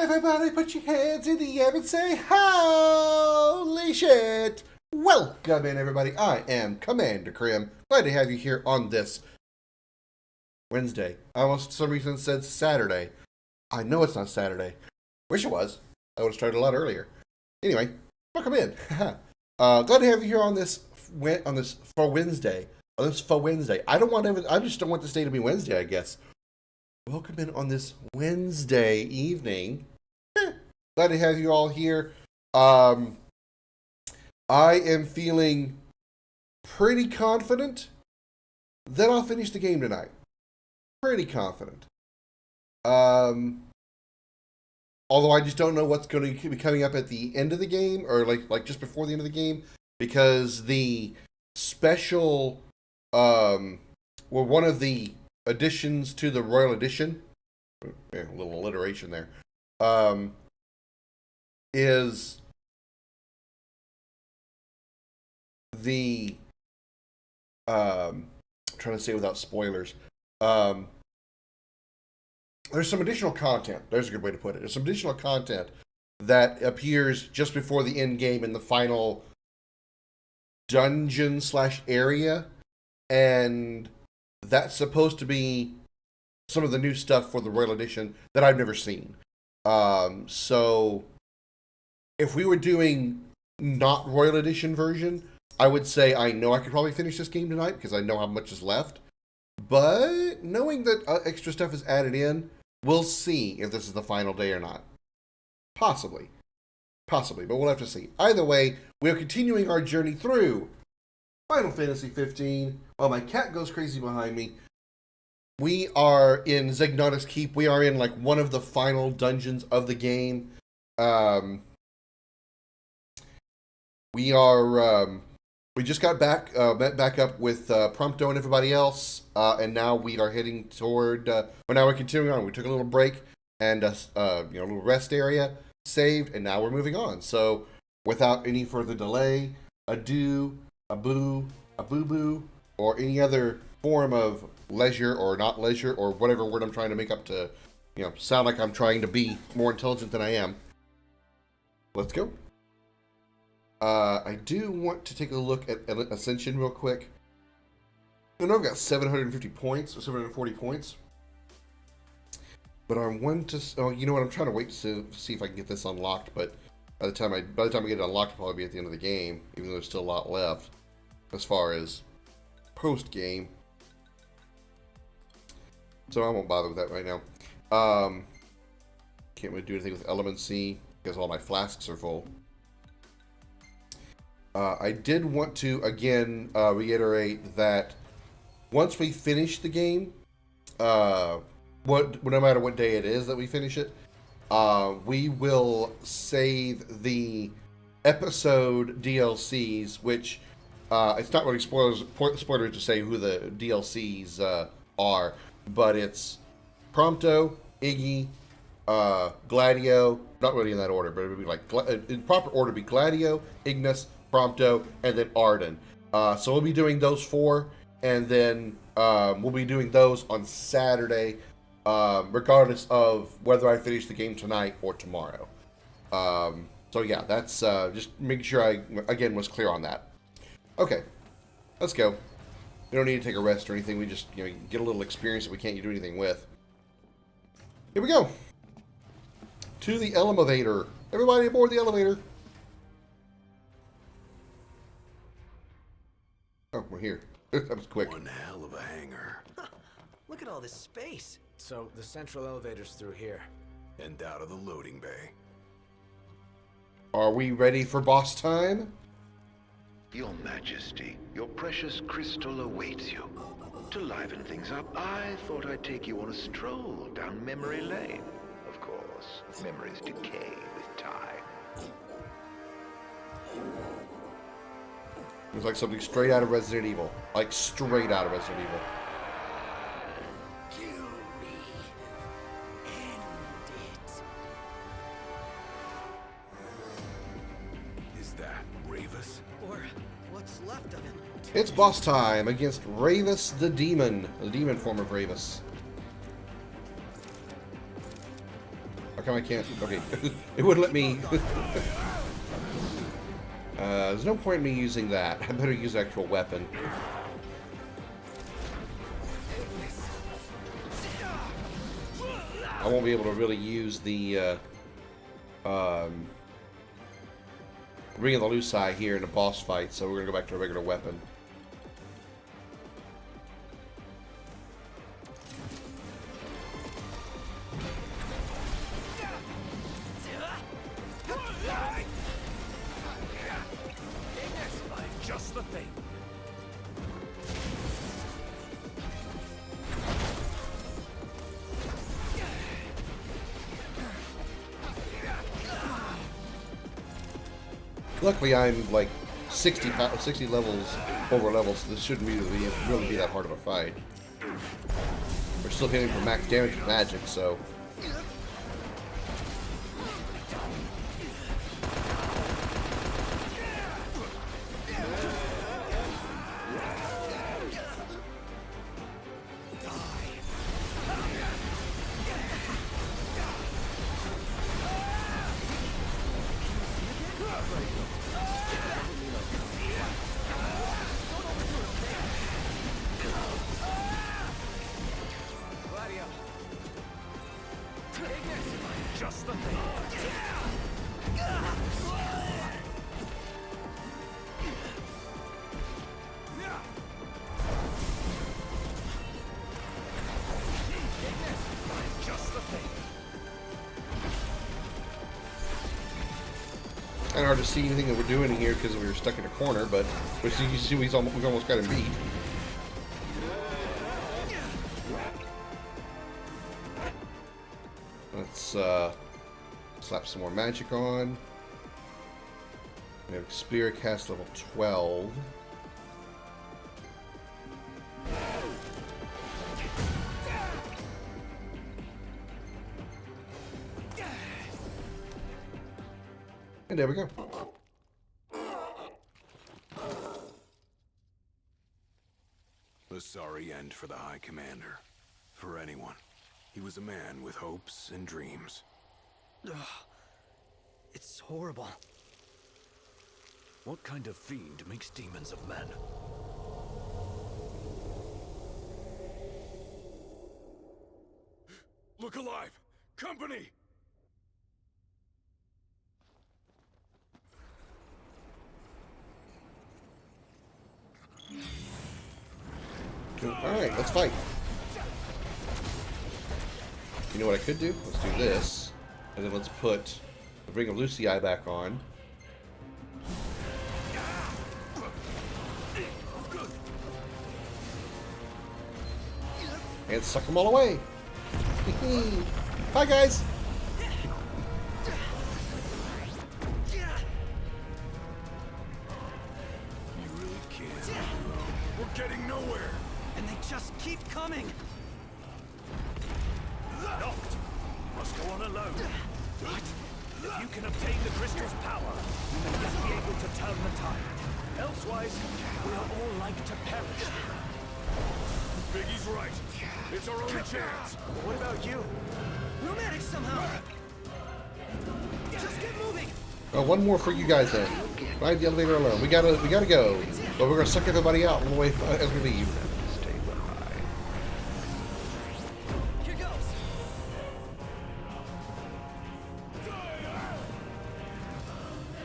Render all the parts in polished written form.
Everybody put your hands in the air and say, holy shit! Welcome in, everybody. I am Commander Krim. Glad to have you here on this Wednesday. I almost, for some reason, said Saturday. I know it's not Saturday. Wish it was. I would have started a lot earlier. Anyway, welcome in. Glad to have you here on this for Wednesday. On this for Wednesday. I just don't want this day to be Wednesday, I guess. Welcome in on this Wednesday evening. Glad to have you all here. I am feeling pretty confident that I'll finish the game tonight. Pretty confident. Although I just don't know what's going to be coming up at the end of the game, or like just before the end of the game, because the special, one of the additions to the Royal Edition, a little alliteration there, is the, I'm trying to say without spoilers, there's some additional content. There's a good way to put it. There's some additional content that appears just before the end game in the final dungeon / area, and that's supposed to be some of the new stuff for the Royal Edition that I've never seen. So if we were doing not Royal Edition version, I would say I know I could probably finish this game tonight because I know how much is left. But knowing that extra stuff is added in, we'll see if this is the final day or not. Possibly, but we'll have to see. Either way, we're continuing our journey through Final Fantasy 15. While my cat goes crazy behind me, we are in Zegnatus Keep. We are in like one of the final dungeons of the game. We just got met back up with Prompto and everybody else, and now we are heading toward. Now we're continuing on. We took a little break and a little rest area, saved, and now we're moving on. So, without any further delay, adieu, a boo-boo, or any other form of leisure or not leisure or whatever word I'm trying to make up to, sound like I'm trying to be more intelligent than I am. Let's go. I do want to take a look at Ascension real quick. I know I've got 750 points, or 740 points. But I want to... Oh, you know what? I'm trying to wait to see if I can get this unlocked, but by the time I get it unlocked, it'll probably be at the end of the game, even though there's still a lot left as far as post-game. So I won't bother with that right now. Can't really do anything with Element C, because all my flasks are full. I did want to, again, reiterate that once we finish the game, no matter what day it is that we finish it, we will save the episode DLCs, which it's not really spoilers to say who the DLCs are, but it's Prompto, Iggy, Gladio, not really in that order, but it would be like, in proper order, be Gladio, Ignis, Prompto, and then Arden. So we'll be doing those 4, and then we'll be doing those on Saturday, regardless of whether I finish the game tonight or tomorrow. So yeah, that's just making sure I, again, was clear on that. Okay, let's go. We don't need to take a rest or anything. We just, get a little experience that we can't do anything with. Here we go. To the elevator. Everybody aboard the elevator. Oh, we're here. That was quick. One hell of a hangar. Look at all this space. So, the central elevator's through here. And out of the loading bay. Are we ready for boss time? Your Majesty, your precious crystal awaits you. To liven things up, I thought I'd take you on a stroll down memory lane. Of course, memories decay with time. It's like something straight out of Resident Evil. Like, straight out of Resident Evil. Kill me. End it. Is that Ravus? Or what's left of him. It's boss time against Ravus the Demon form of Ravus. come I can't? Okay, it wouldn't let me. There's no point in me using that. I better use an actual weapon. I won't be able to really use the Ring of the Luci here in a boss fight, so we're gonna go back to a regular weapon. Just the thing. Luckily, I'm like 60 levels over level, so this shouldn't really be that hard of a fight. We're still hitting for max damage with magic, so. Just the thing. Just the thing. Kind of hard to see anything that we're doing in here because we were stuck in a corner, but you can see we've almost got him beat. Let's slap some more magic on. We have Spear cast level 12. And there we go. A sorry end for the High Commander. For anyone. He was a man with hopes and dreams. Ugh. It's horrible. What kind of fiend makes demons of men? Look alive! Company! Alright, let's fight. You know what I could do? Let's do this. And then let's put the Ring of Luci back on. And suck them all away. Bye, guys. You really can't. We're getting nowhere. And they just keep coming. Locked. Must go on alone. What? If you can obtain the crystal's power, you may yet be able to turn the tide. Elsewise, we are all like to perish. Biggie's right. It's our only chance. What about you? We'll manage somehow. Just get moving. Oh, one more for you guys then. Ride the elevator alone. We gotta go. But we're gonna suck everybody out on the way as we leave. Stay behind. Here goes.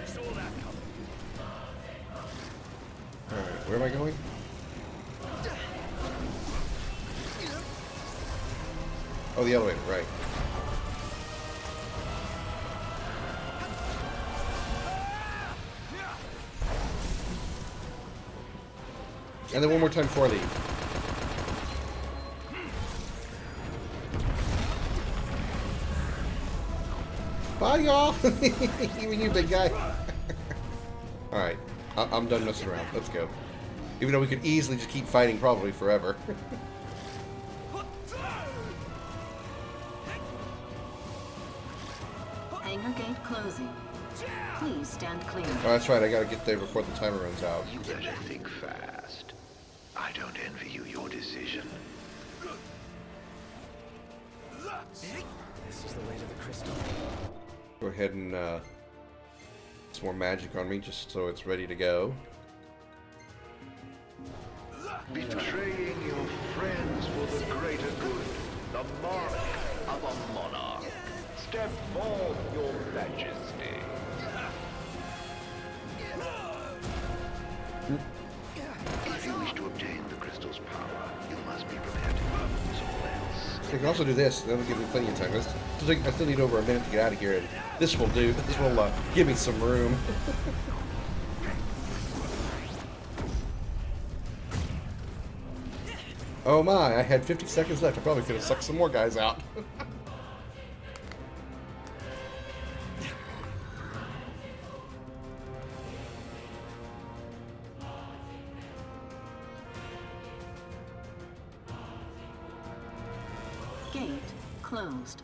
Saw that coming. Alright, where am I going? Oh, the elevator, right. And then one more time before I leave. Bye, y'all. Even you, big guy. Alright, I'm done messing around. Let's go. Even though we could easily just keep fighting probably forever. Hangar gate closing. Please stand clear. Oh, that's right. I gotta get there before the timer runs out. You better think fast. I don't envy you your decision. This is the way to the crystal. Go ahead and some more magic on me just so it's ready to go. Betraying your friends for the greater good. The mark of a monarch. Step forth, your majesty. If you wish to obtain the crystal's power, you must be prepared to go somewhere else. I can also do this. That'll give me plenty of time. I still need over a minute to get out of here, and this will do. This will give me some room. Oh my, I had 50 seconds left. I probably could have sucked some more guys out. Gate closed.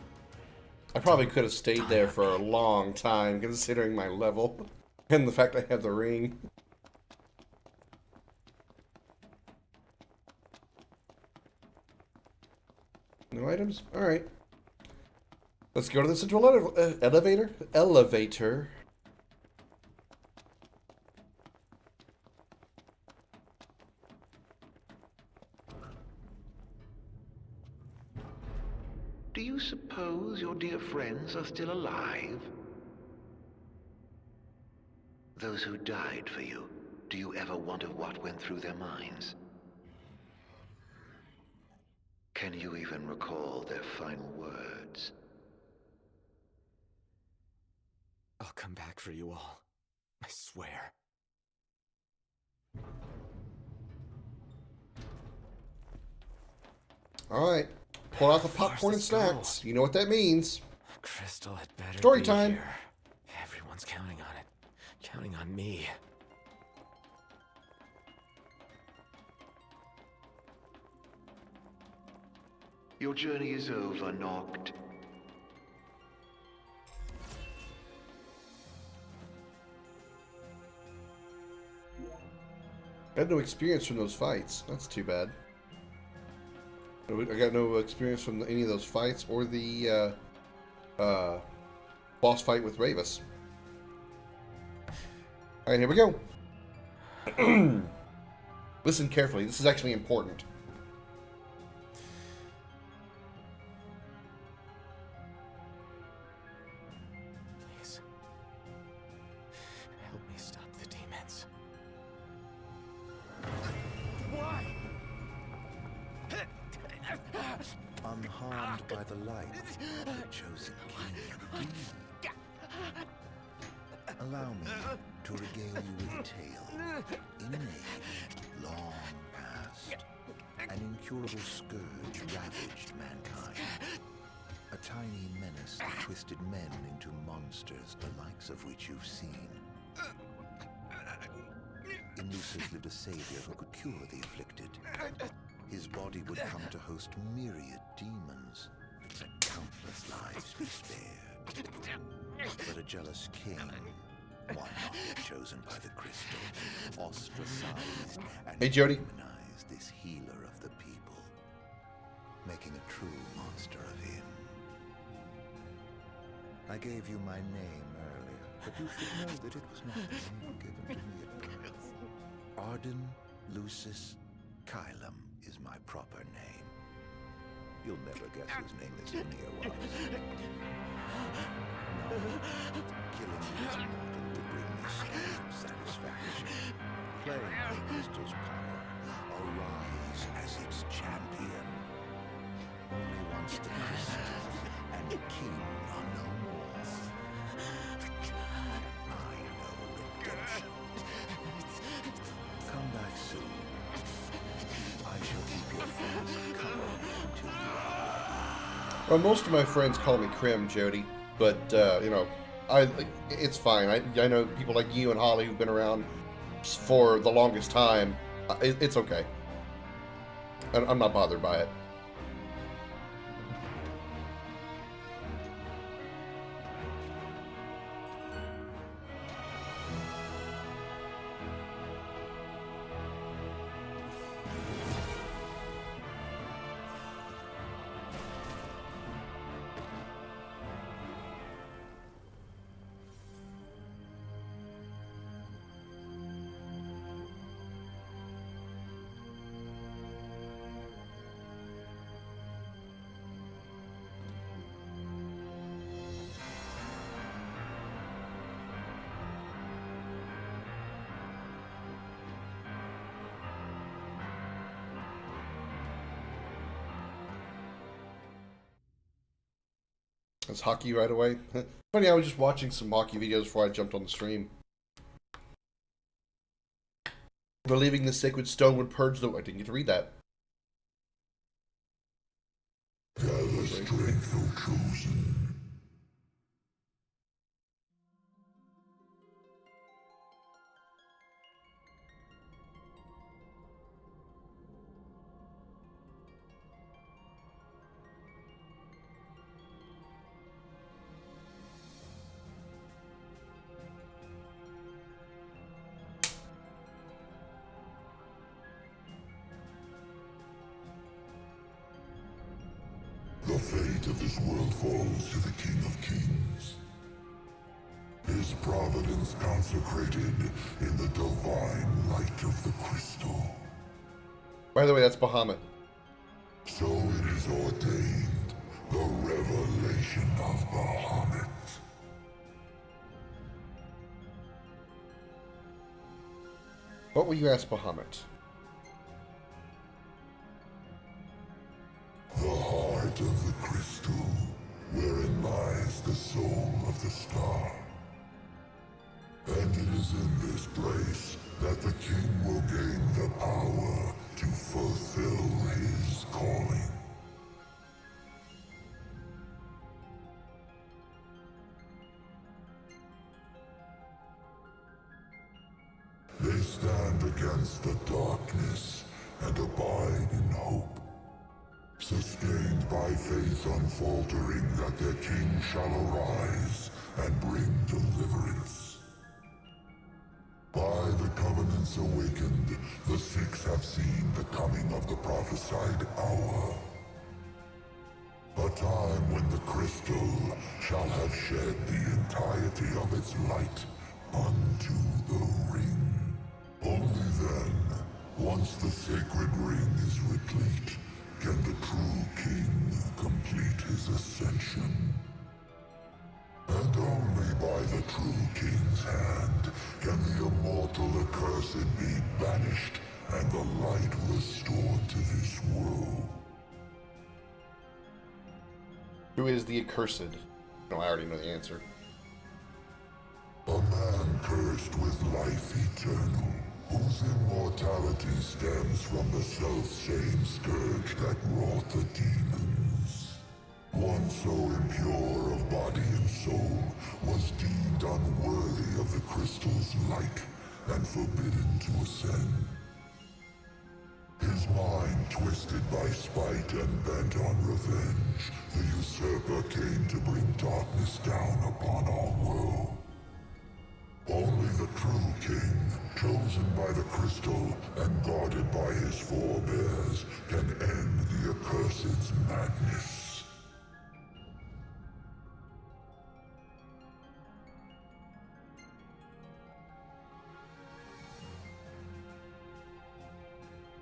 I probably could have stayed there for a long time, considering my level and the fact I have the ring. No items? Alright. Let's go to the central elevator. Elevator. Do you suppose your dear friends are still alive? Those who died for you, do you ever wonder what went through their minds? Can you even recall their final words? I'll come back for you all. I swear. Alright. Pull out the popcorn and snacks. You know what that means. Crystal had better Story be time. here. Everyone's counting on it. Counting on me. Your journey is over, Noct. I had no experience from those fights. That's too bad. I got no experience from any of those fights or the boss fight with Ravis. Alright, here we go. Listen carefully. This is actually important. Please. Help me stop the demons. Why? Unharmed by the light, the chosen king. Allow me to regale you with a tale. In an age long past, an incurable scourge ravaged mankind. A tiny menace that twisted men into monsters, the likes of which you've seen. In Lucis lived a savior who could cure the afflicted. His body would come to host myriad demons, and countless lives be spared. But a jealous king, one not chosen by the crystal, ostracized and Hey, Jody. demonized this healer of the people, making a true monster of him. I gave you my name earlier, but you should know that it was not the name given to me at birth. Arden Lucis Kylum is my proper name. You'll never guess whose name this Linnea was. No, killing you is mortal would bring me scant satisfaction. Playing the crystal's power, arise as its champion. Only once the crystal and the king are no more. I know redemption. Come back soon. I shall keep your friends company until you are. Well, most of my friends call me Krim, Jody, but you know, it's fine. I know people like you and Holly who've been around for the longest time. It's okay. I'm not bothered by it. That's hockey right away. Funny, I was just watching some hockey videos before I jumped on the stream. Believing the sacred stone would purge the... I didn't get to read that. Gather strength, O chosen. The fate of this world falls to the King of Kings. His providence consecrated in the divine light of the crystal. By the way, that's Bahamut. So it is ordained, the revelation of Bahamut. What will you ask Bahamut? The heart of the crystal, wherein lies the soul of the star. And it is in this place that the king will gain the power to fulfill his calling. They stand against the darkness and abide in hope, sustained by faith unfaltering that their king shall arise and bring deliverance. By the covenants awakened, the six have seen the coming of the prophesied hour. A time when the crystal shall have shed the entirety of its light unto the ring. Only then, once the sacred ring is replete, can the true king complete his ascension. And only by the true king's hand can the immortal accursed be banished and the light restored to this world. Who is the accursed? No, I already know the answer. A man cursed with life eternal, whose immortality stems from the self-same scourge that wrought the demons. One so impure of body and soul was deemed unworthy of the crystal's light and forbidden to ascend. His mind twisted by spite and bent on revenge, the usurper came to bring darkness down upon our world. Only the true king, chosen by the crystal and guarded by his forebears, can end the accursed's madness.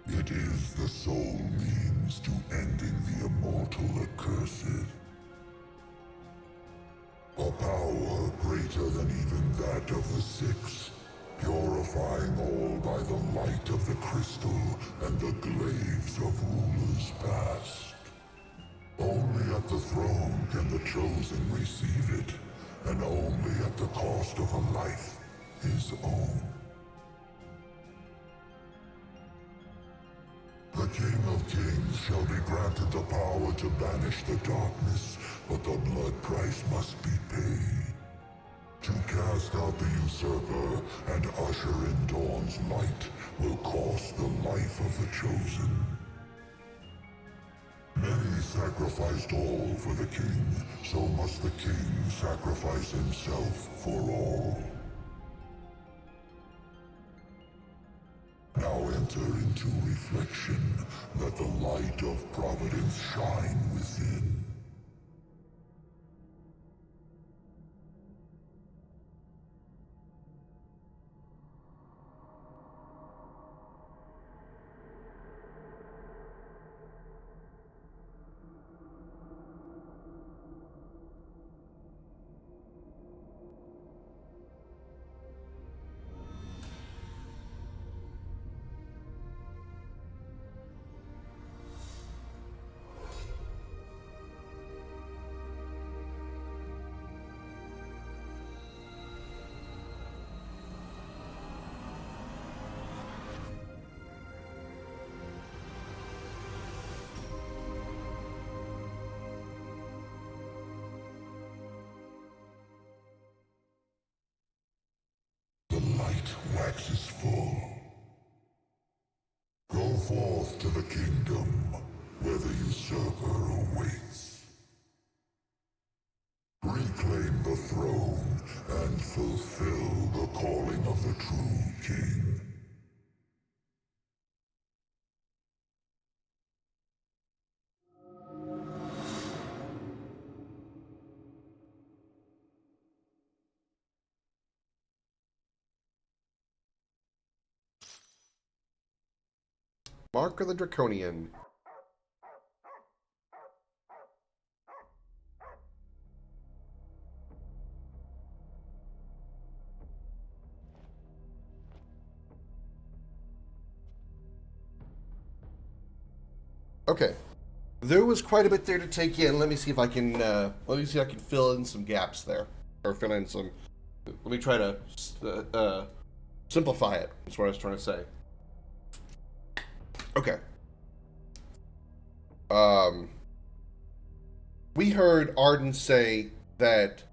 It is the sole means to ending the immortal accursed. A power greater than even that of the Six, purifying all by the light of the crystal and the glaives of rulers past. Only at the throne can the chosen receive it, and only at the cost of a life, his own. The King of Kings shall be granted the power to banish the darkness, but the blood price must be paid. To cast out the usurper and usher in dawn's light will cost the life of the chosen. Many sacrificed all for the king, so must the king sacrifice himself for all. Now enter into reflection, let the light of providence shine within. night waxes full. Go forth to the kingdom where the usurper awaits. Reclaim the throne and fulfill the calling of the true king. Mark of the Draconian. Okay, there was quite a bit there to take in. Let me see if I can. Fill in some gaps there, or fill in some. Let me try to simplify it. That's what I was trying to say. Okay. We heard Arden say that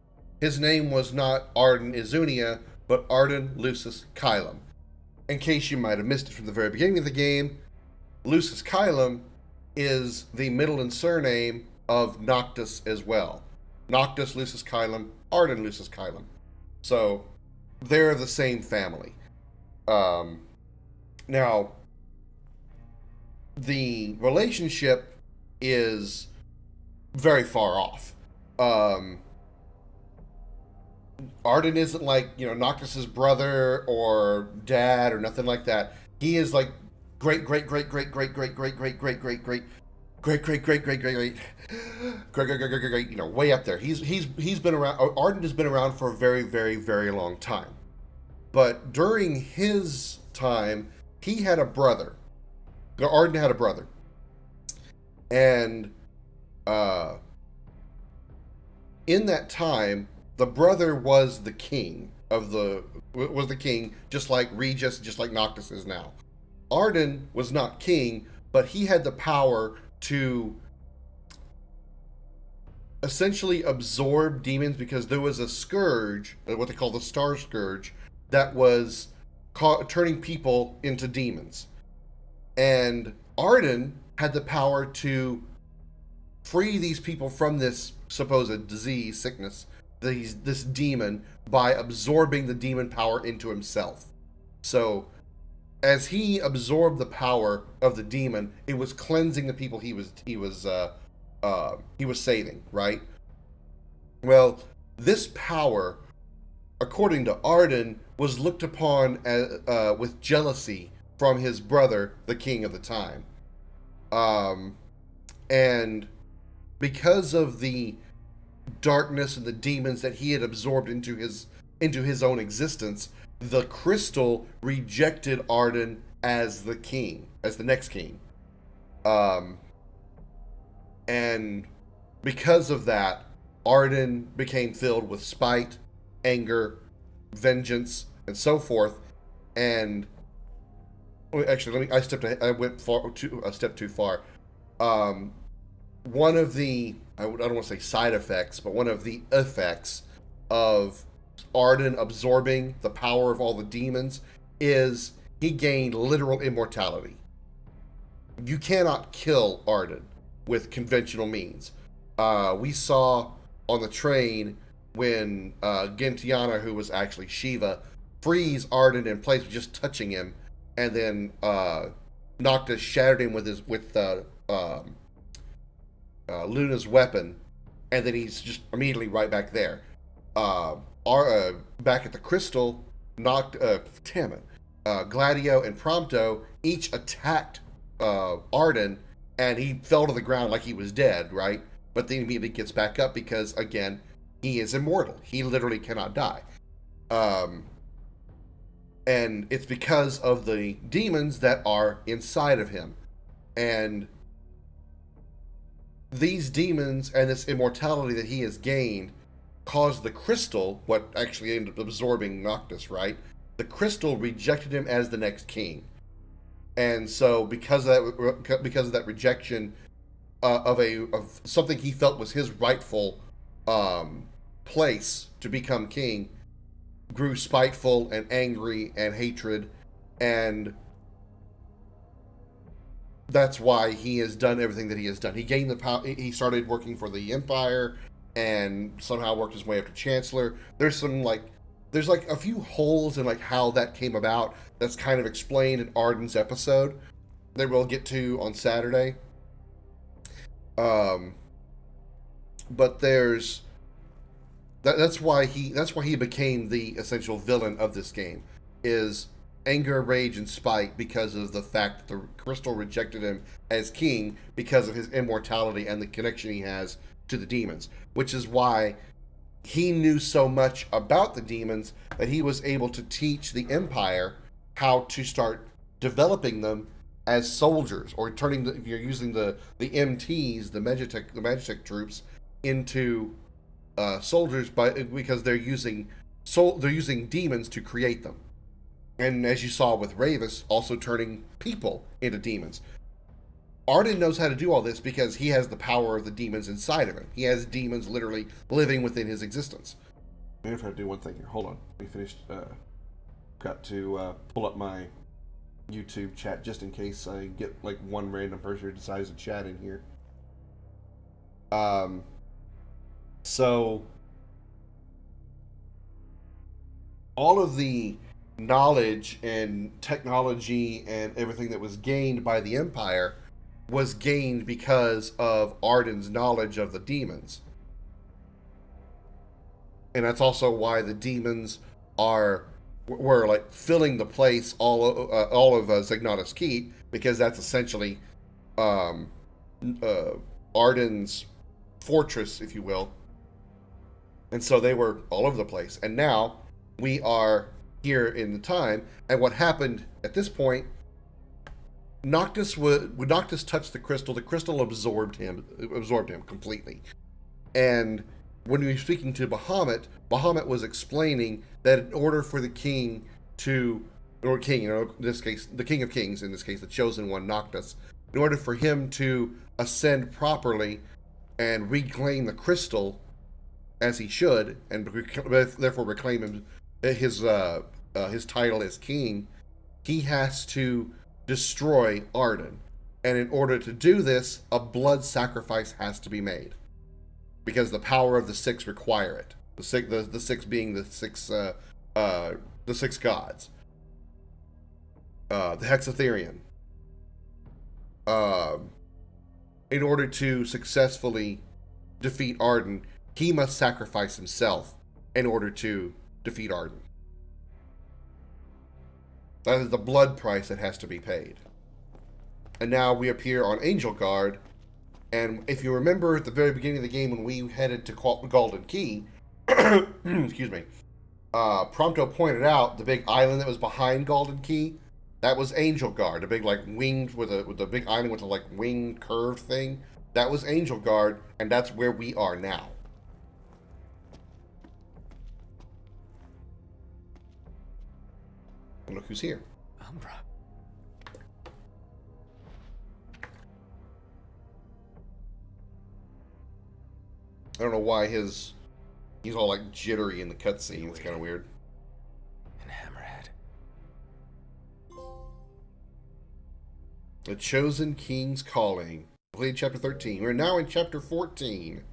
his name was not Arden Izunia, but Arden Lucis Kylum. In case you might have missed it from the very beginning of the game, Lucis Kylum is the middle and surname of Noctis as well. Noctis Lucis Kylum, Arden Lucis Kylum. So, they're the same family. Now, the relationship is very far off. Arden isn't like, Noctis's brother or dad or nothing like that. He is like great, way up there. He's been around. Arden has been around for a very, very, very long time. But during his time, he had a brother. Arden had a brother, and in that time, the brother was the king just like Regis, just like Noctis is now. Arden was not king, but he had the power to essentially absorb demons because there was a scourge, what they call the Star Scourge, that was turning people into demons. And Arden had the power to free these people from this supposed disease, sickness, this demon, by absorbing the demon power into himself. So, as he absorbed the power of the demon, it was cleansing the people he was saving, right? Well, this power, according to Arden, was looked upon as, with jealousy from his brother, the king of the time. And because of the darkness and the demons that he had absorbed into his own existence, the crystal rejected Arden as the king, as the next king. And because of that, Arden became filled with spite, anger, vengeance, and so forth. And actually, I went a step too far. One of the, I don't want to say side effects, but one of the effects of Arden absorbing the power of all the demons is he gained literal immortality. You cannot kill Arden with conventional means. We saw on the train when Gentiana, who was actually Shiva, freeze Arden in place with just touching him, and then Noctis shattered him with Luna's weapon, and then he's just immediately right back there. Back at the crystal, Gladio and Prompto each attacked Arden, and he fell to the ground like he was dead, right? But then immediately gets back up because, again, he is immortal. He literally cannot die. And it's because of the demons that are inside of him. And these demons and this immortality that he has gained caused the crystal, what actually ended up absorbing Noctis, right? The crystal rejected him as the next king. And so because of that rejection of something he felt was his rightful place to become king, grew spiteful and angry and hatred, and that's why he has done everything that he has done. He gained the power. He started working for the Empire, and somehow worked his way up to Chancellor. There's like a few holes in like how that came about. That's kind of explained in Arden's episode that we'll get to on Saturday. But that's why he became the essential villain of this game, is anger, rage, and spite because of the fact that the crystal rejected him as king because of his immortality and the connection he has to the demons, which is why he knew so much about the demons that he was able to teach the Empire how to start developing them as soldiers, or turning if you're using the MTs, the Magitech troops, into soldiers because they're using demons to create them. And as you saw with Ravis, also turning people into demons. Arden knows how to do all this because he has the power of the demons inside of him. He has demons literally living within his existence. Maybe if I do one thing here. Hold on. We finished. Got to pull up my YouTube chat just in case I get like one random person who decides to chat in here. So all of the knowledge and technology and everything that was gained by the Empire was gained because of Arden's knowledge of the demons. And that's also why the demons were like filling the place all of Zegnatus Keep, because that's essentially Arden's fortress, if you will. And so they were all over the place. And now we are here in the time, and what happened at this point, Noctis when Noctis touched the crystal absorbed him completely. And when we were speaking to Bahamut was explaining that in order for the king to, or king, in this case, the King of Kings, in this case, the chosen one, Noctis, in order for him to ascend properly and reclaim the crystal as he should, and therefore reclaim him, his title as king, he has to destroy Arden. And in order to do this, a blood sacrifice has to be made, because the power of the six require it. The six being the six gods. The Hexatherian. In order to successfully defeat Arden, he must sacrifice himself in order to defeat Arden. That is the blood price that has to be paid. And now we appear on Angel Guard, and if you remember at the very beginning of the game when we headed to Golden Key, excuse me, Prompto pointed out the big island that was behind Golden Key. That was Angel Guard, a big like winged with a big island with a like winged curved thing. That was Angel Guard, and that's where we are now. And look who's here. Umbra. I don't know why he's all like jittery in the cutscene. It's kind of weird. And Hammerhead. The Chosen King's Calling. Completed chapter 13. We're now in chapter 14.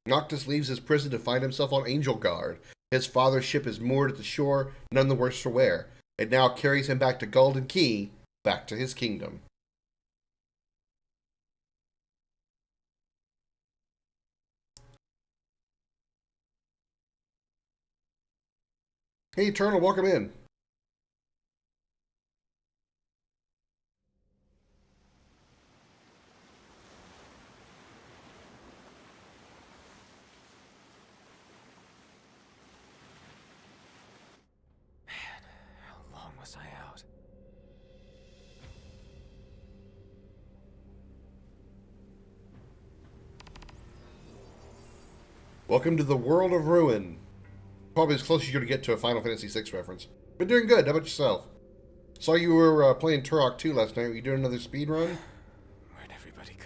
Noctis leaves his prison to find himself on Angel Guard. His father's ship is moored at the shore, none the worse for wear. It now carries him back to Golden Key, back to his kingdom. Hey, Eternal, welcome in. How long was I out? Welcome to the world of ruin. probably as close as you're going to get to a Final Fantasy VI reference. Been doing good. How about yourself? Saw you were playing Turok 2 last night. Were you doing another speed run? Where'd everybody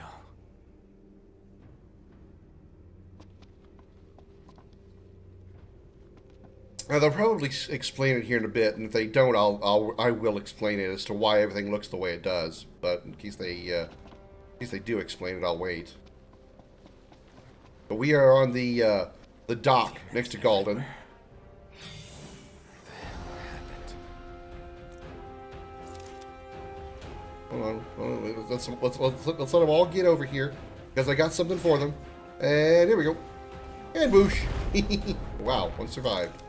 go? They'll probably explain it here in a bit, and if they don't, I will explain it as to why everything looks the way it does. But in case they do explain it, I'll wait. But we are on the dock next to Galden. Hold on. Let's let them all get over here, because I got something for them. And here we go. And whoosh. Wow, one survived.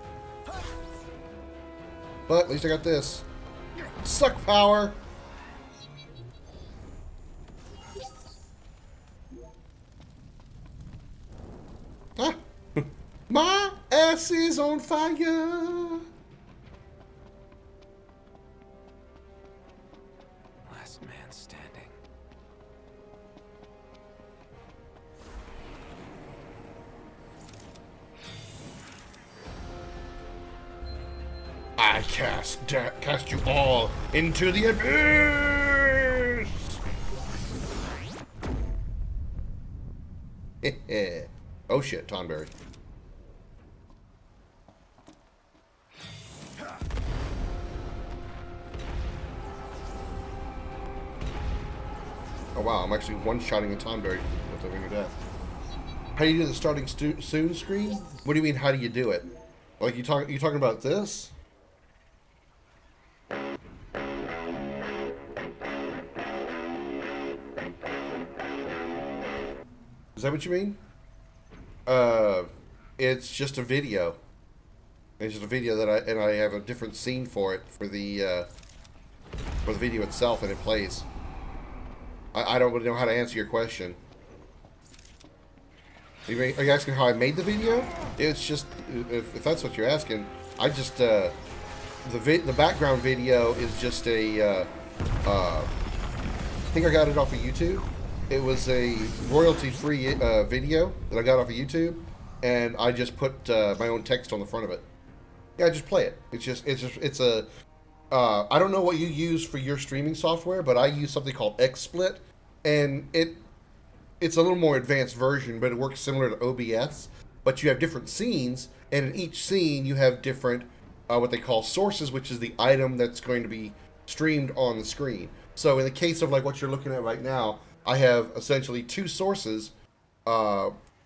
But at least I got this. Suck power. Ah. My ass is on fire. Last man standing. I cast you all into the abyss. Oh shit, Tonberry. Oh wow, I'm actually one-shotting a Tonberry with a ring of death. How do you do the starting soon screen? What do you mean, how do you do it? Like you talking about this? Is that what you mean? It's just a video. It's just a video that I have a different scene for it for the video itself, and it plays. I don't really know how to answer your question. Are you asking how I made the video? It's just if that's what you're asking, I just the background video is just a I think I got it off of YouTube. It was a royalty-free video that I got off of YouTube, and I just put my own text on the front of it. Yeah, I just play it. It's a I don't know what you use for your streaming software, but I use something called XSplit, and it's a little more advanced version, but it works similar to OBS. But you have different scenes, and in each scene you have different what they call sources, which is the item that's going to be streamed on the screen. So in the case of like what you're looking at right now, I have essentially two sources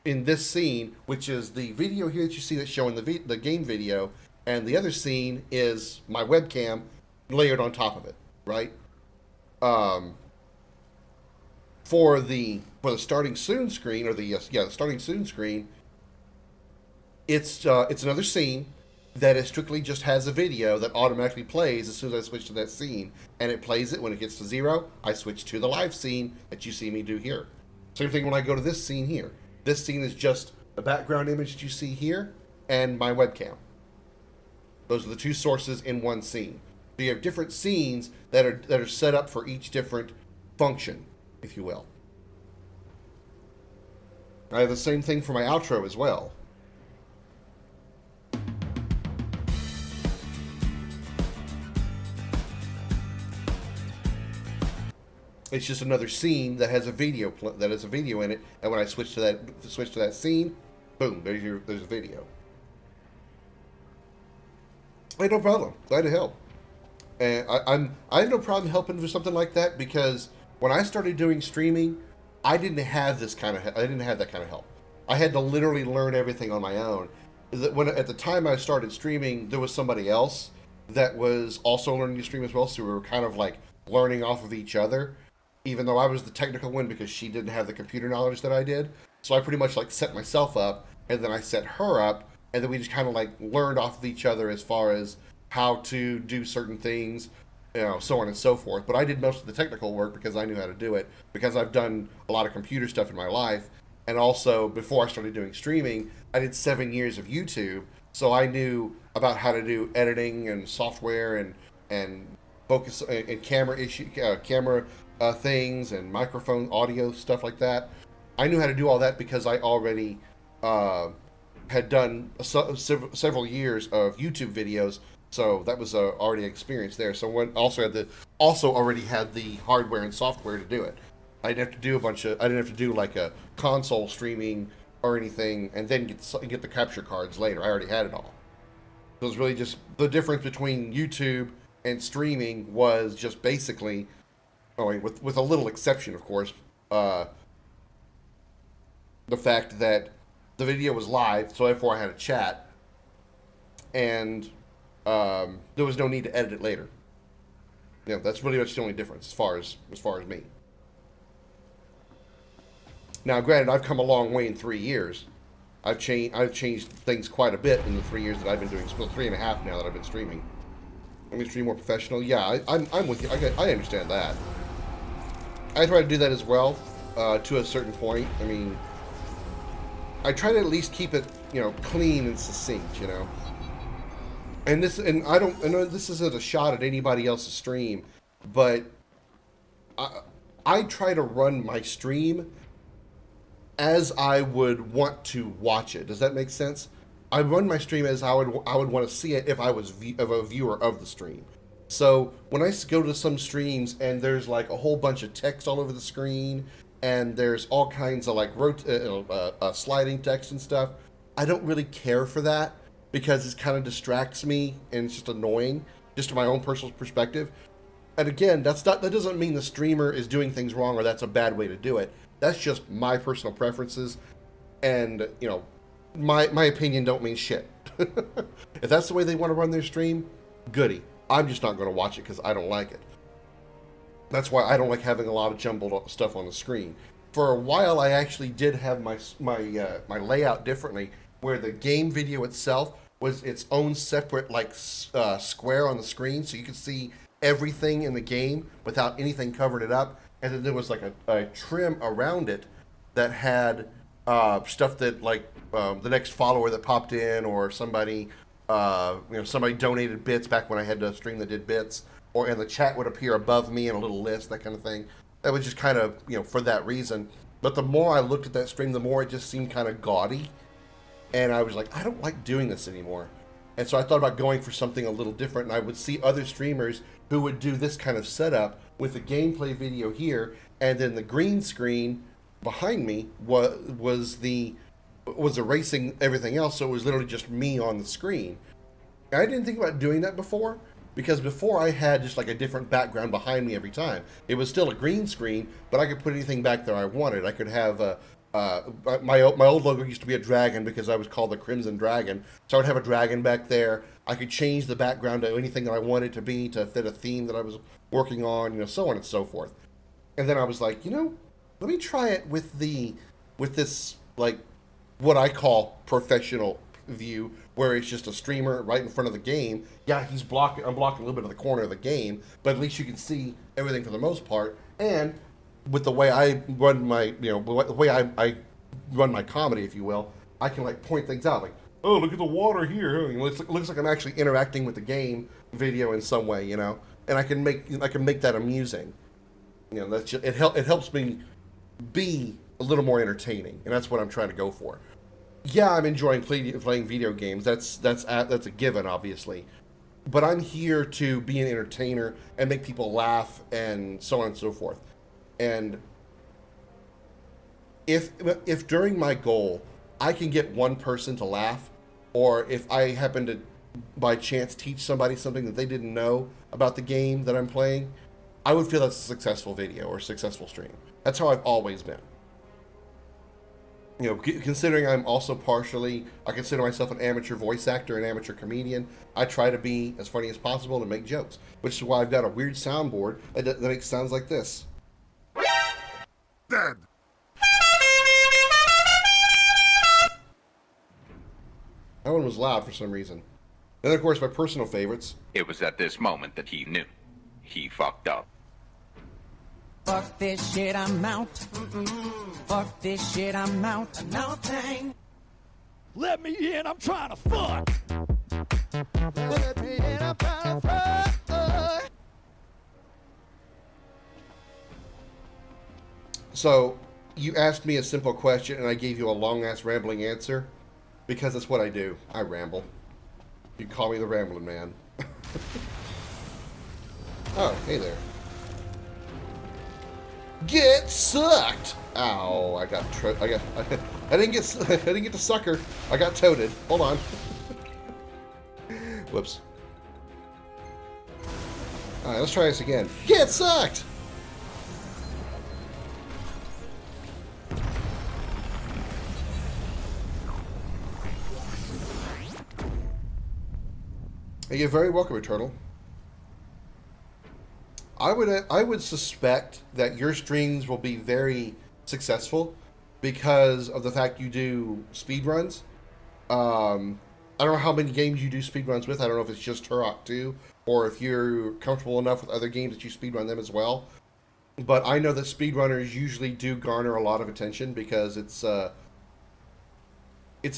in this scene, which is the video here that you see that's showing the game video, and the other scene is my webcam layered on top of it, right? For the starting soon screen, or the starting soon screen, it's another scene that it strictly just has a video that automatically plays as soon as I switch to that scene, and it plays it when it gets to 0. I switch to the live scene that you see me do here. Same thing when I go to this scene here. This scene is just the background image that you see here and my webcam. Those are the two sources in one scene. So you have different scenes that are set up for each different function, if you will. I have the same thing for my outro as well. It's just another scene that has a video in it, and when I switch to that scene, boom, there's a video. Hey, no problem. Glad to help. And I have no problem helping with something like that, because when I started doing streaming, I didn't have that kind of help. I had to literally learn everything on my own. At the time I started streaming, there was somebody else that was also learning to stream as well, so we were kind of like learning off of each other, even though I was the technical one because she didn't have the computer knowledge that I did. So I pretty much like set myself up, and then I set her up, and then we just kind of like learned off of each other as far as how to do certain things, so on and so forth. But I did most of the technical work because I knew how to do it, because I've done a lot of computer stuff in my life. And also, before I started doing streaming, I did 7 years of YouTube, so I knew about how to do editing and software and focus and camera things and microphone audio stuff like that. I knew how to do all that because I already had done several years of YouTube videos, so that was already an experience there. So one also already had the hardware and software to do it. I didn't have to do I didn't have to do like a console streaming or anything, and then get the capture cards later. I already had it all. So it was really just the difference between YouTube and streaming was just basically, with a little exception, of course, the fact that the video was live, so therefore I had a chat, and there was no need to edit it later. That's really much the only difference as far as me. Now, granted, I've come a long way in 3 years. I've changed things quite a bit in the 3 years that I've been doing. Well, 3.5 now that I've been streaming. Let me stream more professional. Yeah, I'm with you. I understand that. I try to do that as well, to a certain point. I mean, I try to at least keep it, clean and succinct, And I know this isn't a shot at anybody else's stream, but I try to run my stream as I would want to watch it. Does that make sense? I run my stream as I would want to see it if I was a viewer of the stream. So when I go to some streams and there's like a whole bunch of text all over the screen, and there's all kinds of like sliding text and stuff, I don't really care for that because it kind of distracts me and it's just annoying, just to my own personal perspective. And again, that doesn't mean the streamer is doing things wrong or that's a bad way to do it. That's just my personal preferences, and my opinion don't mean shit. If that's the way they want to run their stream, goody. I'm just not going to watch it because I don't like it. That's why I don't like having a lot of jumbled stuff on the screen. For a while, I actually did have my layout differently, where the game video itself was its own separate square on the screen, so you could see everything in the game without anything covering it up. And then there was like a trim around it that had stuff that the next follower that popped in, or somebody somebody donated bits back when I had a stream that did bits, and the chat would appear above me in a little list, that kind of thing. That was just kind of for that reason. But the more I looked at that stream, the more it just seemed kind of gaudy, and I was like, I don't like doing this anymore. And so I thought about going for something a little different, and I would see other streamers who would do this kind of setup with the gameplay video here, and then the green screen behind me was erasing everything else, so it was literally just me on the screen. And I didn't think about doing that before, because before I had just like a different background behind me every time. It was still a green screen, but I could put anything back there I wanted. I could have my old logo used to be a dragon because I was called the Crimson Dragon, so I would have a dragon back there. I could change the background to anything that I wanted to be to fit a theme that I was working on, so on and so forth. And then I was like, let me try it with this what I call professional view, where it's just a streamer right in front of the game. Yeah, I'm blocking a little bit of the corner of the game, but at least you can see everything for the most part. And with the way I run my, the way I run my comedy, if you will, I can point things out, oh, look at the water here. It looks like I'm actually interacting with the game video in some way, and I can make that amusing. That's just, it helps me be a little more entertaining, and that's what I'm trying to go for. Yeah, I'm enjoying playing video games. That's a given, obviously. But I'm here to be an entertainer and make people laugh and so on and so forth. And if during my goal I can get one person to laugh, or if I happen to by chance teach somebody something that they didn't know about the game that I'm playing, I would feel that's a successful video or a successful stream. That's how I've always been. Considering I'm also I consider myself an amateur voice actor, an amateur comedian, I try to be as funny as possible and make jokes, which is why I've got a weird soundboard that makes sounds like this. Dead. That one was loud for some reason. Then, of course, my personal favorites. It was at this moment that he knew. He fucked up. Fuck this shit, I'm out. Fuck this shit, I'm out. No thing. Let me in, I'm trying to fuck. Let me in, I'm trying to fuck. So, you asked me a simple question and I gave you a long-ass rambling answer. because that's what I do. I ramble. You can call me the Rambling Man. Oh, hey there. Get sucked! Ow! I didn't get to sucker. I got toted. Hold on. Whoops. All right, let's try this again. Get sucked! Hey, you're very welcome, Eternal. I would suspect that your streams will be very successful because of the fact you do speedruns. I don't know how many games you do speedruns with. I don't know if it's just Turok 2 or if you're comfortable enough with other games that you speedrun them as well. But I know that speedrunners usually do garner a lot of attention because it's an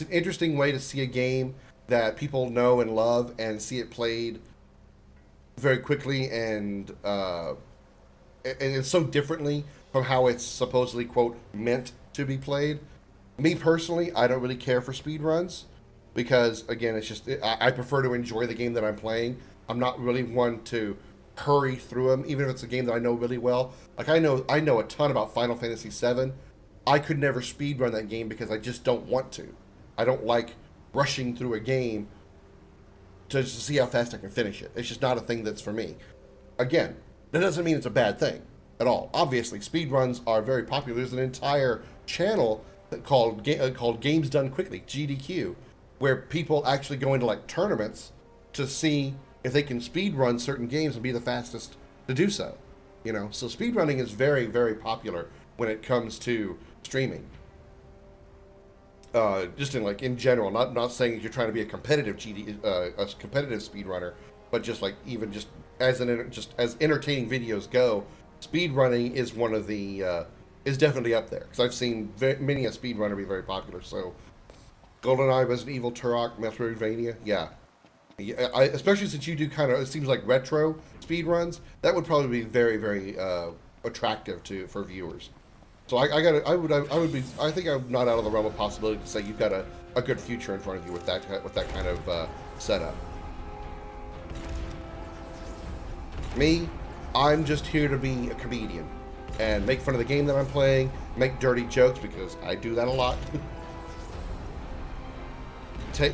interesting way to see a game that people know and love and see it played very quickly and it's so differently from how it's supposedly, quote, meant to be played. Me personally, I don't really care for speedruns because, again, it's just I prefer to enjoy the game that I'm playing. I'm not really one to hurry through them, even if it's a game that I know really well. Like I know a ton about Final Fantasy VII. I could never speedrun that game because I just don't want to. I don't like rushing through a game to see how fast I can finish it. It's just not a thing that's for me. Again, that doesn't mean it's a bad thing at all. Obviously, speedruns are very popular. There's an entire channel called Games Done Quickly, GDQ, where people actually go into like tournaments to see if they can speedrun certain games and be the fastest to do so. You know, so speedrunning is very, very popular when it comes to streaming. Just in general, not saying you're trying to be a competitive competitive speedrunner, but just like even just as entertaining videos go, speedrunning is one of the is definitely up there because I've seen many a speedrunner be very popular. So, GoldenEye, Resident Evil, Turok, Metroidvania, yeah. Especially since you do kind of, it seems like retro speedruns, that would probably be very, very attractive for viewers. So I think I'm not out of the realm of possibility to say you've got a good future in front of you with that kind of setup. Me, I'm just here to be a comedian and make fun of the game that I'm playing, make dirty jokes because I do that a lot.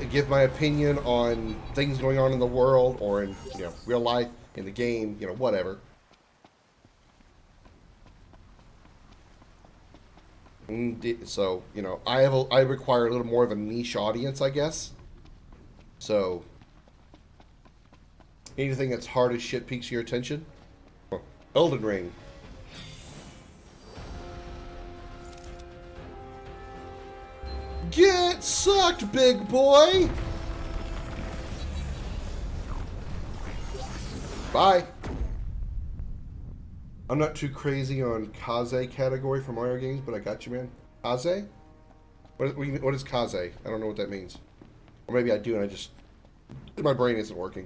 Give my opinion on things going on in the world or in real life, in the game, whatever. So, I require a little more of a niche audience, I guess. So, anything that's hard as shit piques your attention? Elden Ring. Get sucked, big boy! Bye. I'm not too crazy on Kaze category for Mario games, but I got you, man. Kaze? What is Kaze? I don't know what that means. Or maybe I do and my brain isn't working.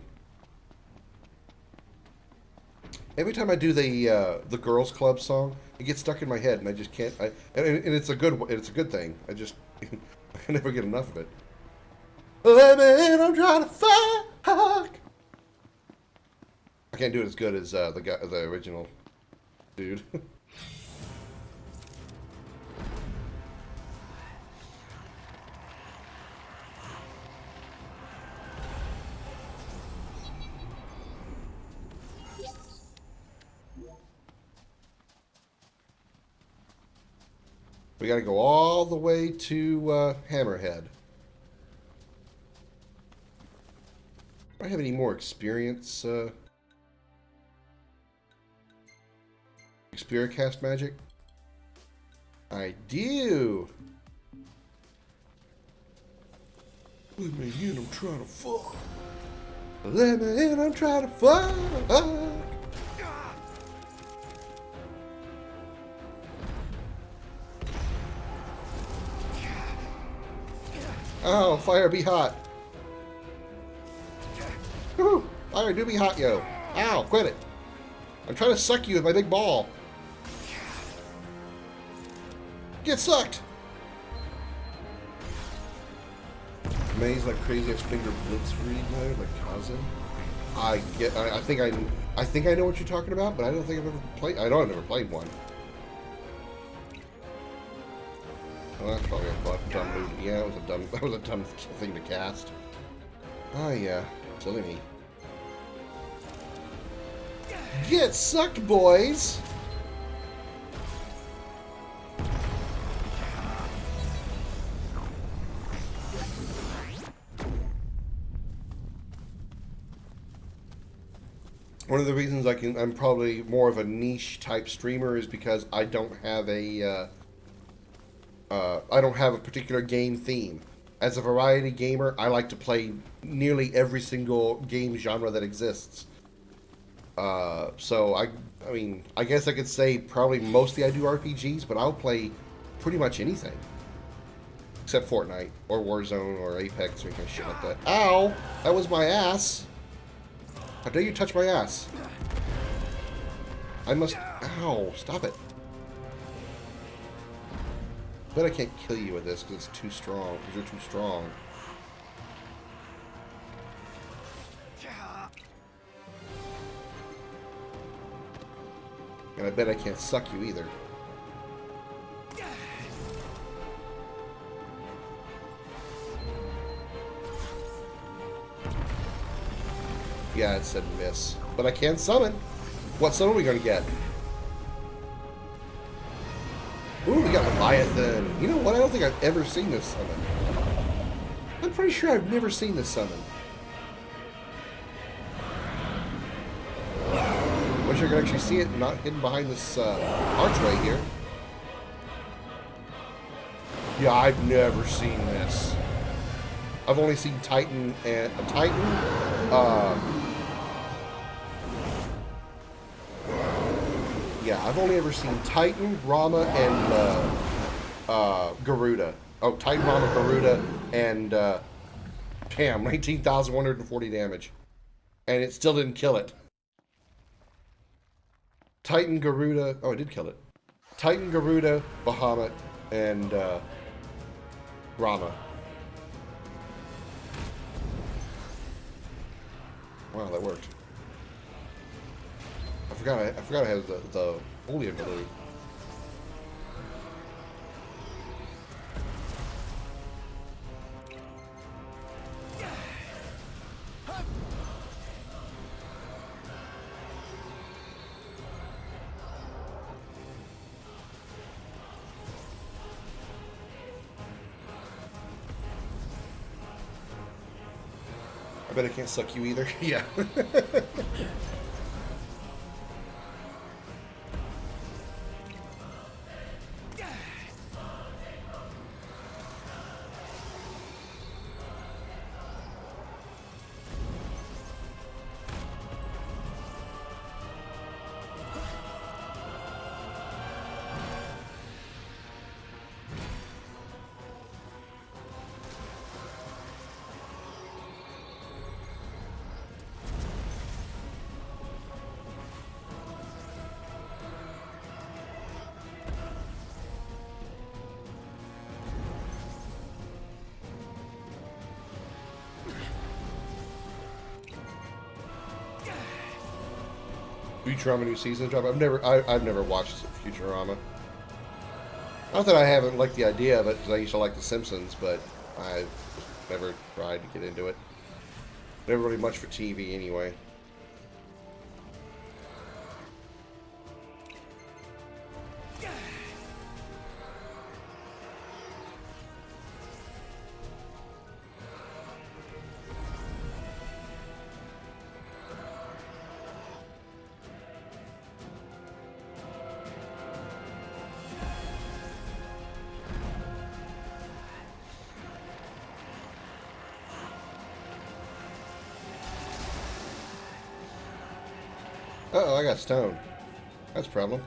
Every time I do the Girls Club song, it gets stuck in my head and I just can't, and it's a good thing. I can never get enough of it. Let me in, I'm trying to fuck. I can't do it as good as the original dude. We gotta go all the way to Hammerhead. Do I have any more experience? Cast magic? I do. Let me in, I'm trying to fuck. Let me in, I'm trying to fuck. Oh, fire be hot. Woo, fire do be hot, yo. Ow, quit it. I'm trying to suck you with my big ball. Get sucked. Maze like crazy ass finger blitzkrieg mode like Kazen. I think I know what you're talking about, but I don't think I've ever played. I know I've never played one. Well, that's probably a dumb move. Yeah, that was a dumb thing to cast. Oh yeah, silly me. Get sucked, boys! One of the reasons I'm probably more of a niche type streamer is because I don't have a particular game theme. As a variety gamer, I like to play nearly every single game genre that exists. So I mean, I guess I could say probably mostly I do RPGs, but I'll play pretty much anything. Except Fortnite, or Warzone, or Apex, or anything shit like that. Ow! That was my ass! How dare you touch my ass? I must... Ow! Stop it. Bet I can't kill you with this because it's too strong. Because you're too strong. And I bet I can't suck you either. Yeah, it said miss. But I can summon. What summon are we going to get? Ooh, we got Leviathan. You know what? I don't think I've ever seen this summon. I'm pretty sure I've never seen this summon. Wish I could actually see it not hidden behind this archway here. Yeah, I've never seen this. I've only seen Titan and yeah, I've only ever seen Titan, Rama, and Garuda. Oh, Titan, Rama, Garuda, and damn, 19,140 damage, and it still didn't kill it. Titan, Garuda. Oh, I did kill it. Titan, Garuda, Bahamut, and Rama. Wow, that worked. I forgot I had the holy ability. I bet I can't suck you either. Yeah. Futurama new season drop. I've never watched Futurama. Not that I haven't liked the idea of it, because I used to like The Simpsons, but I've never tried to get into it. Never really much for TV anyway. Uh-oh, I got stoned. That's a problem.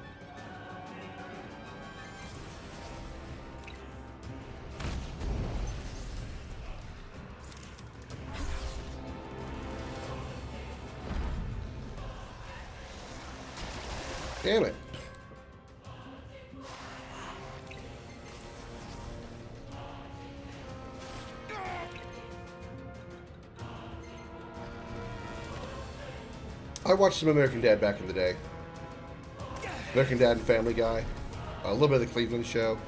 Damn it. I watched some American Dad back in the day. American Dad and Family Guy. A little bit of the Cleveland Show.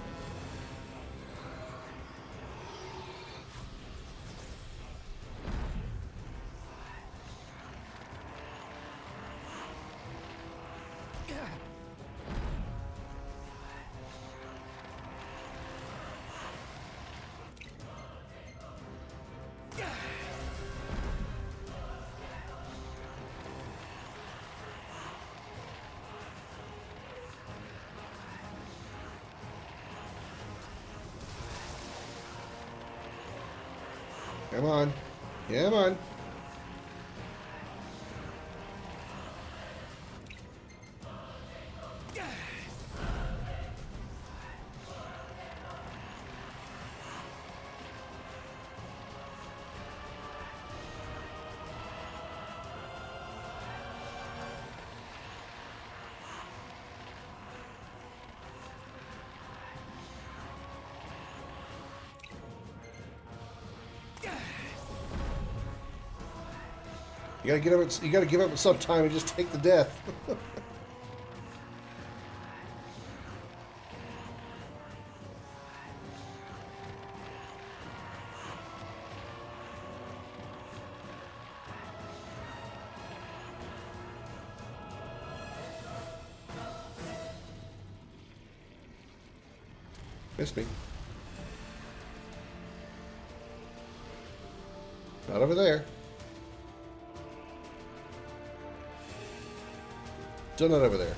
Come on. Come on. You gotta give up. You gotta give up at some time and just take the death. Missed me. Not over there. Still not over there.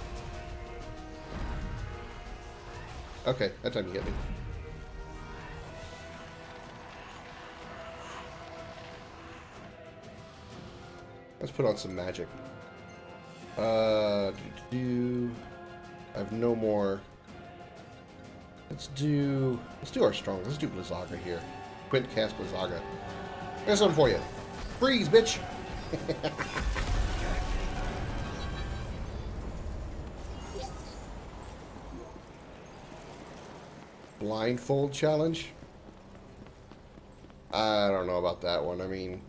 Okay, that time you hit me. Let's put on some magic. I have no more. Let's do our strong. Let's do Blizzaga here. Quint cast Blizzaga. There's something for you. Freeze, bitch. Blindfold challenge? I don't know about that one. I mean,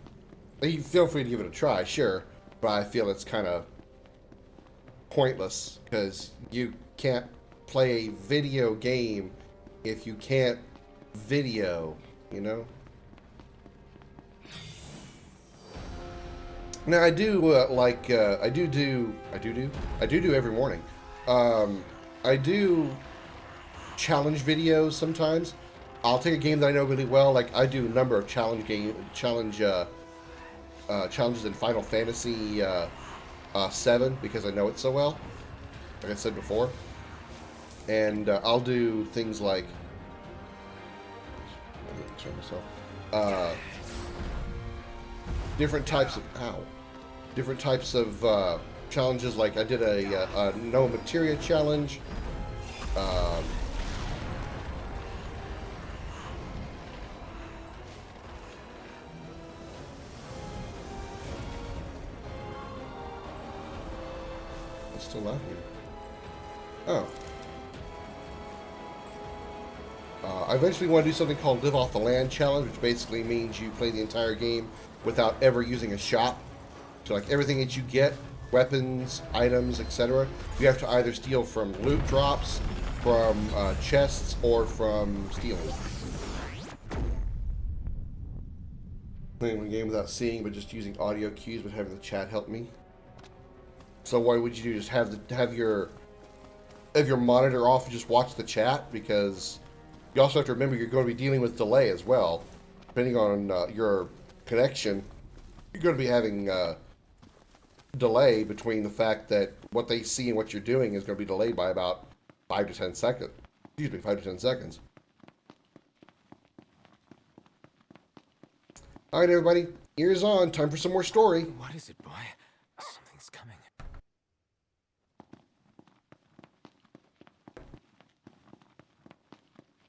you feel free to give it a try, sure, but I feel it's kind of pointless because you can't play a video game if you can't video, you know? Now I do I do every morning. I do challenge videos sometimes. I'll take a game that I know really well. Like I do a number of challenges in Final Fantasy 7 because I know it so well. Like I said before, and I'll do things like different types of challenges. Like I did a no materia challenge. It's still not here. Oh. I eventually want to do something called Live Off the Land Challenge, which basically means you play the entire game without ever using a shop. So like everything that you get, weapons, items, etc., you have to either steal from loot drops, from chests, or from stealing. Playing one game without seeing, but just using audio cues, but having the chat help me. So what would you do? Just have your monitor off and just watch the chat? Because you also have to remember you're going to be dealing with delay as well. Depending on your connection, you're going to be having delay between the fact that what they see and what you're doing is going to be delayed by about 5 to 10 seconds. Excuse me, 5 to 10 seconds. All right, everybody, ears on. Time for some more story. What is it, boy? Something's coming.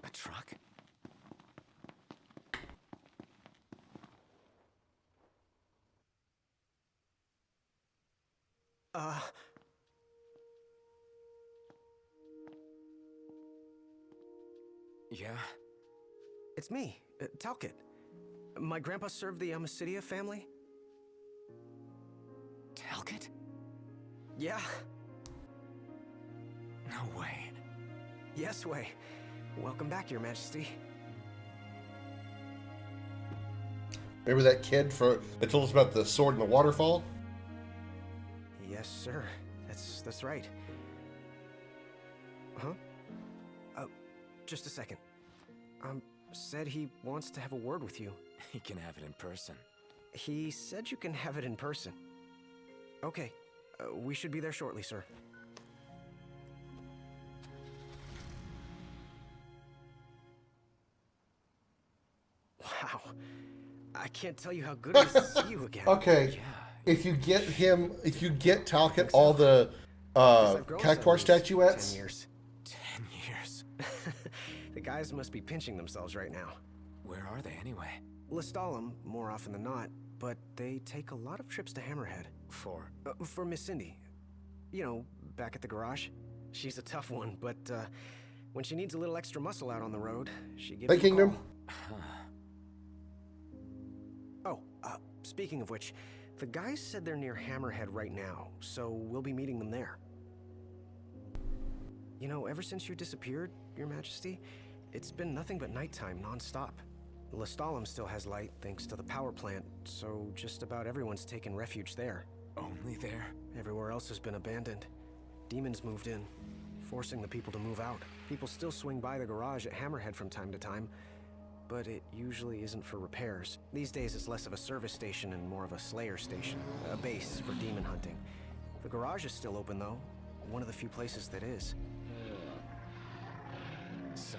A truck? Yeah? It's me, Talcott. My grandpa served the Amicidia family. Talcott? Yeah. No way. Yes, way. Welcome back, Your Majesty. Remember that kid that told us about the sword in the waterfall? Yes, sir. That's right. Huh? Just a second. Said he wants to have a word with you. He can have it in person. He said you can have it in person. Okay. We should be there shortly, sir. Wow. I can't tell you how good it is to see you again. Okay. Yeah. If you get Talk at all the cactuar 10 statuettes, years. 10 years. The guys must be pinching themselves right now. Where are they anyway? Lestalem, more often than not, but they take a lot of trips to Hammerhead. For Miss Cindy. You know, back at the garage. She's a tough one, but when she needs a little extra muscle out on the road, she gives Hey, you a Kingdom. call. Oh, speaking of which, the guys said they're near Hammerhead right now, so we'll be meeting them there. You know, ever since you disappeared, Your Majesty, it's been nothing but nighttime non-stop. Lestalem still has light thanks to the power plant, so just about everyone's taken refuge there. Only there? Everywhere else has been abandoned. Demons moved in, forcing the people to move out. People still swing by the garage at Hammerhead from time to time, but it usually isn't for repairs. These days it's less of a service station and more of a slayer station, a base for demon hunting. The garage is still open though, one of the few places that is. So,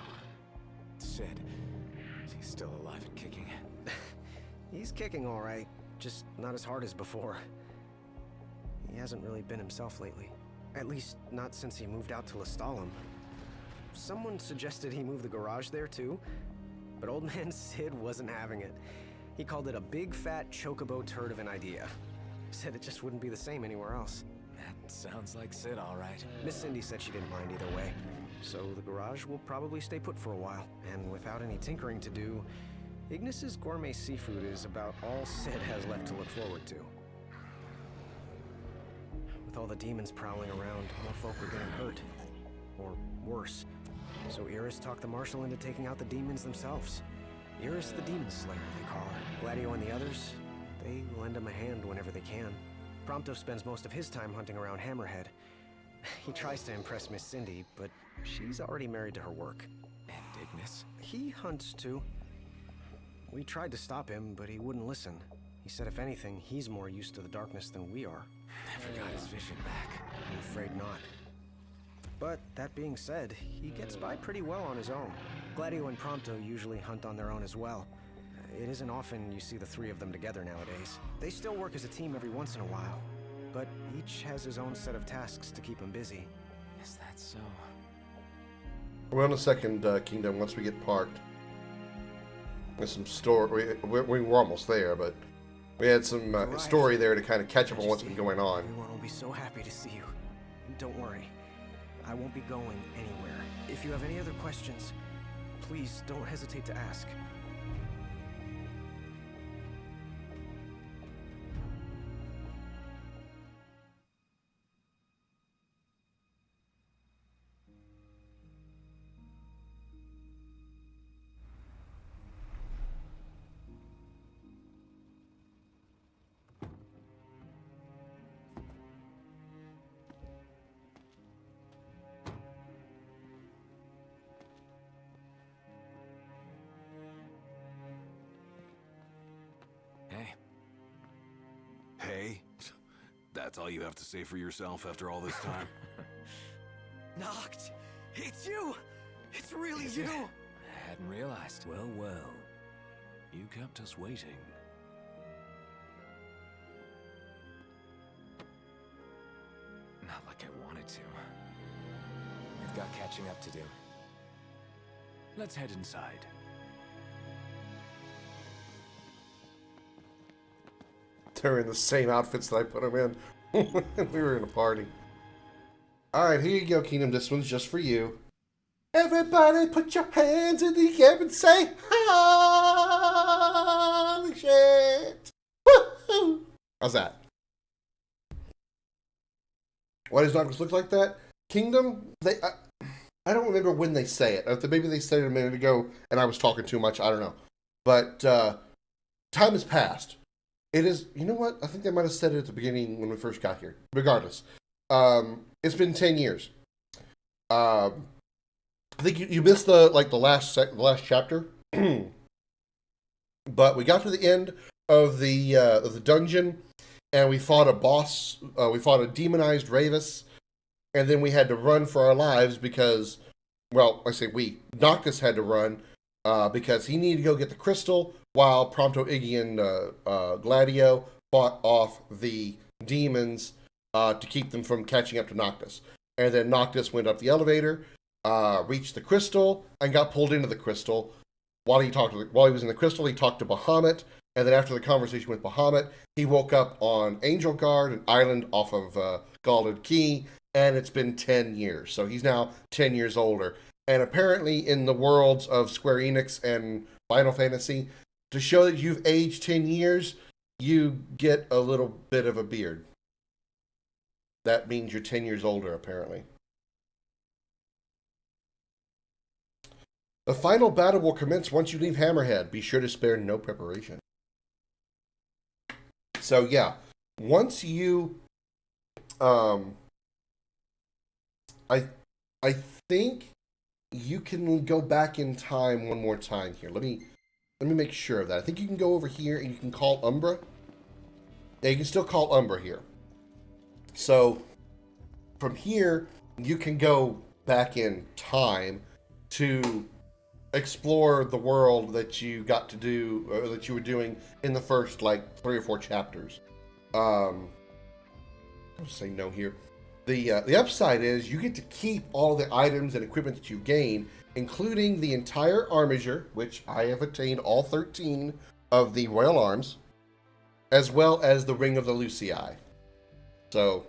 Sid, he's still alive and kicking. He's kicking all right, just not as hard as before. He hasn't really been himself lately. At least, not since he moved out to Lestalem. Someone suggested he move the garage there too, but old man Sid wasn't having it. He called it a big fat chocobo turd of an idea. Said it just wouldn't be the same anywhere else. That sounds like Sid, all right. Miss Cindy said she didn't mind either way, so the garage will probably stay put for a while. And without any tinkering to do, Ignis's gourmet seafood is about all Sid has left to look forward to. With all the demons prowling around, more folk are getting hurt. Or worse. So Iris talked the Marshal into taking out the demons themselves. Iris the Demon Slayer, they call her. Gladio and the others, they lend him a hand whenever they can. Prompto spends most of his time hunting around Hammerhead. He tries to impress Miss Cindy, but she's already married to her work. And Ignis? He hunts too. We tried to stop him, but he wouldn't listen. He said if anything, he's more used to the darkness than we are. Never got his vision back. I'm afraid not. But that being said, he gets by pretty well on his own. Gladio and Prompto usually hunt on their own as well. It isn't often you see the three of them together nowadays. They still work as a team every once in a while, but each has his own set of tasks to keep him busy. Is that so? we're on the second kingdom once we get parked. With some story, we're almost there, but we had some story there to kind of catch up on what's been going on. Everyone will be so happy to see you. Don't worry, I won't be going anywhere. If you have any other questions, please don't hesitate to ask. Hey. Hey? That's all you have to say for yourself after all this time? Noct! It's you! It's really Is you! it? I hadn't realized. Well, well. You kept us waiting. Not like I wanted to. We've got catching up to do. Let's head inside. They're in the same outfits that I put them in when we were in a party. Alright, here you go, Kingdom. This one's just for you. Everybody put your hands in the air and say, holy shit. Woohoo! How's that? Why does Noctis look like that? Kingdom, I don't remember when they say it. Maybe they said it a minute ago and I was talking too much. I don't know. But time has passed. It is, you know what? I think they might have said it at the beginning when we first got here. Regardless, it's been 10 years. I think you missed the last chapter, but we got to the end of the dungeon, and we fought a boss. We fought a demonized Ravus, and then we had to run for our lives because, well, I say we. Noctis had to run because he needed to go get the crystal, while Prompto, Iggy, and Gladio fought off the demons to keep them from catching up to Noctis. And then Noctis went up the elevator, reached the crystal, and got pulled into the crystal. While he was in the crystal, he talked to Bahamut, and then after the conversation with Bahamut, he woke up on Angel Guard, an island off of Galded Key, and it's been 10 years. So he's now 10 years older. And apparently in the worlds of Square Enix and Final Fantasy, to show that you've aged 10 years, you get a little bit of a beard. That means you're 10 years older, apparently. The final battle will commence once you leave Hammerhead. Be sure to spare no preparation. So yeah, once you, I think you can go back in time one more time here. Let me make sure of that. I think you can go over here and you can call Umbra. Yeah, you can still call Umbra here. So from here, you can go back in time to explore the world that you got to do, or that you were doing in the first, like, 3 or 4 chapters. I'll say no here. The upside is you get to keep all the items and equipment that you gain, including the entire armature, which I have attained all 13 of the Royal Arms, as well as the Ring of the Lucii. So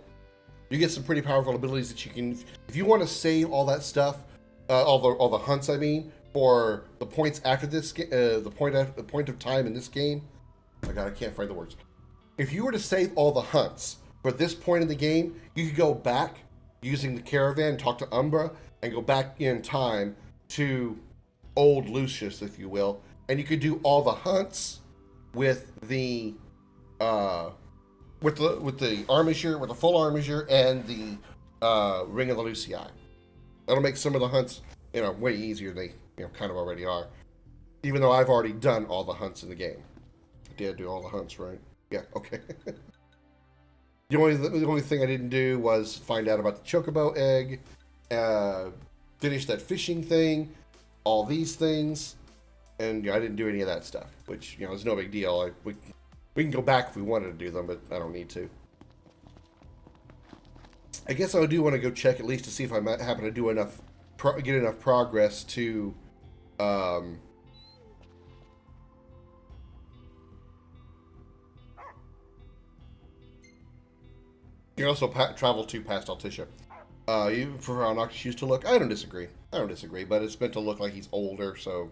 you get some pretty powerful abilities that you can, if you want to save all that stuff, all the hunts, I mean, for the points after this, the point of time in this game. Oh my God, I can't find the words. If you were to save all the hunts for this point in the game, you could go back using the caravan, talk to Umbra, and go back in time to old Lucius, if you will, and you could do all the hunts with the armature, with the full armature, and the Ring of the Lucii. That'll make some of the hunts, way easier than they, kind of already are. Even though I've already done all the hunts in the game. I did do all the hunts, right? Yeah, okay. The only thing I didn't do was find out about the Chocobo egg, finish that fishing thing, all these things, and I didn't do any of that stuff, which, is no big deal. We can go back if we wanted to do them, but I don't need to. I guess I do want to go check at least to see if I might happen to do get enough progress to you can also travel to past Altissia. You prefer how Noctis used to look? I don't disagree, but it's meant to look like he's older, so,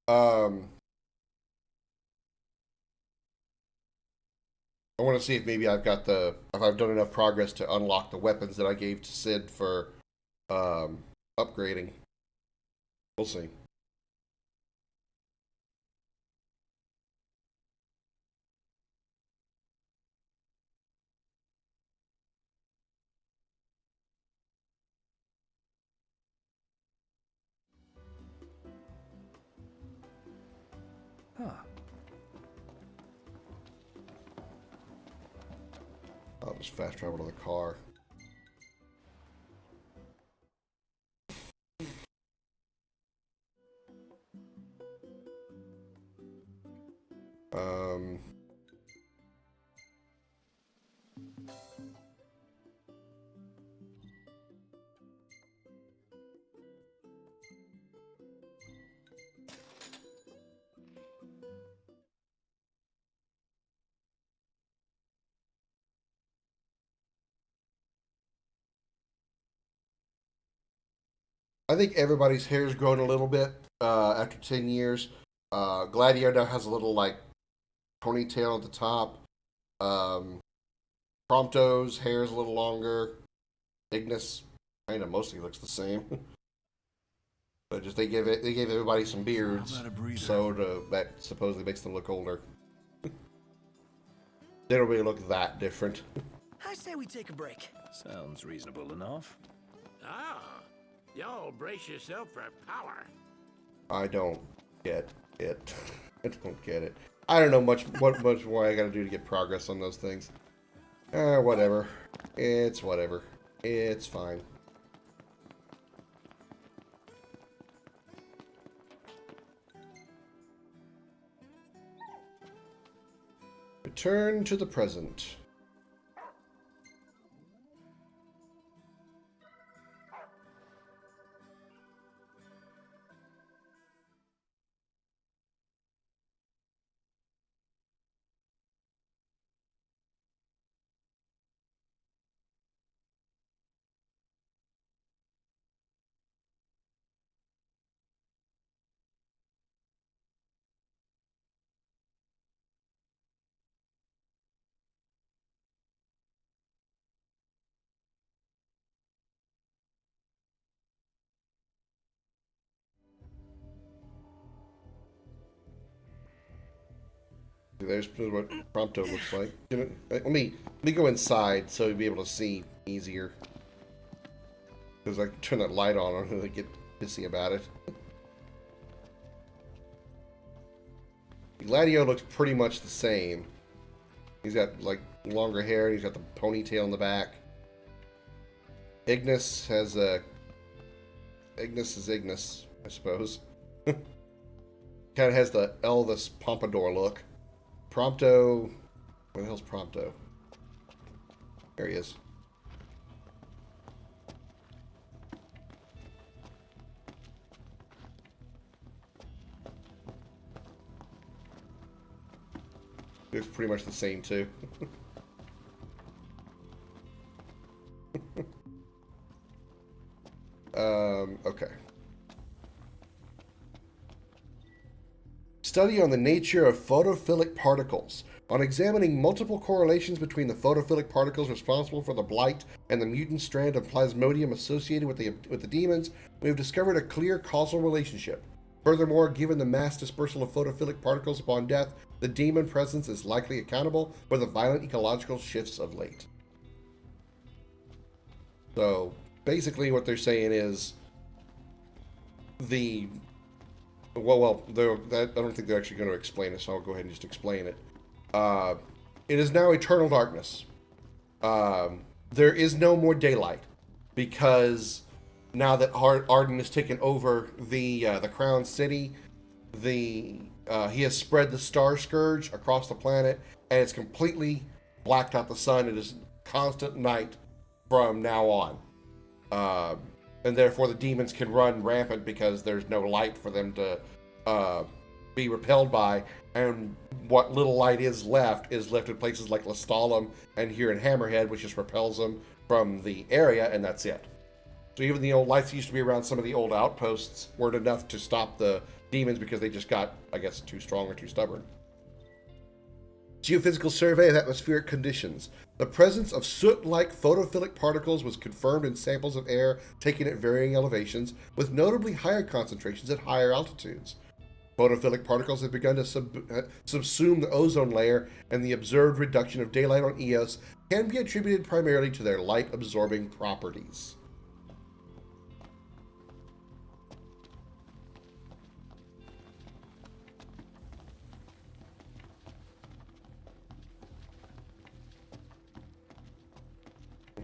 I want to see if maybe if I've done enough progress to unlock the weapons that I gave to Sid for upgrading. We'll see. Huh. I'll just fast travel to the car. I think everybody's hair's grown a little bit after 10 years. Gladio now has a little, ponytail at the top. Prompto's hair is a little longer. Ignis kind of mostly looks the same. But just they gave everybody some beards, so that supposedly makes them look older. They don't really look that different. I say we take a break. Sounds reasonable enough. Ah, y'all brace yourself for power. I don't get it. I don't get it. I don't know much more I gotta do to get progress on those things. Whatever. It's whatever. It's fine. Return to the present. There's what Prompto looks like. Let me go inside so you'll be able to see easier. Because I can turn that light on and really get pissy about it. Gladio looks pretty much the same. He's got like longer hair. He's got the ponytail in the back. Ignis has a... Ignis is Ignis, I suppose. Kind of has the Elvis Pompadour look. Prompto... Where the hell's Prompto? There he is. Looks pretty much the same, too. Okay. Study on the nature of photophilic particles. On examining multiple correlations between the photophilic particles responsible for the blight and the mutant strand of plasmodium associated with the demons, we have discovered a clear causal relationship. Furthermore, given the mass dispersal of photophilic particles upon death, the demon presence is likely accountable for the violent ecological shifts of late. So, basically what they're saying is I don't think they're actually going to explain it, so I'll go ahead and just explain it. It is now eternal darkness. There is no more daylight because now that Arden has taken over the Crown City, he has spread the Star Scourge across the planet, and it's completely blacked out the sun. It is constant night from now on. And therefore the demons can run rampant because there's no light for them to be repelled by, and what little light is left in places like Lestalem and here in Hammerhead, which just repels them from the area, and that's it. So even the old lights that used to be around some of the old outposts weren't enough to stop the demons because they just got, I guess, too strong or too stubborn. Geophysical survey of atmospheric conditions. The presence of soot-like photophilic particles was confirmed in samples of air taken at varying elevations, with notably higher concentrations at higher altitudes. Photophilic particles have begun to subsume the ozone layer, and the observed reduction of daylight on Eos can be attributed primarily to their light-absorbing properties.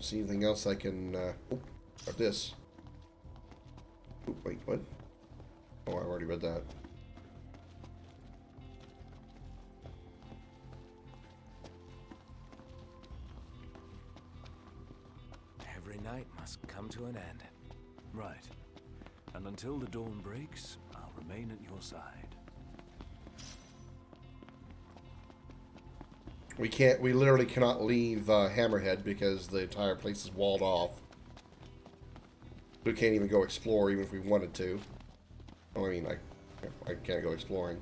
See anything else I can got this. Oh, wait, what? Oh, I already read that. Every night must come to an end. Right. And until the dawn breaks, I'll remain at your side. We literally cannot leave Hammerhead because the entire place is walled off. We can't even go explore even if we wanted to. Well, I mean, I can't go exploring.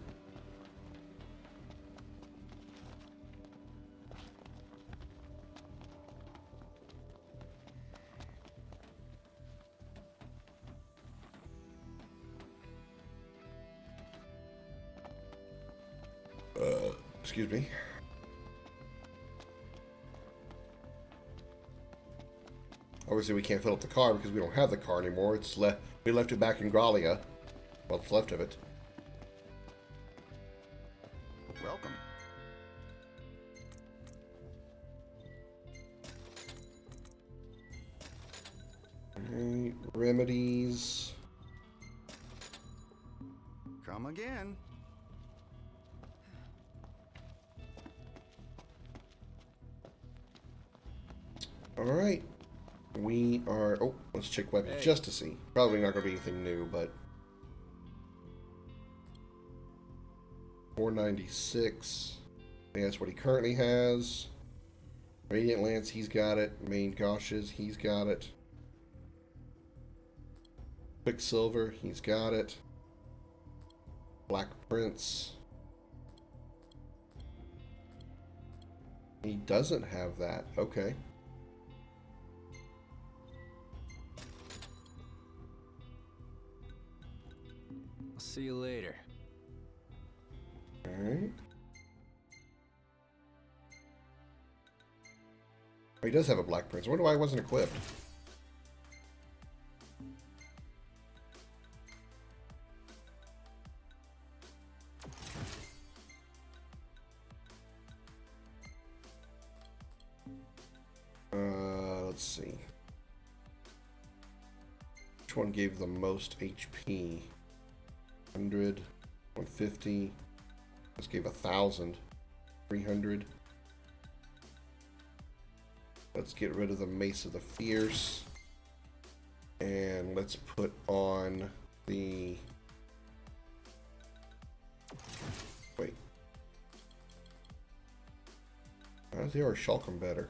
Excuse me. Obviously, we can't fill up the car because we don't have the car anymore. It's we left it back in Gralia. What's left of it. Welcome. Alright, remedies. Come again. Alright. We are... Oh, let's check weapons just to see. Probably not going to be anything new, but... 496. I think that's what he currently has. Radiant Lance, he's got it. Main Gauches, he's got it. Quicksilver, he's got it. Black Prince. He doesn't have that. Okay. I'll see you later. Alright. Oh, he does have a Black Prince. I wonder why it wasn't equipped. Let's see. Which one gave the most HP? 100, 150. This gave 1,000. 300. Let's get rid of the Mace of the Fierce. And let's put on the... Wait. How does the Shulkum better?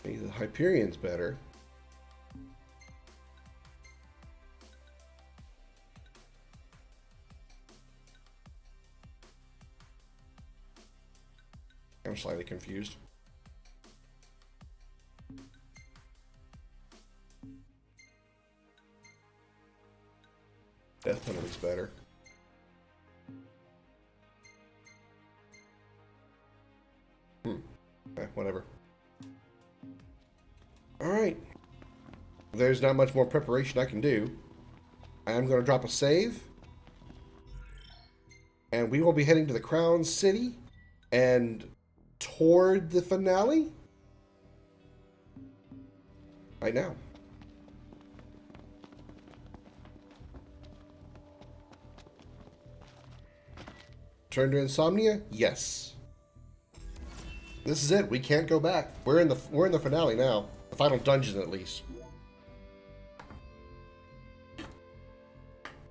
The Hyperion's better. I'm slightly confused. Death penalty's better. Whatever. Alright. There's not much more preparation I can do. I am going to drop a save. And we will be heading to the Crown City and toward the finale right now. Turn to insomnia? Yes. This is it. We can't go back. We're in the finale now. The final dungeon, at least.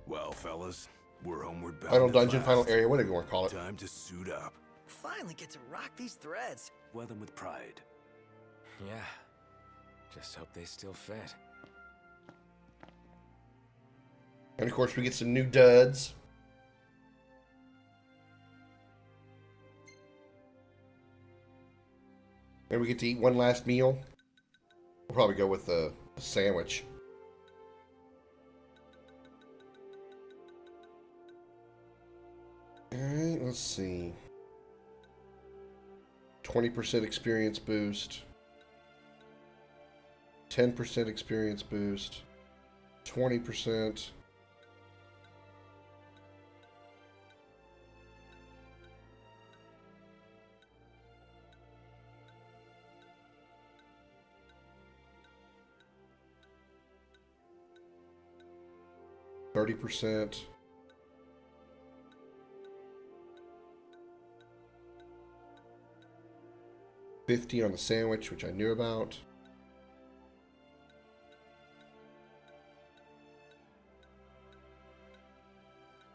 Well, fellas, we're homeward bound. Final dungeon, final area, whatever you want to call it. Time to suit up. Finally get to rock these threads. Wear them with pride. Yeah. Just hope they still fit. And of course, we get some new duds. And we get to eat one last meal. We'll probably go with the sandwich. Alright, let's see. 20% experience boost. 10% experience boost. 20%. %. 50 on the sandwich, which I knew about.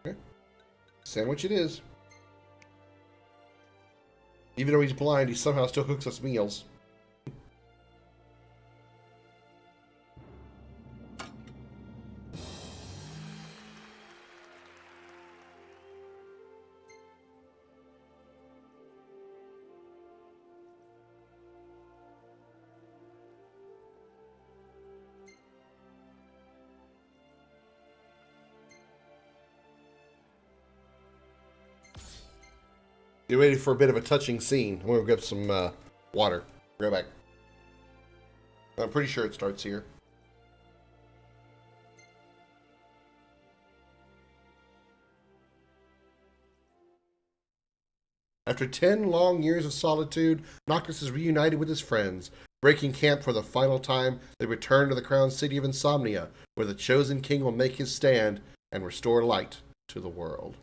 Okay. Sandwich it is. Even though he's blind, he somehow still cooks us meals. Get ready for a bit of a touching scene. I'm gonna get some water. Be right back. I'm pretty sure it starts here. After 10 long years of solitude, Noctis is reunited with his friends. Breaking camp for the final time, they return to the crowned city of Insomnia, where the chosen king will make his stand and restore light to the world.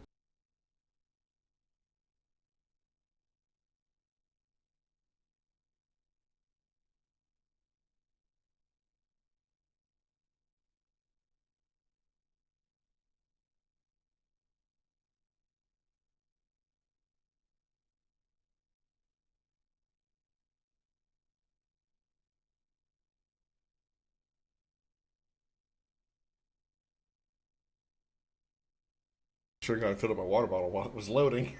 Sure got to fill up my water bottle while it was loading.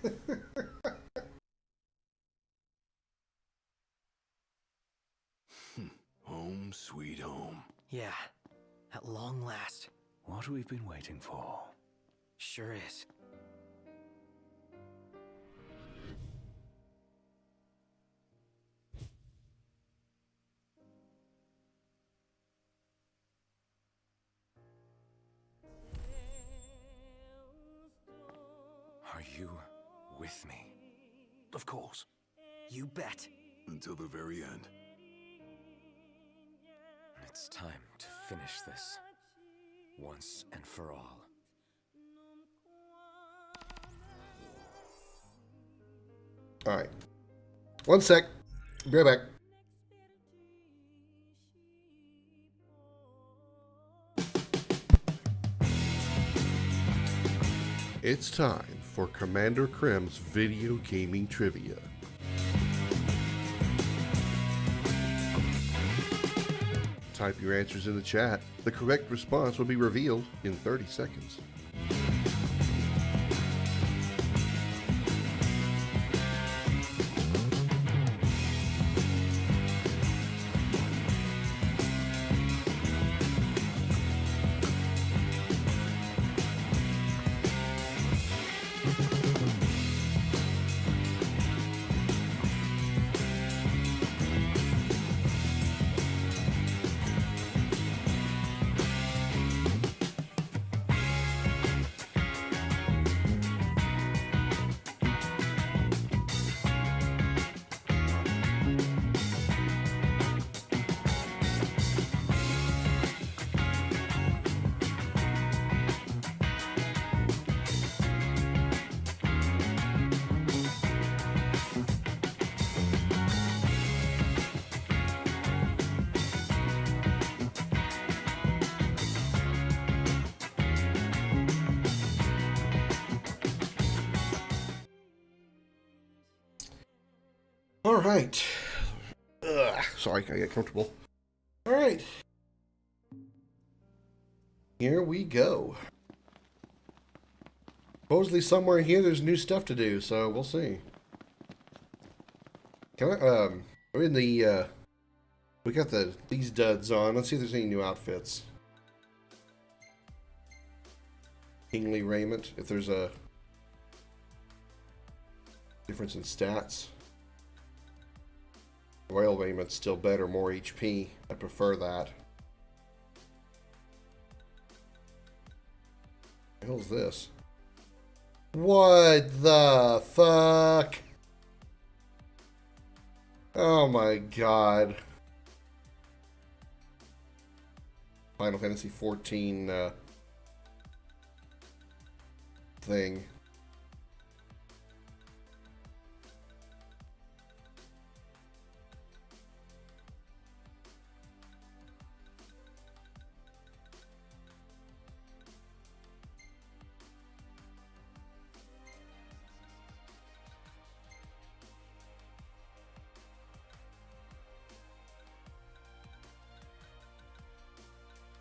Home sweet home. Yeah, at long last. What we've been waiting for. Sure is. Are you with me? Of course. You bet. Until the very end. It's time to finish this. Once and for all. Alright. One sec. Be right back. It's time for Commander Krim's video gaming trivia. Type your answers in the chat. The correct response will be revealed in 30 seconds. All right. Sorry, I get comfortable. All right. Here we go. Supposedly somewhere in here there's new stuff to do, so we'll see. Can I, we're in the, we got these duds on. Let's see if there's any new outfits. Kingly raiment, if there's a difference in stats. Royal raiment's still better, more HP. I prefer that. What the hell's this? What the fuck? Oh my god. Final Fantasy 14 thing.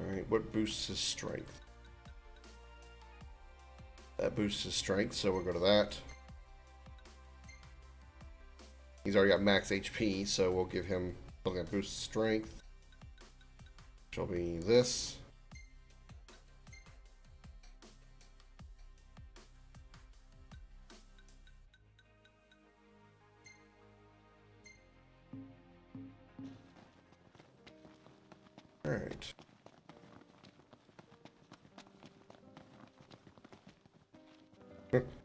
Alright, what boosts his strength? That boosts his strength, so we'll go to that. He's already got max HP, so we'll give him something that boosts strength. Which will be this. Alright.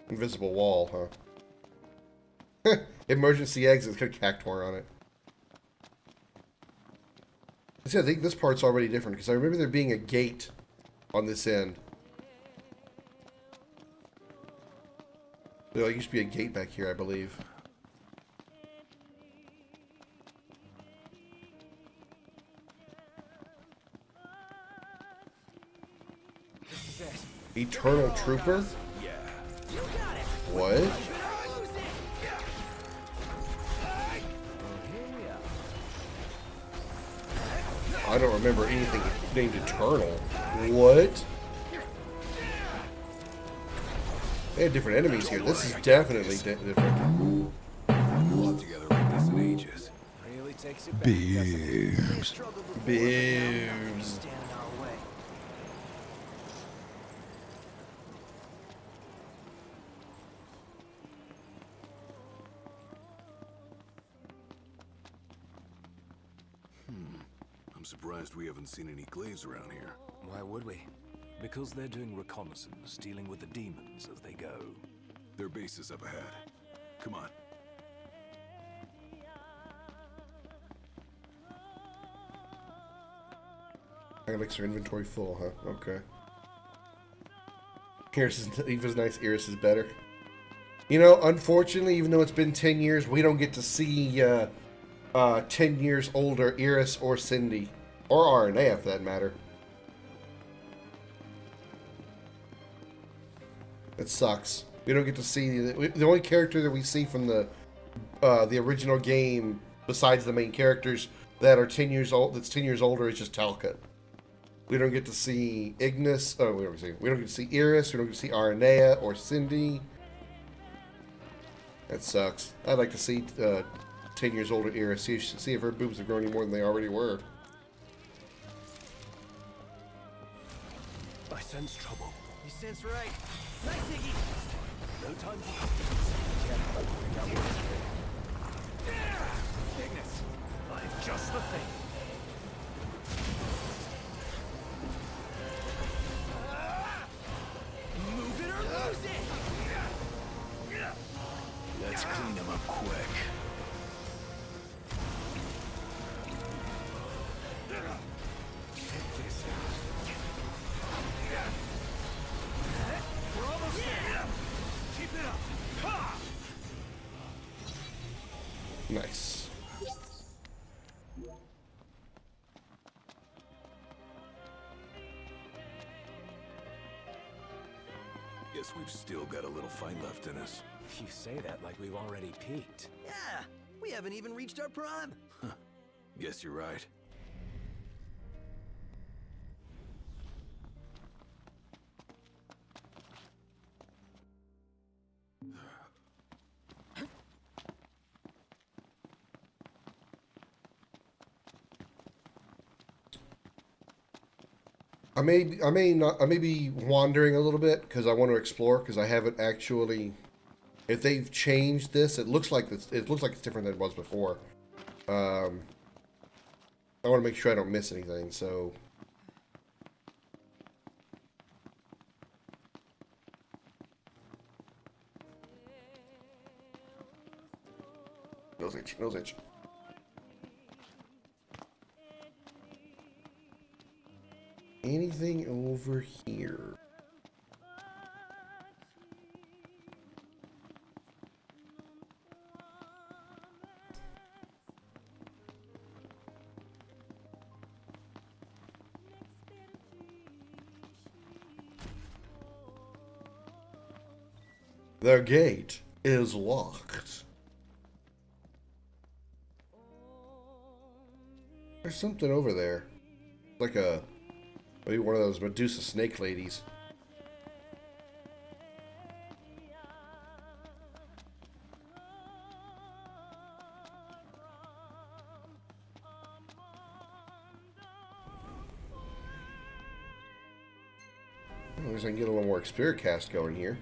Invisible wall, huh? Emergency exit. It's got a cactuar on it. See, I think this part's already different, because I remember there being a gate on this end. There used to be a gate back here, I believe. This is it. Eternal Trooper? Yeah. What? I don't remember anything named Eternal. What? They had different enemies here. This is definitely different. Fought together like this in ages. Really takes it back. Beams. Beams. Stand in our way. I'm surprised we haven't seen any glaives around here. Why would we? Because they're doing reconnaissance, dealing with the demons as they go. Their base is up ahead. Come on. That makes her inventory full, huh? Okay. Eva's nice. Iris is better. You know, unfortunately, even though it's been 10 years, we don't get to see 10 years older Iris or Cindy. Or RNA, for that matter. It sucks. We don't get to see... The only character that we see from the original game, besides the main characters that are 10 years old, that's 10 years older, is just Talcott. We don't get to see Ignis. Oh, we don't get to see Iris. We don't get to see Aranea or Cindy. That sucks. I'd like to see 10 years older Iris. See if her boobs have grown any more than they already were. I sense trouble. You sense right. Nice, Iggy. No time Ignis. I've just the thing. Move it or lose it. Let's clean them up quick. We're almost there. Keep it up. Ha! Nice. Guess we've still got a little fight left in us. You say that like we've already peaked. Yeah, we haven't even reached our prime. Guess you're right. I may be wandering a little bit because I want to explore, because I haven't actually. If they've changed this, it looks like it's different than it was before. I want to make sure I don't miss anything. So. Nose itch. Nose itch. Anything over here? The gate is locked. There's something over there. Like maybe one of those Medusa snake ladies. At least I can get a little more Spirit Cast going here.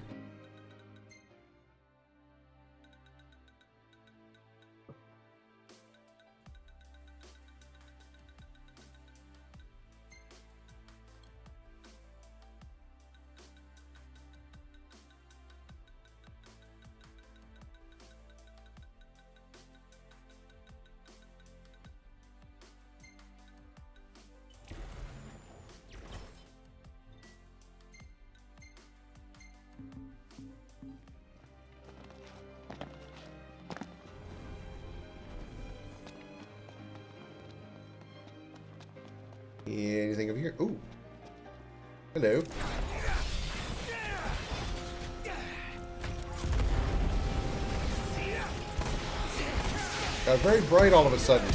Anything over here? Ooh. Hello. Got very bright all of a sudden.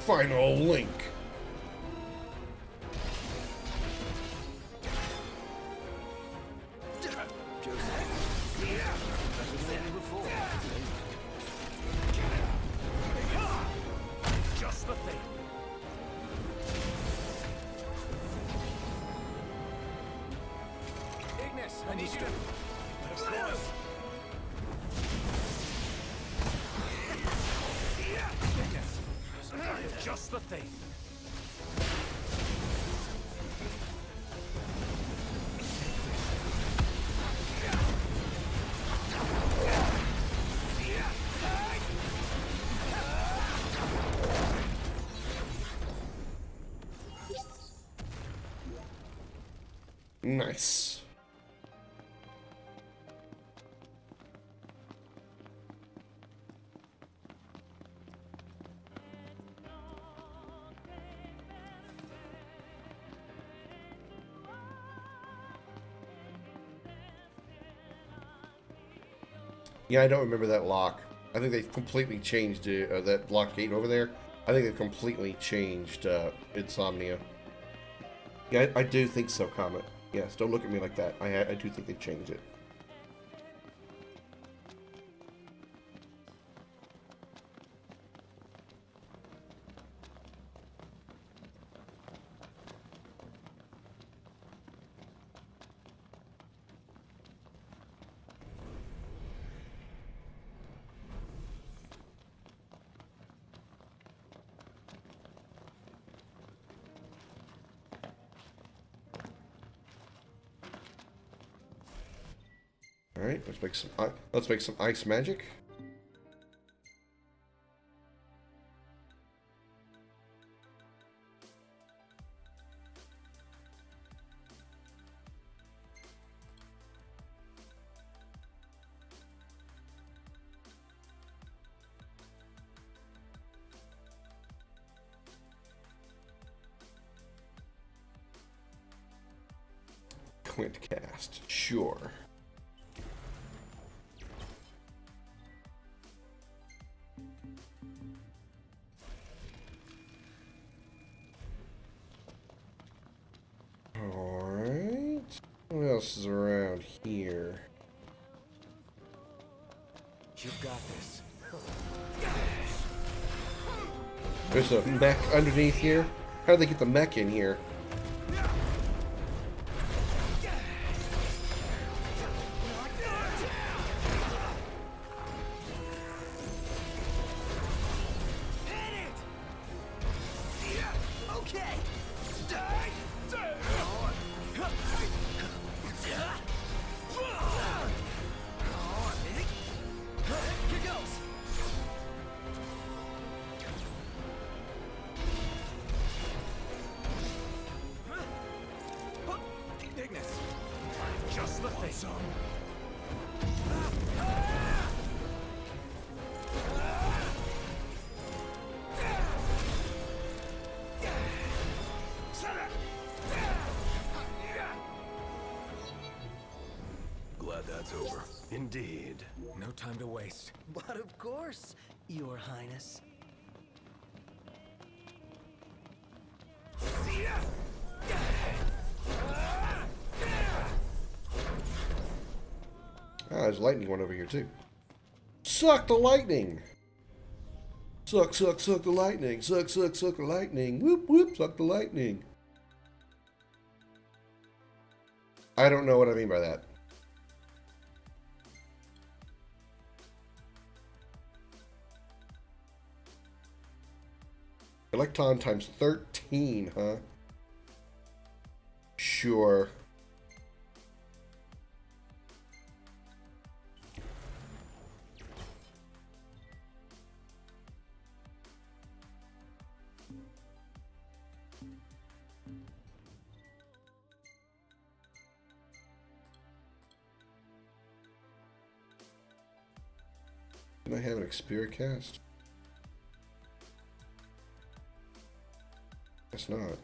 Final link. Just the thing. Ignis, I need you to... Of course. Just the thing. Nice. Yeah, I don't remember that lock. I think they've completely changed that lock gate over there. I think they've completely changed Insomnia. Yeah, I do think so, Comet. Yes, don't look at me like that. I do think they changed it. All right, let's make some ice magic. Quint cast, sure. Alright. What else is around here? You've got this. There's a mech underneath here. How did they get the mech in here? Just the thing. Glad that's over. Indeed. No time to waste. But of course, Your Highness. Ah, there's lightning one over here too. Suck the lightning! Suck, suck, suck the lightning. Suck, suck, suck the lightning. Whoop, whoop, suck the lightning. I don't know what I mean by that. Electron times 13, huh? Sure. Did I have an Xperia cast? Guess not.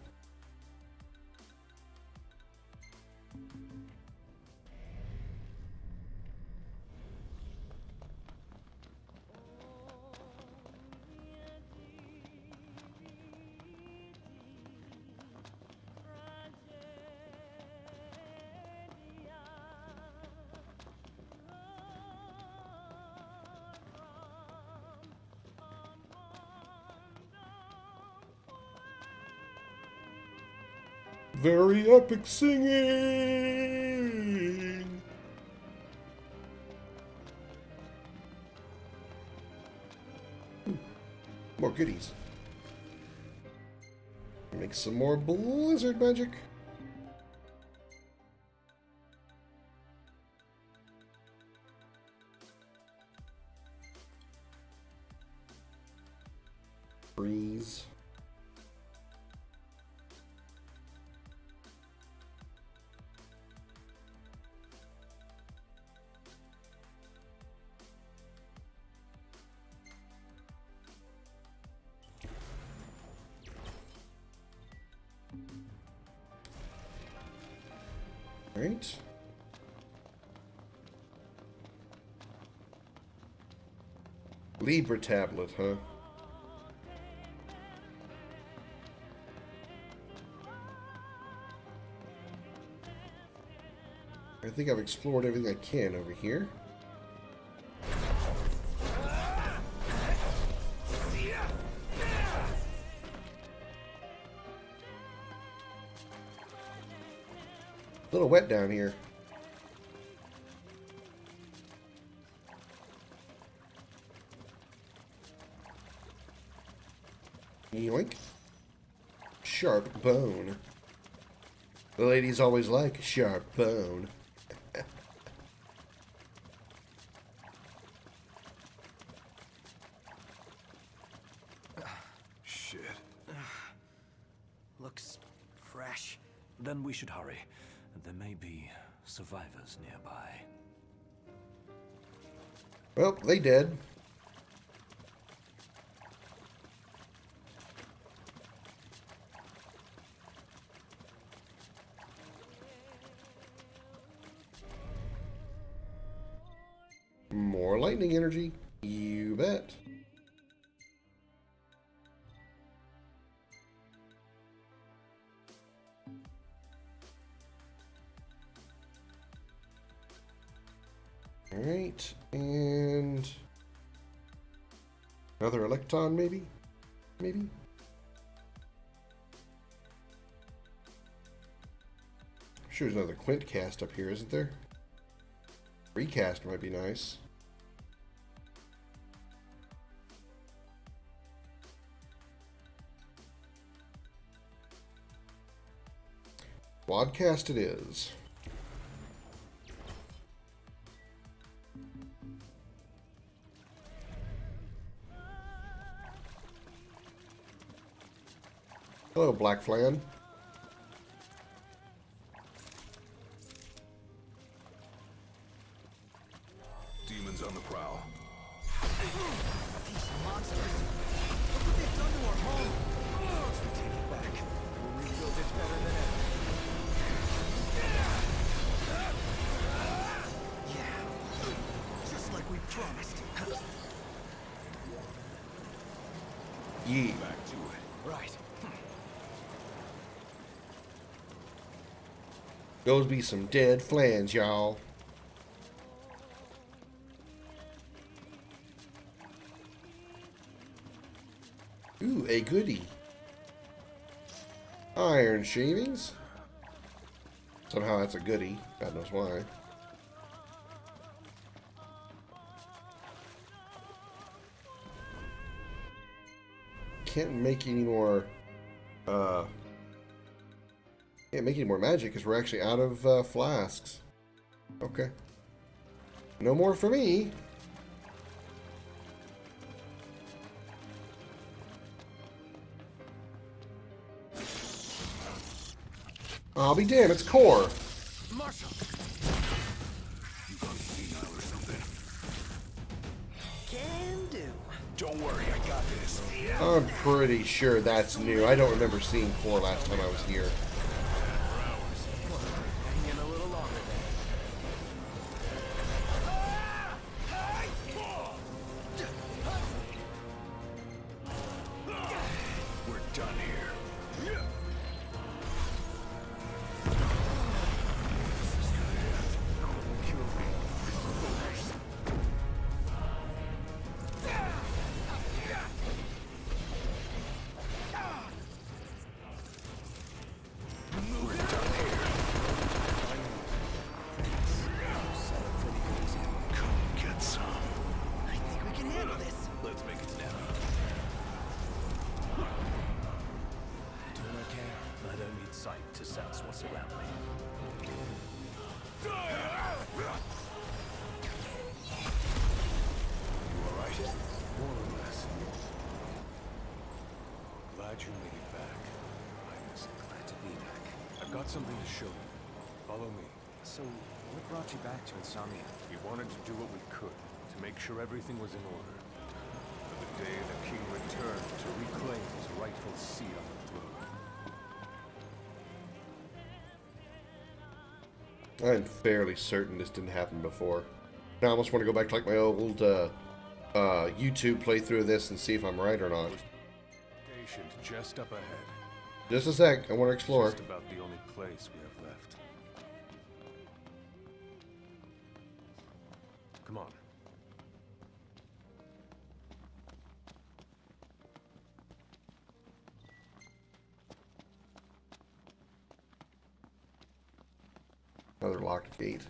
Very epic singing! More goodies. Make some more blizzard magic. Freeze. Right. Libra tablet, huh? I think I've explored everything I can over here. A little wet down here. Yoink. Sharp bone. The ladies always like sharp bone. Shit. Looks fresh. Then we should hurry. There may be survivors nearby. Well, they dead. More lightning energy. You bet. Alright, and another electron, maybe? Maybe? I'm sure there's another Quint cast up here, isn't there? Recast might be nice. Quadcast it is. Hello, Black Flan. Demons on the prowl. These monsters. Look what they've done to our home. Once we take it back, we'll rebuild it better than ever. Yeah. Just like we promised. Yeah. Back to it. Right. Those be some dead flans, y'all. Ooh, a goodie. Iron shavings. Somehow that's a goodie. God knows why. Can't make any more can't make any more magic because we're actually out of flasks. Okay. No more for me. I'll be damned, it's core. Marshall. You gone senile or something? Can't Don't worry, I got this. I'm pretty sure that's new. I don't remember seeing 4 last time I was here. Hang in a little longer then. We're done here. Sight to sense what's around me. You alright? More or less. Glad you made it back. Highness, glad to be back. I've got something to show you. Follow me. So, what brought you back to Insomnia? We wanted to do what we could to make sure everything was in order. For the day the king returned to reclaim his rightful seat on the throne. I'm fairly certain this didn't happen before. Now I almost want to go back to like my old YouTube playthrough of this and see if I'm right or not. Patient just up ahead. Just a sec, I want to explore. Just about the only place we have left. Come on. Another locked gate.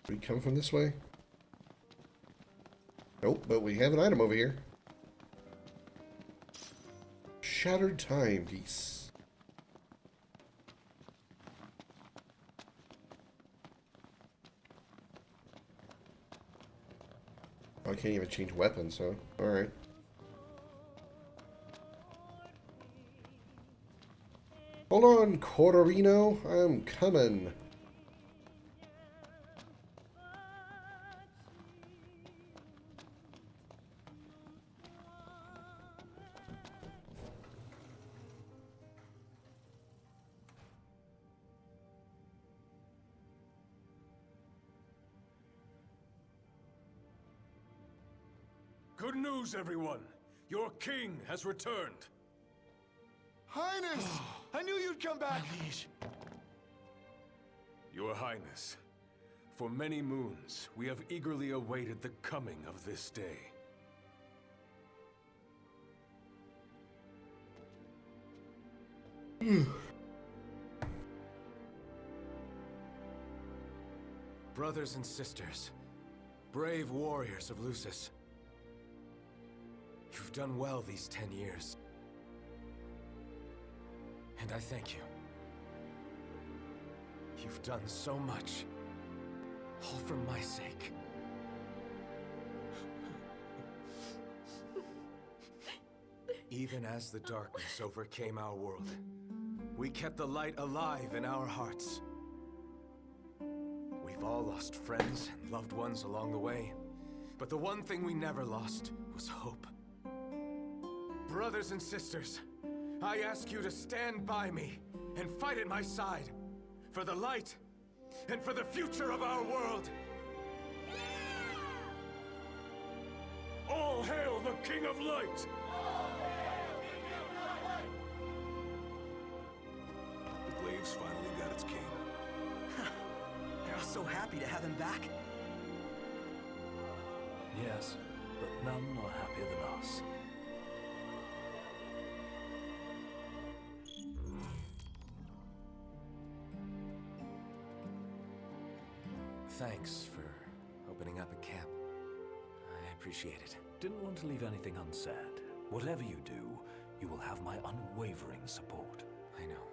We come from this way? Nope, but we have an item over here. Shattered timepiece. Oh, I can't even change weapons, huh? Alright. Hold on, Corderino. I'm coming. Good news, everyone! Your king has returned! Highness! I knew you'd come back! Your Highness, for many moons, we have eagerly awaited the coming of this day. Brothers and sisters, brave warriors of Lucis, you've done well these 10 years. And I thank you. You've done so much, all for my sake. Even as the darkness overcame our world, we kept the light alive in our hearts. We've all lost friends and loved ones along the way, but the one thing we never lost was hope. Brothers and sisters, I ask you to stand by me and fight at my side for the light and for the future of our world. All hail the King of Light! The Glaive's finally got its king. They're all so happy to have him back. Yes, but none are happier than us. Thanks for opening up a camp. I appreciate it. Didn't want to leave anything unsaid. Whatever you do, you will have my unwavering support. I know.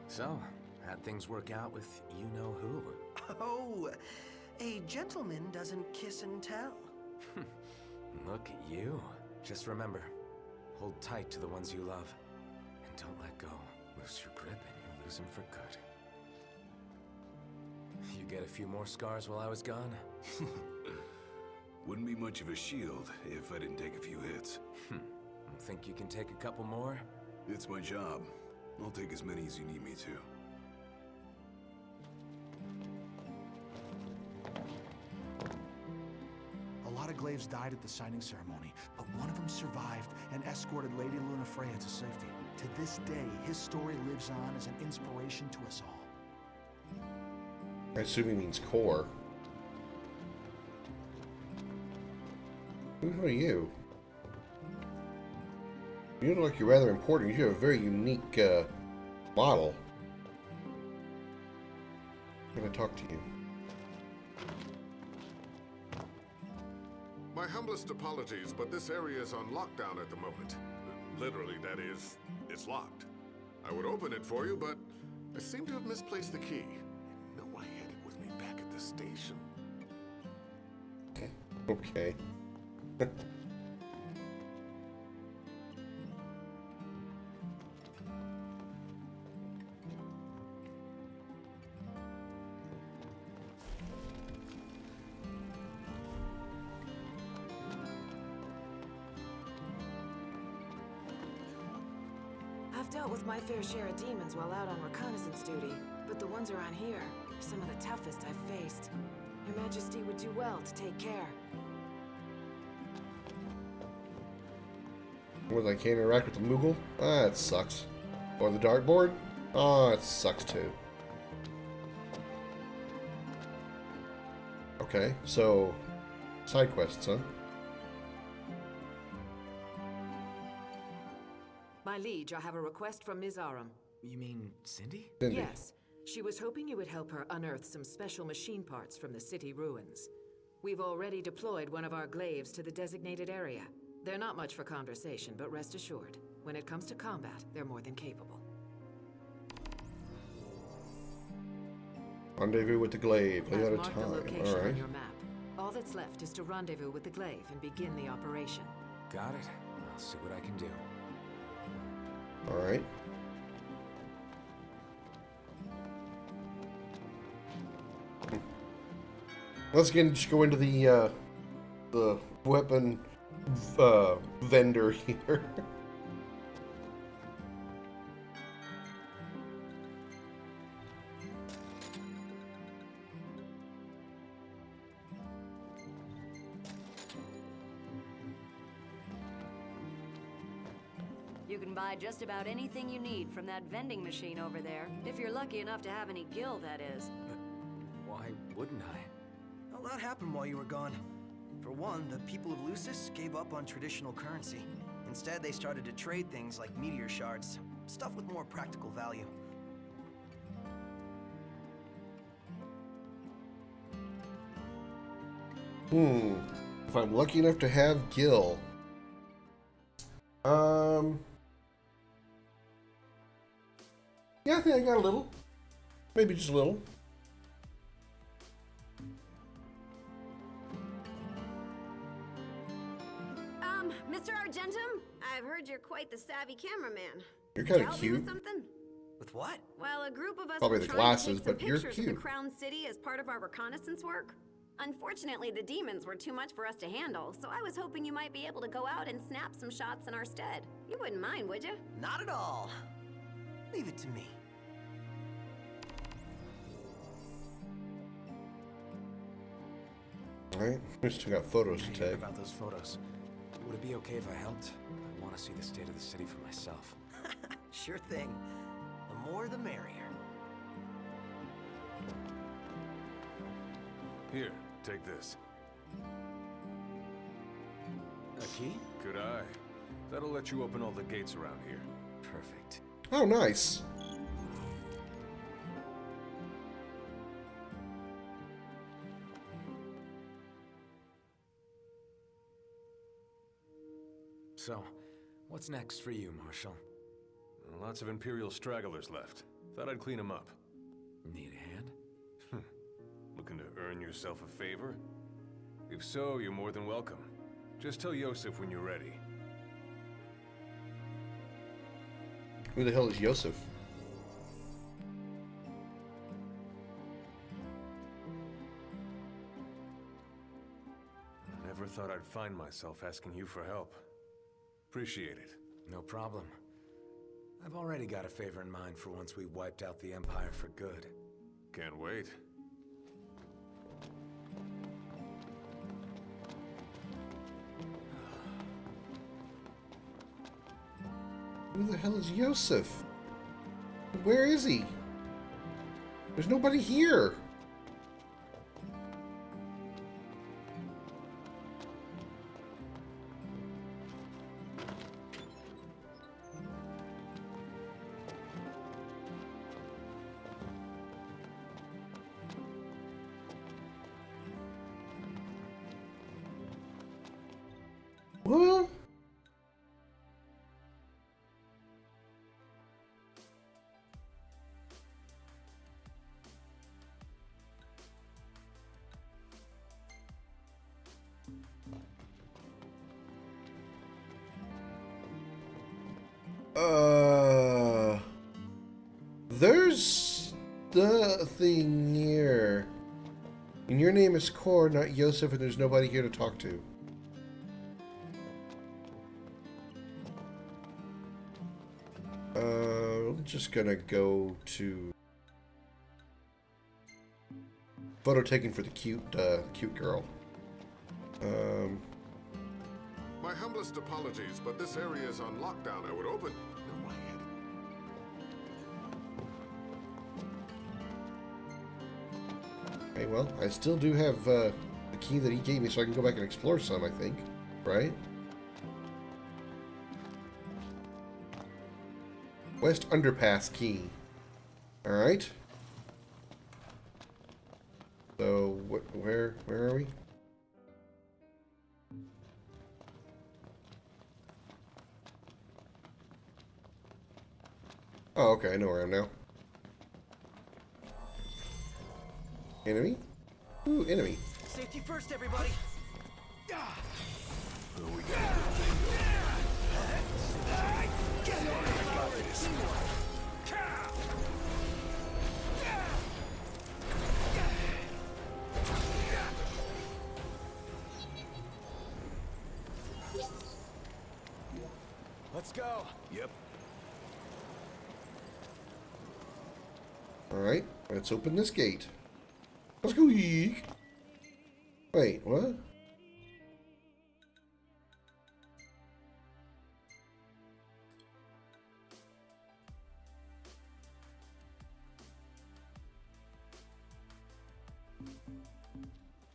So, how'd things work out with you-know-who? Oh, a gentleman doesn't kiss and tell. Look at you. Just remember, hold tight to the ones you love, and don't let go. Lose your grip and you lose him for good. You get a few more scars while I was gone? Wouldn't be much of a shield if I didn't take a few hits. Think you can take a couple more? It's my job. I'll take as many as you need me to. A lot of Glaives died at the signing ceremony, but one of them survived and escorted Lady Lunafreya to safety. To this day, his story lives on as an inspiration to us all. I assume he means core. Who are you? You look like you're rather important. You have a very unique model. I'm gonna talk to you. My humblest apologies, but this area is on lockdown at the moment. Literally, that is, it's locked. I would open it for you, but I seem to have misplaced the key. I know I had it with me back at the station. Okay. I've dealt with my fair share of demons while out on reconnaissance duty, but the ones around here are some of the toughest I've faced. Your Majesty would do well to take care. What, I can't interact with the Moogle? Ah, that sucks. Or the dartboard? Oh, it sucks too. Okay, so side quests, huh? My liege, I have a request from Ms. Aram. You mean Cindy? Cindy. Yes. She was hoping you would help her unearth some special machine parts from the city ruins. We've already deployed one of our glaives to the designated area. They're not much for conversation, but rest assured, when it comes to combat, they're more than capable. Rendezvous with the glaive. Lay out a I've marked the time. location All right. on your map. All that's left is to rendezvous with the glaive and begin the operation. Got it. I'll see what I can do. All right. Let's again just go into the weapon vendor here. You can buy just about anything you need from that vending machine over there. If you're lucky enough to have any gil, that is. But why wouldn't I? A lot happened while you were gone. For one, the people of Lucis gave up on traditional currency. Instead, they started to trade things like meteor shards, stuff with more practical value. If I'm lucky enough to have gil. Yeah, I think I got a little. Maybe just a little. Mr. Argentum, I've heard you're quite the savvy cameraman. You're kind of Help me cute. with something? With what? Well, a group of us Probably were the trying glasses, to take some but you're pictures of cute. the Crown City as part of our reconnaissance work. Unfortunately, the demons were too much for us to handle, so I was hoping you might be able to go out and snap some shots in our stead. You wouldn't mind, would you? Not at all. Leave it to me. Alright, we still got photos to I heard take. about those photos. Would it be okay if I helped? I want to see the state of the city for myself. Sure thing. The more the merrier. Here, take this. A key? Good eye. That'll let you open all the gates around here. Perfect. Oh, nice. So, what's next for you, Marshal? Lots of Imperial stragglers left. Thought I'd clean them up. Need a hand? Looking to earn yourself a favor? If so, you're more than welcome. Just tell Yosef when you're ready. Who the hell is Yosef? Never thought I'd find myself asking you for help. Appreciate it. No problem. I've already got a favor in mind for once we've wiped out the Empire for good. Can't wait. Who the hell is Yosef? Where is he? There's nobody here. What? There's the thing here. And your name is Kor, not Yosef, and there's nobody here to talk to. I'm just gonna go to photo taken for the cute girl. My humblest apologies, but this area is on lockdown. I would open. No, I had Okay, well, I still do have the key that he gave me, so I can go back and explore some, I think. Right? West Underpass key. Alright. So, where are we? Oh, okay, I know where I am now. Enemy? Ooh, enemy. Safety first, everybody. Let's go. Yep. Alright, let's open this gate. Let's go. Wait, what?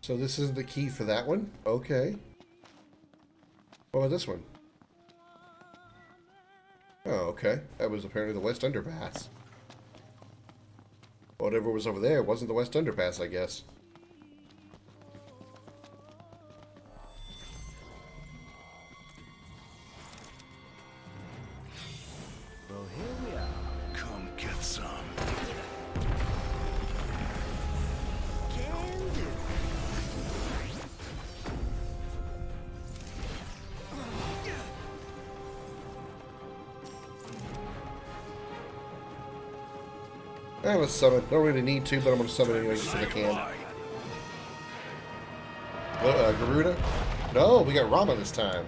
So this is the key for that one? Okay. What about this one? Oh, okay. That was apparently the West Underpass. Whatever was over there wasn't the West Underpass, I guess. Well, here we are. Come get some. Can do. I'm gonna summon. Don't really need to, but I'm gonna summon anyway just because I can. Garuda? No, we got Rama this time.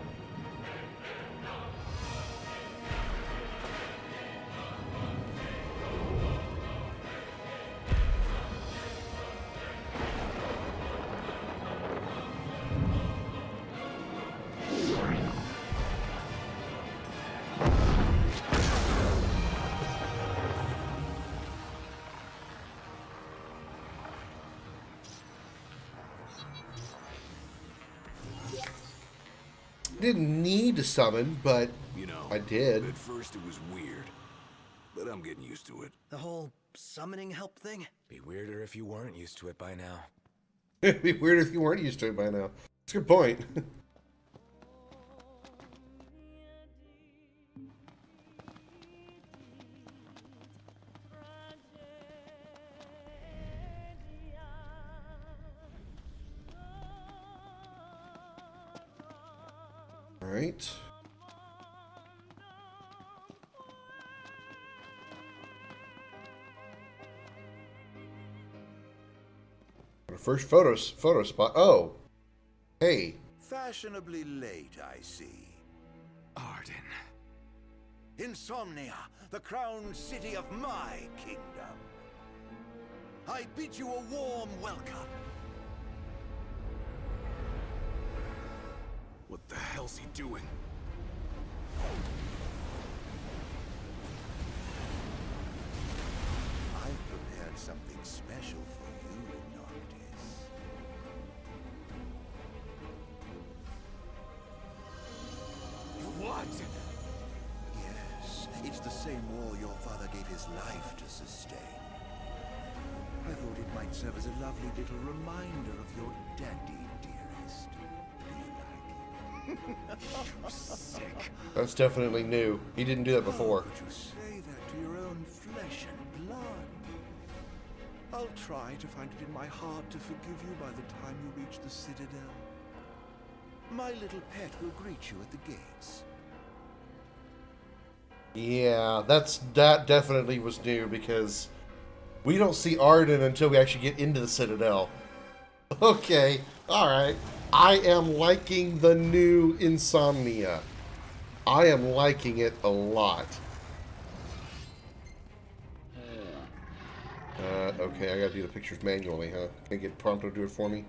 Didn't need to summon, but you know, I did. At first it was weird, but I'm getting used to it. The whole summoning help thing? Be weirder if you weren't used to it by now. It'd be weird if you weren't used to it by now. That's a good point. All right. Our first photo spot. Oh, hey. Fashionably late, I see. Arden. Insomnia, the crowned city of my kingdom. I bid you a warm welcome. What the hell's he doing? I've prepared something special for you, Noctis. What? Yes, it's the same war your father gave his life to sustain. I thought it might serve as a lovely little reminder of your daddy, dearest. Do you like it? Sick. That's definitely new. He didn't do that before. How could you say that to your own flesh and blood? I'll try to find it in my heart to forgive you by the time you reach the Citadel. My little pet will greet you at the gates. Yeah, that definitely was new because we don't see Arden until we actually get into the Citadel. Okay, alright. I am liking the new Insomnia. I am liking it a lot. Okay, I gotta do the pictures manually, huh? Can I get Prompto to do it for me?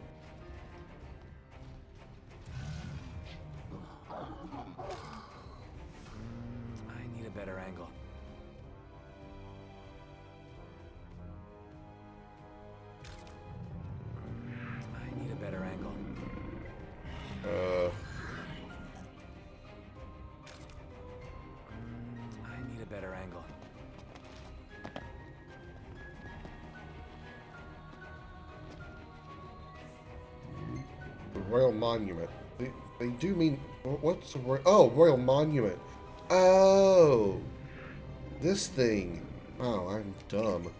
I need a better angle. I need a better angle. I need a better angle. The Royal Monument. They do mean... What's the Royal... Oh, Royal Monument. Oh! This thing. Oh, I'm dumb.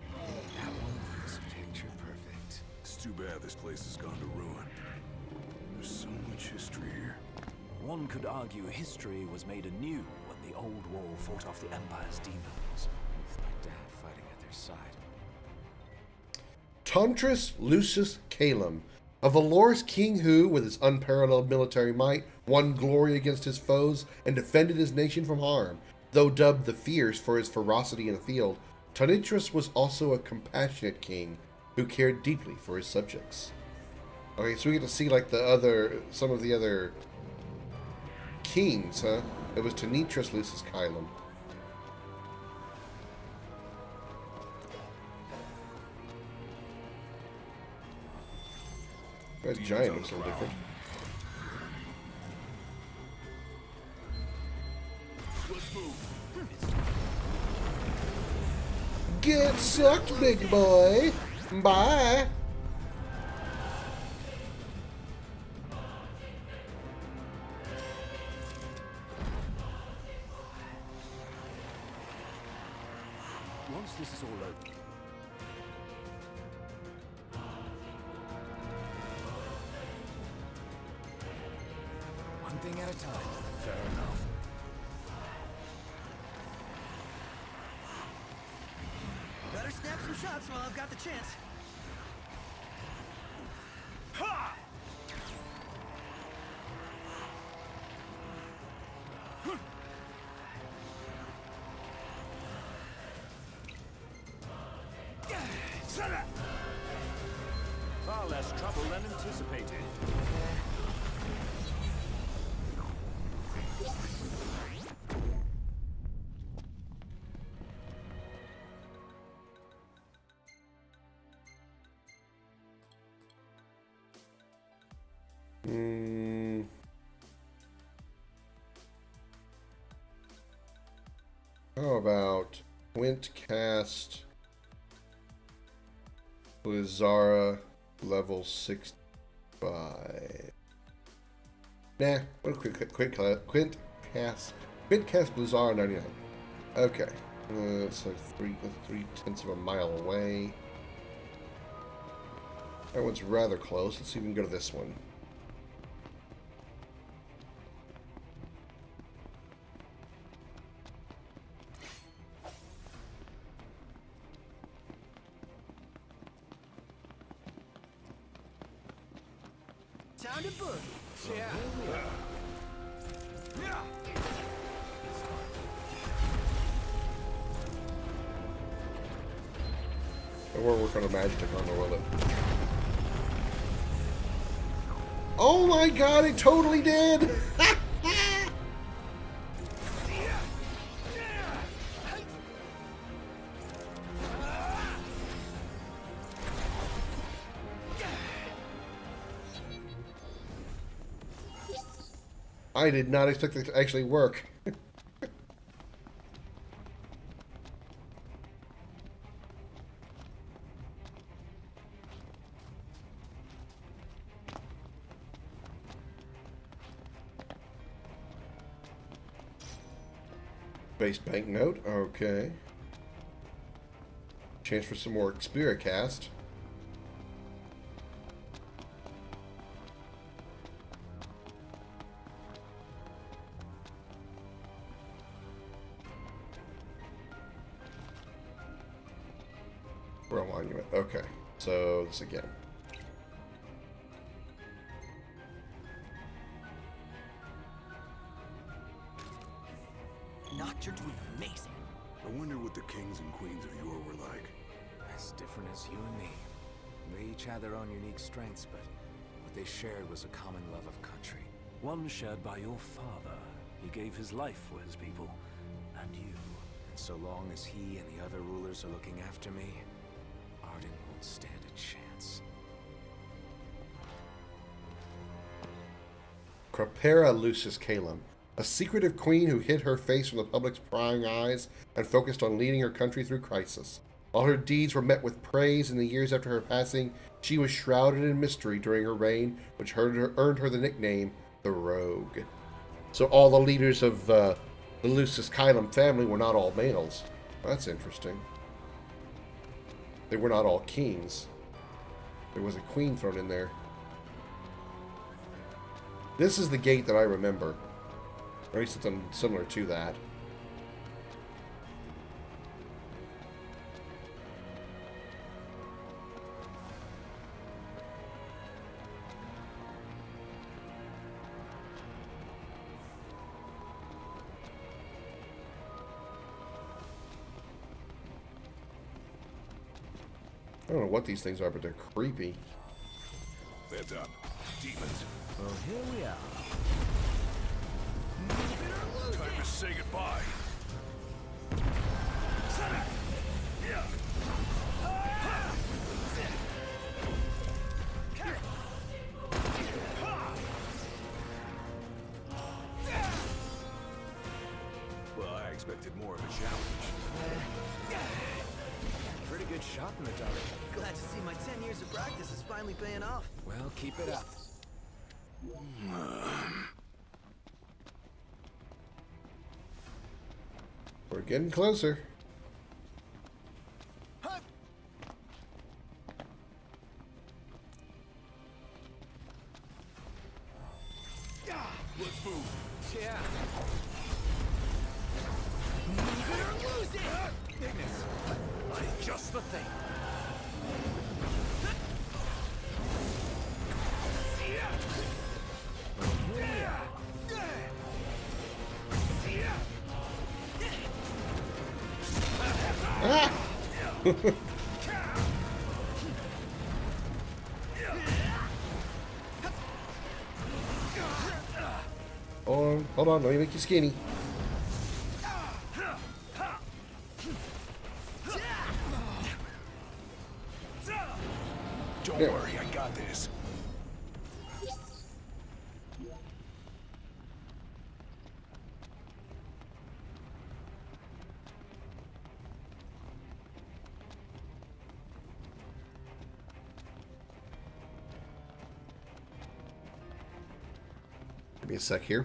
That one was picture perfect. It's too bad this place has gone to ruin. There's so much history here. One could argue history was made anew when the old wall fought off the Empire's demons, with my dad fighting at their side. Tomtris Lucius Calum, a Valorous king who, with his unparalleled military might, won glory against his foes and defended his nation from harm. Though dubbed the Fierce for his ferocity in the field, Tomtris was also a compassionate king who cared deeply for his subjects. Okay, so we get to see like some of the other kings, huh? It was Tomtris Lucius Calum. That giant looks a little different. Let's move. Get sucked, big boy. Bye. Once this is all over, one thing at a time. Fair enough. Better snap some shots while I've got the chance. Ha! far less trouble than anticipated. How about Quint cast Blizzara level 65? Nah, what a Quint cast Blizzara 99. Okay, it's like 3/10 of a mile away. That one's rather close. Let's see if we can go to this one. Time to boogie. Yeah. It won't work on a magic armor, will it? Oh my god, it totally did! I did not expect it to actually work. Base banknote, okay. Chance for some more Spirit Cast. Royal Monument, okay. So, this again. Noct, you're doing amazing. I wonder what the kings and queens of yore were like. As different as you and me. They each had their own unique strengths, but what they shared was a common love of country. One shared by your father. He gave his life for his people. And you. And so long as he and the other rulers are looking after me, Arden won't stand a chance. Crapera Lucius Calum, a secretive queen who hid her face from the public's prying eyes and focused on leading her country through crisis. While her deeds were met with praise in the years after her passing, she was shrouded in mystery during her reign, which earned her the nickname the Rogue. So all the leaders of the Lucius Calum family were not all males. That's interesting. They were not all kings. There was a queen thrown in there. This is the gate that I remember. Or at least something similar to that. I don't know what these things are, but they're creepy. Heads up. Demons. Well, here we are. Time to say goodbye. Well, I expected more of a challenge. Pretty good shot in the dark. Glad to see my 10 years of practice is finally paying off. Well, keep it up. We're getting closer. Let's move. Yeah. Move it or lose it! Ignis. That's just the thing. Ah! Hold on, let me make you skinny. Don't There. worry, I got this. Give me a sec here.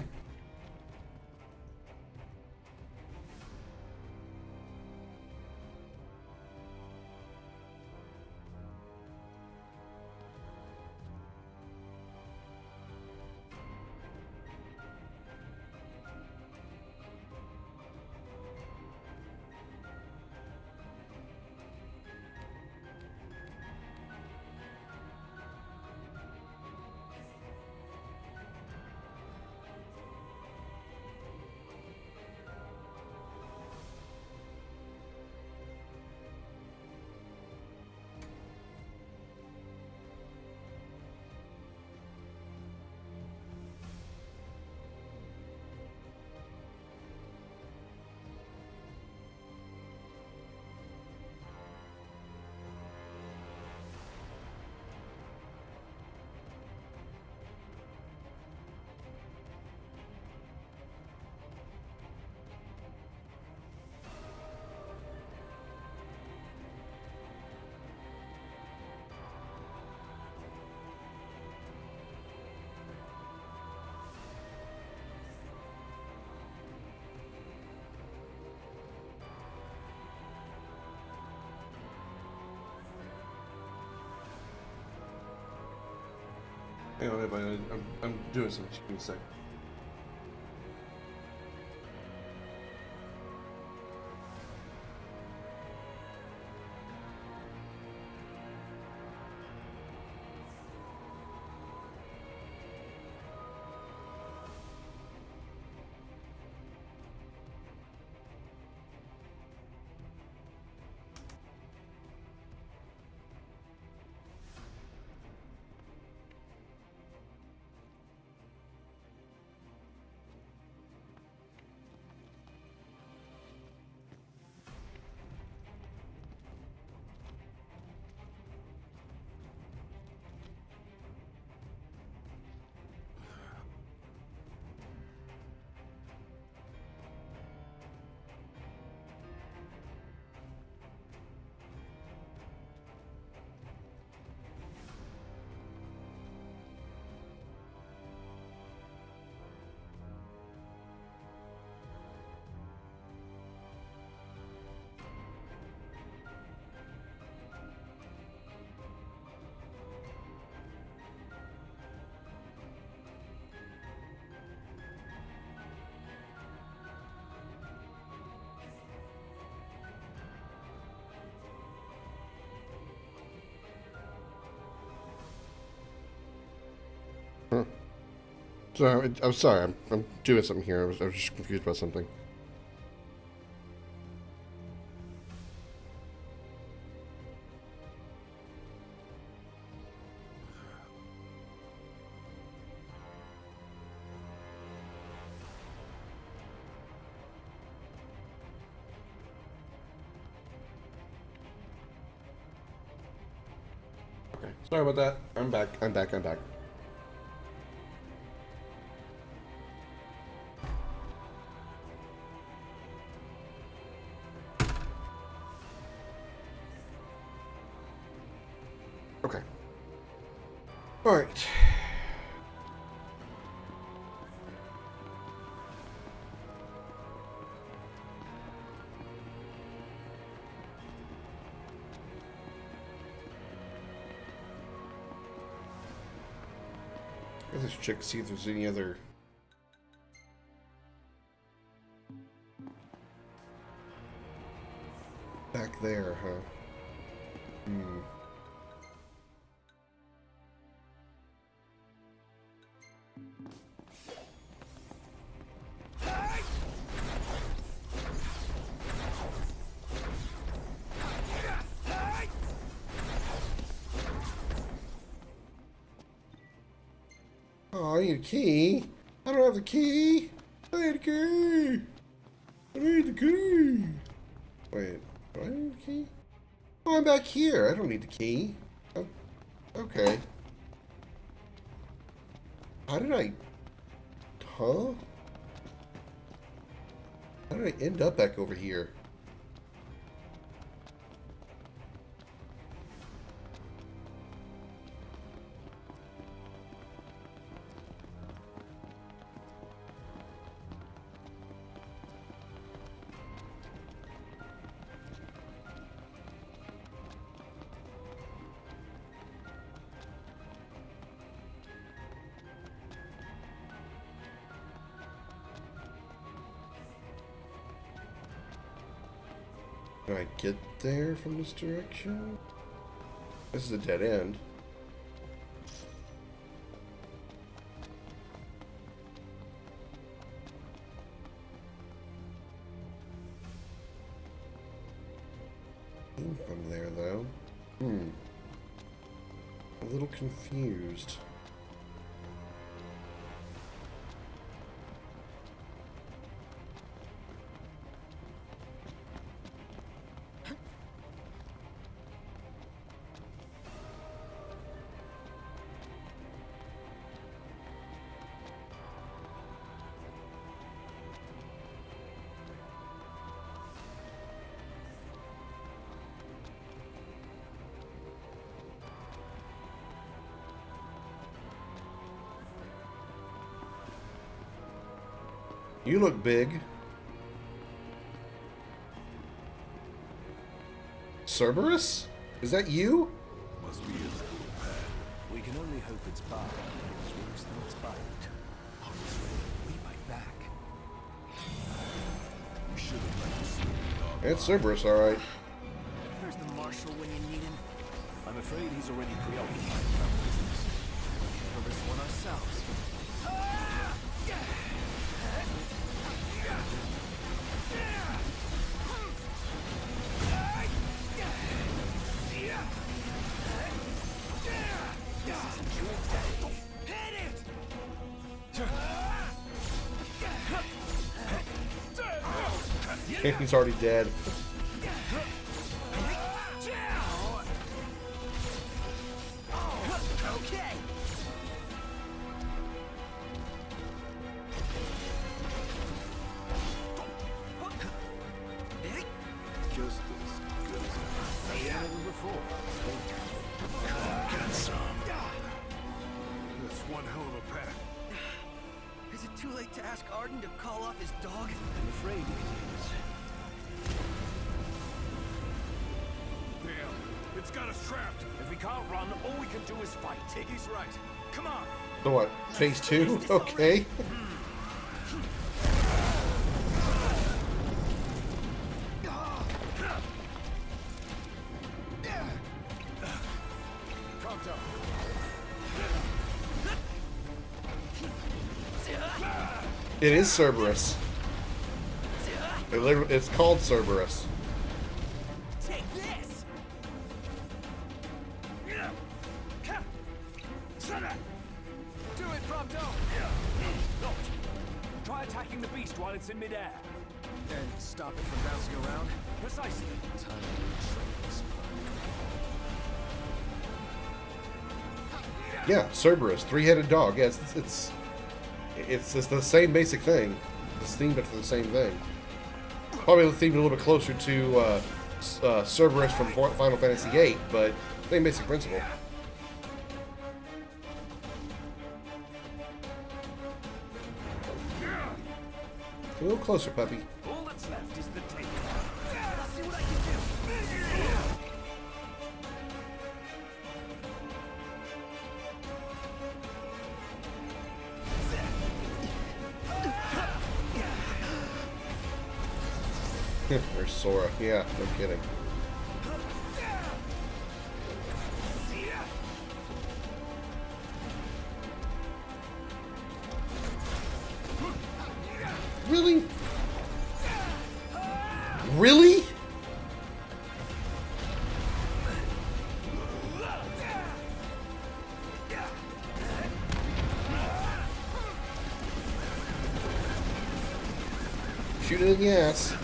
Hang on, everybody. I'm doing something. Just give me a sec. Huh. So I'm sorry. I'm doing something here. I was just confused about something. Okay. Sorry about that. I'm back. I'm back. I'm back. Okay. All right. Let's just check to see if there's any other. Back there, huh? Hmm. Oh, I need a key. I don't have the key. I need a key. I need the key. Wait, do I need the key? Oh, I'm back here. I don't need the key. Oh, okay. How did I... Huh? How did I end up back over here? Can I get there from this direction? This is a dead end. From there, though. A little confused. You look big. Cerberus? Is that you? Must be a little pad. We can can only hope it's bad. It's worse than it's bite. Honestly, we bite back. We should have let the sleeping dog. It's Cerberus, alright. Where's the marshal when you need him? I'm afraid he's already preoccupied with our business. Handle this one ourselves. He's already dead. Okay. Just as good as ever before. Get some. That's one hell of a pack. Is it too late to ask Arden to call off his dog? I'm afraid it is. Damn, it's got us trapped. If we can't run, all we can do is fight. Iggy's right. Come on. So what? Phase 2? Okay. Pronto. It is Cerberus. It's called Cerberus. Take this. Do it, Pronto. Not. Try attacking the beast while it's in midair. And stop it from bouncing around. Precisely. Time to retrain this Yeah, Cerberus, three-headed dog. Yeah, it's the same basic thing. It's themed after the same thing. Probably themed a little bit closer to Cerberus from Final Fantasy VIII, but same basic principle. A little closer, puppy. All that's left is the tape. I'll see what I can do. There's Sora. Yeah, no kidding. Really? Really? Shoot it in the ass.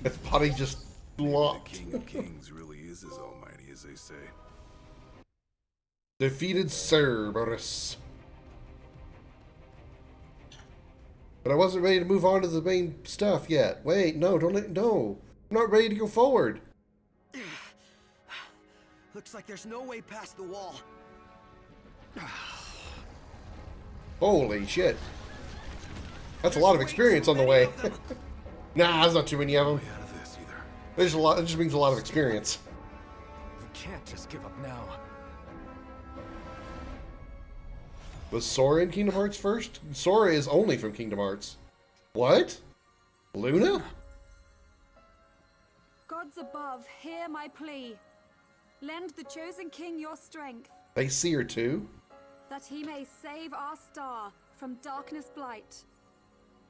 His body just locked. The King of Kings really is as almighty as they say. Defeated Cerberus. But I wasn't ready to move on to the main stuff yet. Wait, no, no. I'm not ready to go forward. Looks like there's no way past the wall. Holy shit. That's a lot of experience on the way. Nah, there's not too many of them. There's a lot. It just means a lot of experience. We can't just give up now. Was Sora in Kingdom Hearts first? Sora is only from Kingdom Hearts. What? Luna? Gods above, hear my plea. Lend the chosen king your strength, They see her too? that he may save our star from darkness blight.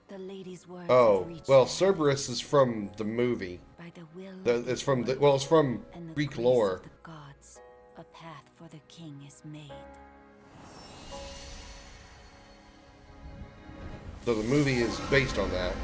The lady's words Oh, have reached well, them. Cerberus is from the movie. By the will It's from the, well, it's from and the Greek grace lore. of the gods, a path for the king is made. So the movie is based on that.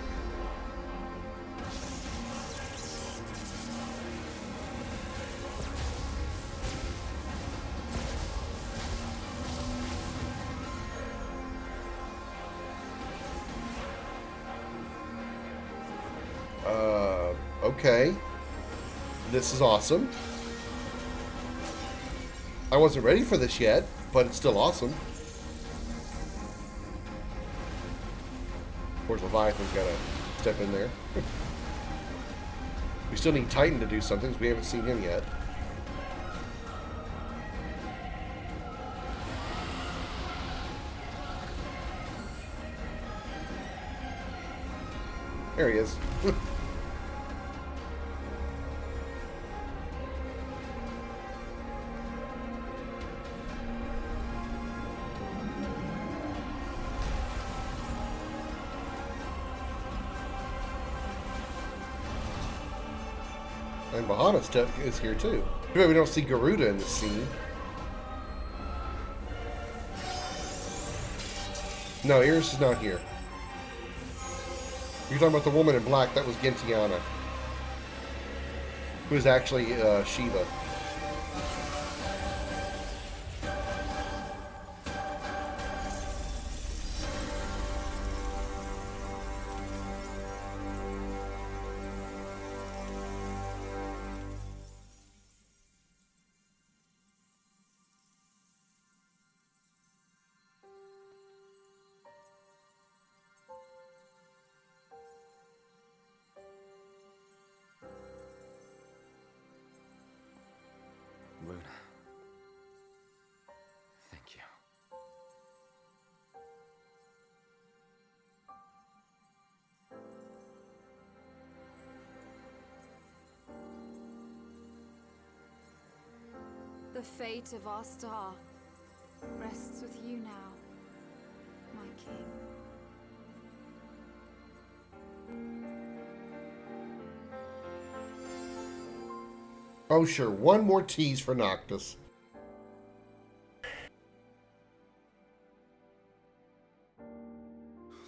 Okay. This is awesome. I wasn't ready for this yet, but it's still awesome. Of course, Leviathan's got to step in there. We still need Titan to do something, because we haven't seen him yet. There he is. And Bahamut is here too. Too bad we don't see Garuda in the scene. No, Iris is not here. You're talking about the woman in black. That was Gentiana, who is actually Shiva. Luna. Thank you. The fate of our star rests with you now, my king. Oh, sure. One more tease for Noctis.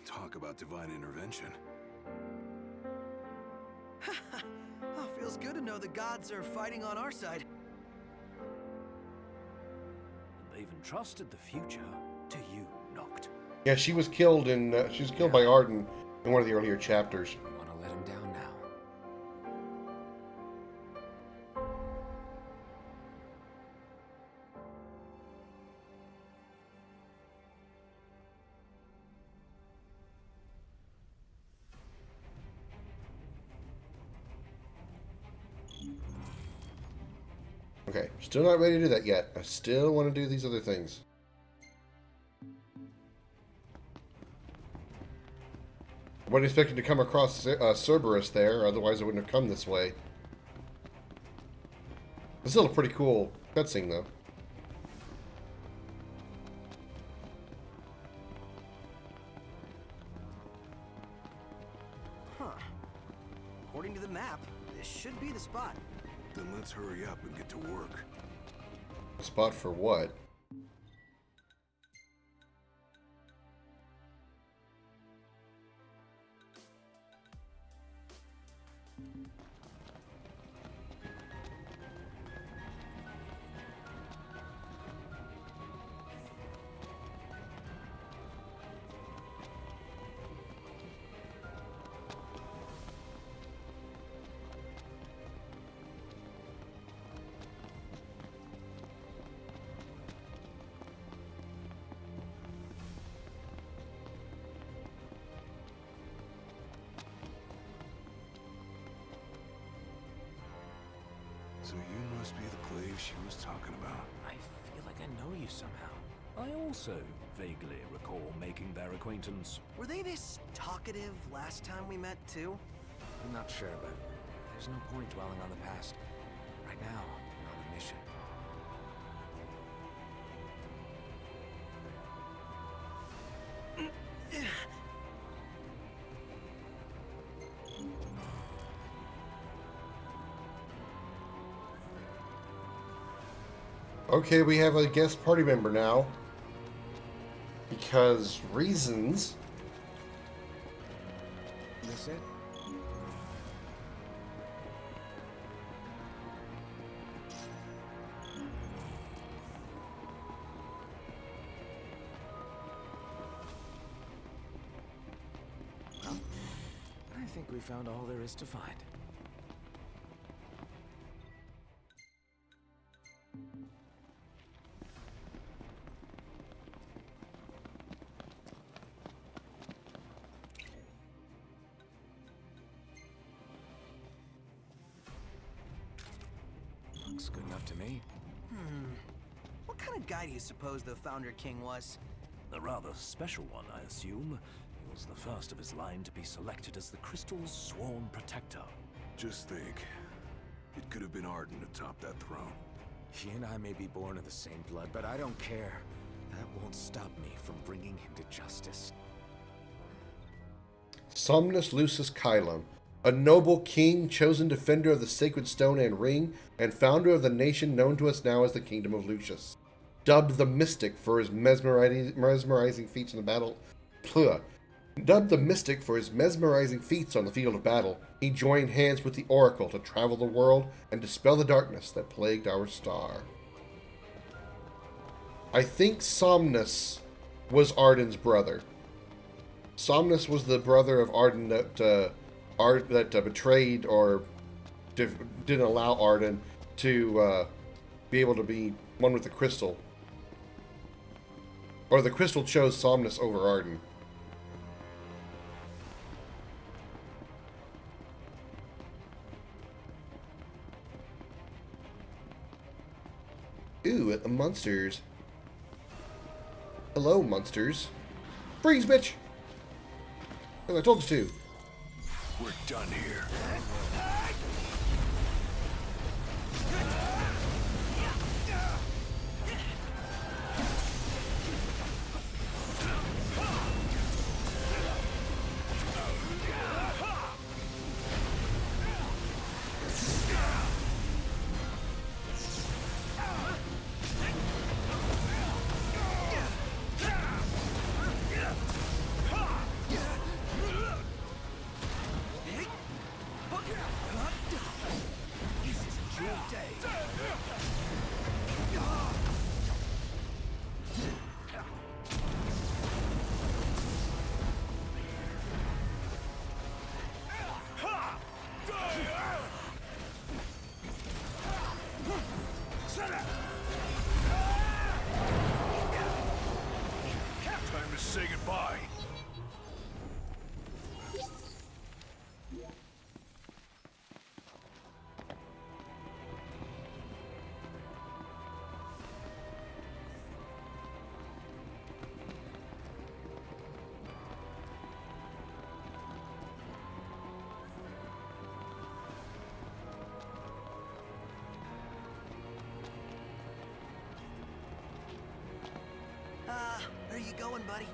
Talk about divine intervention. Oh, feels good to know the gods are fighting on our side. They even trusted the future to you, Noct. Yeah, she was killed by Arden in one of the earlier chapters. You want to let him down now? Okay, still not ready to do that yet. I still want to do these other things. I wasn't expecting to come across Cerberus there, otherwise I wouldn't have come this way. It's still a pretty cool cutscene, though. Huh. According to the map, this should be the spot. Then let's hurry up and get to work. Spot for what? So you must be the Glaive she was talking about. I feel like I know you somehow. I also vaguely recall making their acquaintance. Were they this talkative last time we met, too? I'm not sure, but there's no point dwelling on the past. Right now, we're on a mission. Okay, we have a guest party member now. Because reasons. This it? Well, I think we found all there is to find. Looks good enough to me. What kind of guy do you suppose the Founder King was? A rather special one, I assume. He was the first of his line to be selected as the Crystal's sworn protector. Just think. It could have been Arden atop that throne. He and I may be born of the same blood, but I don't care. That won't stop me from bringing him to justice. Somnus Lucis Kylum, a noble king, chosen defender of the sacred stone and ring, and founder of the nation known to us now as the Kingdom of Lucius. Dubbed the Mystic for his mesmerizing feats in the battle. Dubbed the Mystic for his mesmerizing feats on the field of battle, he joined hands with the Oracle to travel the world and dispel the darkness that plagued our star. I think Somnus was Arden's brother. Somnus was the brother of Arden that betrayed or didn't allow Arden to be able to be one with the crystal. Or the crystal chose Somnus over Arden. Ooh, at the monsters. Hello, monsters. Freeze, bitch! As I told you to. We're done here. Time to say goodbye. Where you going, buddy?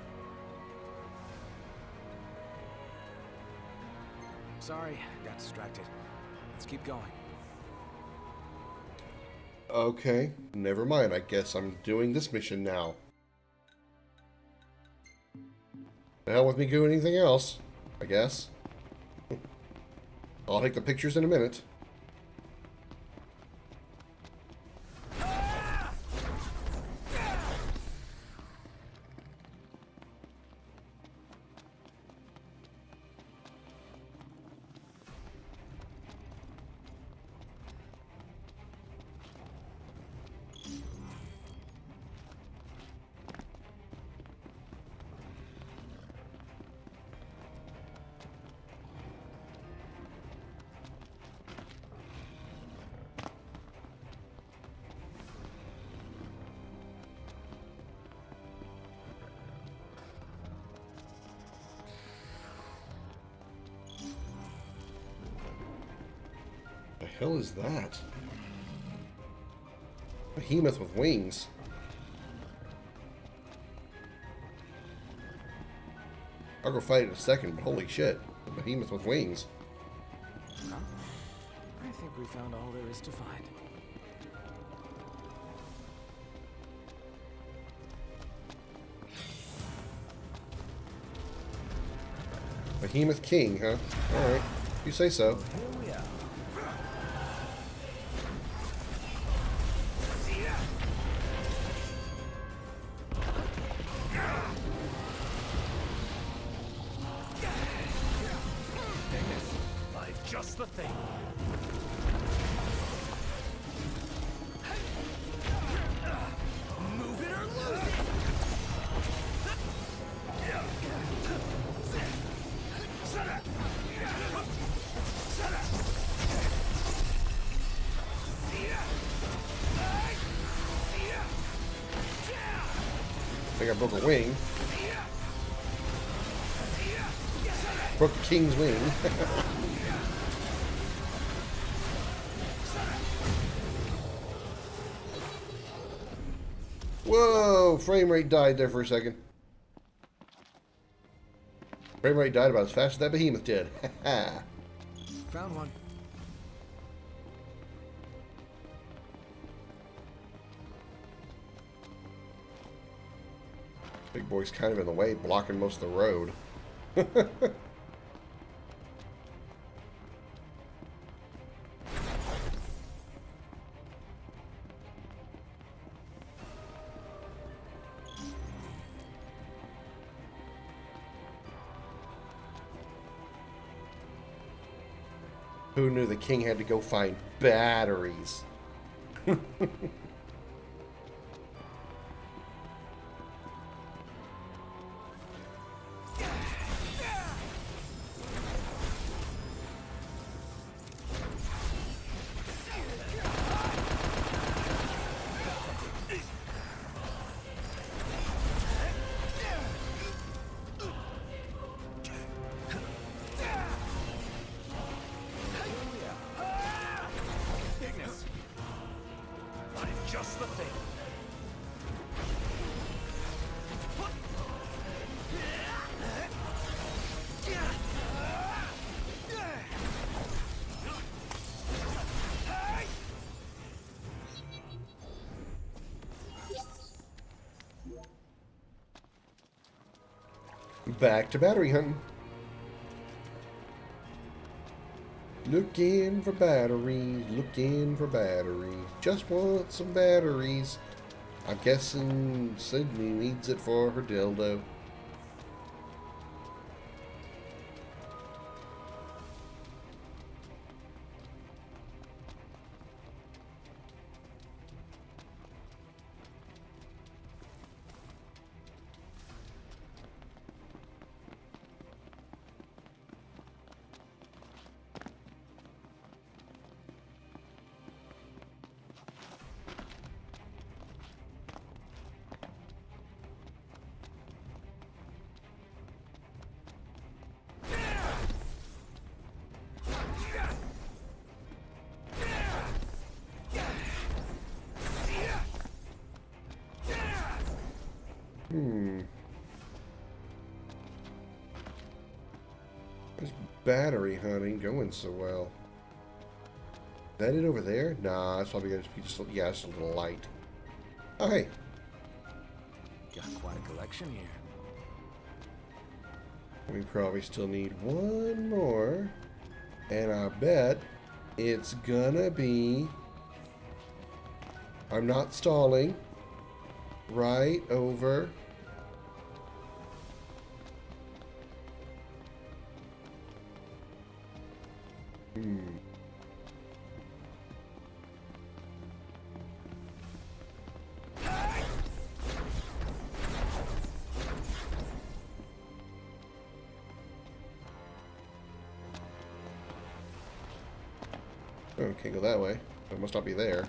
Sorry, got distracted. Let's keep going. Okay, never mind. I guess I'm doing this mission now. The hell with me doing anything else, I guess. I'll take the pictures in a minute. The hell is that? A behemoth with wings. I'll go fight it in a second, but holy shit. A behemoth with wings. Huh? I think we found all there is to find. Behemoth King, huh? Alright. You say so. Here we are. Life just the thing. Move it or lose it! think I broke a wing. Broke the king's wing. Whoa! Frame rate died there for a second. Frame rate died about as fast as that behemoth did. Found one. Big boy's kind of in the way, blocking most of the road. Who knew the king had to go find batteries? Just the thing. Back to battery hunting. Looking for batteries, looking for batteries. Just want some batteries. I'm guessing Sydney needs it for her dildo. This battery hunting going so well. Is that it over there? Nah, that's probably gonna be just, yeah, it's a little light. Oh, hey. Got quite a collection here. We probably still need one more. And I bet it's gonna be... I'm not stalling. Right over... Oh, can't go that way. It must not be there.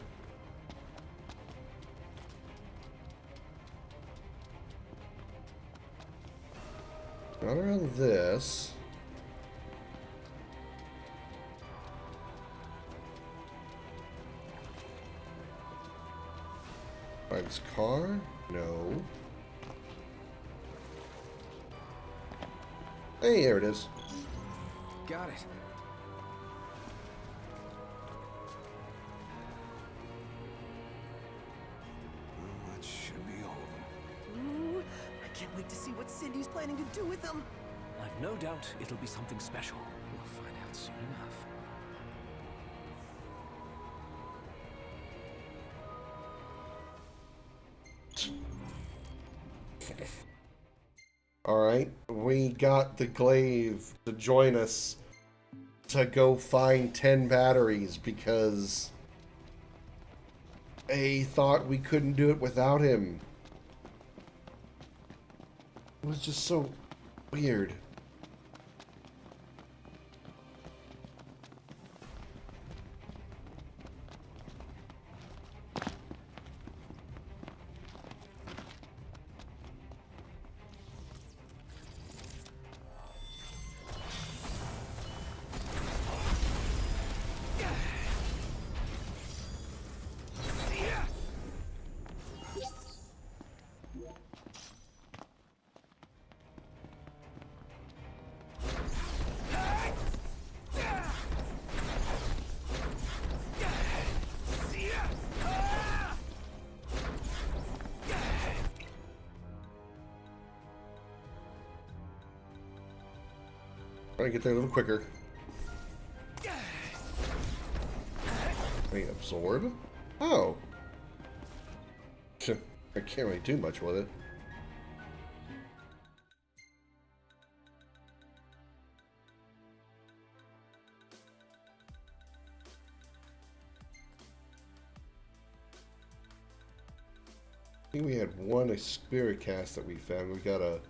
Not around this. Find this car? No. Hey, there it is. Got it. That should be all of them. Ooh, I can't wait to see what Cindy's planning to do with them. I've no doubt it'll be something special. We'll find out soon enough. Alright, we got the glaive to join us to go find 10 batteries because A thought we couldn't do it without him. It was just so weird. Try to get there a little quicker. Wait, absorb? Oh. I can't really do much with it. I think we had one spirit cast that we found. We got a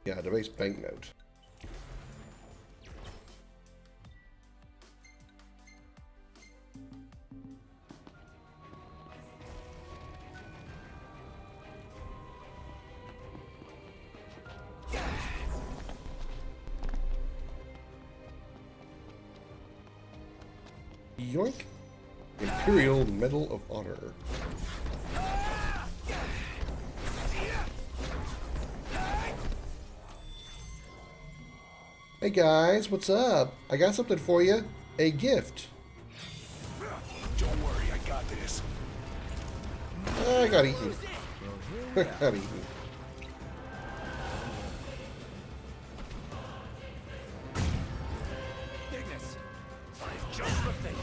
debase banknote. Yoink! Imperial Medal of Honor. Hey guys, what's up? I got something for you. A gift. Don't worry, I got this. I got eaten. I got eaten. Ignis, I've just the thing.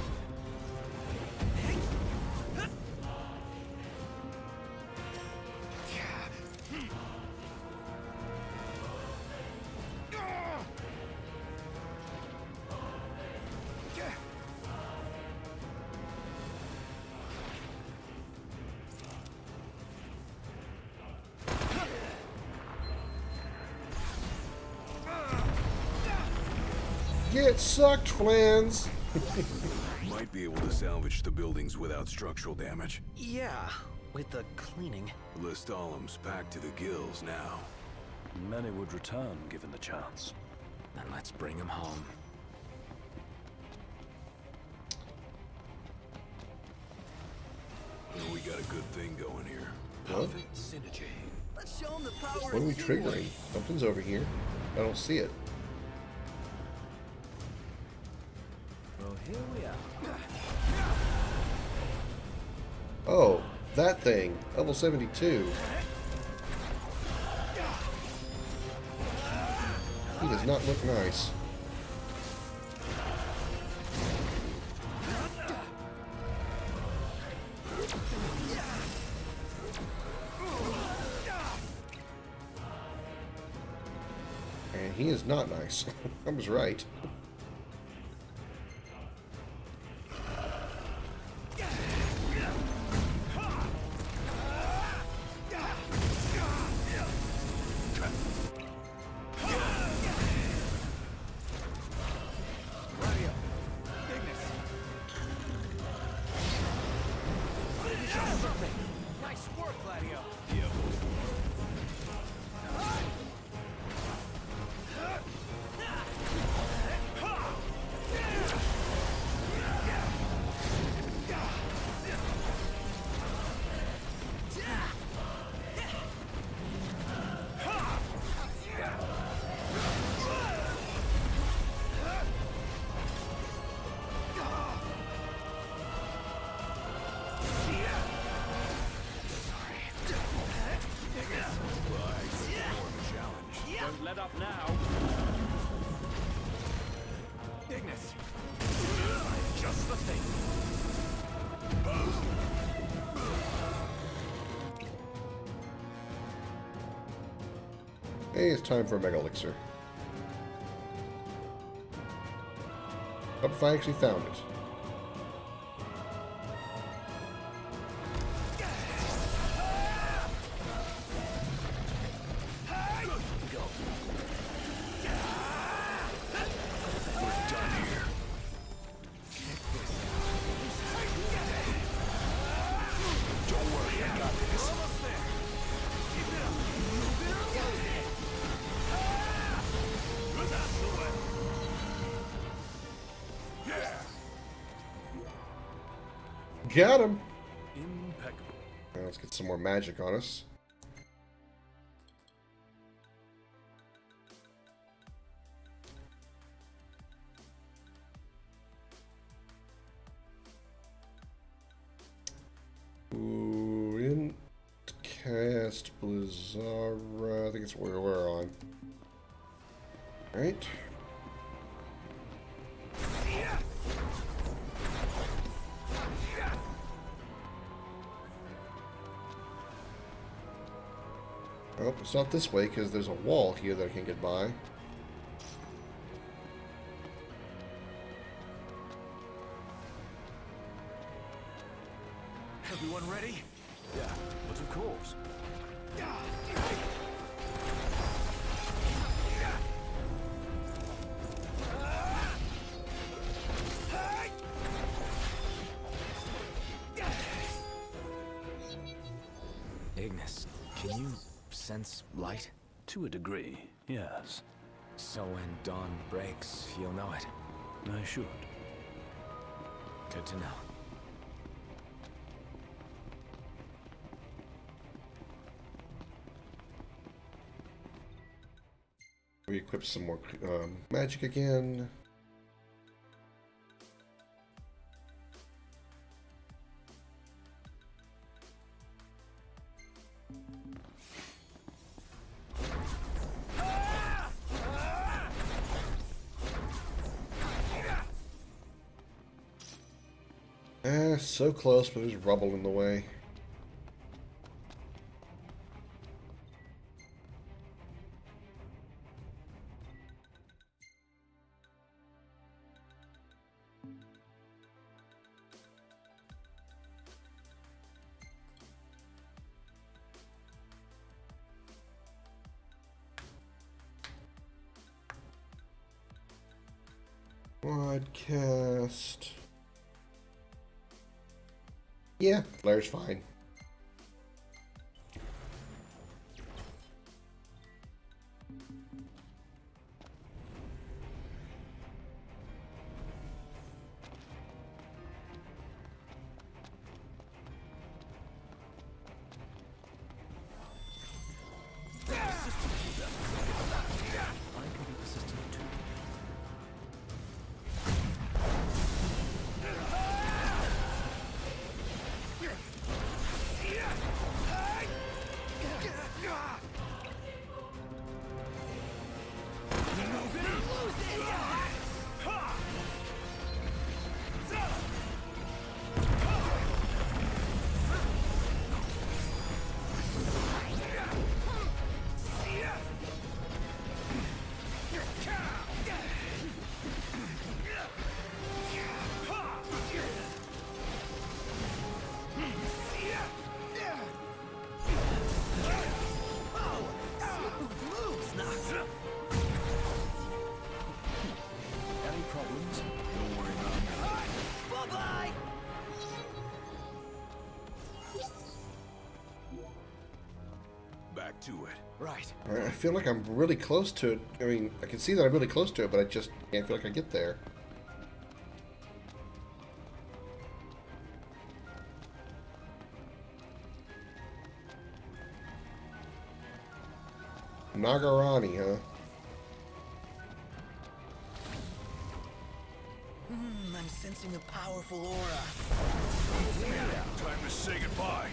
Get sucked, Flans! Might be able to salvage the buildings without structural damage. Yeah, with the cleaning. Listalem's packed to the gills now. Many would return given the chance. Then let's bring him home. Well, we got a good thing going here. What? Perfect synergy. Let's show him the power What are we triggering? Something's over here. I don't see it. Well, here we are. Oh, that thing. Level 72. He does not look nice. And he is not nice. I was right. Nice work, Gladio. Don't let up now. Ignis. Just the thing. Hey, it's time for a Mega Elixir. But if I actually found it. Got him! Impeccable. Now let's get some more magic on us. Ooh, in cast Blizzara. I think it's what we're on. Right. Oh, it's not this way because there's a wall here that I can get by. Everyone ready? Yeah, but of course. Ignis, can you sense light? To a degree, yes. So when dawn breaks, you'll know it. I should. Good to know. We equip some more magic again. So close, but there's rubble in the way. Broadcast. Yeah, flare's fine. Back to it. Right. Alright, I feel like I'm really close to it. I mean, I can see that I'm really close to it, but I just can't feel like I get there. Nagarani, huh? I'm sensing a powerful aura. Time to say goodbye.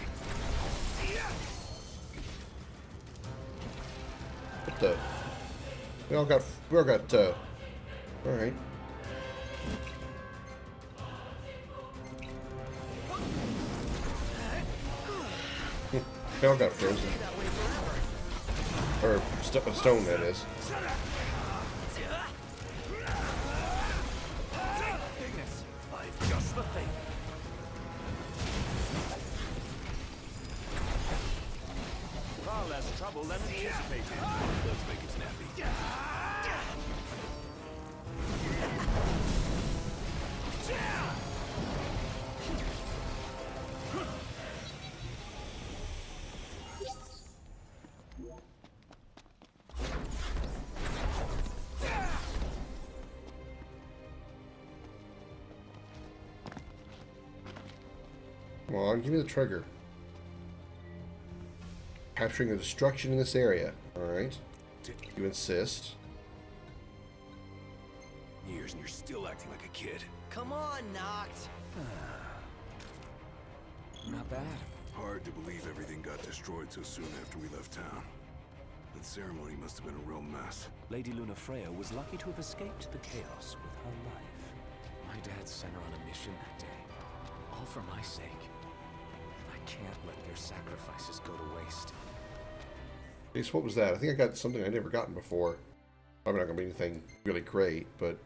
What the? We all got, alright. We all got frozen. Or stone, that is. Ignis, I've just the thing. Far less trouble than anticipated. Let's make it snappy. Come on, give me the trigger. Capturing the destruction in this area. Alright. You insist. Years and you're still acting like a kid. Come on, Noct. Not bad. Hard to believe everything got destroyed so soon after we left town. That ceremony must have been a real mess. Lady Lunafreya was lucky to have escaped the chaos with her life. My dad sent her on a mission that day. All for my sake. I can't let their sacrifices go to waste. Ace, what was that? I think I got something I never gotten before. Probably not going to be anything really great, but...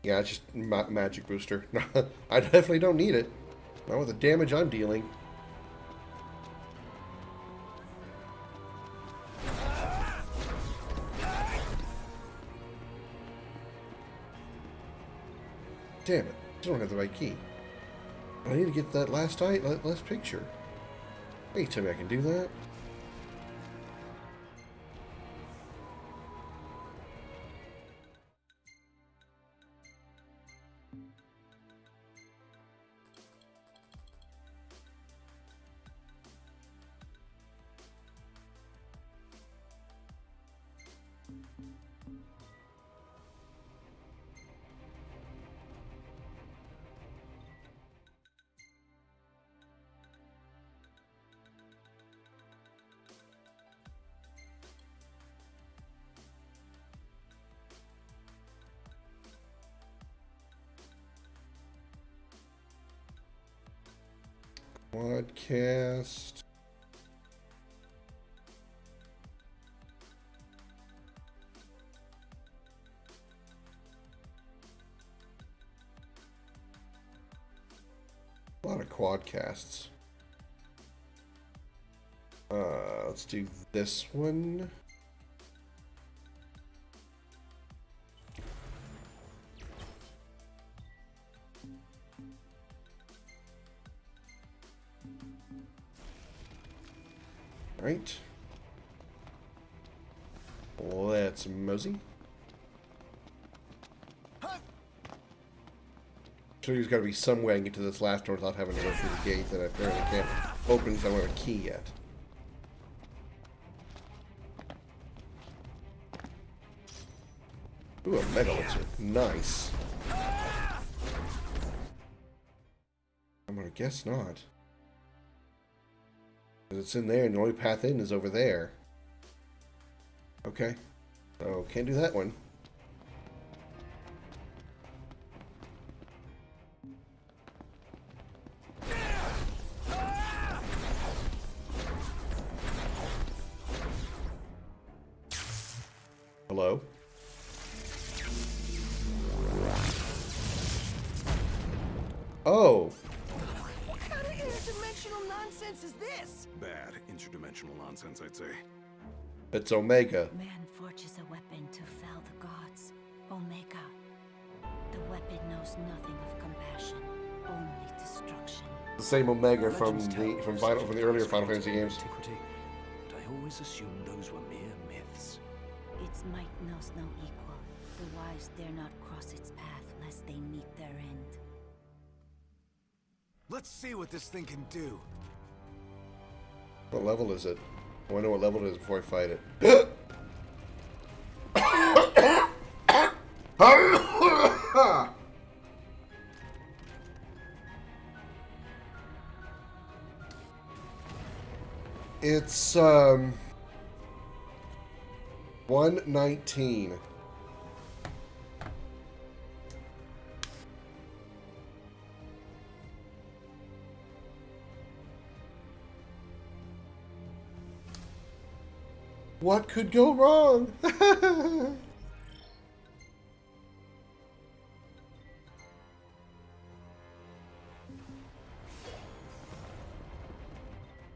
yeah, it's just magic booster. I definitely don't need it. Not with the damage I'm dealing. Damn it. I don't have the right key. I need to get that last picture. Hey, tell me I can do that? Podcast. A lot of quadcasts. Let's do this one. Right. Let's mosey. So there's got to be some way I can get to this last door without having to go through the gate that I apparently can't open because I don't have a key yet. Ooh, a mega elixir. Nice. I'm gonna guess not. It's in there, and the only path in is over there. Okay. So, can't do that one. Hello? Oh! What kind of interdimensional nonsense is this? Bad interdimensional nonsense, I'd say. It's Omega. Man forges a weapon to fell the gods. Omega. The weapon knows nothing of compassion, only destruction. The same Omega from the earlier Final Fantasy games. But I always assumed those were mere myths. Its might knows no equal. The wise dare not cross its path lest they meet their end. Let's see what this thing can do. What level is it? I want to know what level it is before I fight it. It's 119. What could go wrong?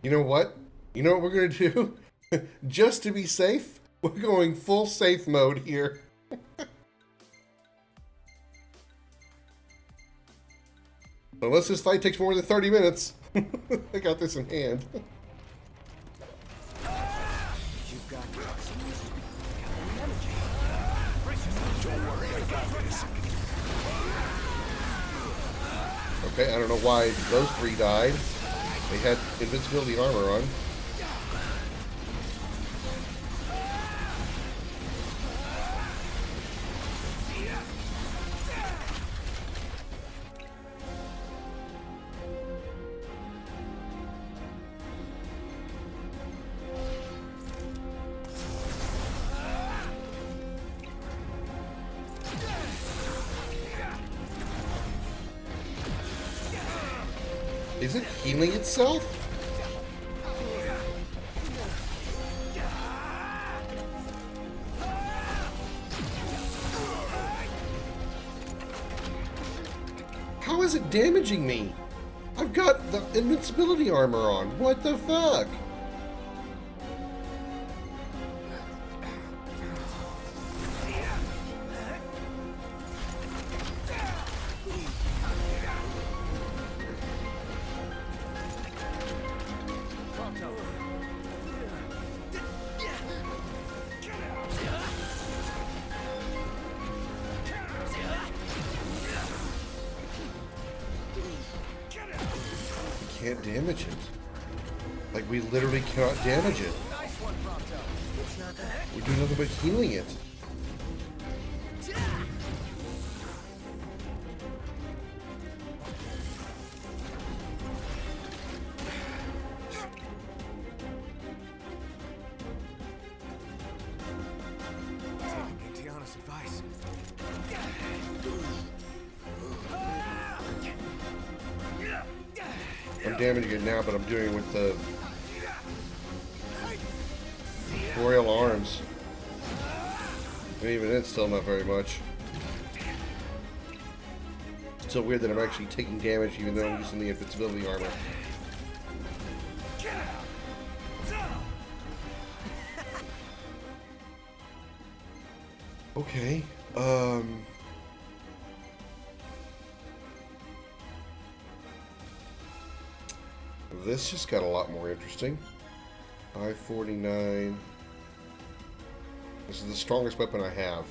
You know what? You know what we're going to do? Just to be safe, we're going full safe mode here. Unless this fight takes more than 30 minutes. I got this in hand. You've got Okay, I don't know why those three died. They had invincibility armor on. Is it healing itself? How is it damaging me? I've got the invincibility armor on. What the fuck? Can't damage it. Like, we literally cannot damage it. We do nothing but healing it. Taking Tiana's advice. I'm damaging it now, but I'm doing it with the Royal Arms. And even it's still not very much. It's so weird that I'm actually taking damage even though I'm using the invincibility armor. Okay, this just got a lot more interesting. I-49. This is the strongest weapon I have.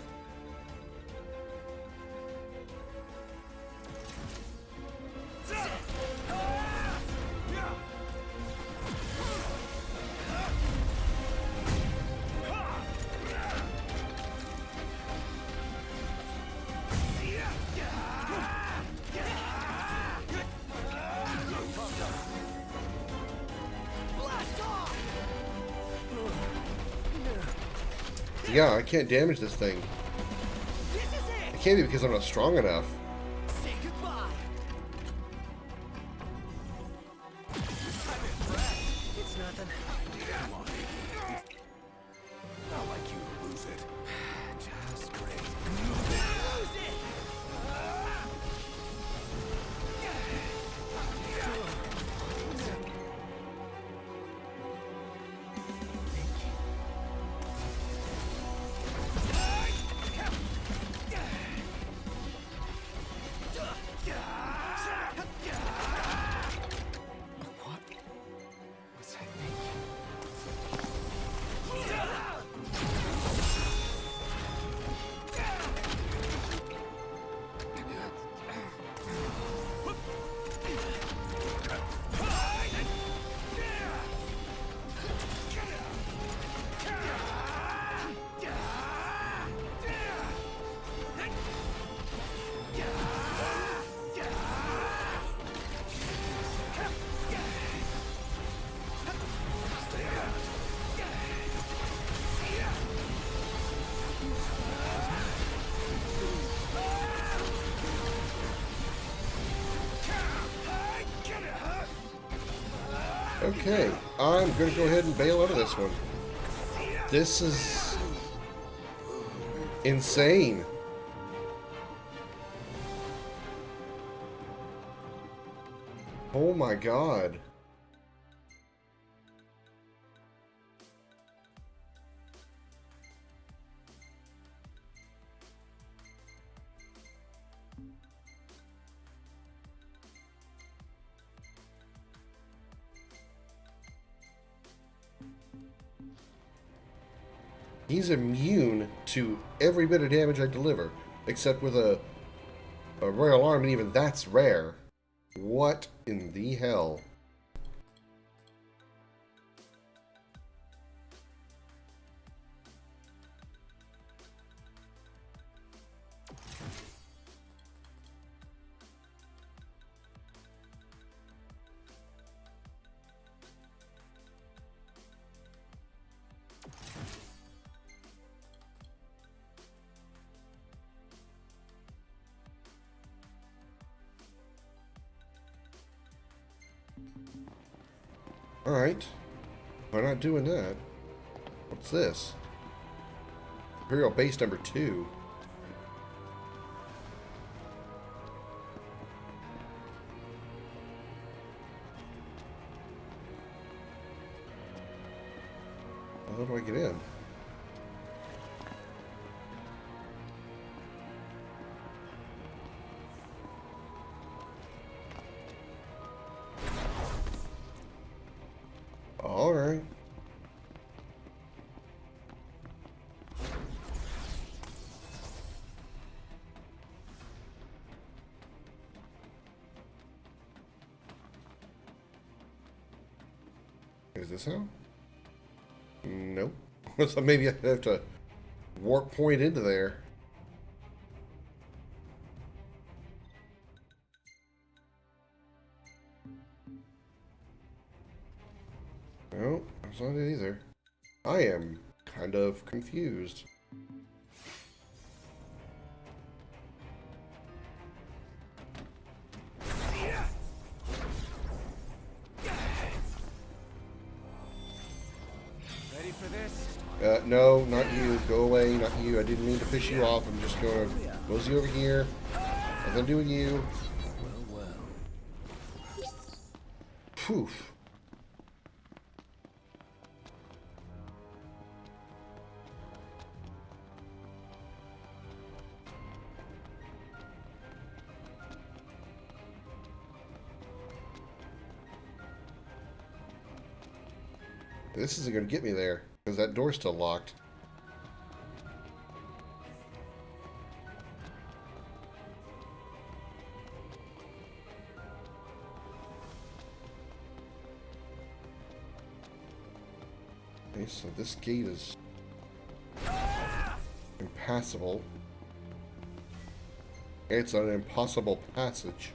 Yeah, I can't damage this thing. It can't be because I'm not strong enough. Say goodbye. It's nothing. Not like you to lose it. Just great. Lose it! Okay, I'm going to go ahead and bail out of this one. This is insane. Oh my god. He's immune to every bit of damage I deliver, except with a Royal Arm, and even that's rare. What in the hell? Alright. We're not doing that. What's this? Imperial base number 2. How do I get in? All right. Is this how? Nope. So maybe I have to warp point into there. No, that's not it either. I am kind of confused. Ready for this? No, not you. Go away, not you. I didn't mean to piss you off. I'm just going to mosey over here. Nothing to do with you. Well. Poof. This isn't going to get me there, because that door's still locked. Okay, so this gate is impassable. It's an impossible passage.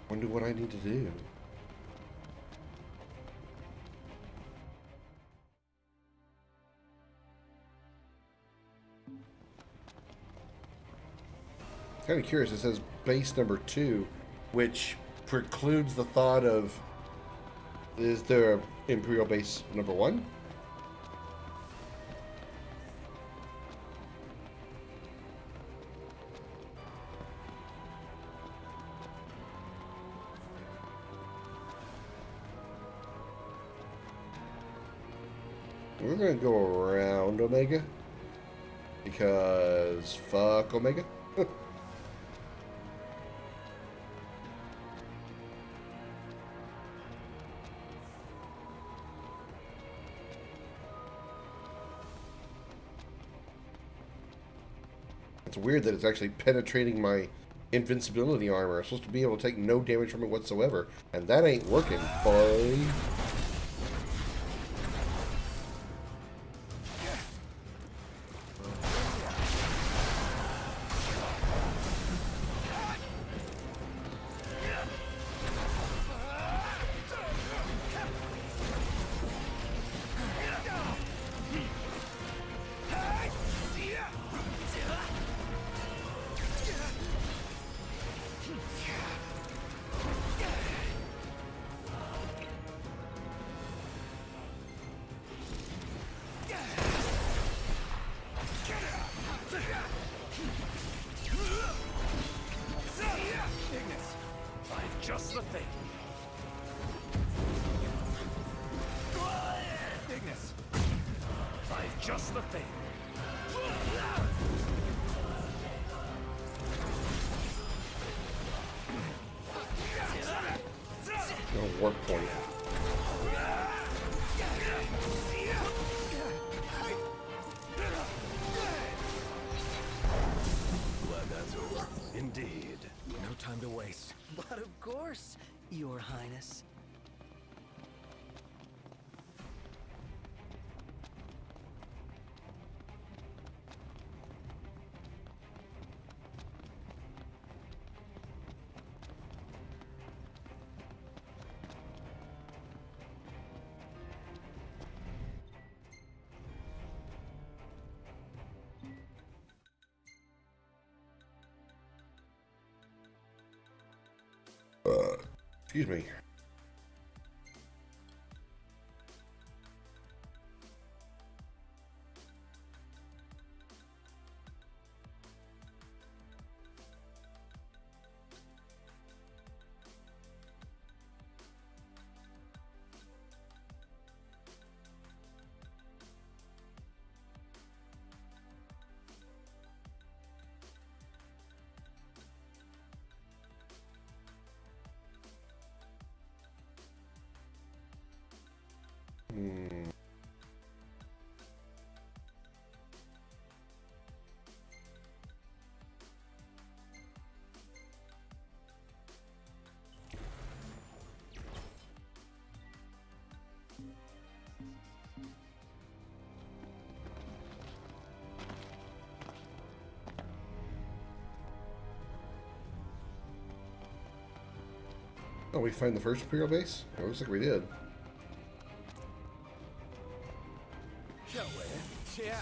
Wonder what I need to do. Kind of curious. It says base number 2, which precludes the thought of, is there a Imperial base number 1? We're gonna go around Omega, because fuck Omega. It's weird that it's actually penetrating my invincibility armor. I'm supposed to be able to take no damage from it whatsoever, and that ain't working, boy. Just the thing. Ignis! I've just the thing. No warp point. Glad that's over. Indeed. No time to waste. But of course, Your Highness. Excuse me. Oh, we find the first Imperial base? It looks like we did. Shall we? Yeah.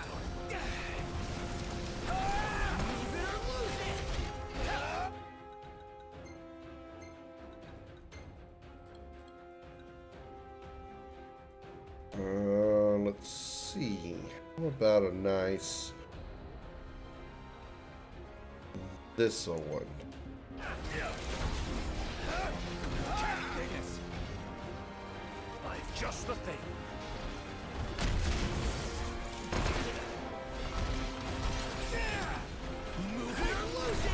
Let's see. How about a nice this'll one? I've just the thing. Move it or lose it.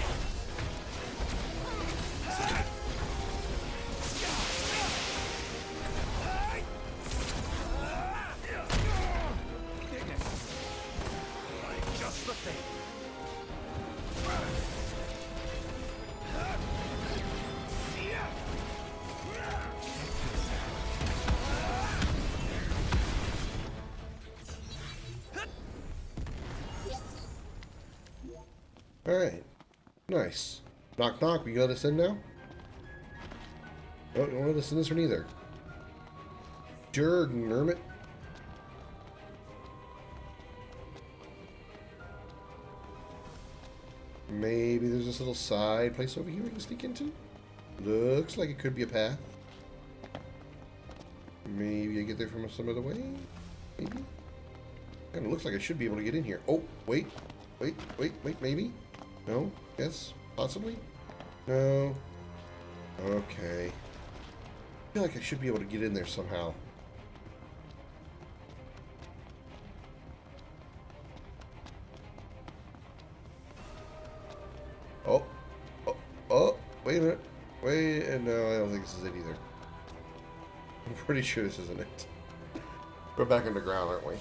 I've just the thing. Alright. Nice. Knock knock, we got us in now? Oh, you don't let us in this one either. Jerg, Nermit. Maybe there's this little side place over here we can sneak into? Looks like it could be a path. Maybe I get there from some other way? Maybe? Kinda looks like I should be able to get in here. Oh, wait. Wait, maybe? No? Yes? Possibly? No? Okay. I feel like I should be able to get in there somehow. Oh, wait a minute. Wait, no, I don't think this is it either. I'm pretty sure this isn't it. We're back underground, aren't we?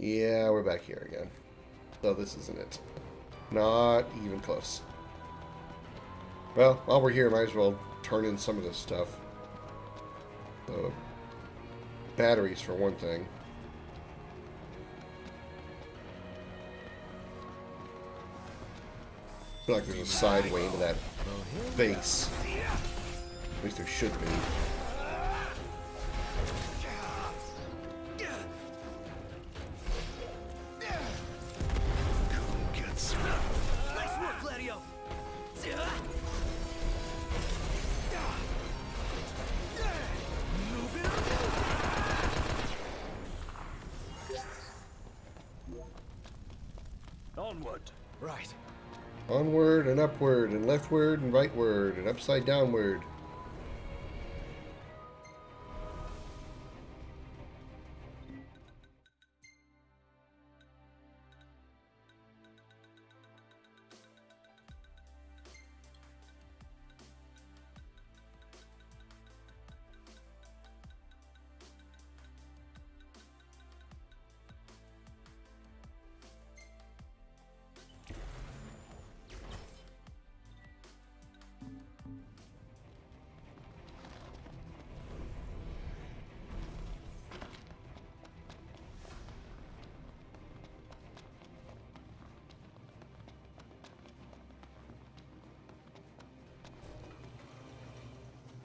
Yeah, we're back here again. So this isn't it. Not even close. Well, while we're here, might as well turn in some of this stuff. The batteries, for one thing. I feel like there's a side way into that base. At least there should be. Nice work, Gladio. Move it or lose it. Onward. Right. Onward and upward and leftward and rightward and upside downward.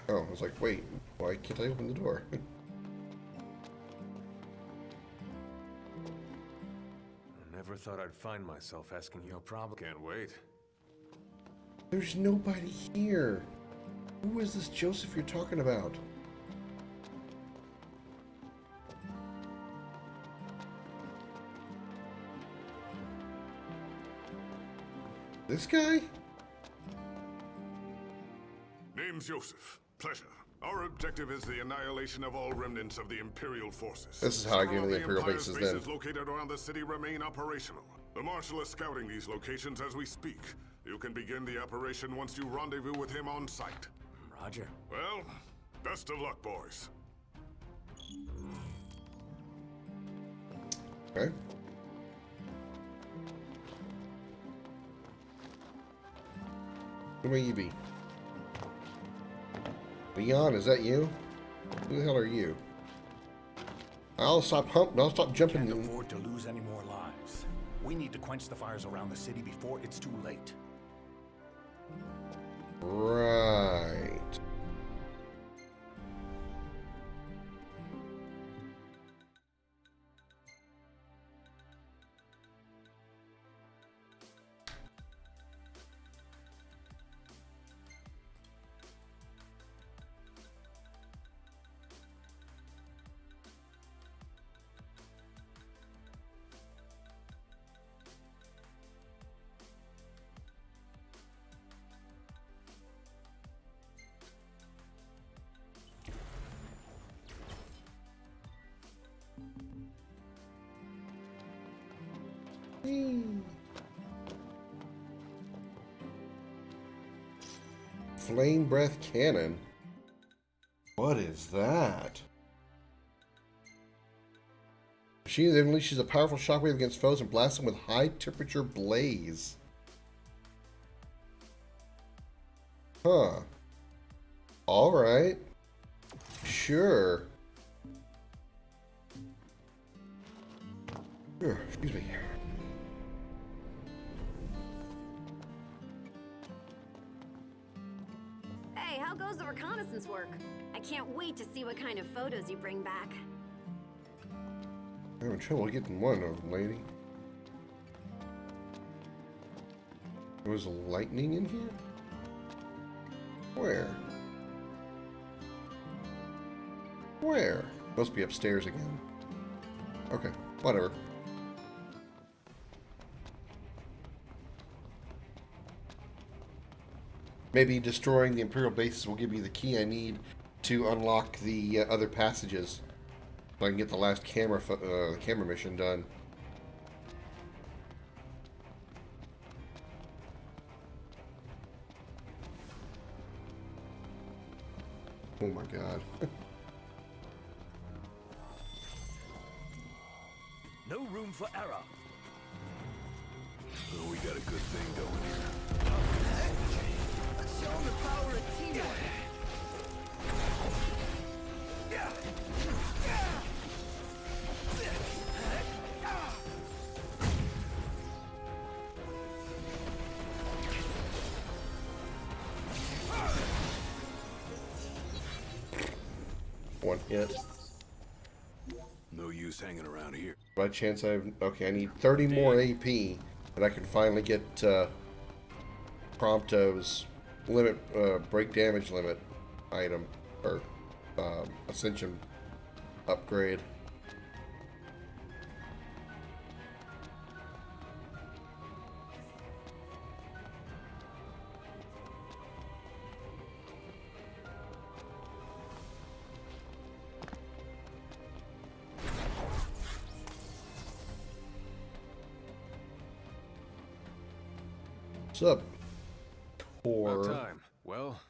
Oh, I was like, wait, why can't I open the door? I never thought I'd find myself asking you a problem. Can't wait. There's nobody here. Who is this Joseph you're talking about? This guy? Name's Joseph. Pleasure. Our objective is the annihilation of all remnants of the Imperial forces. This is how I get into the Imperial Empire's bases then. located around the city remain operational. The Marshal is scouting these locations as we speak. You can begin the operation once you rendezvous with him on site. Roger. Well, best of luck, boys. Okay. Who may you be? Leon, is that you? Who the hell are you? I'll stop jumping. Can't afford to lose any more lives. We need to quench the fires around the city before it's too late. Right. Flame breath cannon. What is that? Machine that unleashes a powerful shockwave against foes and blasts them with high temperature blaze. Huh. Alright. Sure. Excuse me. Hey, how goes the reconnaissance work? I can't wait to see what kind of photos you bring back. I'm having trouble getting one of them, lady. There was lightning in here? Where? Where? Must be upstairs again. Okay, whatever. Maybe destroying the Imperial bases will give me the key I need to unlock the other passages, so I can get the last camera mission done. Oh my god. No room for error. Oh, we got a good thing going here. Let's show them the power of teamwork. One hit. No use hanging around here. By chance I have... Okay, I need 30 more AP, and I can finally get Prompto's limit, break damage limit item, or ascension upgrade. What's up, Tor? About time. Well,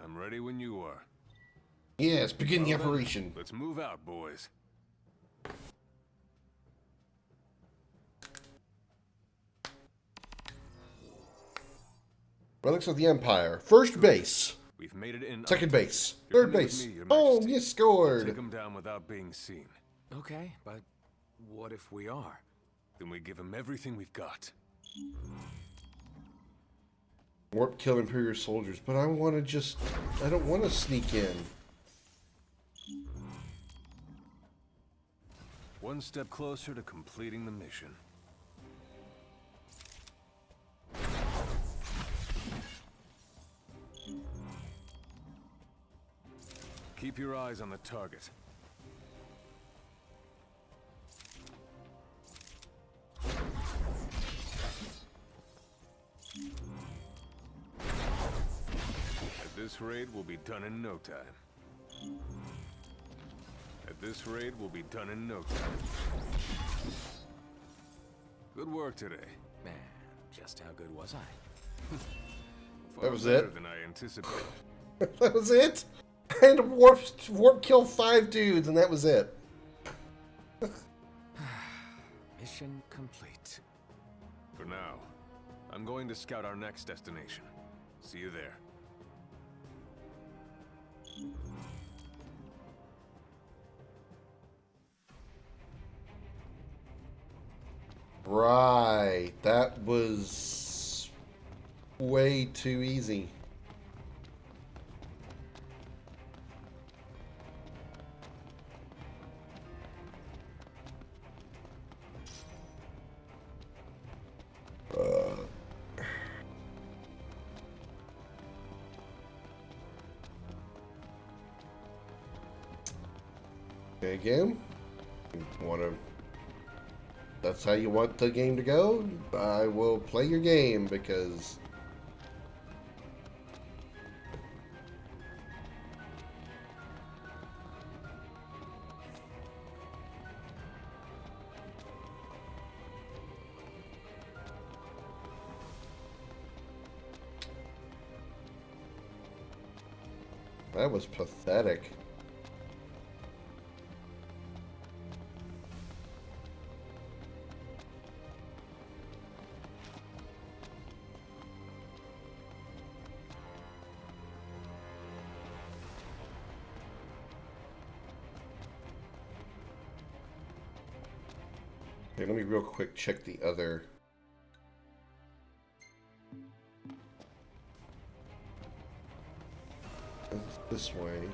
I'm ready when you are. Yes, begin the operation. Let's move out, boys. Relics of the Empire. First base. We've made it in. Second base. You're Third coming with base. me, Your Boom, Majesty. you scored. Take them down without being seen. Okay, but what if we are? Then we give them everything we've got. Warp kill Imperial soldiers, but I want to just... I don't want to sneak in. One step closer to completing the mission. Keep your eyes on the target. At this raid, we'll be done in no time. At this raid, we'll be done in no time. Good work today. Man, just how good was I? That was better it? than I anticipated. That was it? I had to warp kill 5 dudes, and that was it. Mission complete. For now, I'm going to scout our next destination. See you there. Right. That was way too easy. Okay, game. That's how you want the game to go? I will play your game because that was pathetic. Okay, let me real quick check the other. It's this way.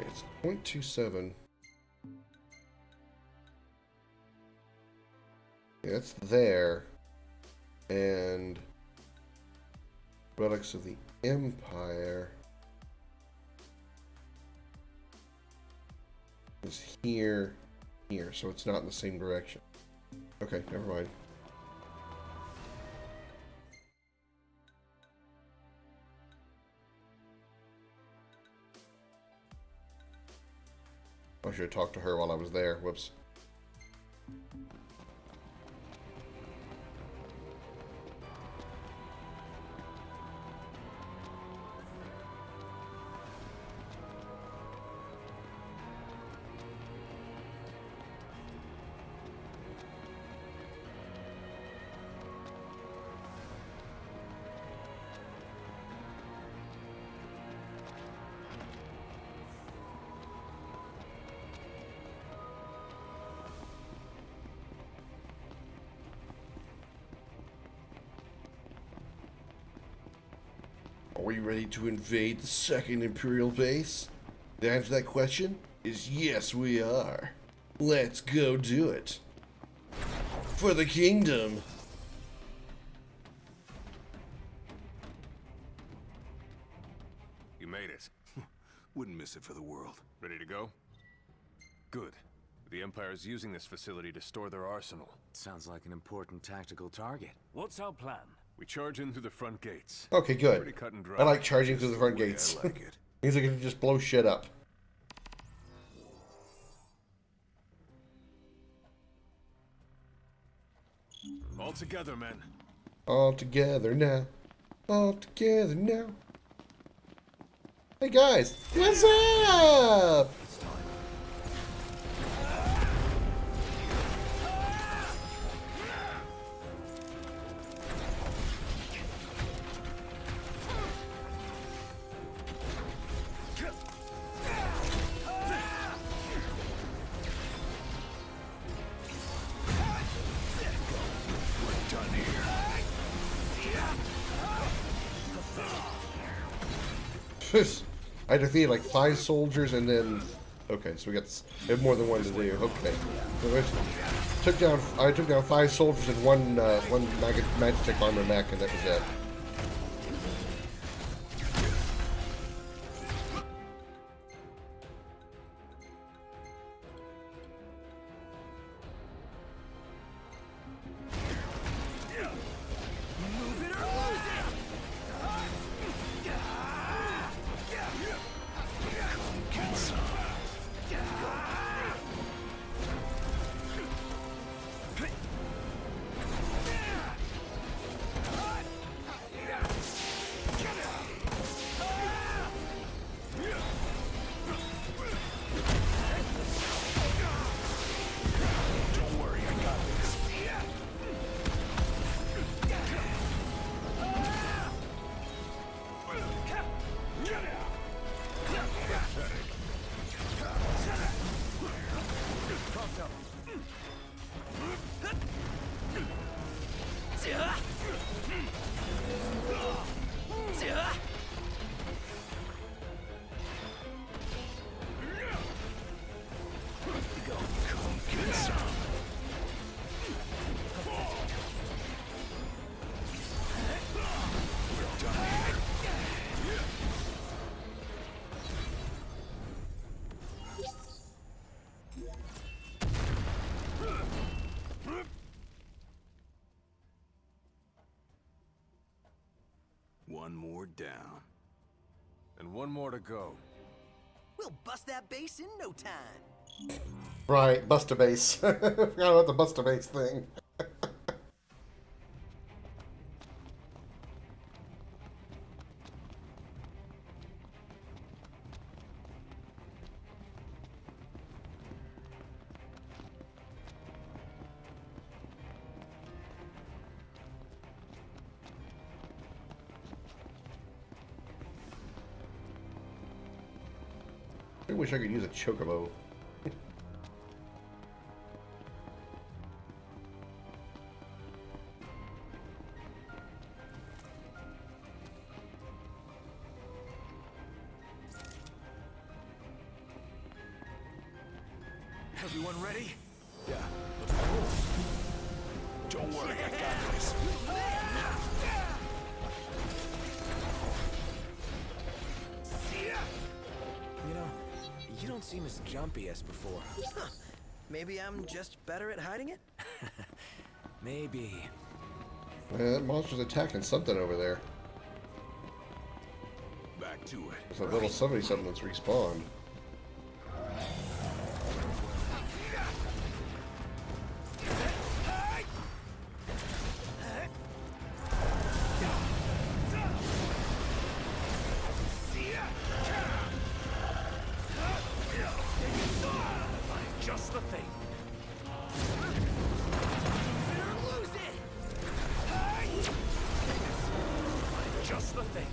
It's 0.27. Yeah, it's there. And Relics of the Empire is here, so it's not in the same direction. Okay, never mind. I should have talked to her while I was there. Whoops. Are we ready to invade the second Imperial base? The answer to that question is yes, we are. Let's go do it. For the kingdom. You made it. Wouldn't miss it for the world. Ready to go? Good. The Empire's using this facility to store their arsenal. Sounds like an important tactical target. What's our plan? We charge in through the front gates. Okay, good. Pretty cut and dry. I like charging through the front gates. I like it. Means I can just blow shit up. All together, men. All together now. All together now. Hey guys, what's up? I defeated like 5 soldiers and then... Okay, so we have more than one to do. Okay. So I took down 5 soldiers and one Magitech armor mech, and that was it. one more down. And one more to go. We'll bust that base in no time. Right, bust a base. Forgot about the bust a base thing. I wish I could use a chocobo. Everyone ready? Yeah, let's roll. Don't worry, I got this. You know, you don't seem as jumpy as before. Huh. Maybe I'm just better at hiding it? Maybe. That monster's attacking something over there. Back to it. There's a little something that's respawned. Just the thing. Just the thing.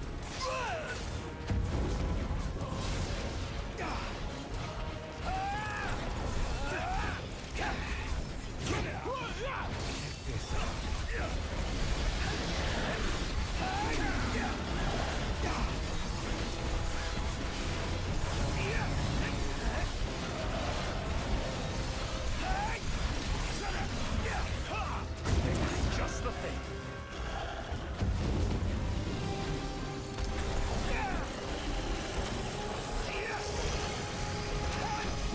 Just the thing.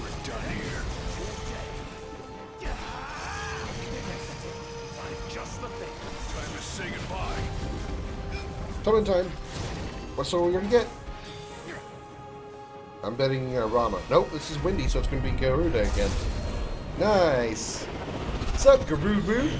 We're done here. Just the thing. Time to say goodbye. Summon time. What's all we're gonna get? I'm betting Rama. Nope, this is windy, so it's gonna be Garuda again. Nice. What's up, Garubu?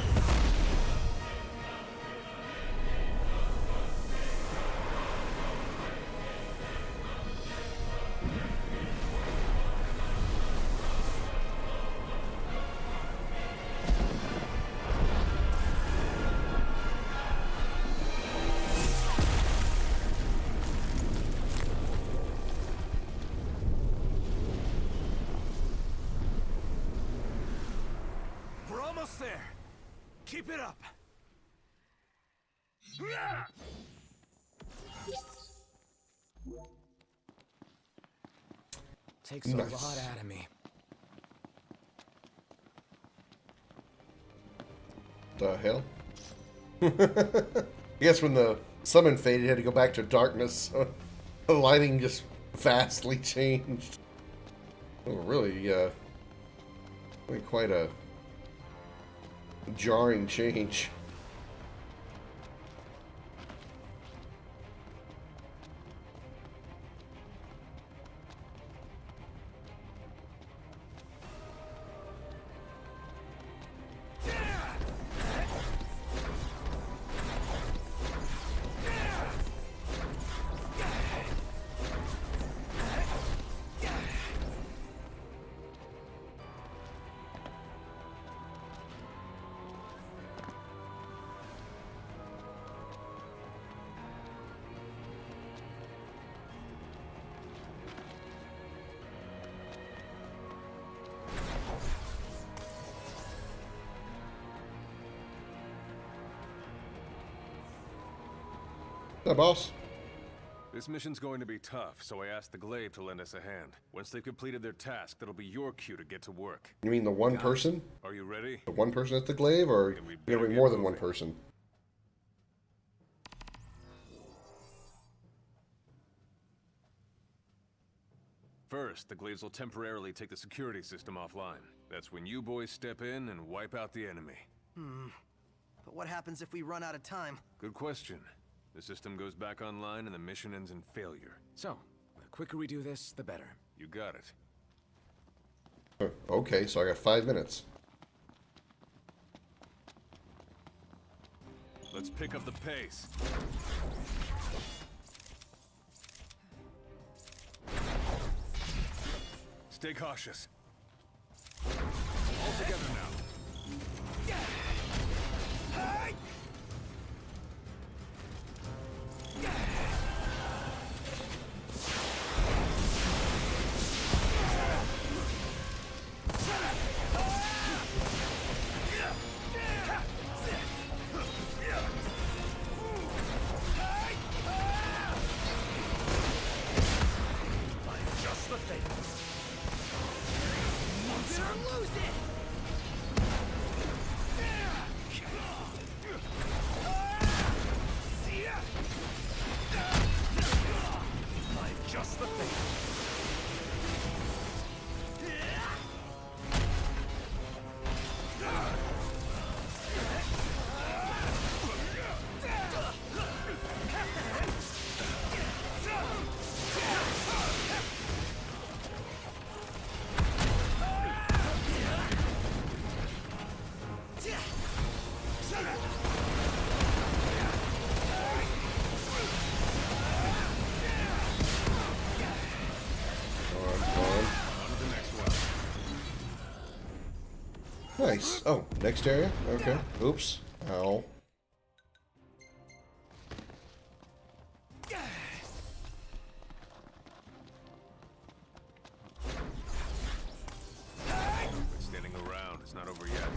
We're almost there. Keep it up. Takes a Nice. lot out of me. The hell? I guess when the summon faded, he had to go back to darkness. The lighting just vastly changed. Oh, really, really quite a jarring change. Hey, boss. This mission's going to be tough, so I asked the Glaive to lend us a hand. Once they've completed their task, that'll be your cue to get to work. You mean the one person? Are you ready? The one person at the glaive, or gonna be more than one person? First, the Glaives will temporarily take the security system offline. That's when you boys step in and wipe out the enemy. But what happens if we run out of time? Good question. The system goes back online and the mission ends in failure. So, the quicker we do this, the better. You got it. Okay, so I got 5 minutes. Let's pick up the pace. Stay cautious. All together now. Just the thing. Monster, lose it! I'm just the thing. Nice. Oh, next area? Okay. Oops. Ow. Quit standing around. It's not over yet.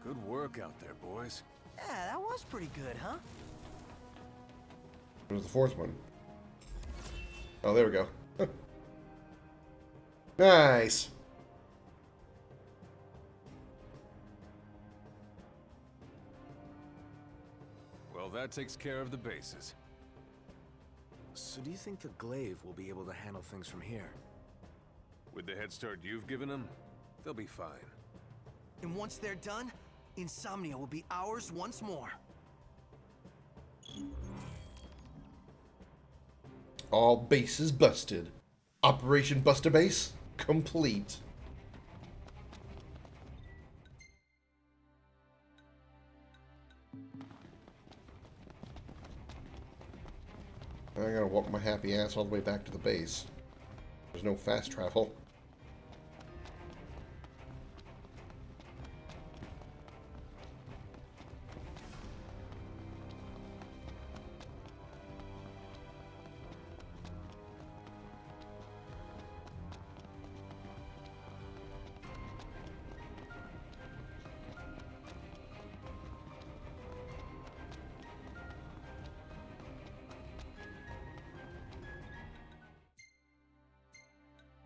Good work out there, boys. Yeah, that was pretty good, huh? Where's the fourth one? Oh, there we go. Nice. Well, that takes care of the bases. So do you think the glaive will be able to handle things from here? With the head start you've given them, they'll be fine. And once they're done, Insomnia will be ours once more. All bases busted. Operation Buster Base complete. I gotta walk my happy ass all the way back to the base. There's no fast travel.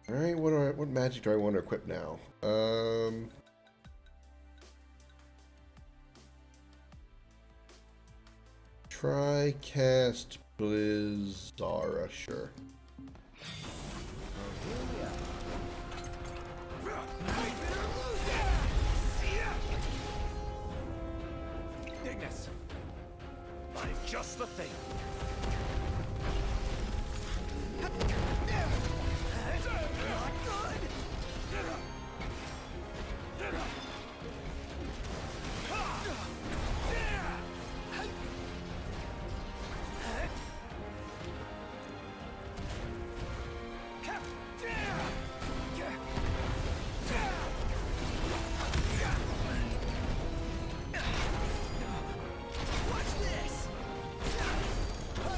Alright, what magic do I want to equip now? Try cast Blizzara, sure. Ignis. I've just the thing.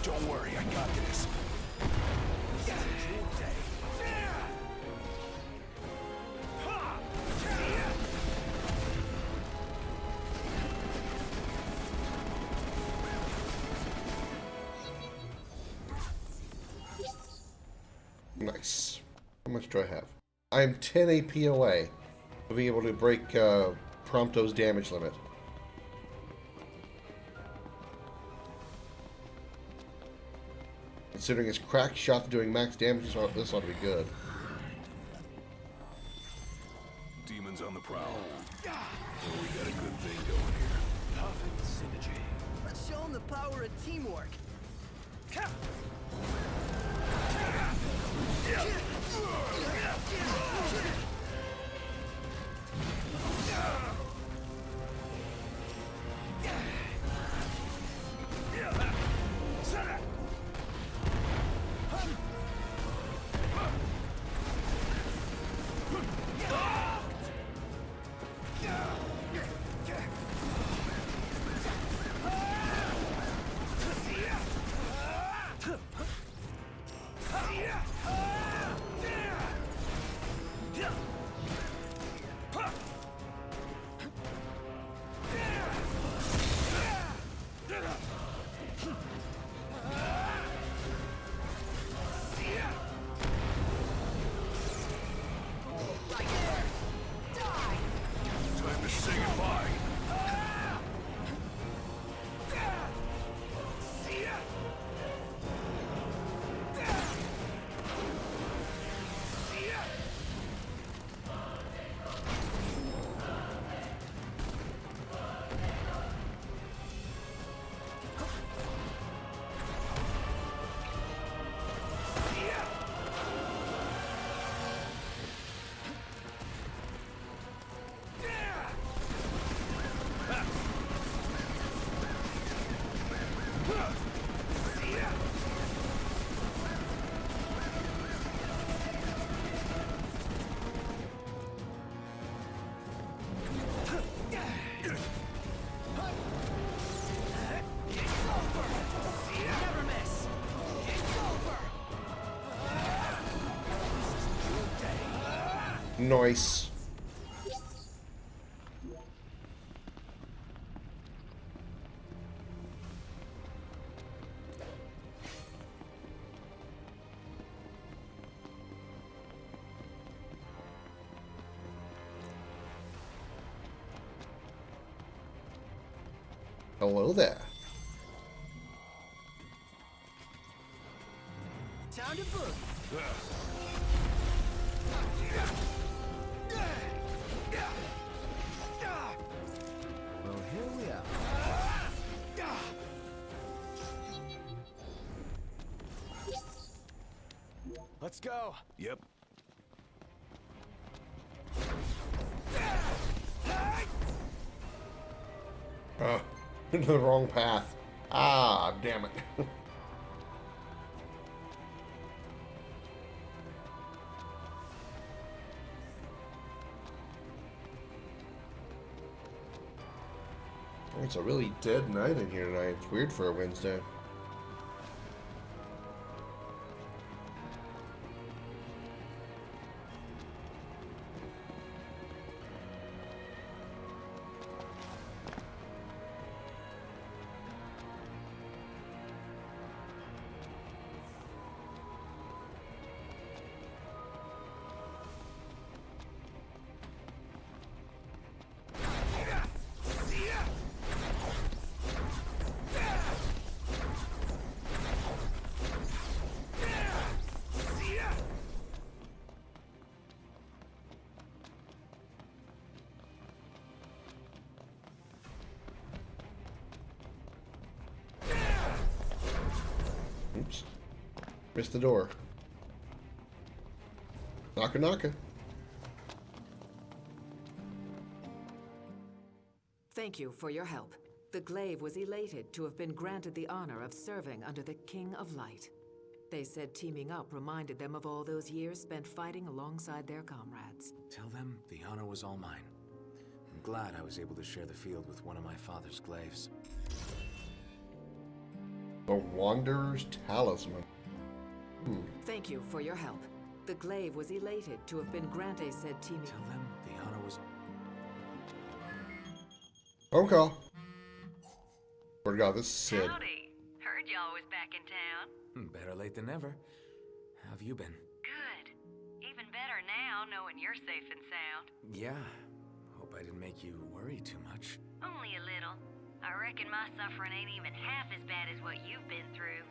Don't worry, I got this. This is a jewel day. Nice. How much do I have? I am 10 AP away of being able to break Prompto's damage limit. Considering his crack shot doing max damage, this ought to be good. Demons on the prowl. Oh, we got a good thing going here. Perfect synergy. Let's show them the power of teamwork. Time to say goodbye. Nice. Hello there. Time to book. Well, here we are. Let's go. Yep. Into the wrong path. Ah, damn it. It's a really dead night in here tonight. It's weird for a Wednesday. Oops. Missed the door. Knocker, knocker. Thank you for your help. The Glaive was elated to have been granted the honor of serving under the King of Light. They said teaming up reminded them of all those years spent fighting alongside their comrades. Tell them the honor was all mine. I'm glad I was able to share the field with one of my father's glaives. The Wanderer's Talisman. Thank you for your help. The Glaive was elated to have been granted said teaming. Tell them the honor was... Phone call. Word to God, this is Sid. Howdy. Heard y'all was back in town. Better late than never. How have you been? Good. Even better now, knowing you're safe and sound. Yeah. Hope I didn't make you worry too much. Only a little. I reckon my suffering ain't even half as bad as what you've been through.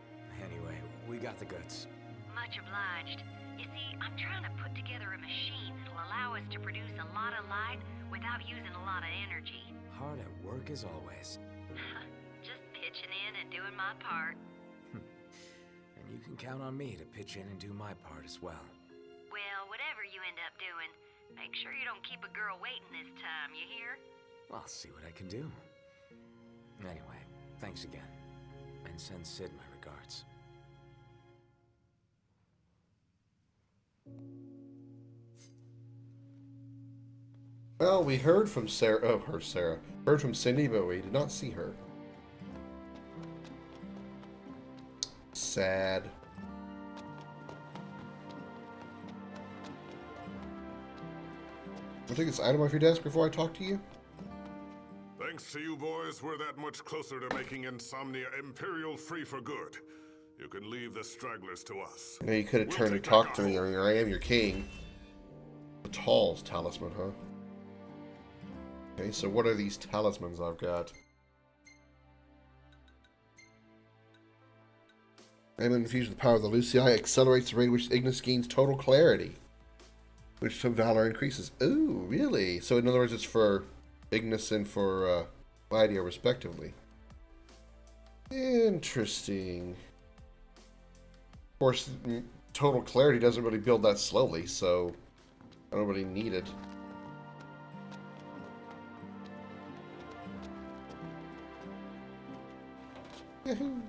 Anyway, we got the goods. Much obliged. You see, I'm trying to put together a machine that'll allow us to produce a lot of light without using a lot of energy. Hard at work as always. Just pitching in and doing my part. And you can count on me to pitch in and do my part as well. Well, whatever you end up doing, make sure you don't keep a girl waiting this time, you hear? I'll see what I can do. Anyway, thanks again. And send Sid my regards. Well, we heard from Sarah. Oh, Sarah. Heard from Cindy, but we did not see her. Sad. I'll take this item off your desk before I talk to you. Thanks to you boys, we're that much closer to making Insomnia Imperial free for good. You can leave the stragglers to us. You know, you could have turned and talked to me, or I am your king. The Tall's talisman, huh? Okay, so what are these talismans I've got? I'm infused with the power of the Lucii, accelerates the rate at which Ignis gains total clarity, which some valor increases. Ooh, really? So in other words, it's for Ignis and for Lydia, respectively. Interesting. Of course, total clarity doesn't really build that slowly, so I don't really need it. Yahoo!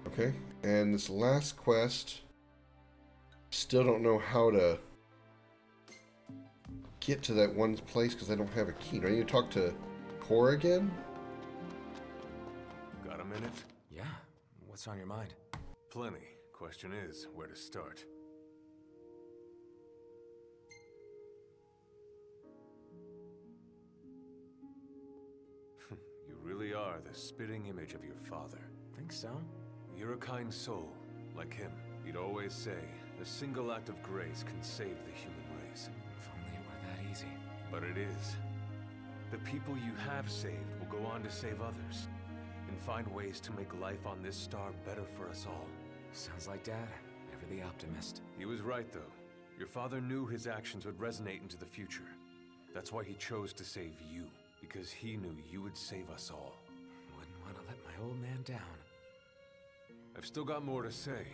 Okay, and this last quest, still don't know how to get to that one place because I don't have a key. Do I need to talk to Cora again? Got a minute? Yeah. What's on your mind? Plenty. Question is, where to start? You really are the spitting image of your father. Think so? You're a kind soul, like him. He'd always say, a single act of grace can save the human race. If only it were that easy. But it is. The people you have saved will go on to save others, and find ways to make life on this star better for us all. Sounds like Dad. Ever the optimist. He was right, though. Your father knew his actions would resonate into the future. That's why he chose to save you, because he knew you would save us all. Wouldn't want to let my old man down. I've still got more to say.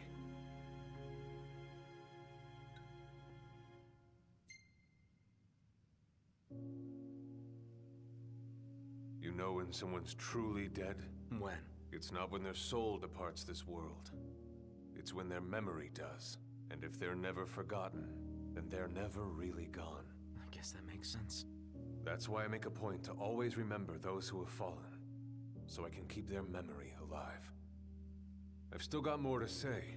You know when someone's truly dead? When? It's not when their soul departs this world. It's when their memory does. And if they're never forgotten, then they're never really gone. I guess that makes sense. That's why I make a point to always remember those who have fallen, so I can keep their memory alive. I've still got more to say.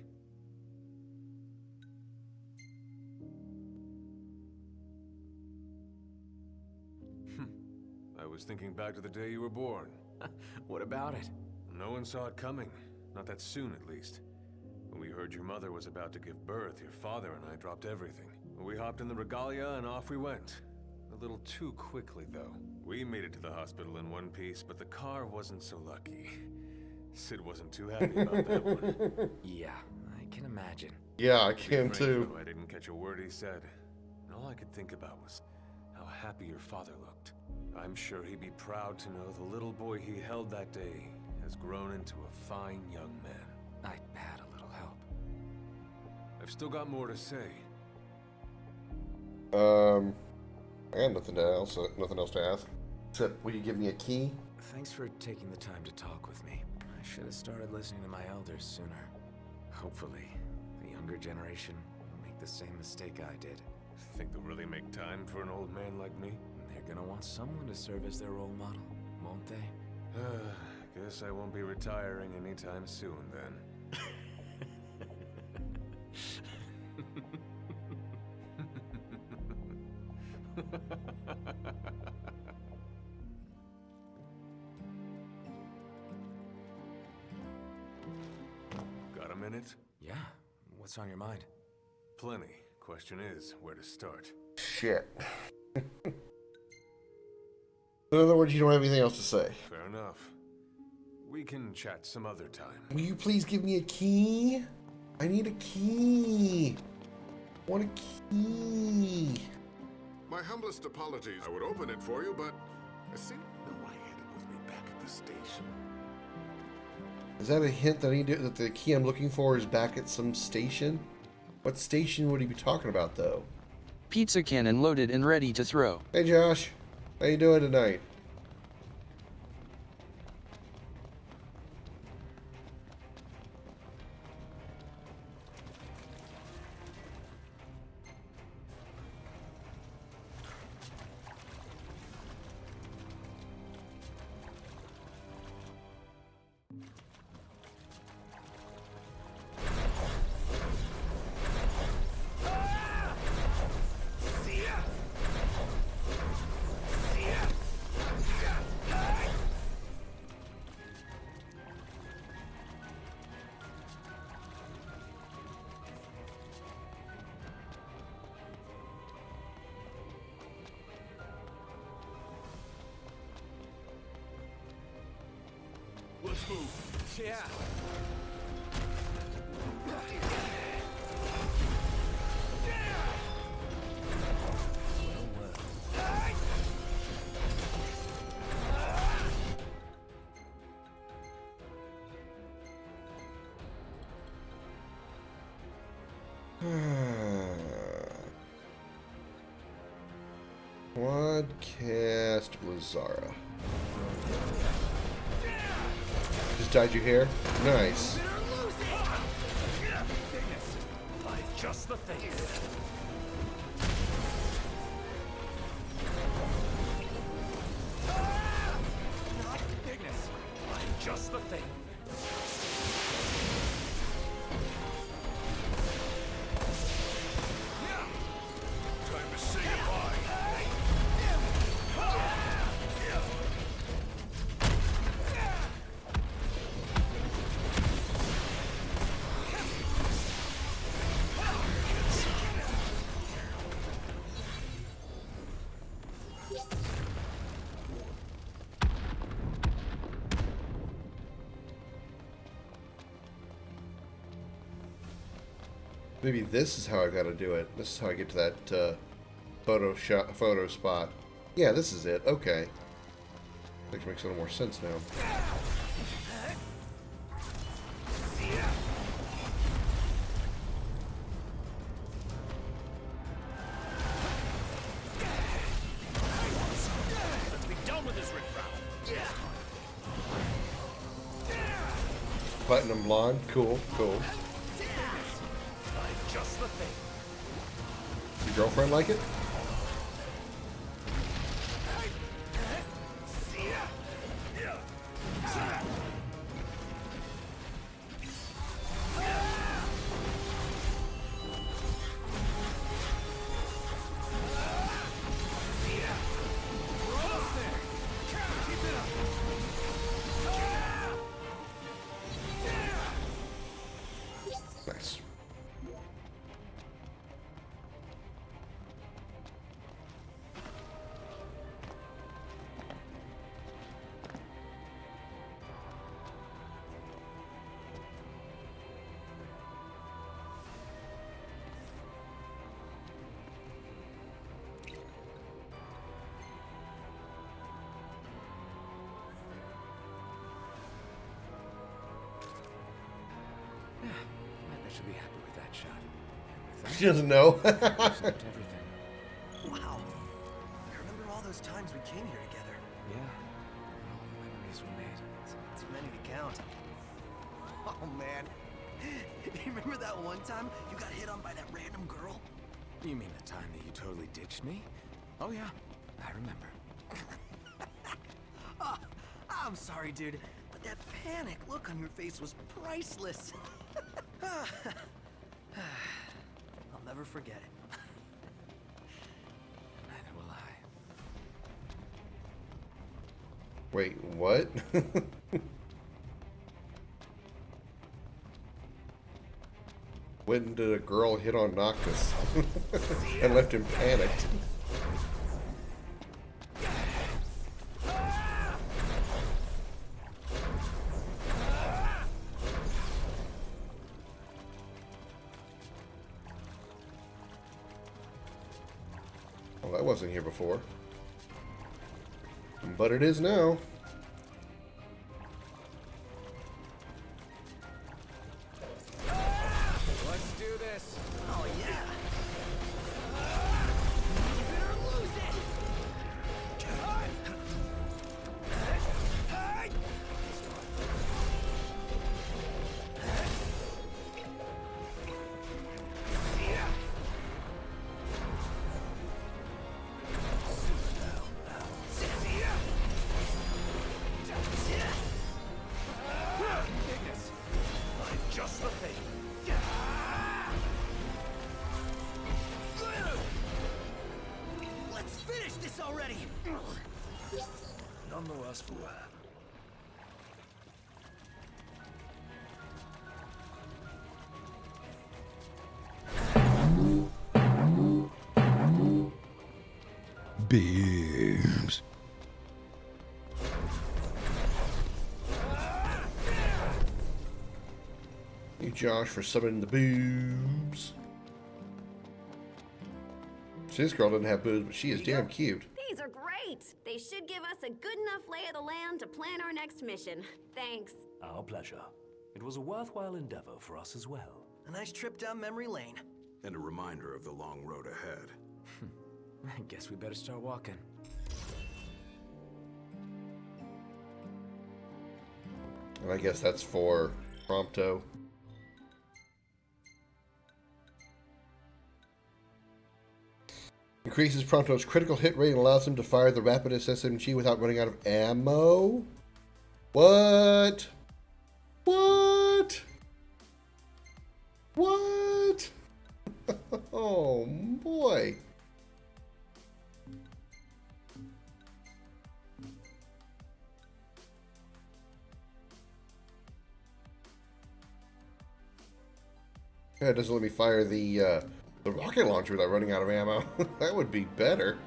I was thinking back to the day you were born. What about it? No one saw it coming. Not that soon, at least. When we heard your mother was about to give birth, your father and I dropped everything. We hopped in the regalia and off we went. A little too quickly, though. We made it to the hospital in one piece, but the car wasn't so lucky. Sid wasn't too happy about that one. Yeah, I can imagine. Yeah, I can too. I didn't catch a word he said. And all I could think about was how happy your father looked. I'm sure he'd be proud to know the little boy he held that day has grown into a fine young man. I had a little help. I've still got more to say. I got nothing else to ask. Except, will you give me a key? Thanks for taking the time to talk with me. I should have started listening to my elders sooner. Hopefully, the younger generation will make the same mistake I did. Think they'll really make time for an old man like me? They're gonna want someone to serve as their role model, won't they? Guess I won't be retiring anytime soon, then. Got a minute? Yeah. What's on your mind? Plenty. Question is, where to start? Shit. In other words, you don't have anything else to say. Fair enough. We can chat some other time. Will you please give me a key? I need a key. I want a key. My humblest apologies. I would open it for you, but I seem to know I had it with me back at the station. Is that a hint that that the key I'm looking for is back at some station? What station would he be talking about, though? Pizza cannon loaded and ready to throw. Hey, Josh. How you doing tonight? Let's move. Yeah. Quadcast Lazara. Just dyed your hair? Nice. Just the thing. Just the thing. Time to say goodbye. Maybe this is how I gotta do it. This is how I get to that photo spot. Yeah, this is it. Okay. Which makes a little more sense now. Let's be done with this riffraff. Platinum blonde. Cool, cool. Just the thing. Your girlfriend like it? Nice. I should be happy with that shot. And with that, She doesn't know. everything. Wow. I remember all those times we came here together. Yeah. And all the memories we made. Too many to count. Oh, man. You remember that one time you got hit on by that random girl? You mean the time that you totally ditched me? Oh, yeah. I remember. Oh, I'm sorry, dude, but that panic look on your face was priceless. I'll never forget it. Neither will I. Wait, what? When did a girl hit on Noctis and left him panicked? Well, that wasn't here before. But it is now. Let's do this. Oh, yeah. Just the thing. Let's finish this already. None the worse for wear. Beams. Thank you, Josh, for summoning the boobs. See, this girl doesn't have boobs, but she is damn cute. These are great. They should give us a good enough lay of the land to plan our next mission. Thanks. Our pleasure. It was a worthwhile endeavor for us as well. A nice trip down memory lane. And a reminder of the long road ahead. I guess we better start walking. And I guess that's for Prompto. Increases Prompto's critical hit rate and allows him to fire the Rapidus SMG without running out of ammo? What? What? What? Oh, boy. Yeah, it doesn't let me fire the rocket launcher without running out of ammo. That would be better.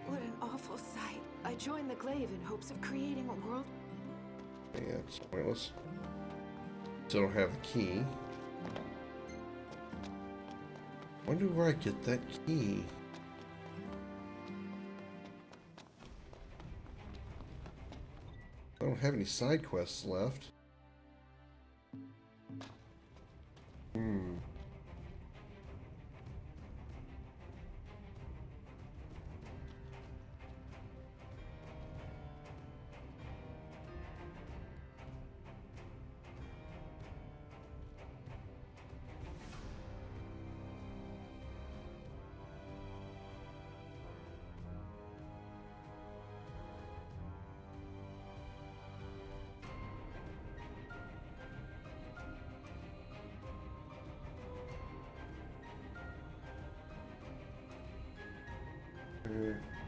What an awful sight. I joined the Glaive in hopes of creating a world. Yeah, it's pointless. Still don't have the key. Wonder where I get that key. I don't have any side quests left.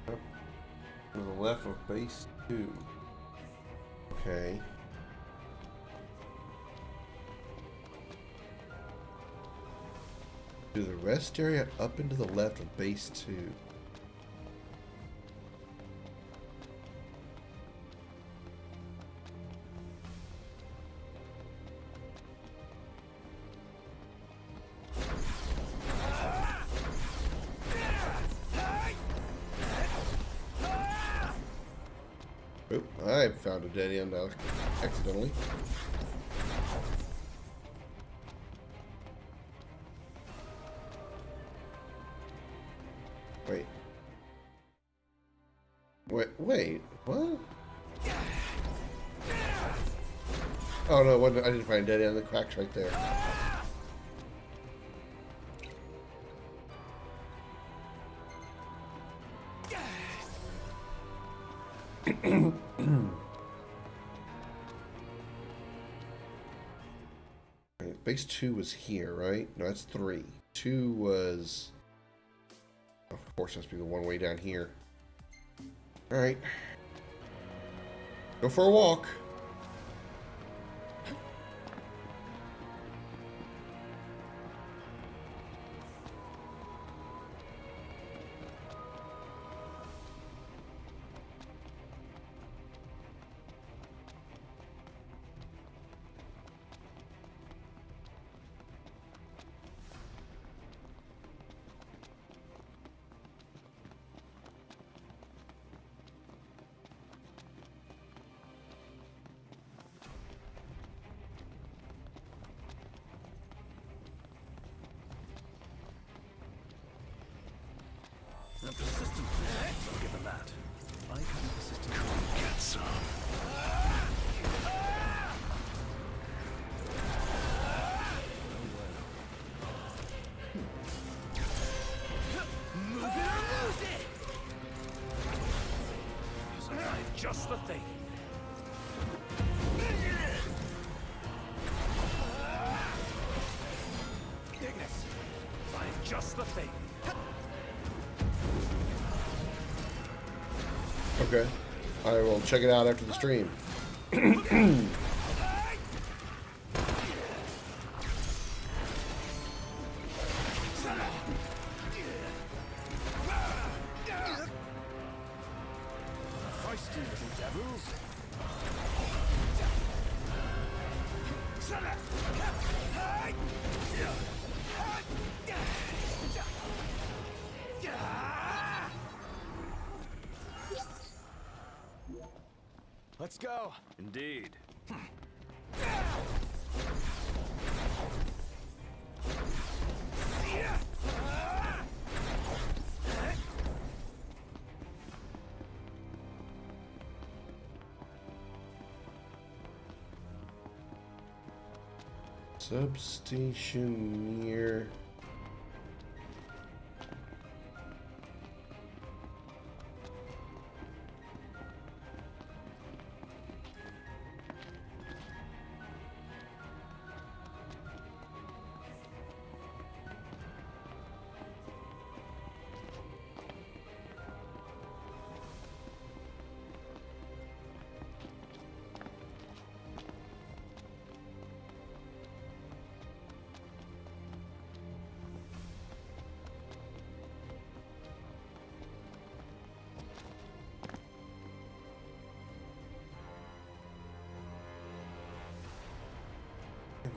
Up to the left of base 2. Okay. To the rest area up into the left of base 2. Oop, I found a dead end accidentally. Wait. Wait, what? Oh no, I didn't find a dead end, the crack's right there. Right, base 2 was here, right? No, that's 3. 2 was... Of course, it has to be the one way down here. Alright. Go for a walk. of persistent things, I'll give him that. I can persistent. Come get some. Move it or lose it! Is a knife just the thing? Ignis, knife just the thing. Okay. I will check it out after the stream. Feisty little devils. Let's go. Indeed. Substation near.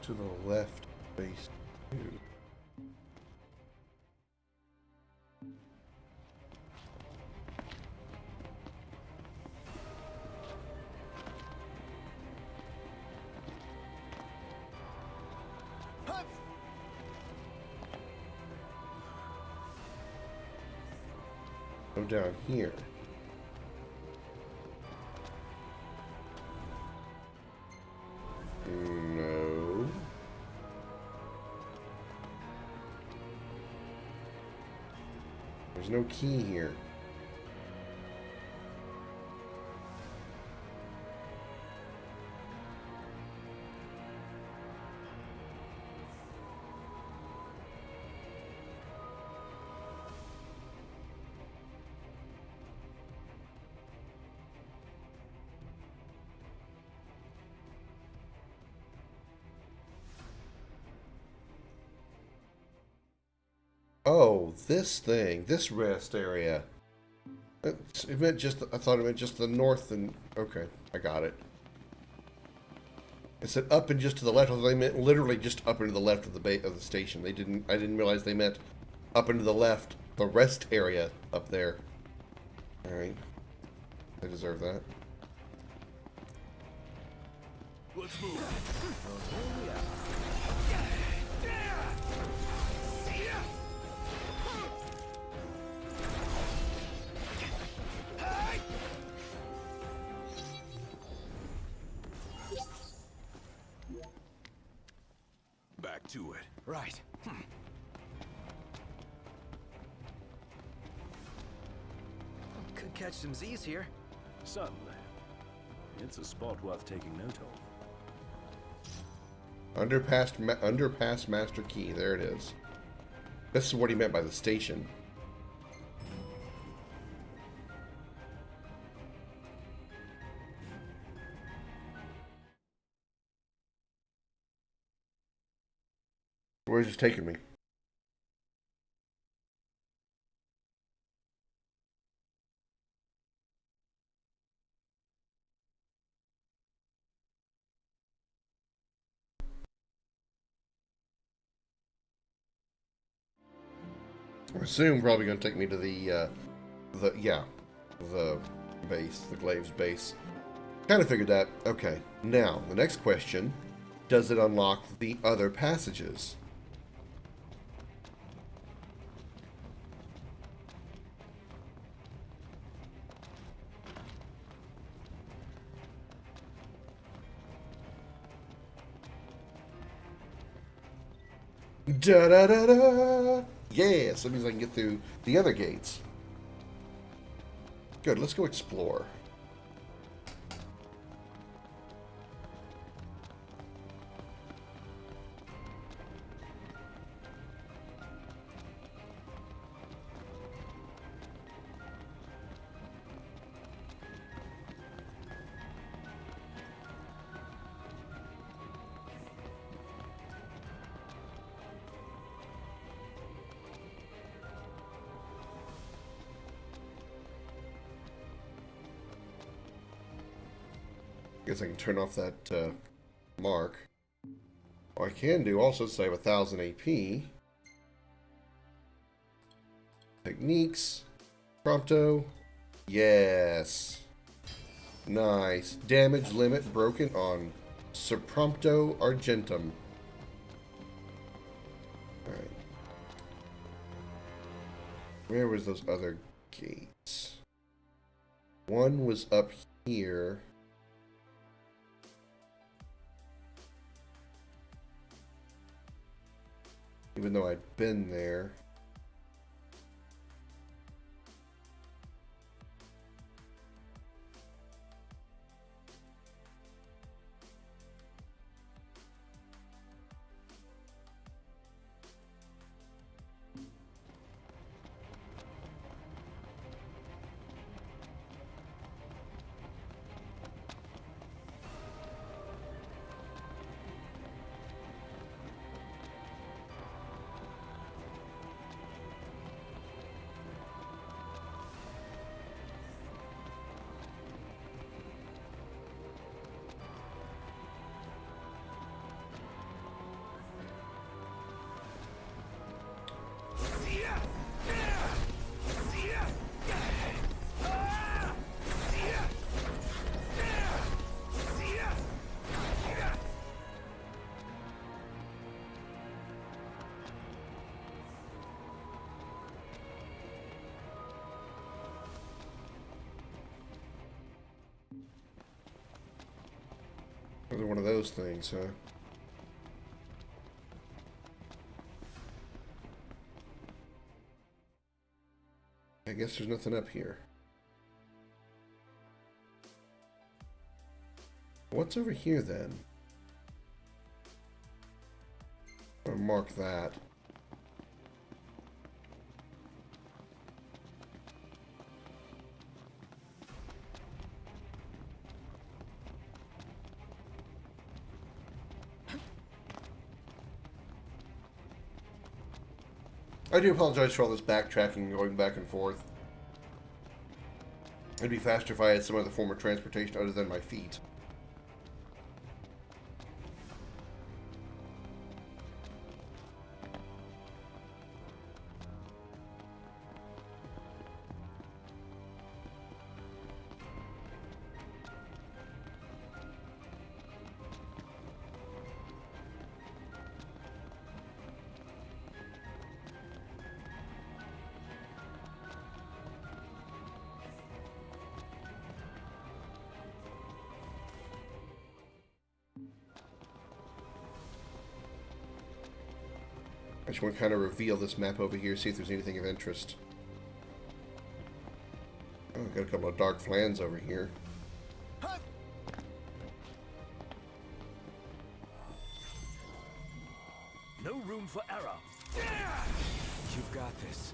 To the left base 2. Go down here. No. There's no key here. Oh, this thing, this rest area. It meant just, I thought it meant just the north and, okay, I got it. It said up and just to the left, they meant literally just up and to the left of the station. I didn't realize they meant up and to the left, the rest area up there. Alright. I deserve that. Let's move. Back to it. Right. Could catch some Z's here. Certainly. It's a spot worth taking note of. Underpass master key. There it is. This is what he meant by the station. Where's this taking me? I assume probably going to take me to the base, the Glaives base. Kind of figured that. Okay, now the next question: does it unlock the other passages? Da da da da! Yes, that means I can get through the other gates. Good, let's go explore. Guess I can turn off that mark. What I can do also is I have 1000 AP. Techniques. Prompto. Yes. Nice. Damage limit broken on Surprompto Argentum. Alright. Where was those other gates? One was up here. Even though I'd been there. Another one of those things, huh? I guess there's nothing up here. What's over here then? I'll mark that. I do apologize for all this backtracking and going back and forth. It'd be faster if I had some other form of transportation other than my feet. I just want to kind of reveal this map over here, see if there's anything of interest. Oh, got a couple of dark flans over here. No room for error. You've got this.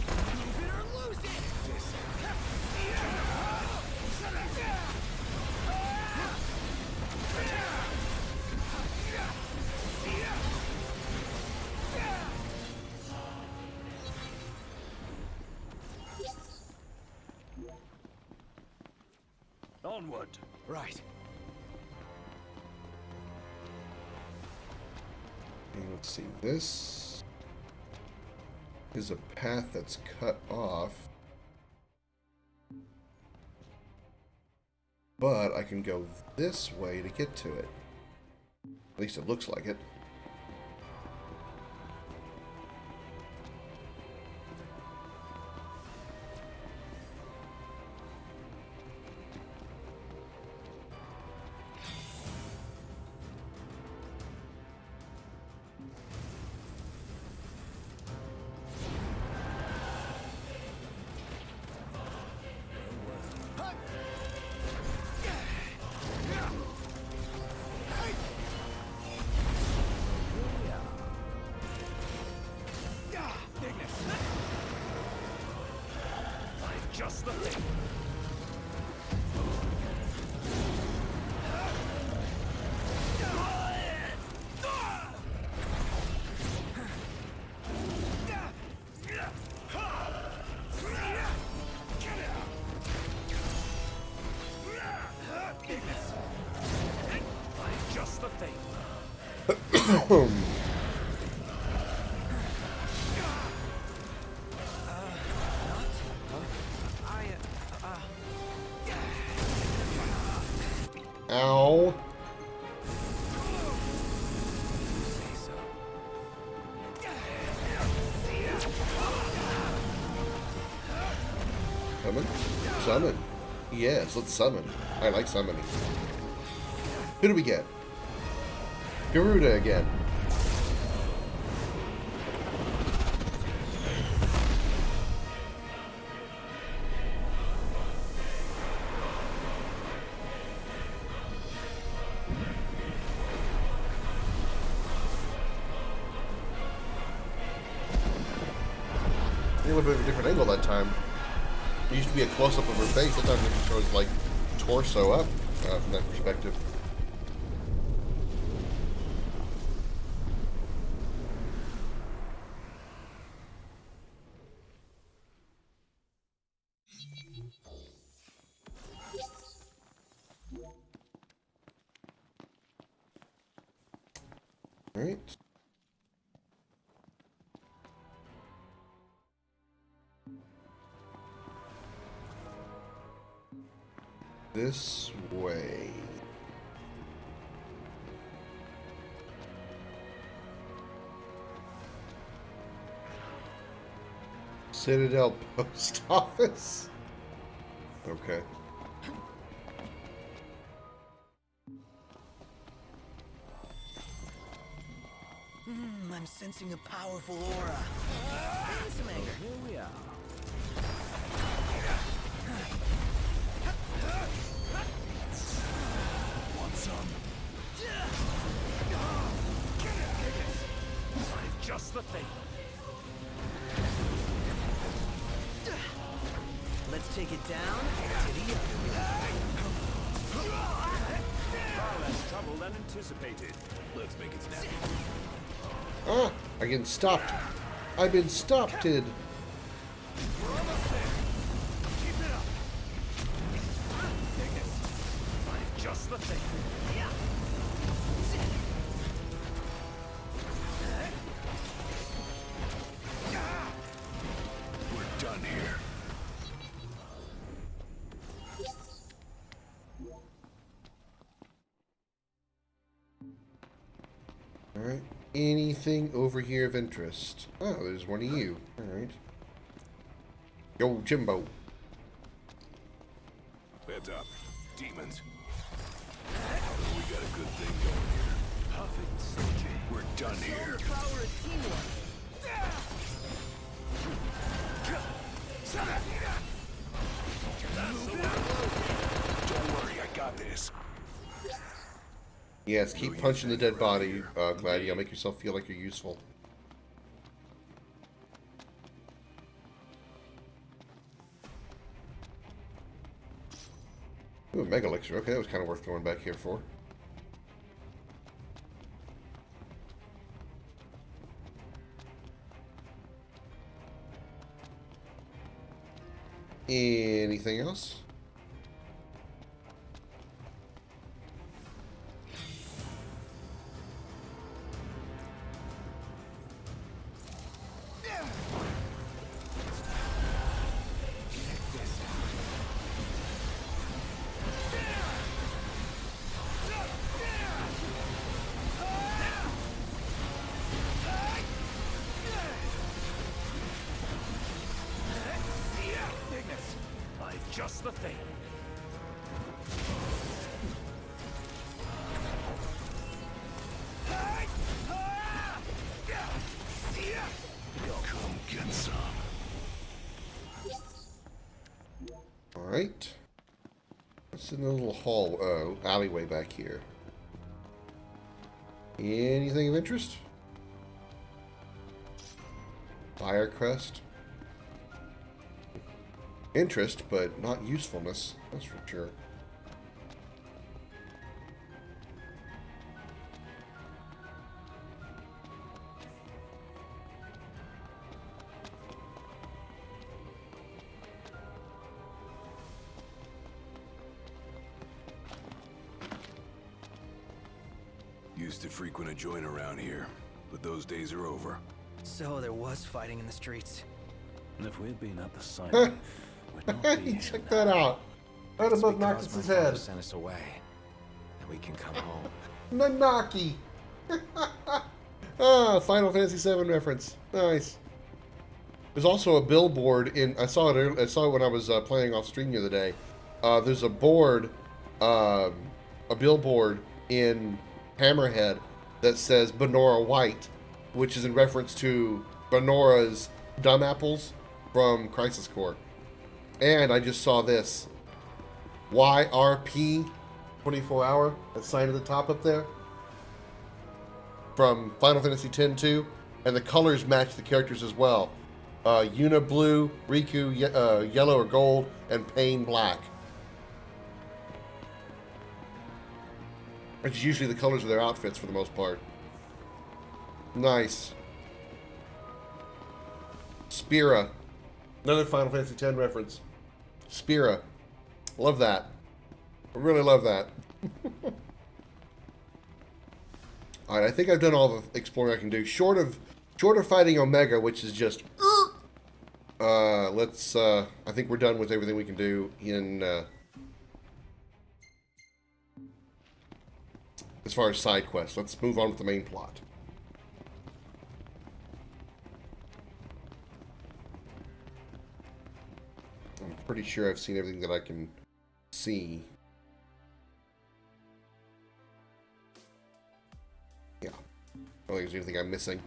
Move it or lose it! Onward. Right. And let's see, this is a path that's cut off. But I can go this way to get to it. At least it looks like it. Ow. Summon? Summon. Yes, let's summon. I like summoning. Who do we get? Garuda again. A little bit of a different angle that time. It used to be a close-up of her face. That time it shows like torso up from that perspective. All right. This way. Citadel Post Office. Okay. I'm sensing a powerful aura. Some anger. Here we are. Want some? I've just the thing. Let's take it down to the Far less trouble than anticipated. Let's make it snappy. Ah, I'm getting stopped. I've been stopped. Keep it up. I've just the thing. We're done here. All right. Anything over here of interest? Oh, there's one of you. All right. Yo, Jimbo. Heads up. Demons. We got a good thing going here. Perfect synergy. We're done here. the power of teamwork. Don't worry, I got this. Yes, keep punching the dead body, Gladdy. I'll make yourself feel like you're useful. Ooh, a Mega Elixir. Okay, that was kind of worth going back here for. Anything else? Just the thing. Come get some. All right. What's in the little hall, alleyway back here? Anything of interest? Fire crest. Interest, but not usefulness. That's for sure. You used to frequent a joint around here, but those days are over. So there was fighting in the streets. And if we'd been at the site, we'd not be here Check that out. Right above Noctis's head. Sent us away, and we can come home. Nanaki. Ah, Final Fantasy VII reference. Nice. There's also a billboard in. I saw it when I was playing off stream the other day. There's a board, a billboard in Hammerhead that says Benora White, which is in reference to Benora's dumb apples from Crisis Core. And I just saw this. YRP 24 hour. That sign at the top up there. From Final Fantasy X-2. And the colors match the characters as well. Yuna blue, Riku yellow or gold, and Pain black. Which is usually the colors of their outfits for the most part. Nice. Spira. Another Final Fantasy X reference. Spira. Love that. I really love that. Alright, I think I've done all the exploring I can do. Short of fighting Omega, which is just... I think we're done with everything we can do in... as far as side quests. Let's move on with the main plot. I'm pretty sure I've seen everything that I can see. Yeah. I don't think there's anything I'm missing.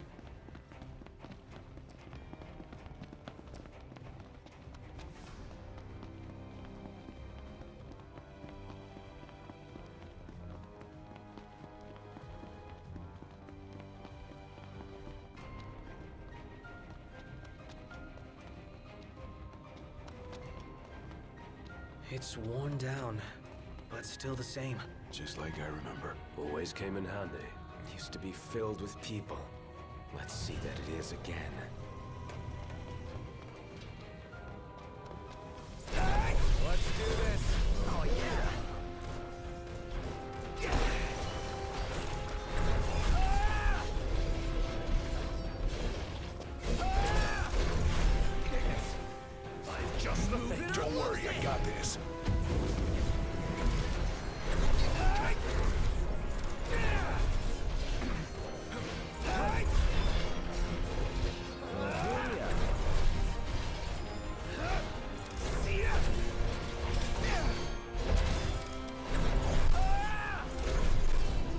It's worn down, but still the same. Just like I remember. Always came in handy. Used to be filled with people. Let's see that it is again. Let's do this. Oh, yeah. Just the thing. Don't worry, I got this.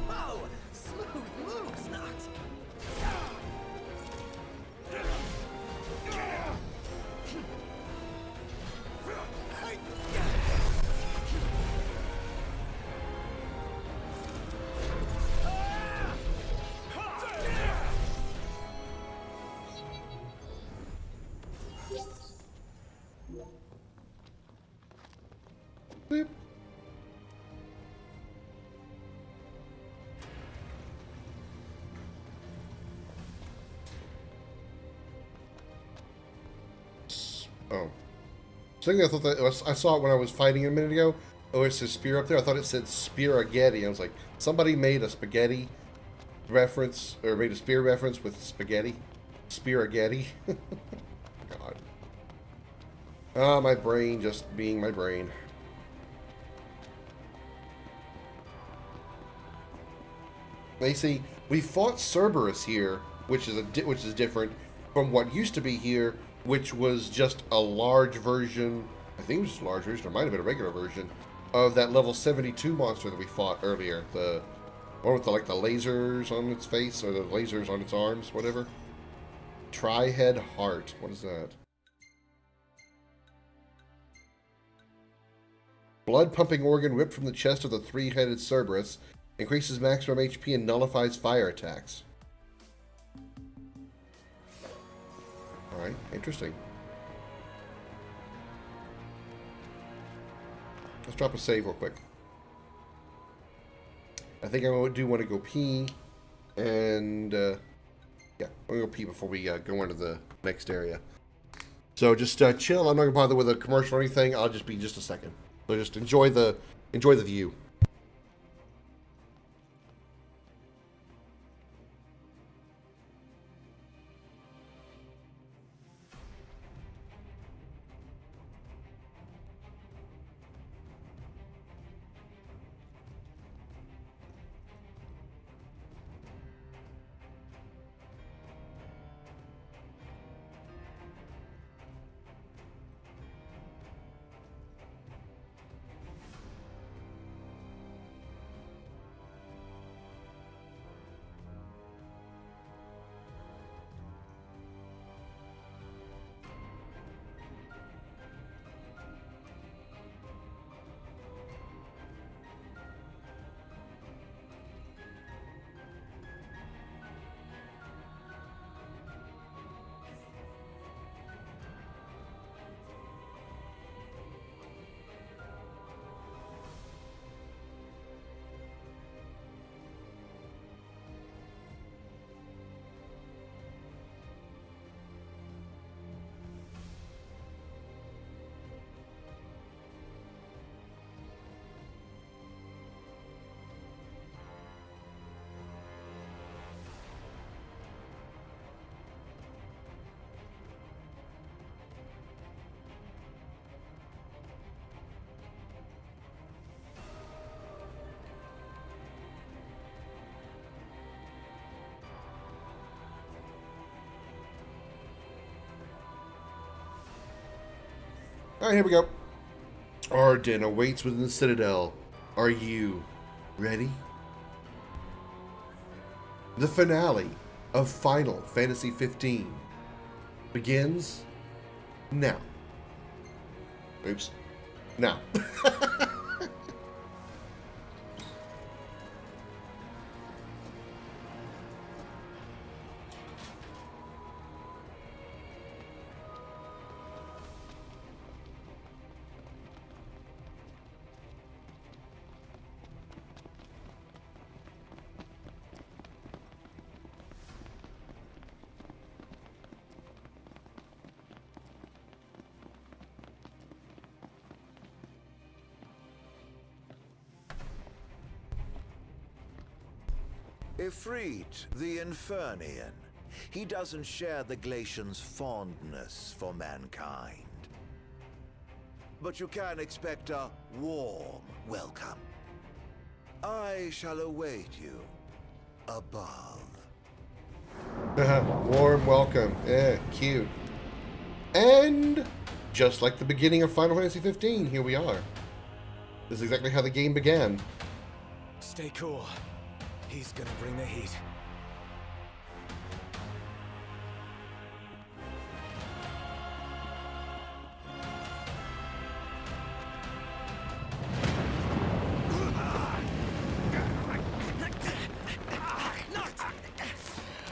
Oh, smooth moves, Noct. Boop. Oh. Something I thought that I saw it when I was fighting a minute ago. Oh, it says spear up there. I thought it said spaghetti. I was like, somebody made a spaghetti reference, or made a spear reference with spaghetti. Spaghetti. God. Ah, my brain just being my brain. They see we fought Cerberus here, which is different from what used to be here, which was just a large version. I think it was just a large version. It might have been a regular version of that level 72 monster that we fought earlier. The one with the lasers on its face or the lasers on its arms, whatever. Tri-head heart. What is that? Blood pumping organ ripped from the chest of the three-headed Cerberus. Increases maximum HP and nullifies fire attacks. Alright, interesting. Let's drop a save real quick. I think I do want to go pee. And, yeah, I'm going to go pee before we go into the next area. So just chill. I'm not going to bother with a commercial or anything. I'll just be just a second. So just enjoy the view. Alright, here we go. Arden awaits within the Citadel. Are you ready? The finale of Final Fantasy 15 begins now. Oops. Now. Ifrit, the Infernian. He doesn't share the Glacian's fondness for mankind. But you can expect a warm welcome. I shall await you above. Warm welcome. Yeah, cute. And just like the beginning of Final Fantasy 15, here we are. This is exactly how the game began. Stay cool. He's gonna bring the heat.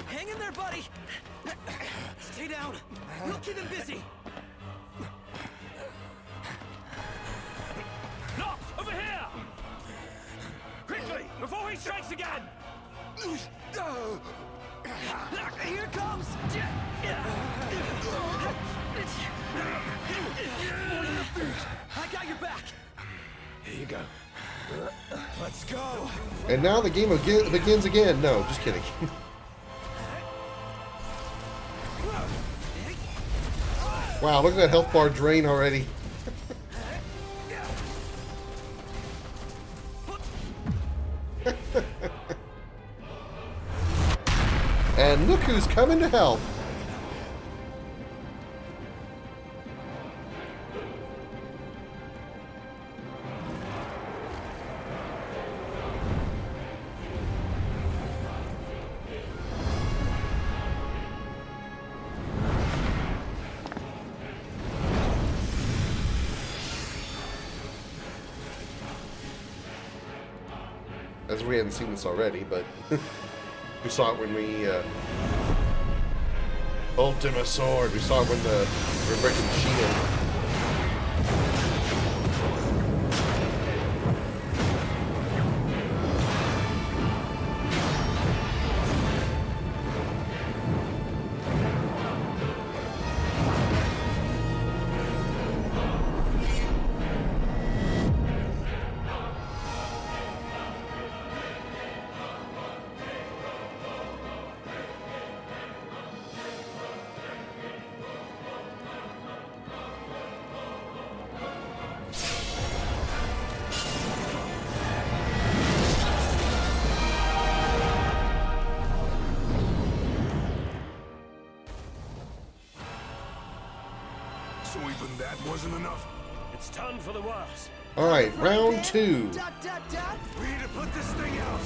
Hang in there, buddy! Stay down. We'll keep him busy. Noct, over here! Quickly, before he strikes again! Here it comes! I got your back! Here you go. Let's go! And now the game begins again. No, just kidding. Wow, look at that health bar drain already. And look who's coming to help. As we hadn't seen this already, but we saw it when we Ultima Sword. We saw it when we were breaking the shield. So even that wasn't enough? It's time for the worst. Alright, round 2. We need to put this thing out!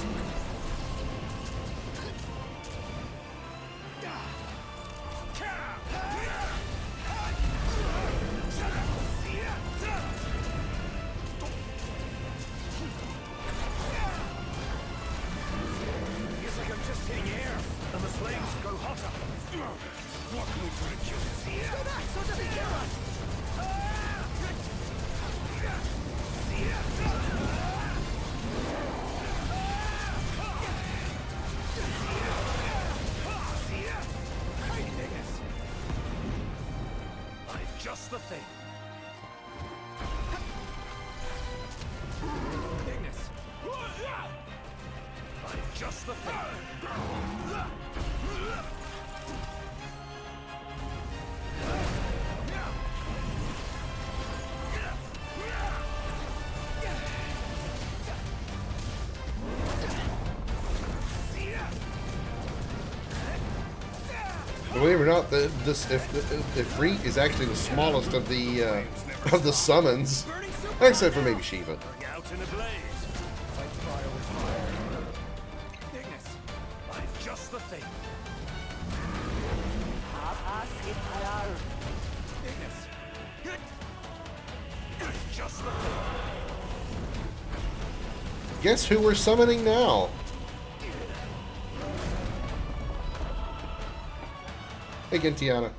Feels like I'm just hitting air, and the flames go hotter. What can we do to kill this? Go back so it doesn't kill us! I've just the thing. Ignis! I've just the thing. believe it or not, this Ifrit is actually the smallest of the summons, except for maybe Shiva. Out in a blaze. Fight fire with fire. Ignis, I've just the thing. Ignis. I've just the thing. Guess who we're summoning now? Hey, Gentiana.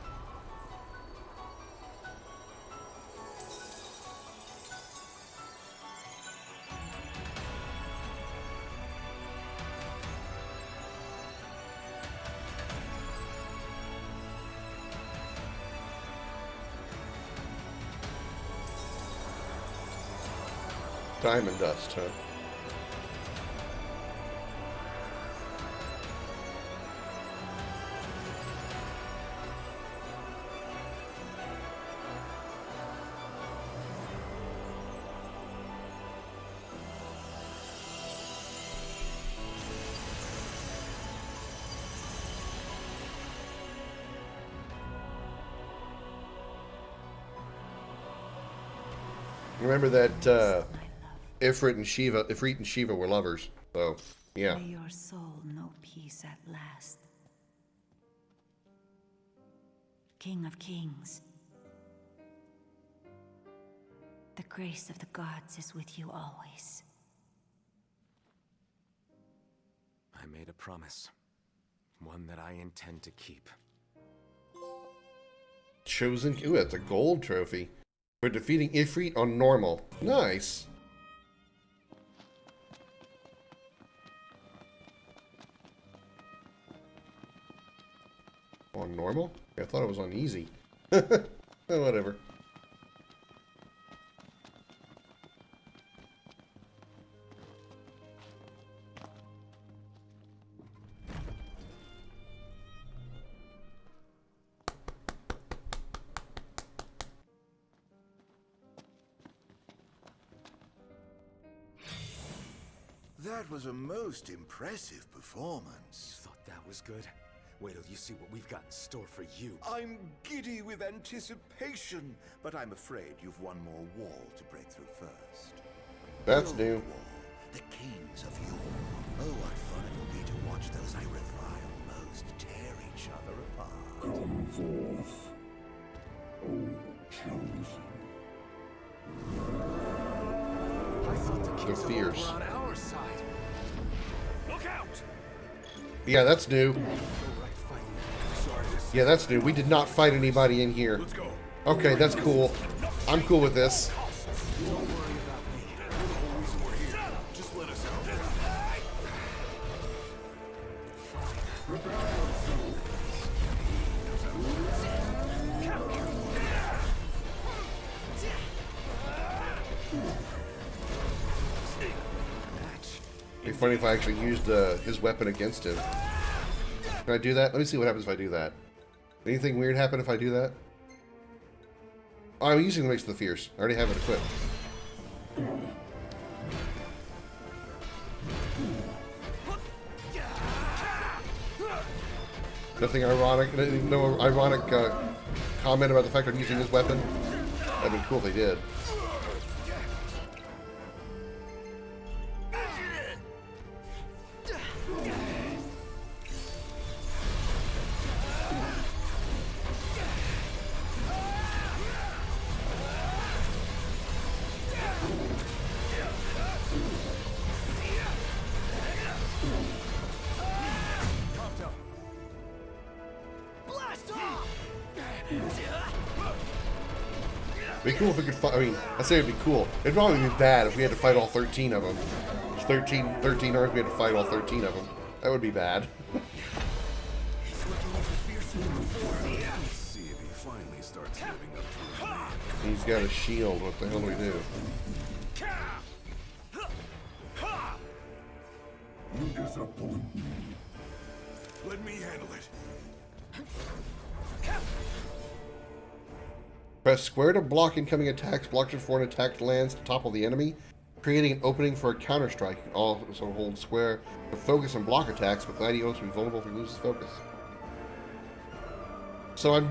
Diamond dust, huh? Remember that Ifrit and Shiva were lovers. So, yeah. May your soul know peace at last. King of Kings, the grace of the gods is with you always. I made a promise. One that I intend to keep. Chosen. Ooh, that's a gold trophy. For defeating Ifrit on normal. Nice. On normal? I thought it was on easy. Whatever. That was a most impressive performance. Thought that was good? Wait till you see what we've got in store for you. I'm giddy with anticipation, but I'm afraid you've one more wall to break through first. That's Your new. Wall, the kings of yore. Oh, what fun it will be to watch those I revile most tear each other apart. Come forth, O chosen. I thought the kings of yore fierce. were on our side. Look out! Yeah, that's new. Yeah, that's new. We did not fight anybody in here. Okay, that's cool. I'm cool with this. Just let us out. It'd be funny if I actually used his weapon against him. Can I do that? Let me see what happens if I do that. Anything weird happen if I do that? Oh, I'm using the Mix of the Fierce. I already have it equipped. Nothing ironic, no ironic comment about the fact I'm using this weapon? That'd be cool if they did. It'd be cool if we could fight. I mean, I say it'd be cool. It'd probably be bad if we had to fight all 13 of them. 13 arms, we had to fight all 13 of them. That would be bad. See if he finally starts living up to it. He's got a shield. What the hell do we do? You disappoint me. Let me handle it. Press square to block incoming attacks. Block before an attack lands to topple the enemy, creating an opening for a counter strike. You can also hold square to focus and block attacks, but Gladiolus will be vulnerable if he loses focus. So I'm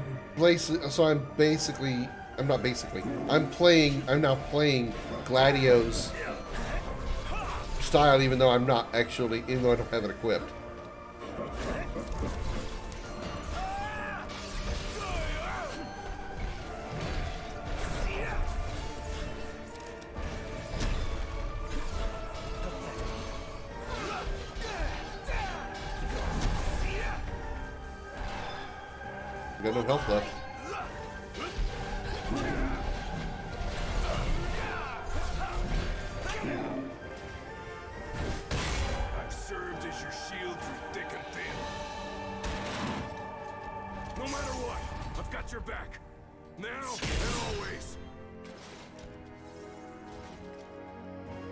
now playing Gladio's style, even though I'm not actually, even though I don't have it equipped. Got no health left. I've served as your shield through thick and thin. No matter what, I've got your back. Now and always.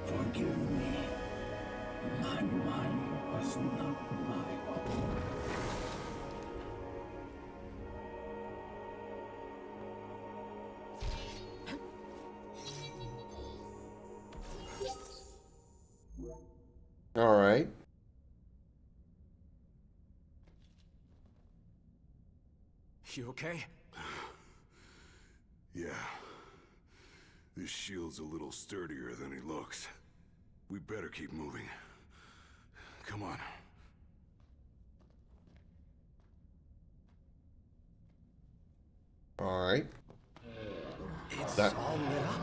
Forgive me. My mind was not my own. All right. You okay? Yeah. This shield's a little sturdier than he looks. We better keep moving. Come on. All right. It's That all lit up.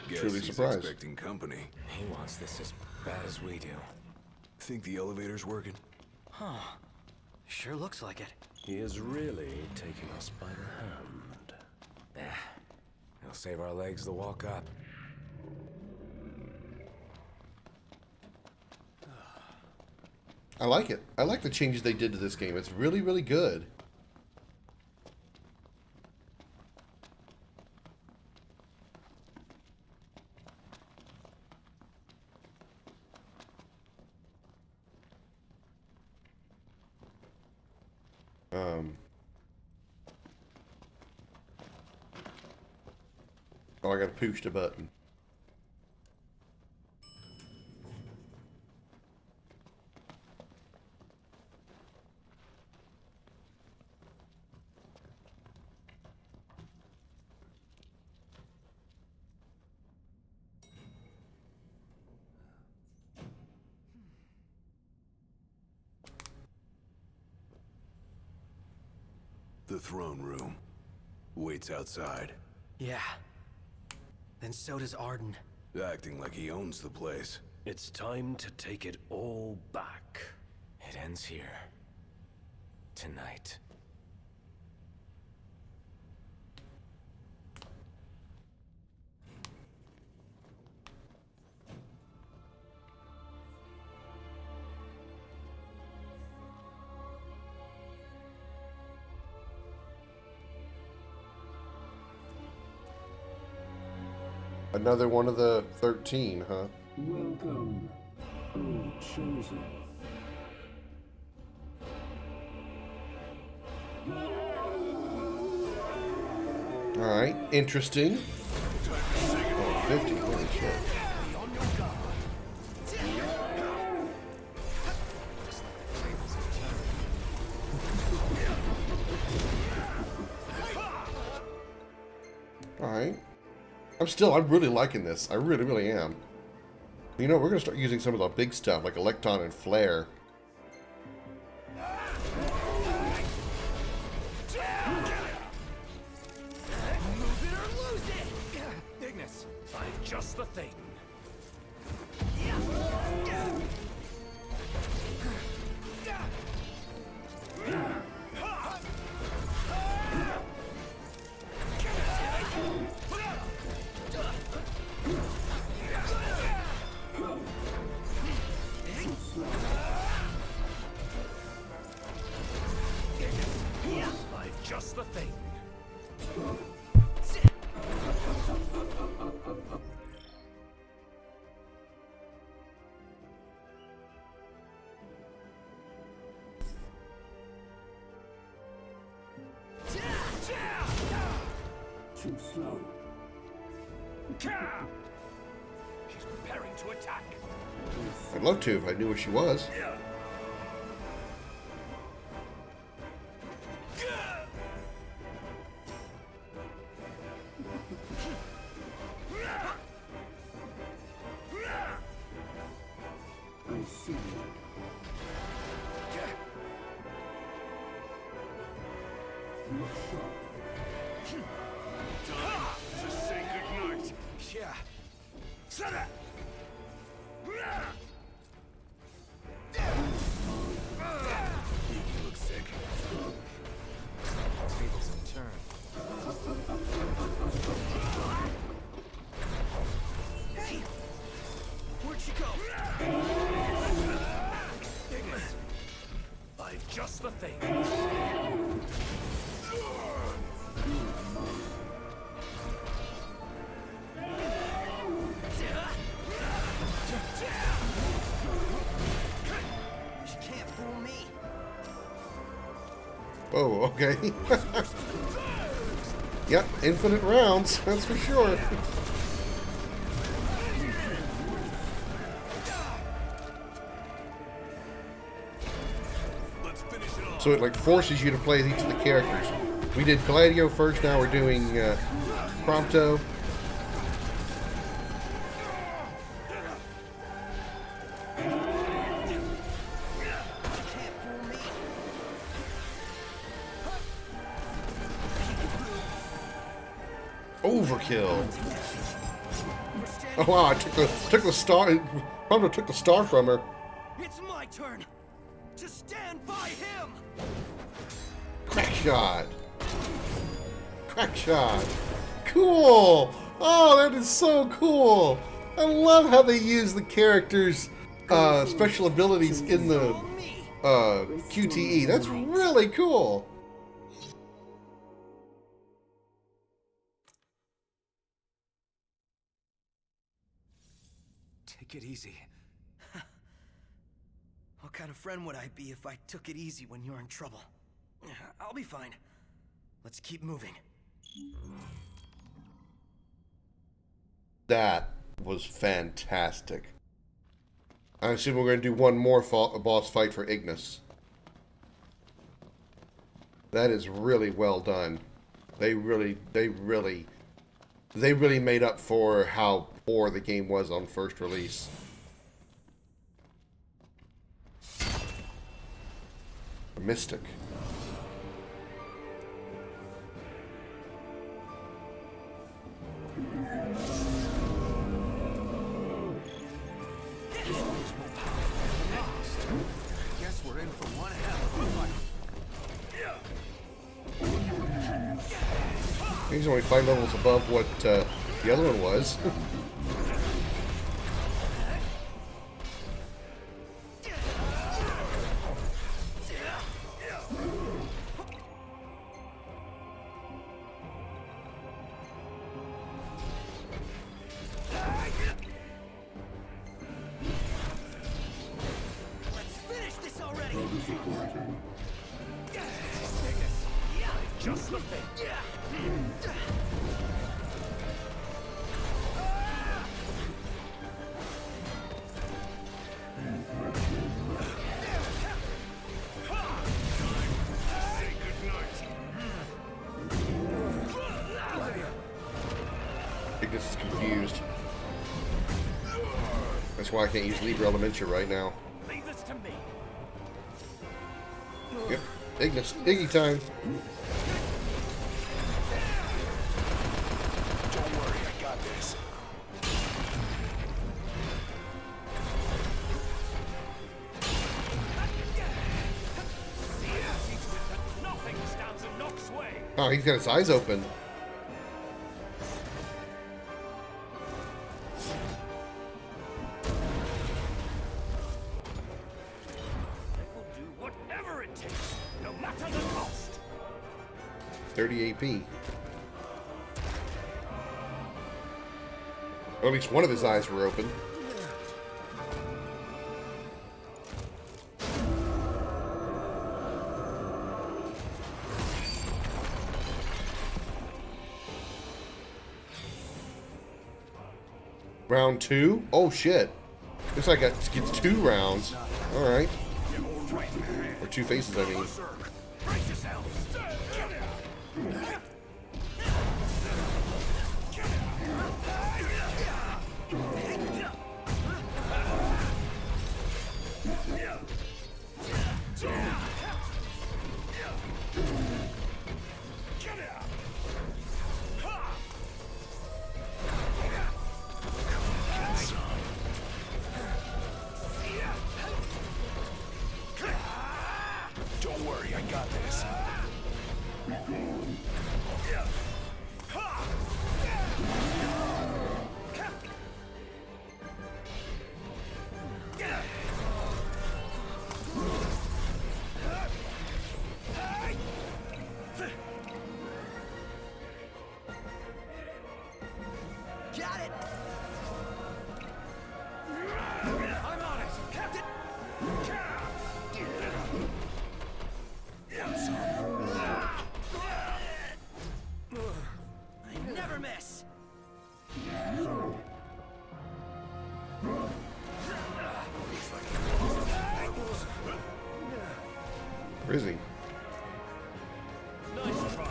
Guess truly he's surprised. expecting company. He wants this as bad as we do. Think the elevator's working? Huh. Sure looks like it. He is really taking us by the hand. He'll save our legs the walk up. I like it. I like the changes they did to this game. It's really, really good. Oh, I gotta push the button. The throne room. Waits outside. Yeah. Then so does Arden. Acting like he owns the place. It's time to take it all back. It ends here. Tonight. Another one of the 13, huh? Welcome, O chosen. Alright, interesting. Oh, 50, holy shit. Alright. I'm really liking this. I really, really am. You know, we're going to start using some of the big stuff, like Electron and Flare. Move it or lose it! Ignis, I've just the thing. Just the thing. Too slow. She's preparing to attack. I'd love to if I knew where she was. To say goodnight. Yeah. Set it. You look sick. Tables have turned. Hey! Where'd she go? I've just the thing. She can't fool me. Oh, okay. Yep, infinite rounds, that's for sure. So it like forces you to play each of the characters. We did Gladio first, now we're doing Prompto. Overkill. Oh wow, I took the star. Prompto took the star from her. It's my turn to stand by him. Crack shot. Crack shot. Cool. Oh, that is so cool. I love how they use the characters' special abilities in the QTE. That's really cool. Take it easy. What kind of friend would I be if I took it easy when you're in trouble? I'll be fine. Let's keep moving. That was fantastic. I assume we're going to do one more boss fight for Ignis. That is really well done. They really made up for how poor the game was on first release. Mystic. Guess we're in for one hell of a fight. He's only 5 levels above what the other one was. Just the thing. Ignis is confused. That's why I can't use Libra Elementia right now. Leave this to me. Yep. Ignis. Iggy time. Don't worry, I got this. Nothing stands in Nox's way. Oh, he's got his eyes open. We'll do whatever it takes, no matter the cost. 30 AP. Or at least one of his eyes were open. Round 2? Oh shit. Looks like it gets 2 rounds. Alright. Or 2 faces, I mean. Brace yourselves. got this. Got it! I'm on it! Captain! I never miss! Where is he? Nice try.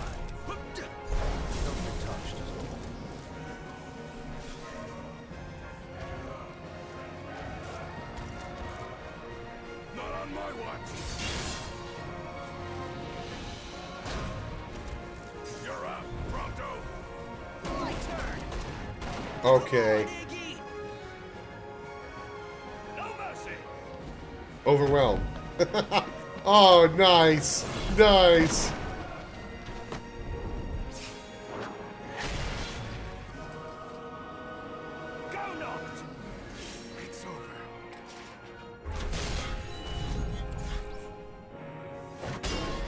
Not on my watch. You're up, Prompto. My turn! Okay. No mercy. Overwhelmed. Oh, nice. Nice. Go knocked. It's over.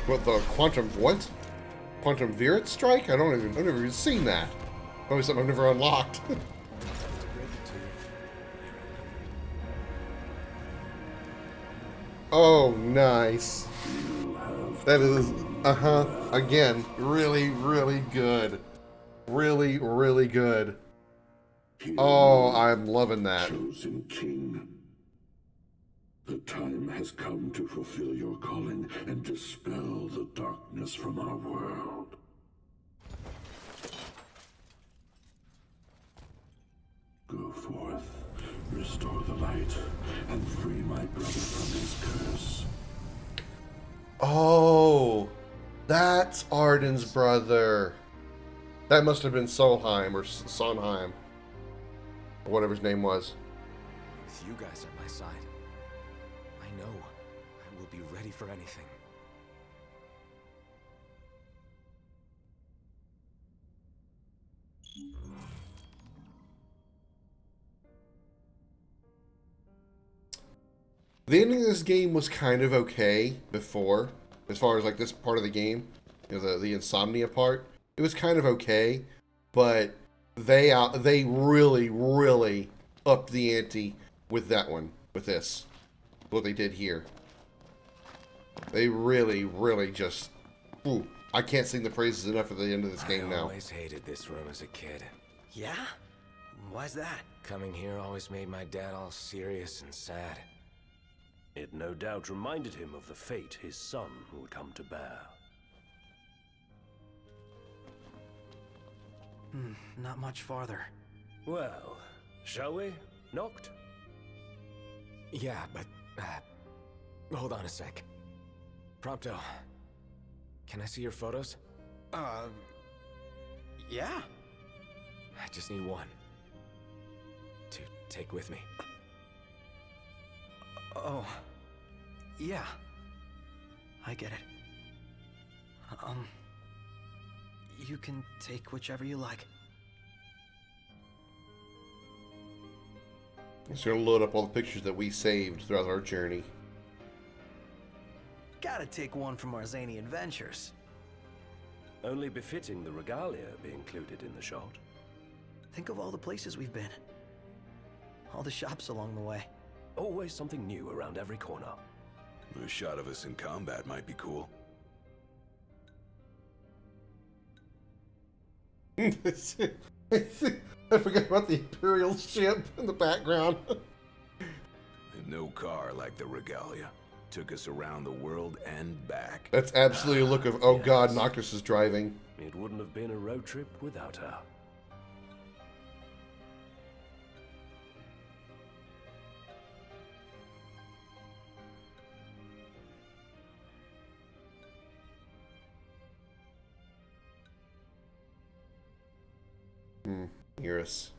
What, the quantum what? Quantum Virit strike? I've never even seen that. Probably something I've never unlocked. Oh, nice. That is, again, really, really good. Really, really good. Oh, I'm loving that. Chosen king. The time has come to fulfill your calling and dispel the darkness from our world. Go forth, restore the light, and free my brother from his curse. Oh, that's Arden's brother. That must have been Solheim or Sonheim, or whatever his name was. With you guys at my side, I know I will be ready for anything. The ending of this game was kind of okay before, as far as like this part of the game, you know, the insomnia part. It was kind of okay, but they really, really upped the ante with that one, with this, what they did here. They really, really just, ooh, I can't sing the praises enough at the end of this game I now. always hated this room as a kid. Yeah? Why's that? Coming here always made my dad all serious and sad. It no doubt reminded him of the fate his son would come to bear. Not much farther. Well, shall we? Knocked? Yeah, but, hold on a sec. Prompto, can I see your photos? Yeah? I just need one. To take with me. Oh. Yeah. I get it. You can take whichever you like. I'm just gonna load up all the pictures that we saved throughout our journey. Gotta take one from our zany adventures. Only befitting the regalia be included in the shot. Think of all the places we've been. All the shops along the way. Always something new around every corner. A shot of us in combat might be cool. I forgot about the Imperial ship in the background. No car like the regalia. Took us around the world and back. That's absolutely a look of, oh god, Noctis is driving. It wouldn't have been a road trip without her. Eurus.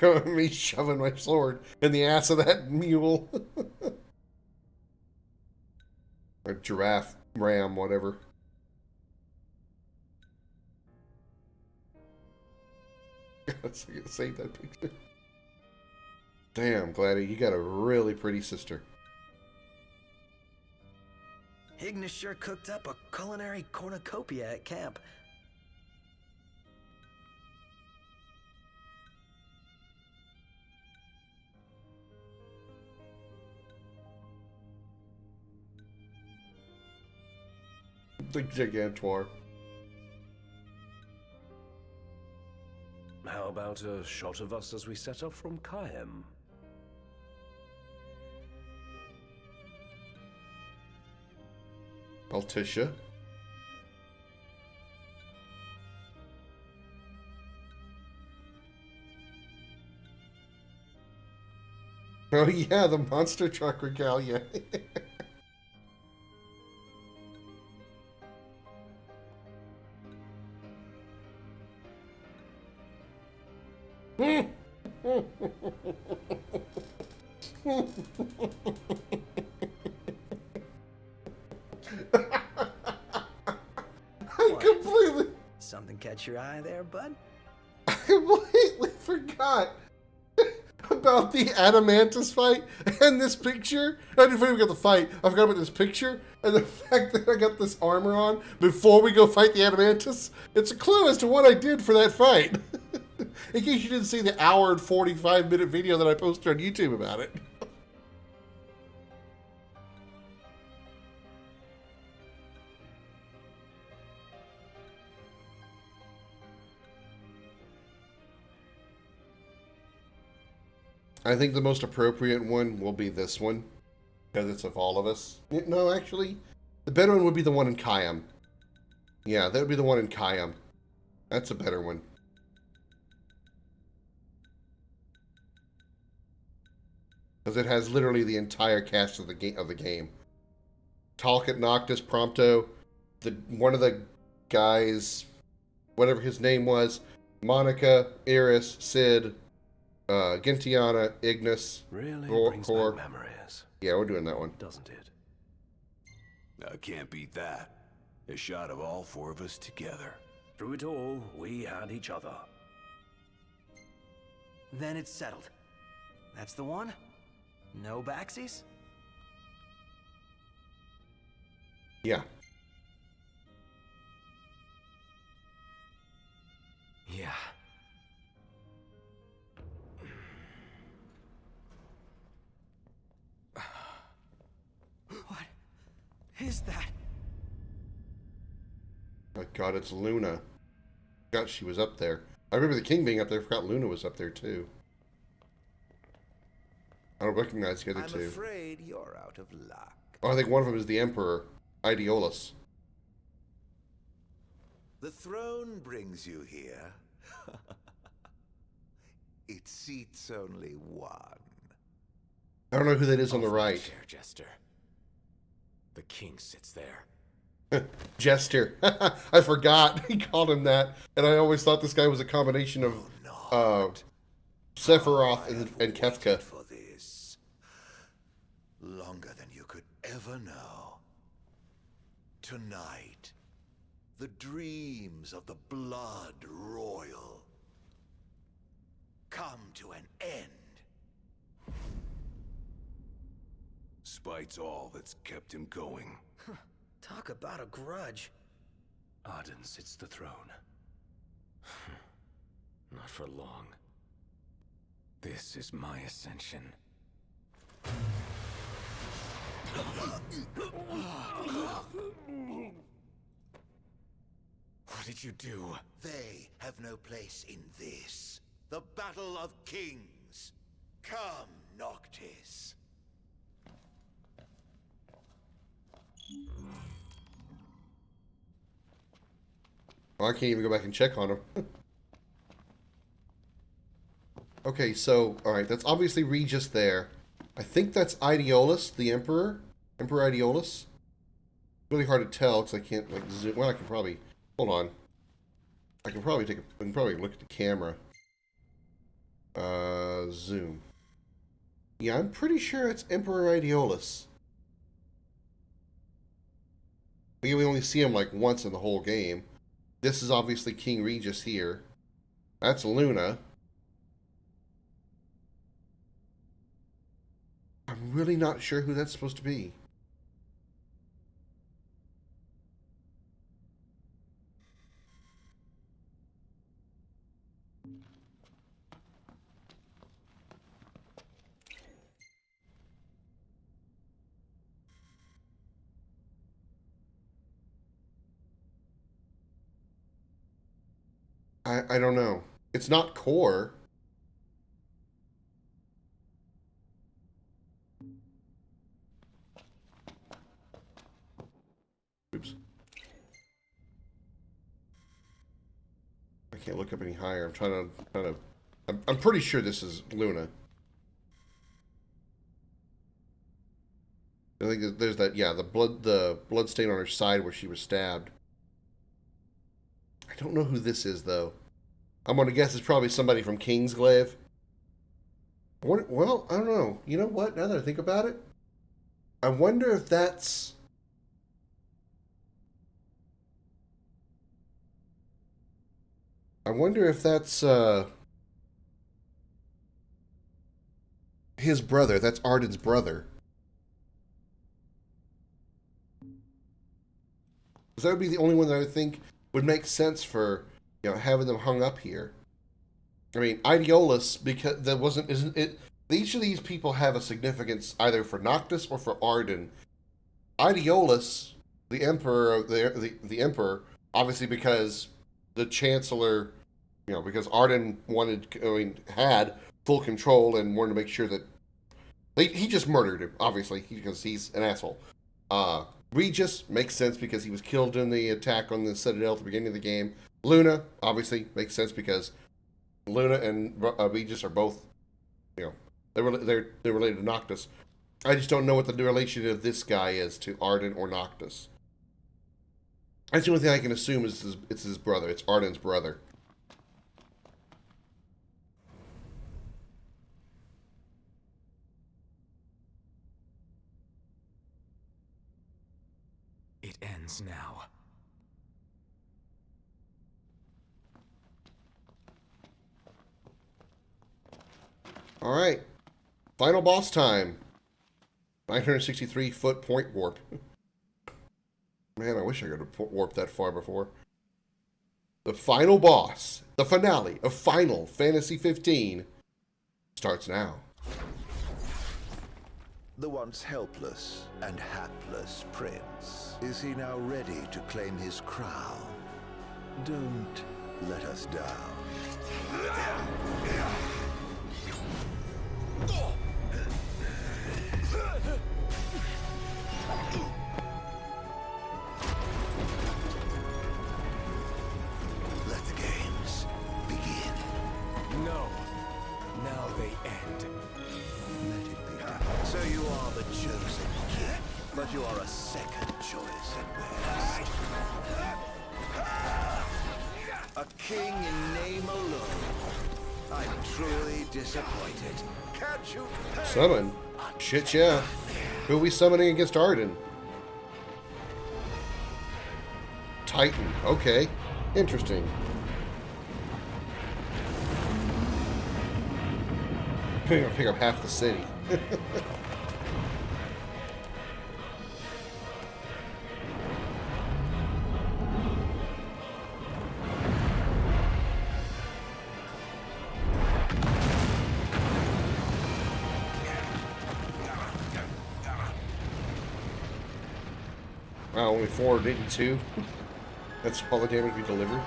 Come at me shoving my sword in the ass of that mule. Or giraffe, ram, whatever. Let's save that picture. Damn, Gladdy, you got a really pretty sister. Ignis sure cooked up a culinary cornucopia at camp. The Gigantor. How about a shot of us as we set off from Krim? Baltisha. Oh yeah, the monster truck regalia. I completely... Something catch your eye there, bud? I completely forgot about the Adamantus fight and this picture. I didn't even get the fight. I forgot about this picture and the fact that I got this armor on before we go fight the Adamantus. It's a clue as to what I did for that fight. In case you didn't see the hour and 45-minute video that I posted on YouTube about it. I think the most appropriate one will be this one, because it's of all of us. No, actually, the better one would be the one in Krim. Yeah, that would be the one in Krim. That's a better one. Because it has literally the entire cast of the game. Talcott, Noctis, Prompto, one of the guys, whatever his name was, Monica, Iris, Sid, Gentiana, Ignis, Really brings Core. back memories. Yeah, we're doing that one. Doesn't it? I can't beat that. A shot of all four of us together. Through it all, we had each other. Then it's settled. That's the one? No backsies? Yeah. Yeah. What is that? My God, it's Luna. Forgot she was up there. I remember the king being up there. I forgot Luna was up there too. I don't recognize the other two. I'm afraid you're out of luck. Oh, I think one of them is the Emperor, Ideolus. The throne brings you here. It seats only one. I don't know who that is on the right. Chair, Jester. The king sits there. Jester. I forgot he called him that, and I always thought this guy was a combination of Sephiroth and Kefka. For this, longer than you could ever know. Tonight, the dreams of the blood royal come to an end. Spite's all that's kept him going. Talk about a grudge. Arden sits the throne. Not for long. This is my ascension. What did you do? They have no place in this. The Battle of Kings. Come, Noctis. Well, I can't even go back and check on him. Okay, so, alright, that's obviously Regis there. I think that's Ideolus, the Emperor. Emperor Ideolus. Really hard to tell, because I can't, like, zoom. Well, I can probably, hold on. I can probably look at the camera. Zoom. Yeah, I'm pretty sure it's Emperor Ideolus. We only see him like once in the whole game. This is obviously King Regis here. That's Luna. I'm really not sure who that's supposed to be. I don't know. It's not Core. Oops. I can't look up any higher. I'm trying to I'm pretty sure this is Luna. I think there's that, yeah, the blood stain on her side where she was stabbed. I don't know who this is though. I'm gonna guess it's probably somebody from Kingsglaive. Well, I don't know. You know what? Now that I think about it, I wonder if that's... his brother. That's Arden's brother. Because that would be the only one that I would think would make sense for, you know, having them hung up here. I mean, Ideolus, because that isn't it? Each of these people have a significance either for Noctis or for Arden. Ideolus, the Emperor, the Emperor, obviously because the Chancellor, you know, because Arden had full control and wanted to make sure that he just murdered him, obviously, because he's an asshole. Regis makes sense because he was killed in the attack on the Citadel at the beginning of the game. Luna, obviously, makes sense because Luna and Regis are both, you know, they're related to Noctis. I just don't know what the relation of this guy is to Arden or Noctis. That's the only thing I can assume is it's his brother. It's Arden's brother. It ends now. All right. Final boss time. 963-foot point warp. Man, I wish I could have warped that far before. The final boss, the finale of Final Fantasy 15, starts now. The once helpless and hapless prince. Is he now ready to claim his crown? Don't let us down. Let the games begin. No. Now they end. Let it be done. So you are the chosen king, but you are a second choice at best. A king in name alone. I'm truly disappointed. Can't you pay? Summon? Shit, yeah. Who are we summoning against Arden? Titan. Okay. Interesting. I'm gonna pick up half the city. Wow, only 482. That's all the damage we delivered.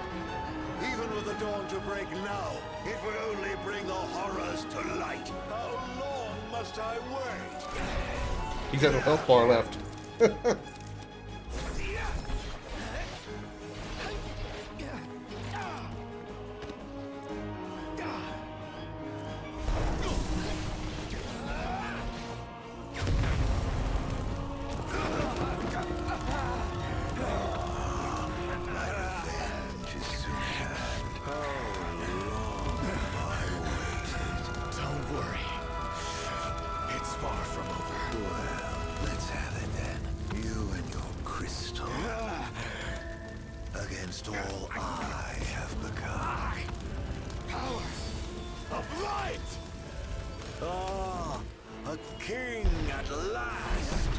Even with the dawn to break now, it would only bring the horrors to light. How long must I wait? He's got no health bar left. of light! Ah, a king at last!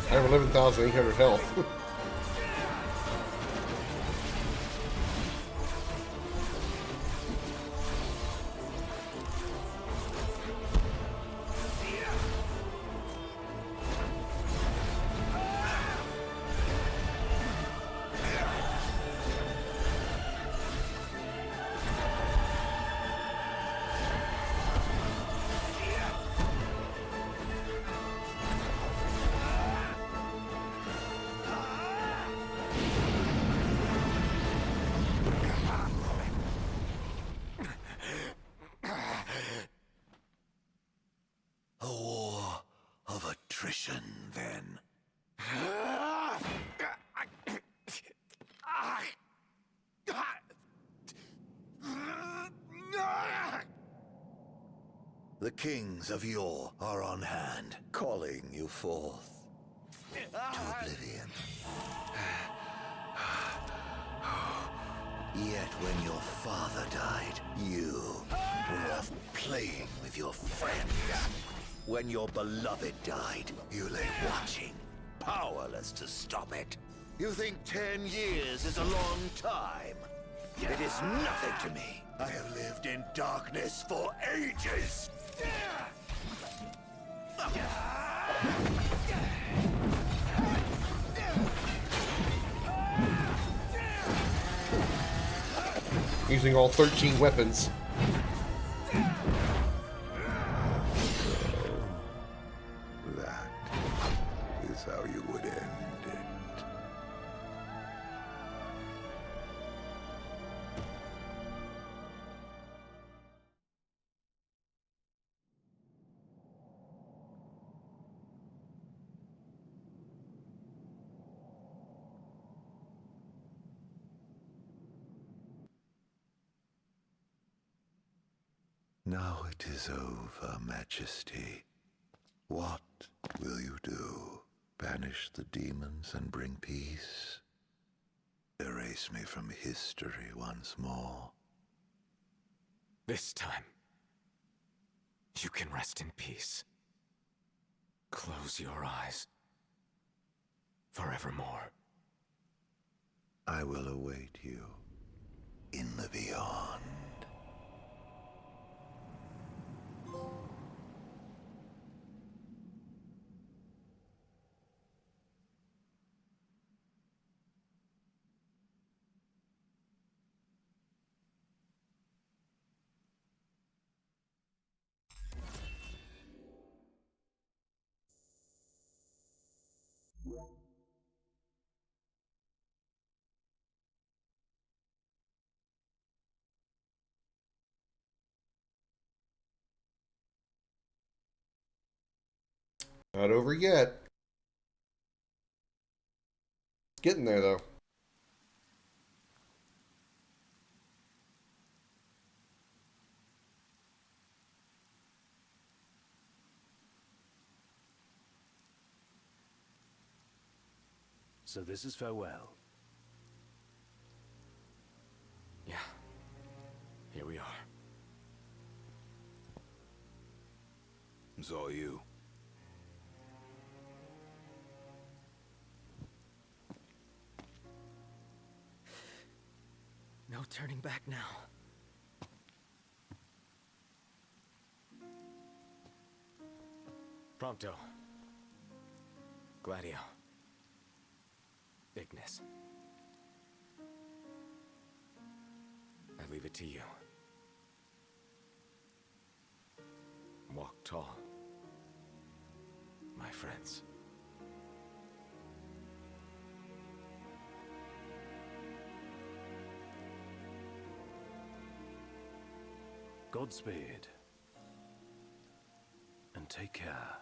I have 11,800 health. A war of attrition, then. The kings of yore are on hand, calling you forth to oblivion. Yet when your father died, you were off playing with your friends. When your beloved died, you lay watching, powerless to stop it. You think 10 years is a long time? It is nothing to me. I have lived in darkness for ages. Using all 13 weapons. That is how you would end it. Now it is over, Majesty. What will you do? Banish the demons and bring peace? Erase me from history once more? This time, you can rest in peace. Close your eyes. Forevermore. I will await you in the beyond. Not over yet. It's getting there, though. So this is farewell. Yeah. Here we are. It's all you. No turning back now. Prompto. Gladio. Ignis. I leave it to you. Walk tall, my friends. Godspeed. And take care.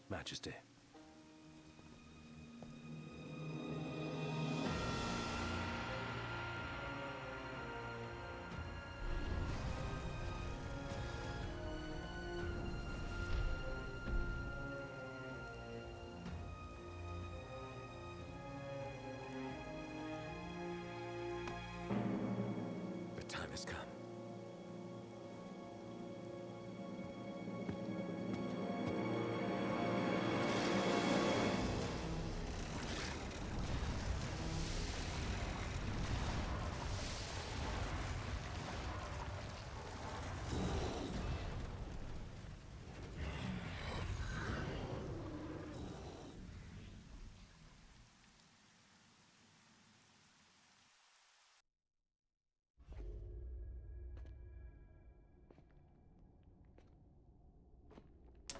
Majesty. The time has come.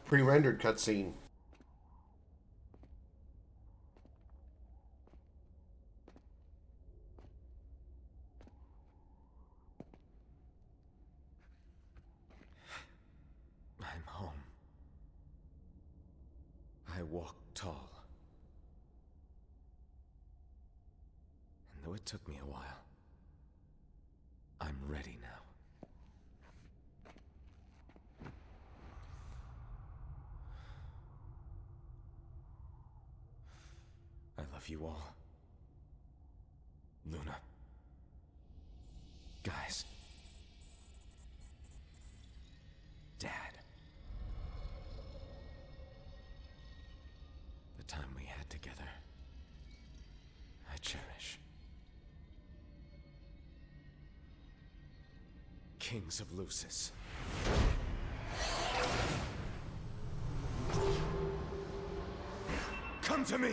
Pre-rendered cutscene. I'm home. I walk tall. And though it took me a while, I'm ready now. I love you all. Luna. Guys. Dad. The time we had together, I cherish. Kings of Lucis. Come to me!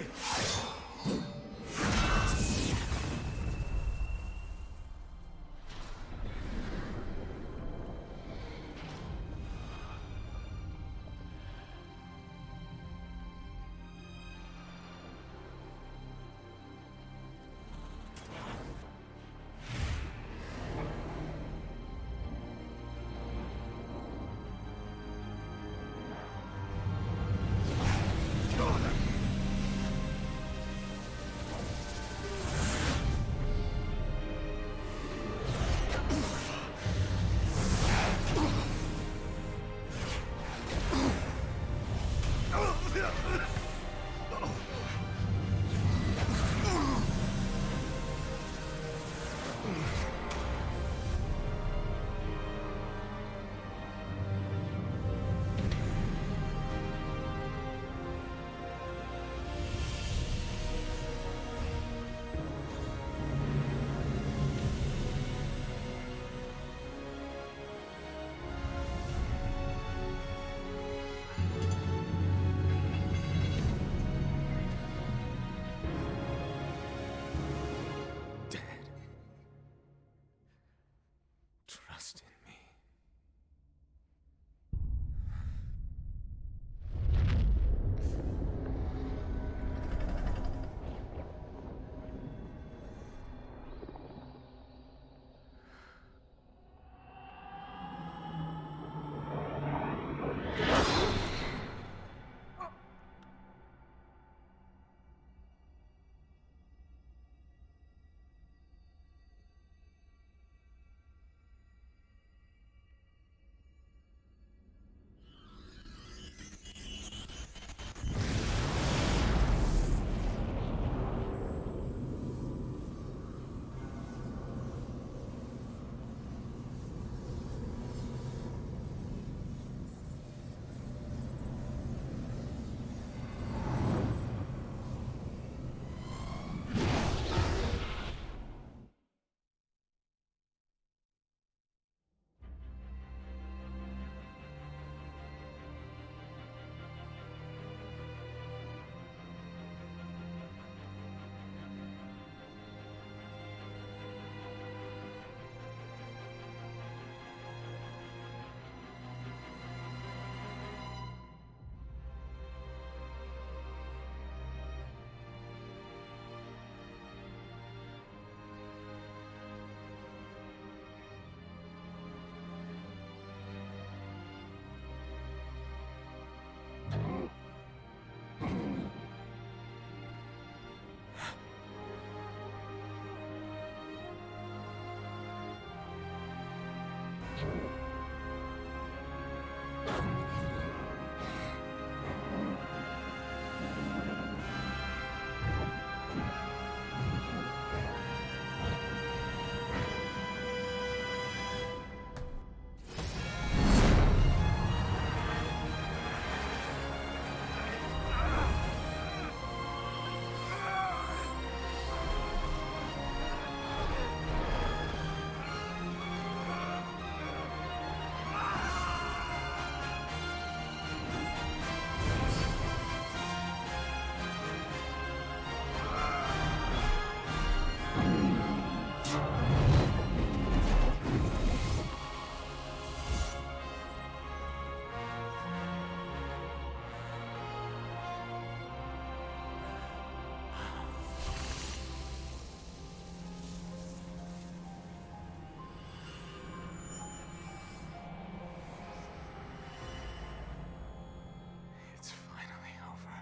It's finally over.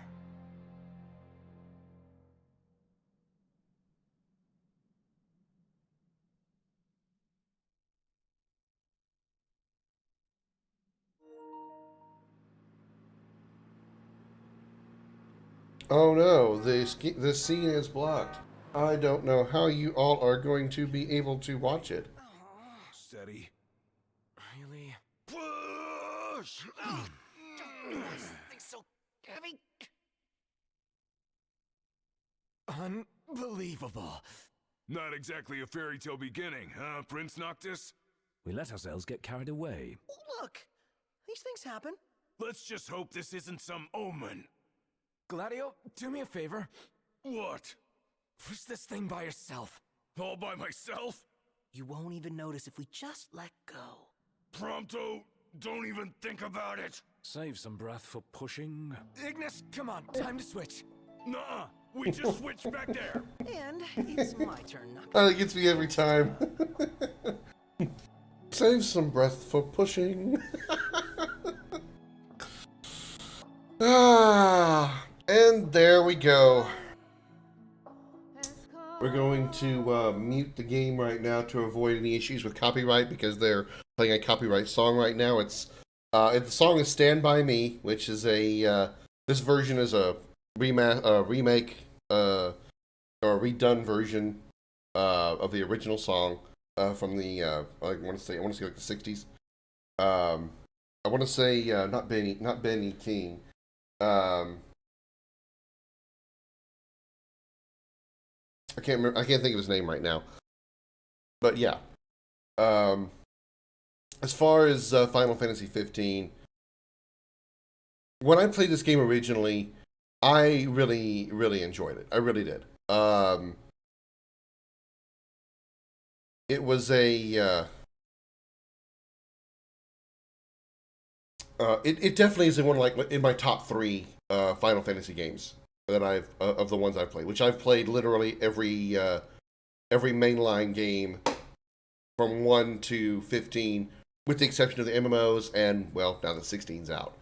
Oh no, the scene is blocked. I don't know how you all are going to be able to watch it. Steady. Really? Push! This thing's so heavy. Unbelievable. Not exactly a fairy tale beginning, huh, Prince Noctis? We let ourselves get carried away. Look, these things happen. Let's just hope this isn't some omen. Gladio, do me a favor. What? Push this thing by yourself. All by myself? You won't even notice if we just let go. Prompto, don't even think about it. Save some breath for pushing. Ignis, come on, time to switch. Nuh-uh, we just switched back there. And it's my turn, Noctis. Oh, it gets me every time. Save some breath for pushing. And there we go. We're going to mute the game right now to avoid any issues with copyright because they're playing a copyright song right now. The song is "Stand By Me," which is this version is a remake or a redone version of the original song from the I want to say like the 60s. I want to say not Benny King. I can't remember. I can't think of his name right now. But yeah. As far as Final Fantasy 15, when I played this game originally, I really, really enjoyed it. I really did. It was it definitely is one in my top 3 Final Fantasy games that I've of the ones I've played, which I've played literally every mainline game from 1 to 15, with the exception of the MMOs, and well, now that 16's out.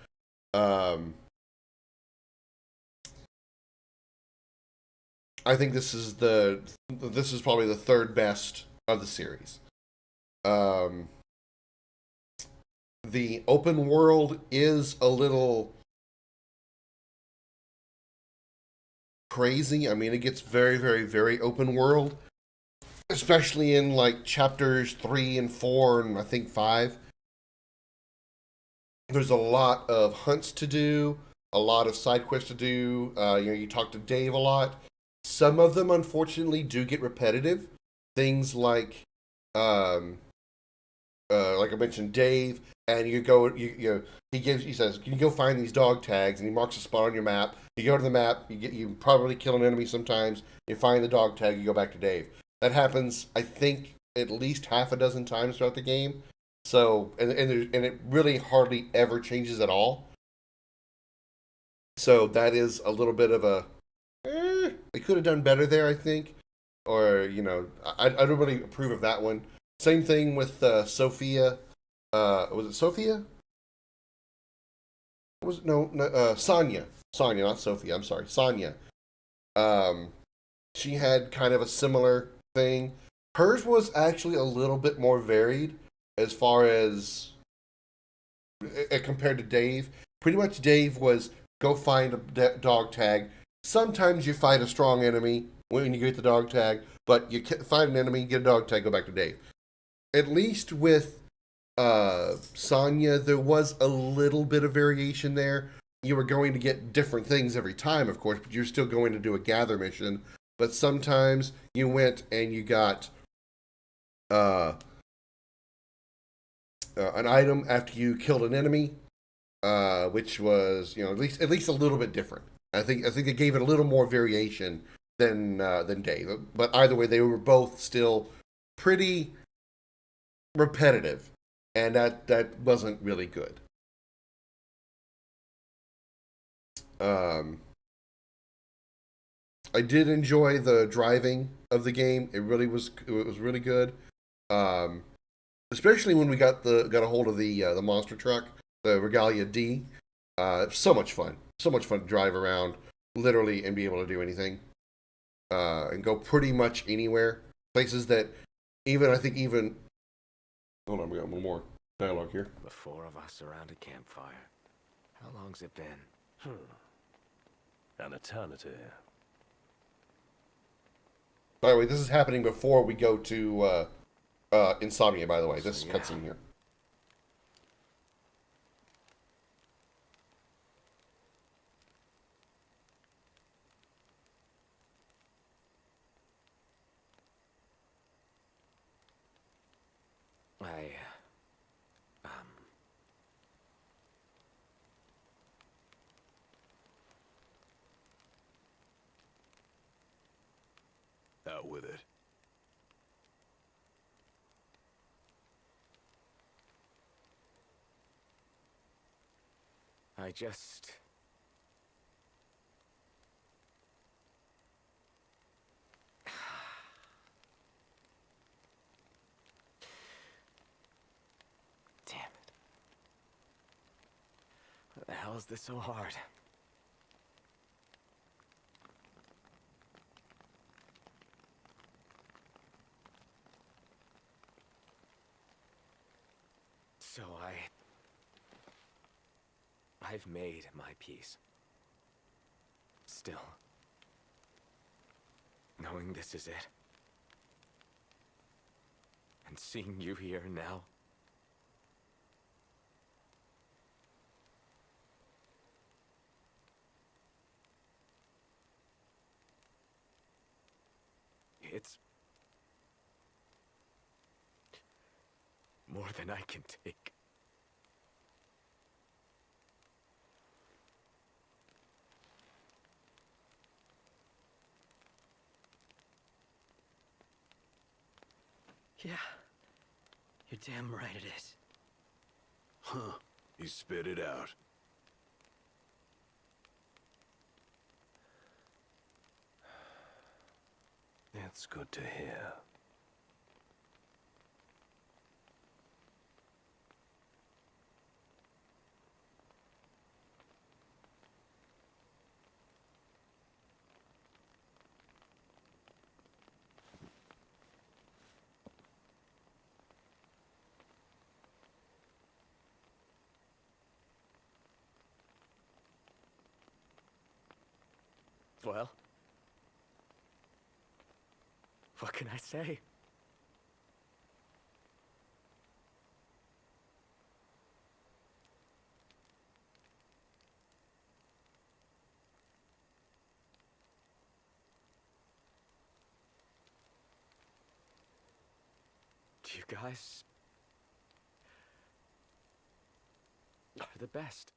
I think this is probably the 3rd best of the series. The open world is a little crazy. I mean, it gets very, very, very open world, especially in like chapters 3 and 4 and I think 5. There's a lot of hunts to do, a lot of side quests to do. You talk to Dave a lot. Some of them, unfortunately, do get repetitive. Things like I mentioned, Dave, and he says, "Can you go find these dog tags?" And he marks a spot on your map. You go to the map, you probably kill an enemy sometimes. You find the dog tag, you go back to Dave. That happens, I think, at least half a dozen times throughout the game. So, and it really hardly ever changes at all. So that is a little bit of a, they could have done better there, I think. Or, I don't really approve of that one. Same thing with Sophia. Was it Sophia? Sonya. Sonya, not Sophia. I'm sorry, Sonya. She had kind of a similar thing. Hers was actually a little bit more varied. as far as compared to Dave. Pretty much Dave was go find a dog tag. Sometimes you fight a strong enemy when you get the dog tag, but you find an enemy, get a dog tag, go back to Dave. At least with Sonya, there was a little bit of variation there. You were going to get different things every time, of course, but you're still going to do a gather mission. But sometimes you went and you got an item after you killed an enemy, which was, at least a little bit different. I think they gave it a little more variation than Dave. But either way, they were both still pretty repetitive, and that wasn't really good. I did enjoy the driving of the game. It was really good. Especially when we got a hold of the monster truck, the Regalia D. So much fun. So much fun to drive around, literally, and be able to do anything. And go pretty much anywhere. Places that even hold on, we got one more dialogue here. The four of us around a campfire. How long's it been? An eternity. By the way, this is happening before we go to Insomnia, by the way. This cutscene here. Out with it. I just... Damn it. What the hell is this so hard? So I've made my peace. Still, knowing this is it, and seeing you here now, it's more than I can take. Yeah. You're damn right it is. Huh. You spit it out. It's good to hear. Well, what can I say? You guys are the best.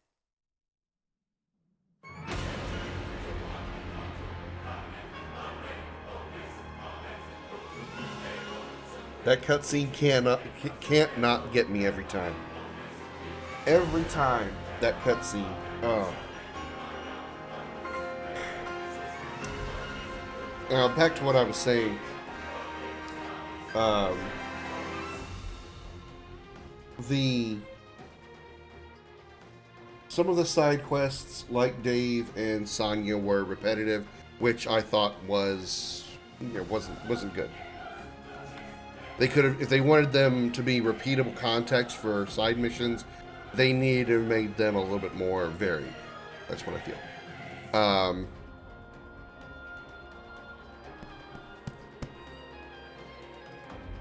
That cutscene can't not get me every time. Every time that cutscene. Oh. Now back to what I was saying. Some of the side quests, like Dave and Sonya, were repetitive, which I thought wasn't good. They could have, if they wanted them to be repeatable context for side missions, they need to have made them a little bit more varied. That's what I feel.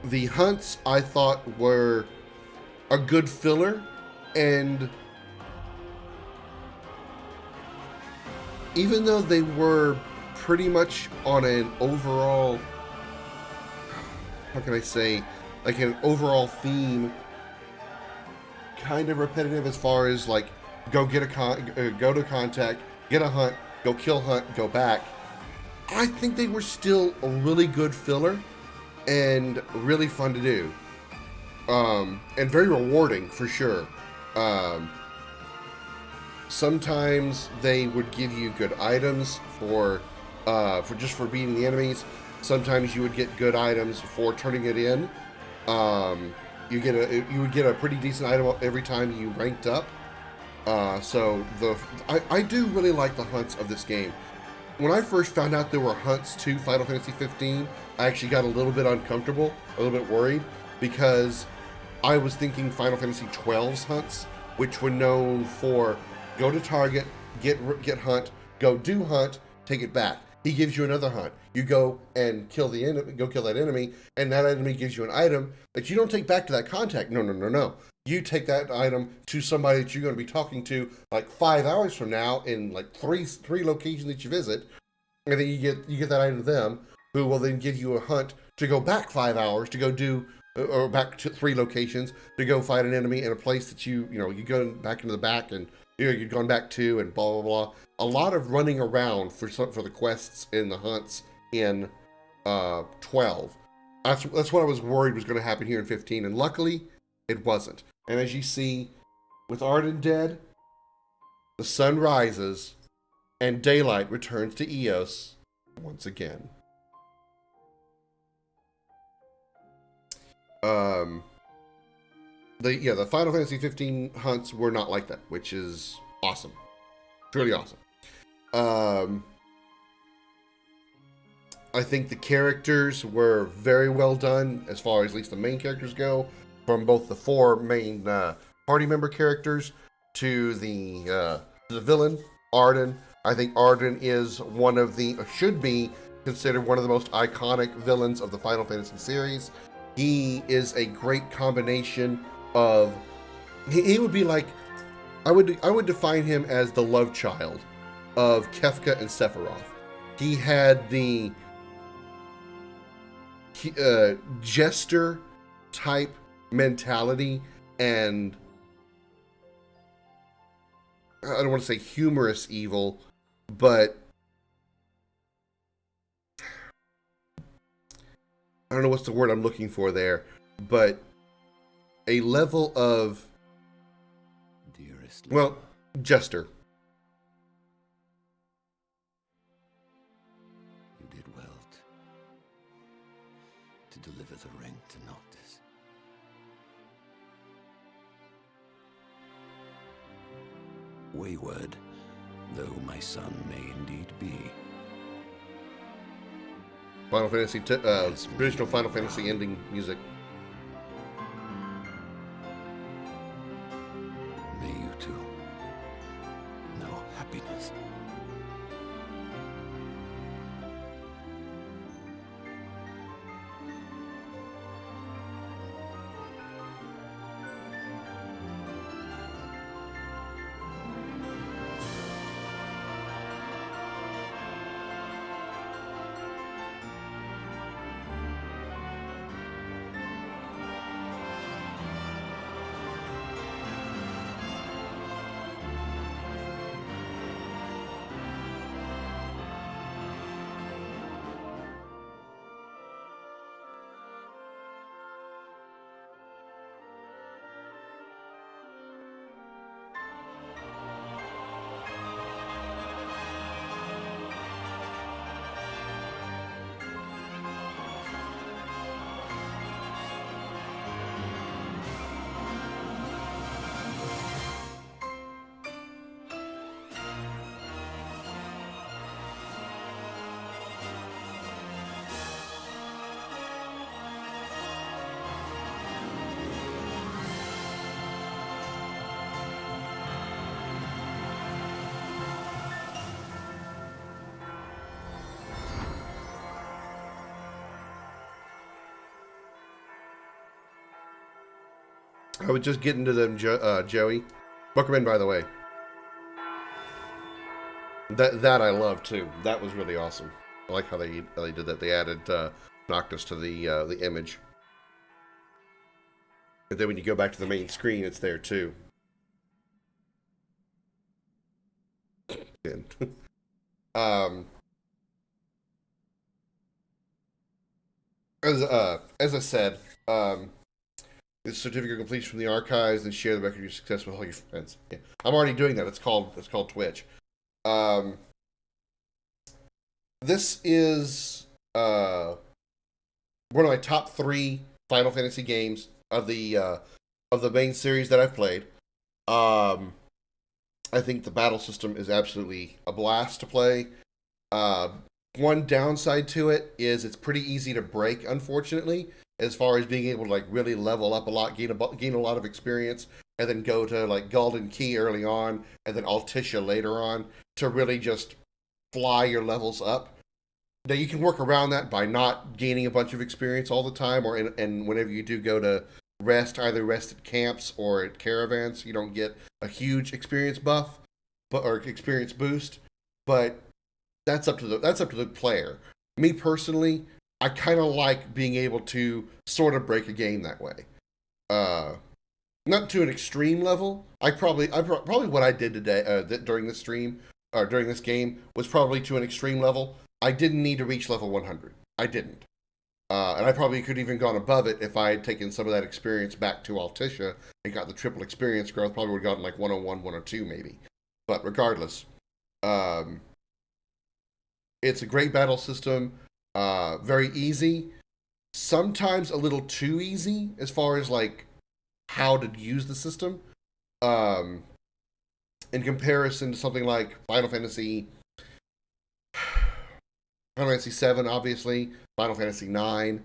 The hunts I thought were a good filler, and even though they were pretty much on an overall, how can I say, like an overall theme, kind of repetitive as far as like go get a go to contact, get a hunt, go kill hunt, go back. I think they were still a really good filler and really fun to do, and very rewarding for sure. Sometimes they would give you good items for just for beating the enemies. Sometimes you would get good items for turning it in. You would get a pretty decent item every time you ranked up. So I do really like the hunts of this game. When I first found out there were hunts to Final Fantasy 15, I actually got a little bit uncomfortable, a little bit worried, because I was thinking Final Fantasy 12's hunts, which were known for go to target, get hunt, go do hunt, take it back. He gives you another hunt. You go and kill the enemy, go kill that enemy, and that enemy gives you an item that you don't take back to that contact. No. You take that item to somebody that you're going to be talking to like 5 hours from now in like three locations that you visit, and then you get that item to them, who will then give you a hunt to go back 5 hours to go do, or back to 3 locations to go fight an enemy in a place that you go back into the back, and you've gone back to, and blah blah blah. A lot of running around for the quests and the hunts in 12. That's what I was worried was going to happen here in 15, and luckily it wasn't. And as you see, with Arden dead, the sun rises, and daylight returns to Eos once again. The Final Fantasy 15 hunts were not like that, which is awesome. Truly awesome. I think the characters were very well done, as far as at least the main characters go, from both the 4 main party member characters to the villain, Arden. I think Arden is should be considered one of the most iconic villains of the Final Fantasy series. He is a great combination of, he would be like, I would define him as the love child of Kefka and Sephiroth. He had the jester type mentality, and I don't want to say humorous evil, but I don't know what's the word I'm looking for there, but a level of, well, jester. You did well to deliver the ring to Noctis. Wayward, though my son may indeed be. Final Fantasy, original Final Fantasy ending music. May you too know happiness. I was just getting to them, Joey. Book them in, by the way. That I love too. That was really awesome. I like how they did that. They added Noctis to the image, and then when you go back to the main screen, it's there too. As I said, the certificate of completion from the archives, and share the record of your success with all your friends. Yeah. I'm already doing that. It's called Twitch. This is one of my top 3 Final Fantasy games of the main series that I've played. I think the battle system is absolutely a blast to play. One downside to it is it's pretty easy to break, unfortunately, as far as being able to like really level up a lot, gain a lot of experience, and then go to like Golden Key early on, and then Altissia later on to really just fly your levels up. Now you can work around that by not gaining a bunch of experience all the time, or and whenever you do go to rest, either rest at camps or at caravans, you don't get a huge experience buff, or experience boost. But that's up to the player. Me personally, I kind of like being able to sort of break a game that way. Not to an extreme level. Probably what I did today during this stream or during this game was probably to an extreme level. I didn't need to reach level 100. I didn't. And I probably could have even gone above it if I had taken some of that experience back to Altissia and got the triple experience growth. Probably would have gotten like 101, 102 maybe. But regardless, it's a great battle system. Very easy. Sometimes a little too easy as far as like how to use the system. In comparison to something like Final Fantasy 7, obviously, Final Fantasy 9.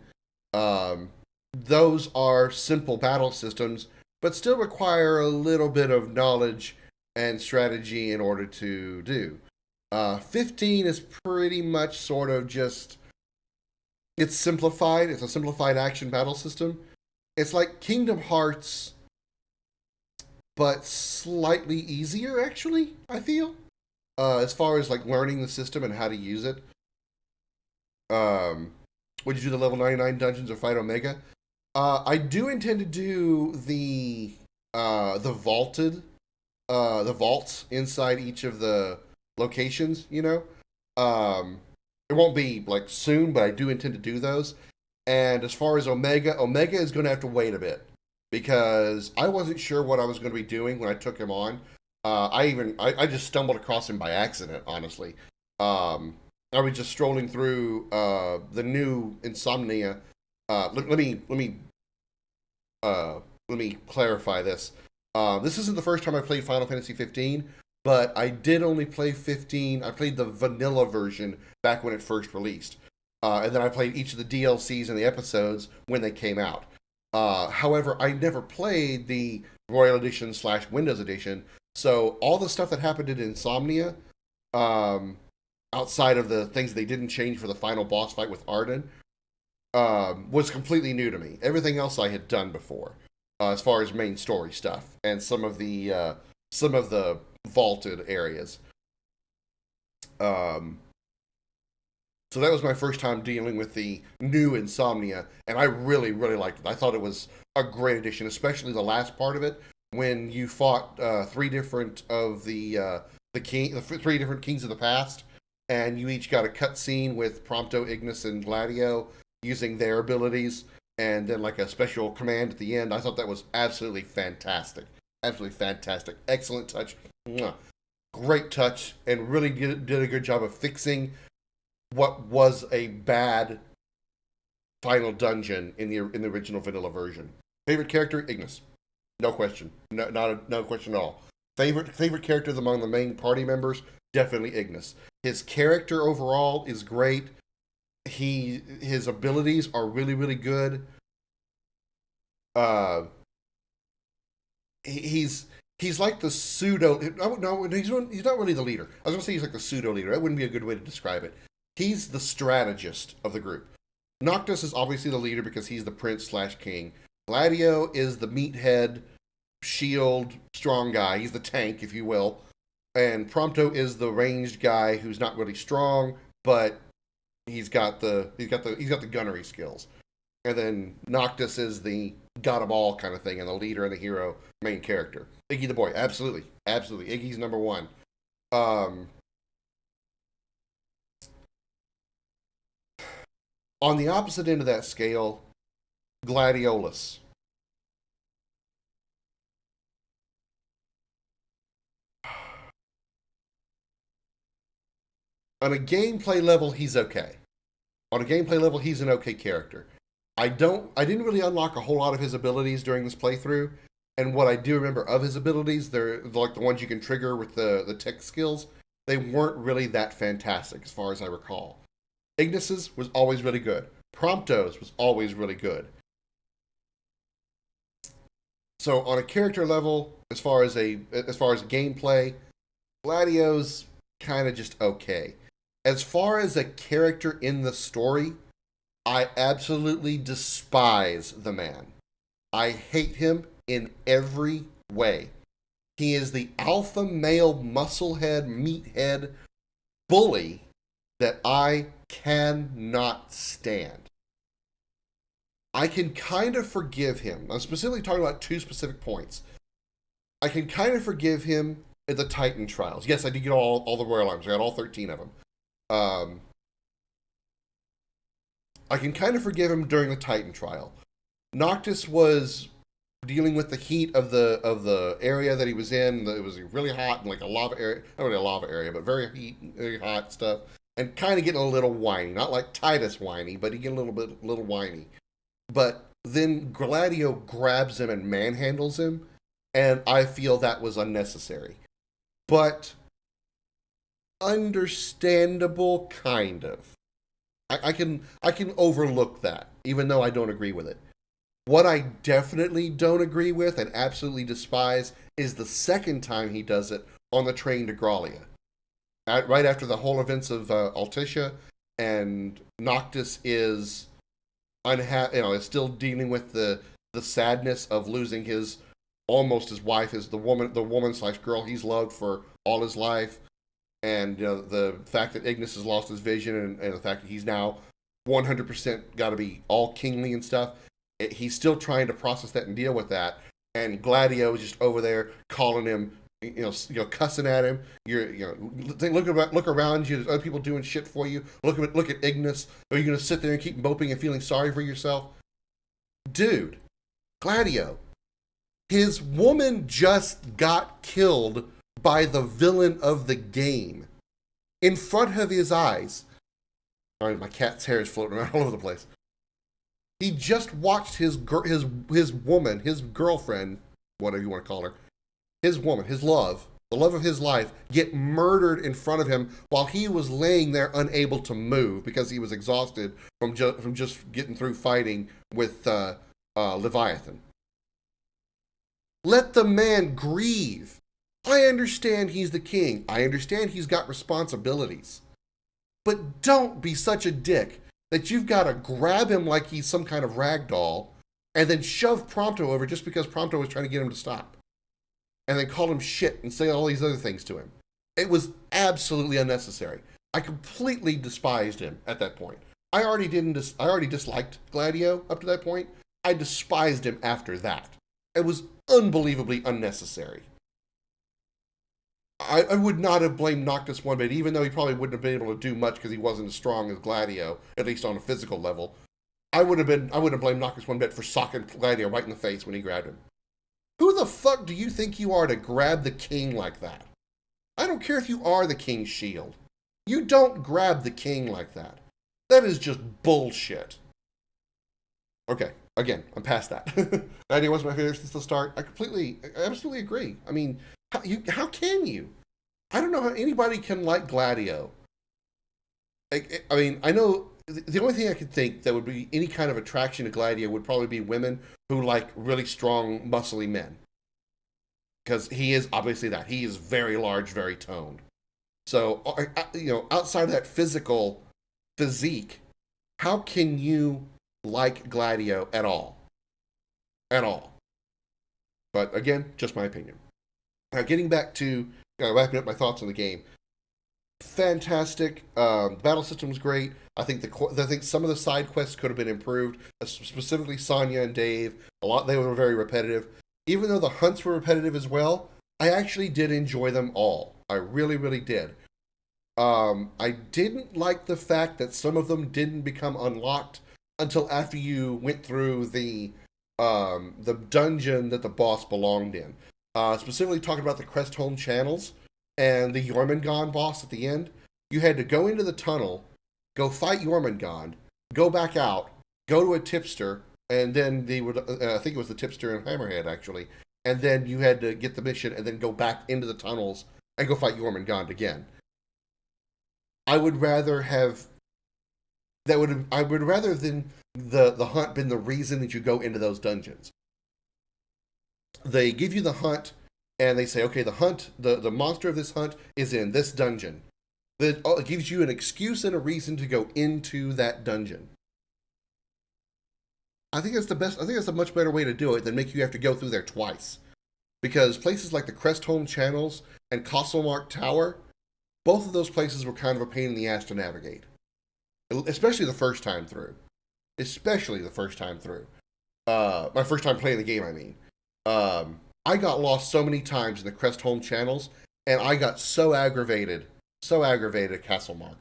Those are simple battle systems, but still require a little bit of knowledge and strategy in order to do. 15 is pretty much sort of just, it's simplified. It's a simplified action battle system. It's like Kingdom Hearts, but slightly easier, actually, I feel. As far as like learning the system and how to use it. Would you do the level 99 dungeons or fight Omega? I do intend to do the vaulted, the vaults inside each of the locations, you know. It won't be like soon, but I do intend to do those. And as far as Omega is going to have to wait a bit because I wasn't sure what I was going to be doing when I took him on. I just stumbled across him by accident, honestly. I was just strolling through the new Insomnia. Let me clarify this. This isn't the first time I played Final Fantasy 15, but I did only play 15. I played the vanilla version back when it first released, and then I played each of the DLCs and the episodes when they came out. However, I never played the Royal Edition / Windows Edition, so all the stuff that happened in Insomnia, outside of the things they didn't change for the final boss fight with Arden, was completely new to me. Everything else I had done before, as far as main story stuff and some of the vaulted areas. So that was my first time dealing with the new Insomnia, and I really, really liked it. I thought it was a great addition, especially the last part of it when you fought three different kings of the past. And you each got a cutscene with Prompto, Ignis, and Gladio using their abilities, and then like a special command at the end. I thought that was absolutely fantastic. Absolutely fantastic. Excellent touch. Mwah. Great touch, and really did a good job of fixing what was a bad final dungeon in the original vanilla version. Favorite character? Ignis. No question. No question at all. Favorite character among the main party members? Definitely Ignis. His character overall is great. His abilities are really, really good. He's like the pseudo. No, he's not really the leader. I was gonna say he's like the pseudo leader. That wouldn't be a good way to describe it. He's the strategist of the group. Noctis is obviously the leader because he's the prince / king. Gladio is the meathead shield, strong guy. He's the tank, if you will. And Prompto is the ranged guy who's not really strong, but he's got the gunnery skills. And then Noctis is the got 'em all kind of thing, and the leader and the hero, main character. Iggy the boy, absolutely. Iggy's number one. On the opposite end of that scale, Gladiolus. On a gameplay level, he's okay. On a gameplay level, he's an okay character. I didn't really unlock a whole lot of his abilities during this playthrough, and what I do remember of his abilities, they're like the ones you can trigger with the tech skills. They weren't really that fantastic as far as I recall. Ignis's was always really good. Prompto's was always really good. So on a character level, as far as gameplay, Gladio's kind of just okay. As far as a character in the story, I absolutely despise the man. I hate him in every way. He is the alpha male musclehead, meathead bully that I cannot stand. I can kind of forgive him. I'm specifically talking about two specific points. I can kind of forgive him at the Titan trials. Yes, I did get all the Royal Arms. I got all 13 of them. I can kind of forgive him during the Titan trial. Noctis was dealing with the heat of the area that he was in. It was really hot and like a lava area. Not really a lava area, but very hot stuff. And kind of getting a little whiny. Not like Titus whiny, but he get a little whiny. But then Gladio grabs him and manhandles him, and I feel that was unnecessary. But understandable, kind of. I can overlook that, even though I don't agree with it. What I definitely don't agree with and absolutely despise is the second time he does it on the train to Grallia. Right after the whole events of Altissia, and Noctis is is still dealing with the sadness of losing his wife, is the woman/girl he's loved for all his life, and the fact that Ignis has lost his vision, and the fact that he's now 100% got to be all kingly and stuff. He's still trying to process that and deal with that, and Gladio is just over there calling him, cussing at him. Look around you. There's other people doing shit for you. Look at Ignis. Are you going to sit there and keep moping and feeling sorry for yourself? Dude, Gladio, his woman just got killed by the villain of the game in front of his eyes. All right, my cat's hair is floating around all over the place. He just watched his woman, his girlfriend, whatever you want to call her, his woman, his love, the love of his life, get murdered in front of him while he was laying there unable to move because he was exhausted from just getting through fighting with Leviathan. Let the man grieve. I understand he's the king. I understand he's got responsibilities. But don't be such a dick that you've got to grab him like he's some kind of rag doll and then shove Prompto over just because Prompto was trying to get him to stop. And then call him shit and say all these other things to him. It was absolutely unnecessary. I completely despised him at that point. I already disliked Gladio up to that point. I despised him after that. It was unbelievably unnecessary. I would not have blamed Noctis one bit, even though he probably wouldn't have been able to do much because he wasn't as strong as Gladio, at least on a physical level. I wouldn't have blamed Noctis one bit for socking Gladio right in the face when he grabbed him. Who the fuck do you think you are to grab the king like that? I don't care if you are the king's shield. You don't grab the king like that. That is just bullshit. Okay, again, I'm past that. Gladio was my favorite since the start. I absolutely agree. I mean, how can you? I don't know how anybody can like Gladio. I mean, I know the only thing I could think that would be any kind of attraction to Gladio would probably be women who like really strong, muscly men. Because he is obviously that. He is very large, very toned. So, outside of that physical physique, how can you like Gladio at all? At all. But again, just my opinion. Now, getting back to wrapping up my thoughts on the game. Fantastic. The battle system was great. I think some of the side quests could have been improved. Specifically, Sonya and Dave. They were very repetitive. Even though the hunts were repetitive as well, I actually did enjoy them all. I really, really did. I didn't like the fact that some of them didn't become unlocked until after you went through the dungeon that the boss belonged in. Specifically talking about the Crestholm channels and the Jormungand boss at the end. You had to go into the tunnel, go fight Jormungand, go back out, go to a tipster, and then I think it was the tipster and Hammerhead actually, and then you had to get the mission and then go back into the tunnels and go fight Jormungand again. I would rather have than the hunt been the reason that you go into those dungeons. They give you the hunt and they say, okay, the monster of this hunt is in this dungeon. It gives you an excuse and a reason to go into that dungeon. I think that's the best. I think that's a much better way to do it than make you have to go through there twice. Because places like the Crestholm Channels and Castlemark Tower, both of those places were kind of a pain in the ass to navigate. Especially the first time through. My first time playing the game, I mean. I got lost so many times in the Crestholm Channels, and I got so aggravated at Castlemark.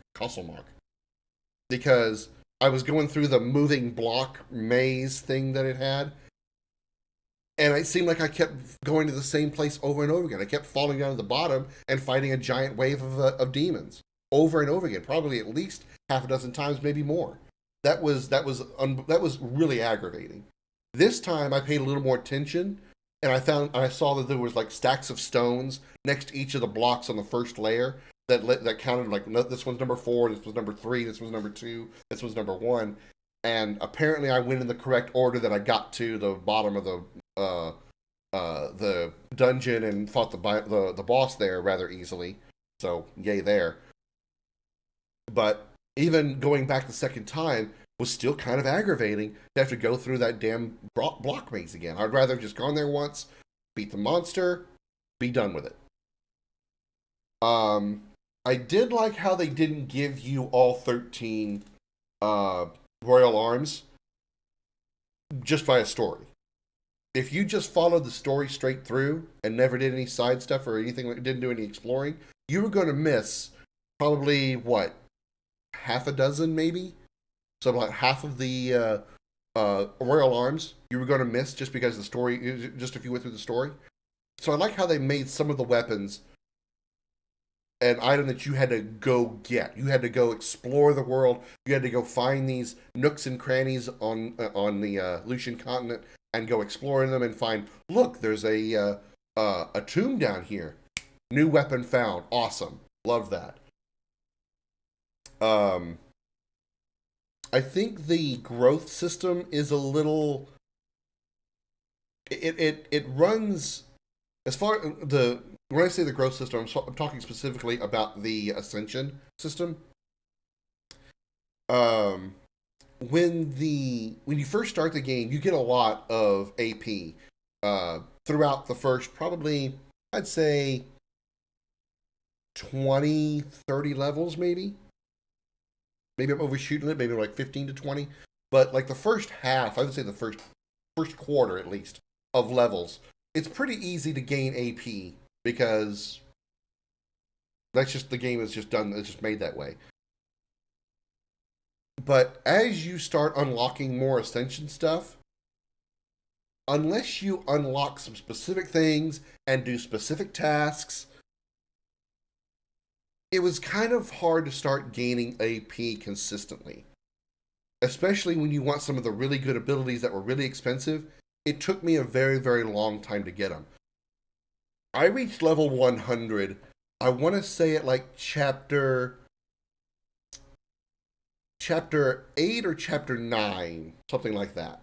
Because I was going through the moving block maze thing that it had, and it seemed like I kept going to the same place over and over again. I kept falling down to the bottom and fighting a giant wave of demons over and over again, probably at least half a dozen times, maybe more. That was really aggravating. This time I paid a little more attention, and I saw that there was like stacks of stones next to each of the blocks on the first layer that counted like, this one's number 4, this was number 3, this was number 2, this was number 1, and apparently I went in the correct order that I got to the bottom of the dungeon and fought the boss there rather easily. So yay there. But even going back the second time was still kind of aggravating to have to go through that damn block maze again. I'd rather have just gone there once, beat the monster, be done with it. I did like how they didn't give you all 13 royal arms just by a story. If you just followed the story straight through and never did any side stuff or anything, didn't do any exploring, you were going to miss probably, half a dozen maybe? So about half of the royal arms you were going to miss just because the story, just if you went through the story. So I like how they made some of the weapons an item that you had to go get. You had to go explore the world. You had to go find these nooks and crannies on the Lucian continent and go exploring them and find, look, there's a tomb down here. New weapon found. Awesome. Love that. I think the growth system is a little... It runs... As far when I say the growth system, I'm talking specifically about the Ascension system. When you first start the game, you get a lot of AP throughout the first, probably, I'd say, 20, 30 levels, maybe. Maybe I'm overshooting it, maybe like 15 to 20. But like the first half, I would say the first quarter at least, of levels, it's pretty easy to gain AP because that's just, the game is just done, it's just made that way. But as you start unlocking more Ascension stuff, unless you unlock some specific things and do specific tasks, it was kind of hard to start gaining AP consistently. Especially when you want some of the really good abilities that were really expensive. It took me a very, very long time to get them. I reached level 100, I want to say at like chapter 8 or chapter 9, something like that.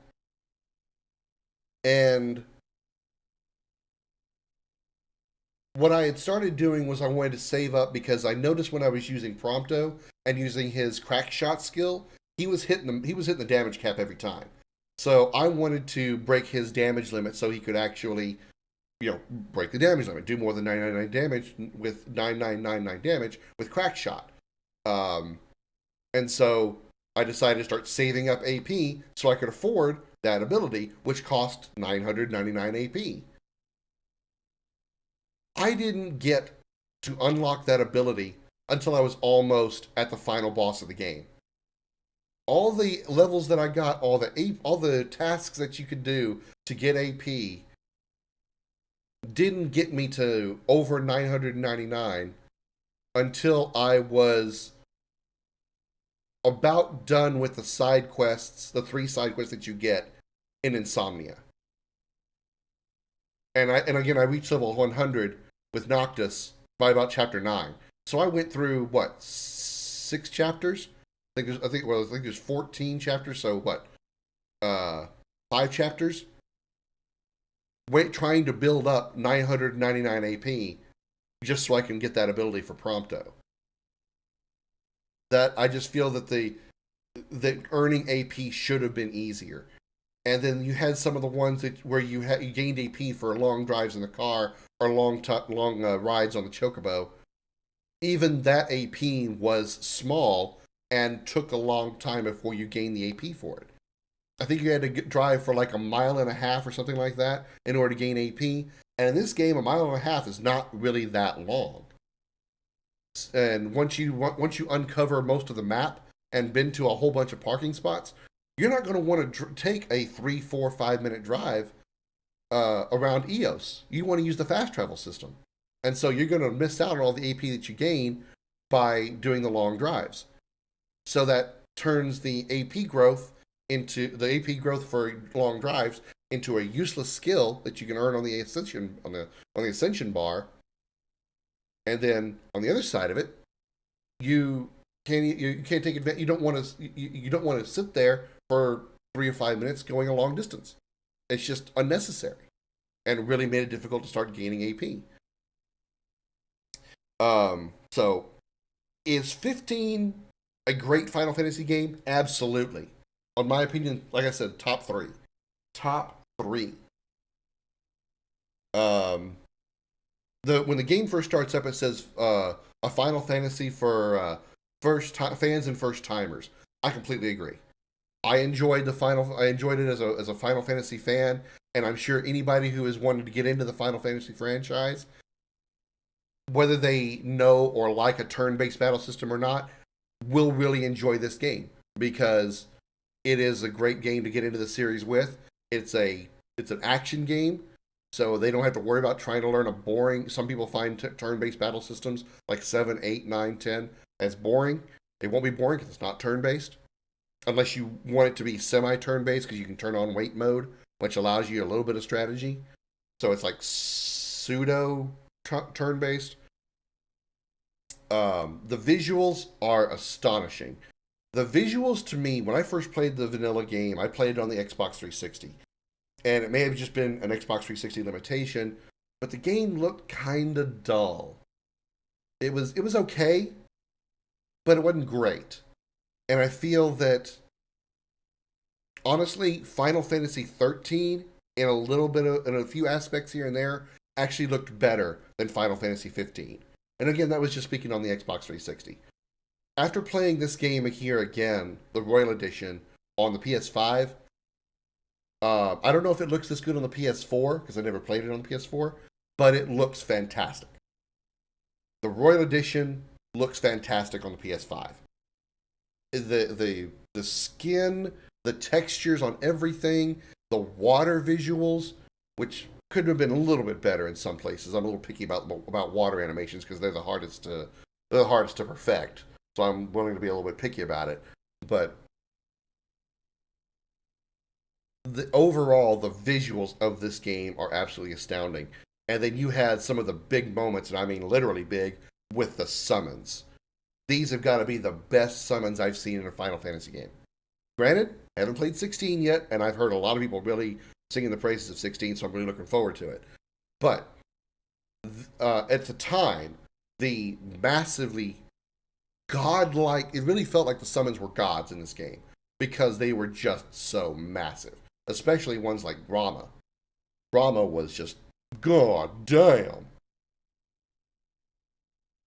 And what I had started doing was I wanted to save up because I noticed when I was using Prompto and using his crack shot skill, he was hitting the damage cap every time. So I wanted to break his damage limit so he could actually break the damage limit, do more than 999 damage with 9999 damage with crack shot. And so I decided to start saving up AP so I could afford that ability, which cost 999 AP. I didn't get to unlock that ability until I was almost at the final boss of the game. All the levels that I got, all the tasks that you could do to get AP didn't get me to over 999 until I was about done with the side quests, the 3 side quests that you get in Insomnia. And again, I reached level 100 with Noctis by about chapter 9. So I went through, what, 6 chapters? I think there's 14 chapters, so what? 5 chapters? Trying to build up 999 AP just so I can get that ability for Prompto. That I just feel that earning AP should have been easier. And then you had some of the ones where you gained AP for long drives in the car or long rides on the Chocobo. Even that AP was small and took a long time before you gained the AP for it. I think you had to drive for like 1.5 miles or something like that in order to gain AP. And in this game, 1.5 miles is not really that long. And once you uncover most of the map and been to a whole bunch of parking spots, you're not going to want to take a 3, 4, 5 minute drive around EOS. You want to use the fast travel system. And so you're going to miss out on all the AP that you gain by doing the long drives. So that turns the AP growth for long drives into a useless skill that you can earn on the ascension on the ascension bar. And then on the other side of it, you can't take advantage. You don't want to sit there for 3 or 5 minutes going a long distance. It's just unnecessary, and it really made it difficult to start gaining AP. So is 15 a great Final Fantasy game? Absolutely. On my opinion, like I said, top 3. Top 3. When the game first starts up, it says a Final Fantasy for fans and first timers. I completely agree. I enjoyed it as a Final Fantasy fan, and I'm sure anybody who has wanted to get into the Final Fantasy franchise, whether they know or like a turn-based battle system or not, will really enjoy this game because it is a great game to get into the series with. It's an action game, so they don't have to worry about trying to learn a boring. Some people find turn-based battle systems like 7, 8, 9, 10 as boring. It won't be boring because it's not turn-based, unless you want it to be semi-turn-based because you can turn on wait mode, which allows you a little bit of strategy. So it's like pseudo turn-based. The visuals are astonishing. The visuals to me, when I first played the vanilla game, I played it on the Xbox 360. And it may have just been an Xbox 360 limitation, but the game looked kind of dull. It was okay, but it wasn't great. And I feel that, honestly, Final Fantasy 13, in a few aspects here and there, actually looked better than Final Fantasy 15. And again, that was just speaking on the Xbox 360. After playing this game here again, the Royal Edition, on the PS5, I don't know if it looks this good on the PS4, because I never played it on the PS4, but it looks fantastic. The Royal Edition looks fantastic on the PS5. The skin, the textures on everything, the water visuals, which could have been a little bit better in some places. I'm a little picky about water animations because they're the hardest to perfect. So I'm willing to be a little bit picky about it. But overall, the visuals of this game are absolutely astounding. And then you had some of the big moments, and I mean literally big, with the summons. These have got to be the best summons I've seen in a Final Fantasy game. Granted, I haven't played 16 yet, and I've heard a lot of people really singing the praises of 16, so I'm really looking forward to it. But at the time, the massively godlike, it really felt like the summons were gods in this game because they were just so massive, especially ones like Brahma. Brahma was just God damn.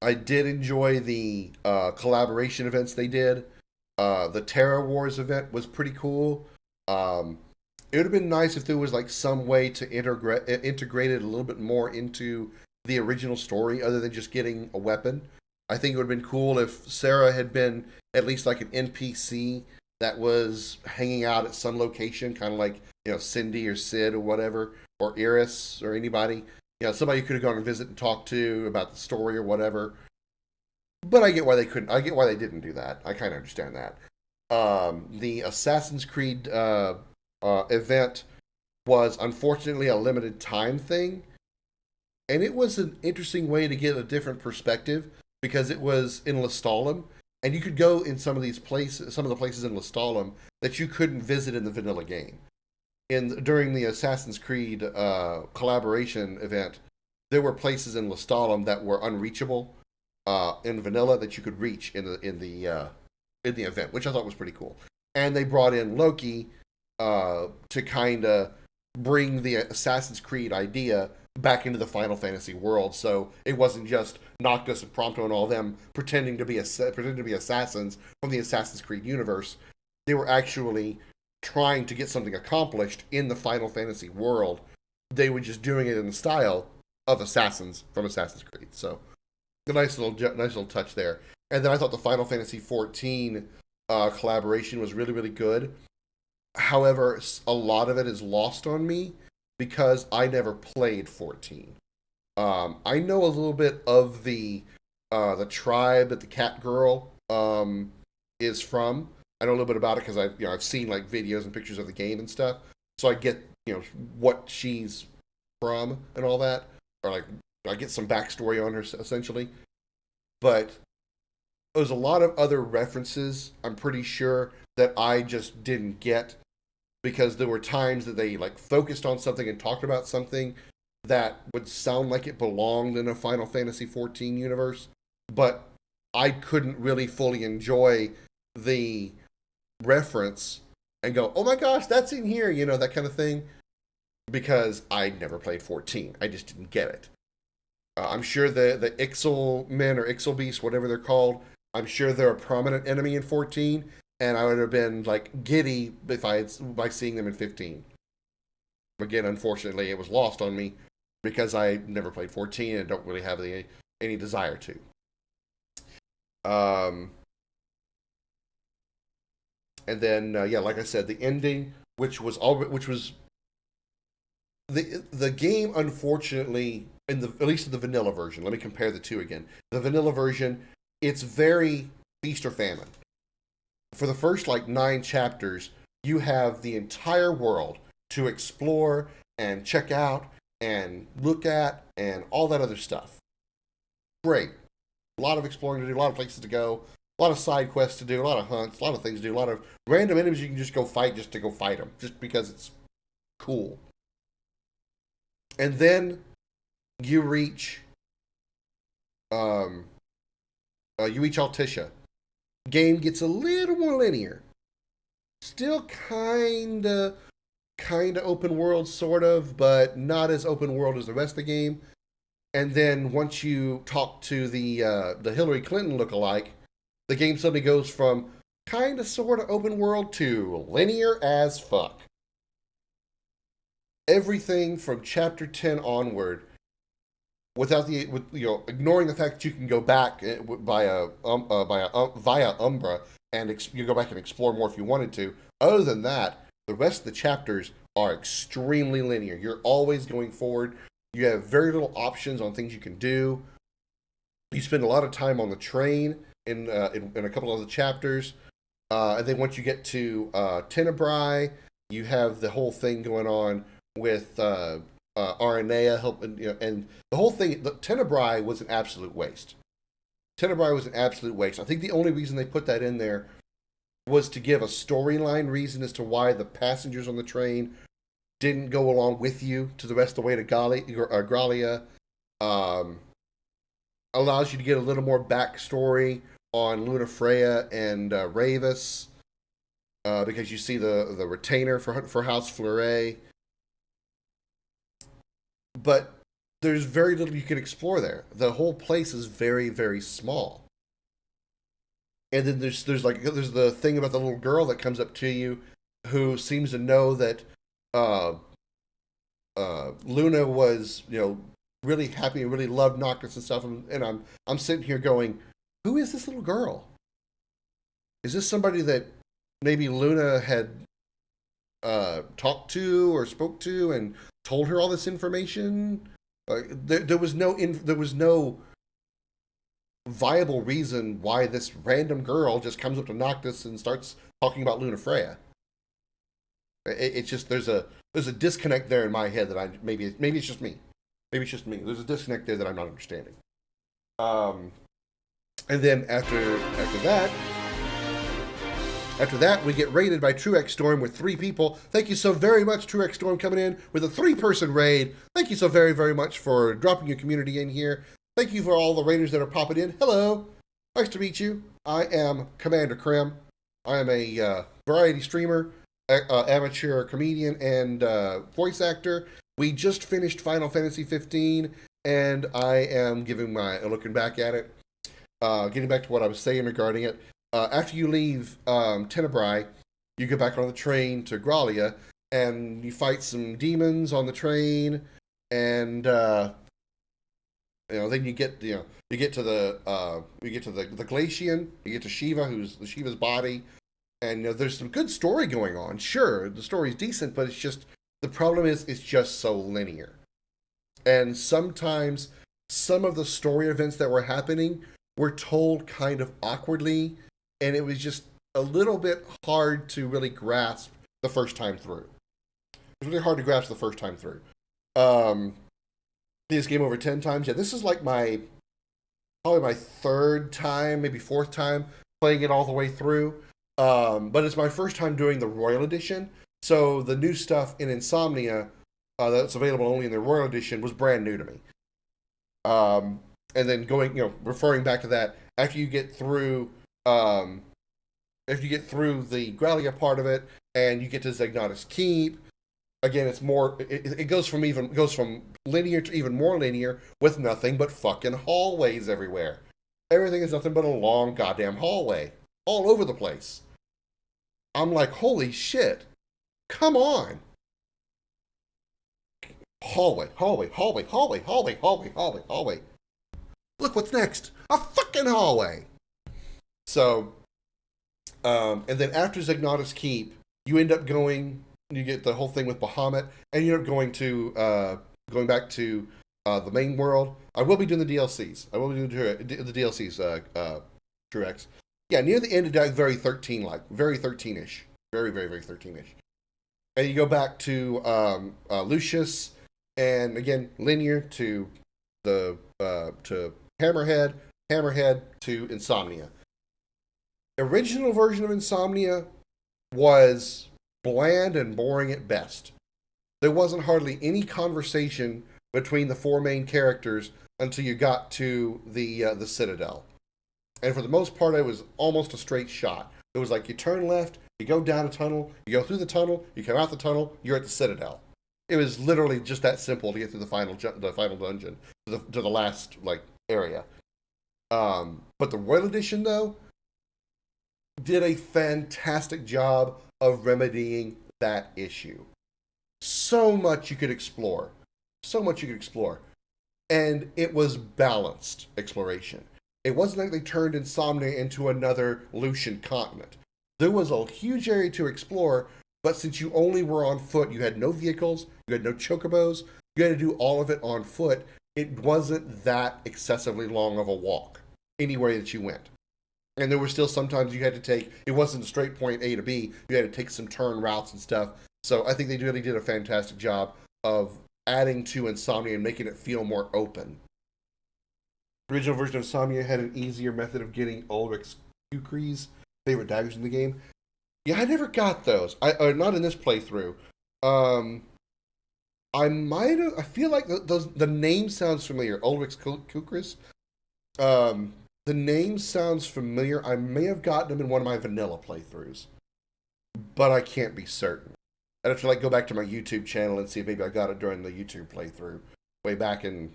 I did enjoy the collaboration events they did. The Terra Wars event was pretty cool. It would have been nice if there was like some way to integrate it a little bit more into the original story, other than just getting a weapon. I think it would have been cool if Sarah had been at least like an NPC that was hanging out at some location, kind of like, you know, Cindy or Sid or whatever, or Iris or anybody. You know, somebody you could have gone and visit and talked to about the story or whatever. But I get why they couldn't. I get why they didn't do that. I kind of understand that. The Assassin's Creed event was unfortunately a limited time thing, and it was an interesting way to get a different perspective because it was in Lestalem, and you could go in some of these places, some of the places in Lestalem that you couldn't visit in the vanilla game. During the Assassin's Creed collaboration event, there were places in Lestalem that were unreachable in vanilla that you could reach in the event, which I thought was pretty cool. And they brought in Loki to kind of bring the Assassin's Creed idea back into the Final Fantasy world. So it wasn't just Noctis and Prompto and all them pretending to be assassins from the Assassin's Creed universe. They were actually trying to get something accomplished in the Final Fantasy world. They were just doing it in the style of assassins from Assassin's Creed. So a nice little touch there. And then I thought the Final Fantasy 14 collaboration was really, really good. However, a lot of it is lost on me because I never played 14. I know a little bit of the tribe that the cat girl is from. I know a little bit about it because I've seen like videos and pictures of the game and stuff. So I get what she's from and all that, or like I get some backstory on her essentially. But there's a lot of other references, I'm pretty sure, that I just didn't get because there were times that they like focused on something and talked about something that would sound like it belonged in a Final Fantasy 14 universe, but I couldn't really fully enjoy the reference and go, oh my gosh, that's in here, that kind of thing, because I never played 14. I just didn't get it. I'm sure the Ixal men or Ixal beasts, whatever they're called, I'm sure they're a prominent enemy in 14, and I would have been like giddy by seeing them in 15. Again, unfortunately, it was lost on me because I never played 14 and don't really have any desire to. And then, like I said, the ending, which was the game, unfortunately, at least in the vanilla version. Let me compare the two again. The vanilla version, it's very feast or famine. For the first 9 chapters, you have the entire world to explore and check out and look at and all that other stuff. Great. A lot of exploring to do, a lot of places to go, a lot of side quests to do, a lot of hunts, a lot of things to do, a lot of random enemies you can just go fight just to go fight them, just because it's cool. And then you reach Altissia. Game gets a little more linear. Still kinda open world, sort of, but not as open world as the rest of the game. And then once you talk to the Hillary Clinton lookalike, the game suddenly goes from kinda sorta open world to linear as fuck. Everything from chapter 10 onward, ignoring the fact that you can go back via Umbra and you go back and explore more if you wanted to. Other than that, the rest of the chapters are extremely linear. You're always going forward. You have very little options on things you can do. You spend a lot of time on the train in a couple of the chapters, and then once you get to Tenebrae, you have the whole thing going on with Aranea helping, and the whole thing. Tenebrae was an absolute waste. Tenebrae was an absolute waste. I think the only reason they put that in there was to give a storyline reason as to why the passengers on the train didn't go along with you to the rest of the way to Gralia. Allows you to get a little more backstory on Lunafreya and Ravus, because you see the retainer for House Fleuret. but there's very little you can explore there. The whole place is very, very small. And then there's the thing about the little girl that comes up to you, who seems to know that Luna was, really happy and really loved Noctis and stuff. And I'm sitting here going, who is this little girl? Is this somebody that maybe Luna had talked to or spoke to and told her all this information? There was no viable reason why this random girl just comes up to Noctis and starts talking about Lunafreya. It's just there's a disconnect there in my head that maybe it's just me. Maybe it's just me. There's a disconnect there that I'm not understanding. And then after that, we get raided by Truex Storm with 3 people. Thank you so very much, Truex Storm, coming in with a 3-person raid. Thank you so very, very much for dropping your community in here. Thank you for all the raiders that are popping in. Hello. Nice to meet you. I am Commander Krim. I am a variety streamer, amateur comedian, and voice actor. We just finished Final Fantasy 15, and I am looking back at it, getting back to what I was saying regarding it. After you leave Tenebrae, you go back on the train to Grallia, and you fight some demons on the train, and then you get to the Glacian, you get to Shiva, who's Shiva's body, and there's some good story going on. Sure, the story's decent, but the problem is it's just so linear, and sometimes some of the story events that were happening were told kind of awkwardly. And it was just a little bit hard to really grasp the first time through. It was really hard to grasp the first time through. This game over 10 times. Yeah, this is like probably my 3rd time, maybe 4th time playing it all the way through. But it's my first time doing the Royal Edition. So the new stuff in Insomnia that's available only in the Royal Edition was brand new to me. And then referring back to that, after you get through the Grallia part of it, and you get to Zegnatus Keep, again, it's more. It goes from linear to even more linear, with nothing but fucking hallways everywhere. Everything is nothing but a long goddamn hallway all over the place. I'm like, holy shit! Come on! Hallway. Look what's next. A fucking hallway. So, and then after Zegnatus Keep, you end up you get the whole thing with Bahamut, and you end up going back to the main world. I will be doing the DLCs. I will be doing the DLCs, Truex. Yeah, near the end of that, very 13-like. Very 13-ish. Very, very, very 13-ish. And you go back to Lucius, and again, linear to to Hammerhead to Insomnia. Original version of Insomnia was bland and boring at best. There wasn't hardly any conversation between the 4 main characters until you got to the Citadel. And for the most part, it was almost a straight shot. It was like you turn left, you go down a tunnel, you go through the tunnel, you come out the tunnel, you're at the Citadel. It was literally just that simple to get through the final dungeon, to the last area. But the Royal Edition, though, did a fantastic job of remedying that issue. So much you could explore. And it was balanced exploration. It wasn't like they turned Insomnia into another Lucian continent. There was a huge area to explore, but since you only were on foot, you had no vehicles, you had no chocobos, you had to do all of it on foot. It wasn't that excessively long of a walk anywhere that you went. And there were still sometimes you had to take, it wasn't a straight point A to B, you had to take some turn routes and stuff. So I think they really did a fantastic job of adding to Insomnia and making it feel more open. The original version of Insomnia had an easier method of getting Ulrich's Kukri's favorite daggers in the game. Yeah, I never got those. Not in this playthrough. I feel like the name sounds familiar. Ulrich's Kukris. The name sounds familiar. I may have gotten them in one of my vanilla playthroughs, but I can't be certain. I'd have to go back to my YouTube channel and see if maybe I got it during the YouTube playthrough. way back in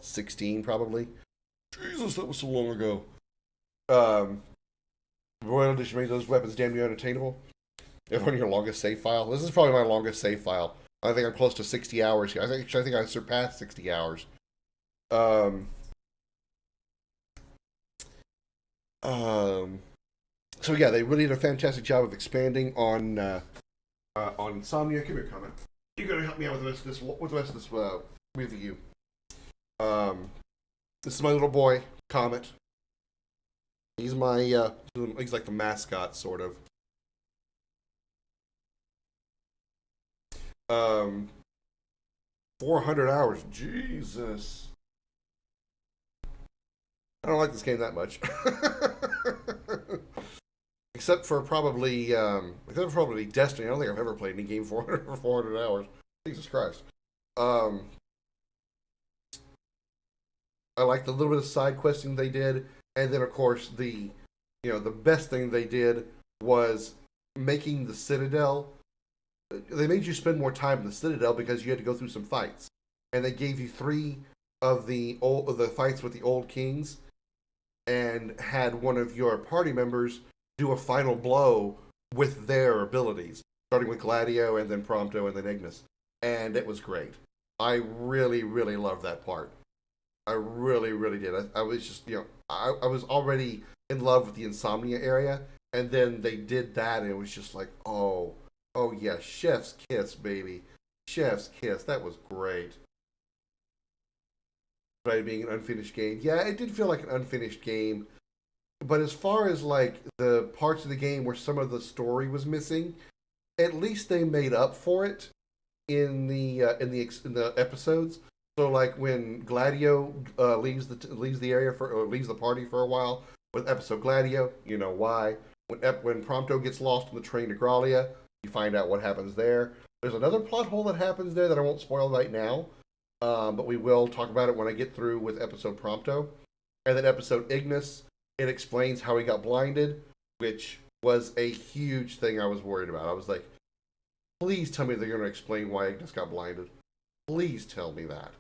16 probably. Jesus, that was so long ago. Royal Edition made those weapons damn near unattainable. If on your longest save file, this is probably my longest save file. I think I'm close to 60 hours here. I think I surpassed 60 hours. So yeah, they really did a fantastic job of expanding on Insomnia. Come here, comment. You're gonna help me out with the rest of this review. This is my little boy, Comet. He's my he's like the mascot, sort of. 400 hours, Jesus. I don't like this game that much. Except for probably Destiny. I don't think I've ever played any game 400 hours. Jesus Christ. I like the little bit of side questing they did, and then of course the best thing they did was making the Citadel. They made you spend more time in the Citadel because you had to go through some fights, and they gave you 3 of the fights with the old kings, and had one of your party members do a final blow with their abilities, starting with Gladio and then Prompto and then Ignis, and it was great. I really, really loved that part. I really, really did. I was just, I was already in love with the Insomnia area, and then they did that, and it was just like, oh yeah, chef's kiss, baby. Chef's kiss. That was great. Right, being an unfinished game. Yeah, it did feel like an unfinished game. But as far as like the parts of the game where some of the story was missing, at least they made up for it in the episodes. So like when Gladio leaves the area leaves the party for a while with episode Gladio, you know why. When Prompto gets lost on the train to Grallia, you find out what happens there. There's another plot hole that happens there that I won't spoil right now, but we will talk about it when I get through with episode Prompto. And then episode Ignis, it explains how he got blinded, which was a huge thing I was worried about. I was like, please tell me they're going to explain why Ignis got blinded. Please tell me that.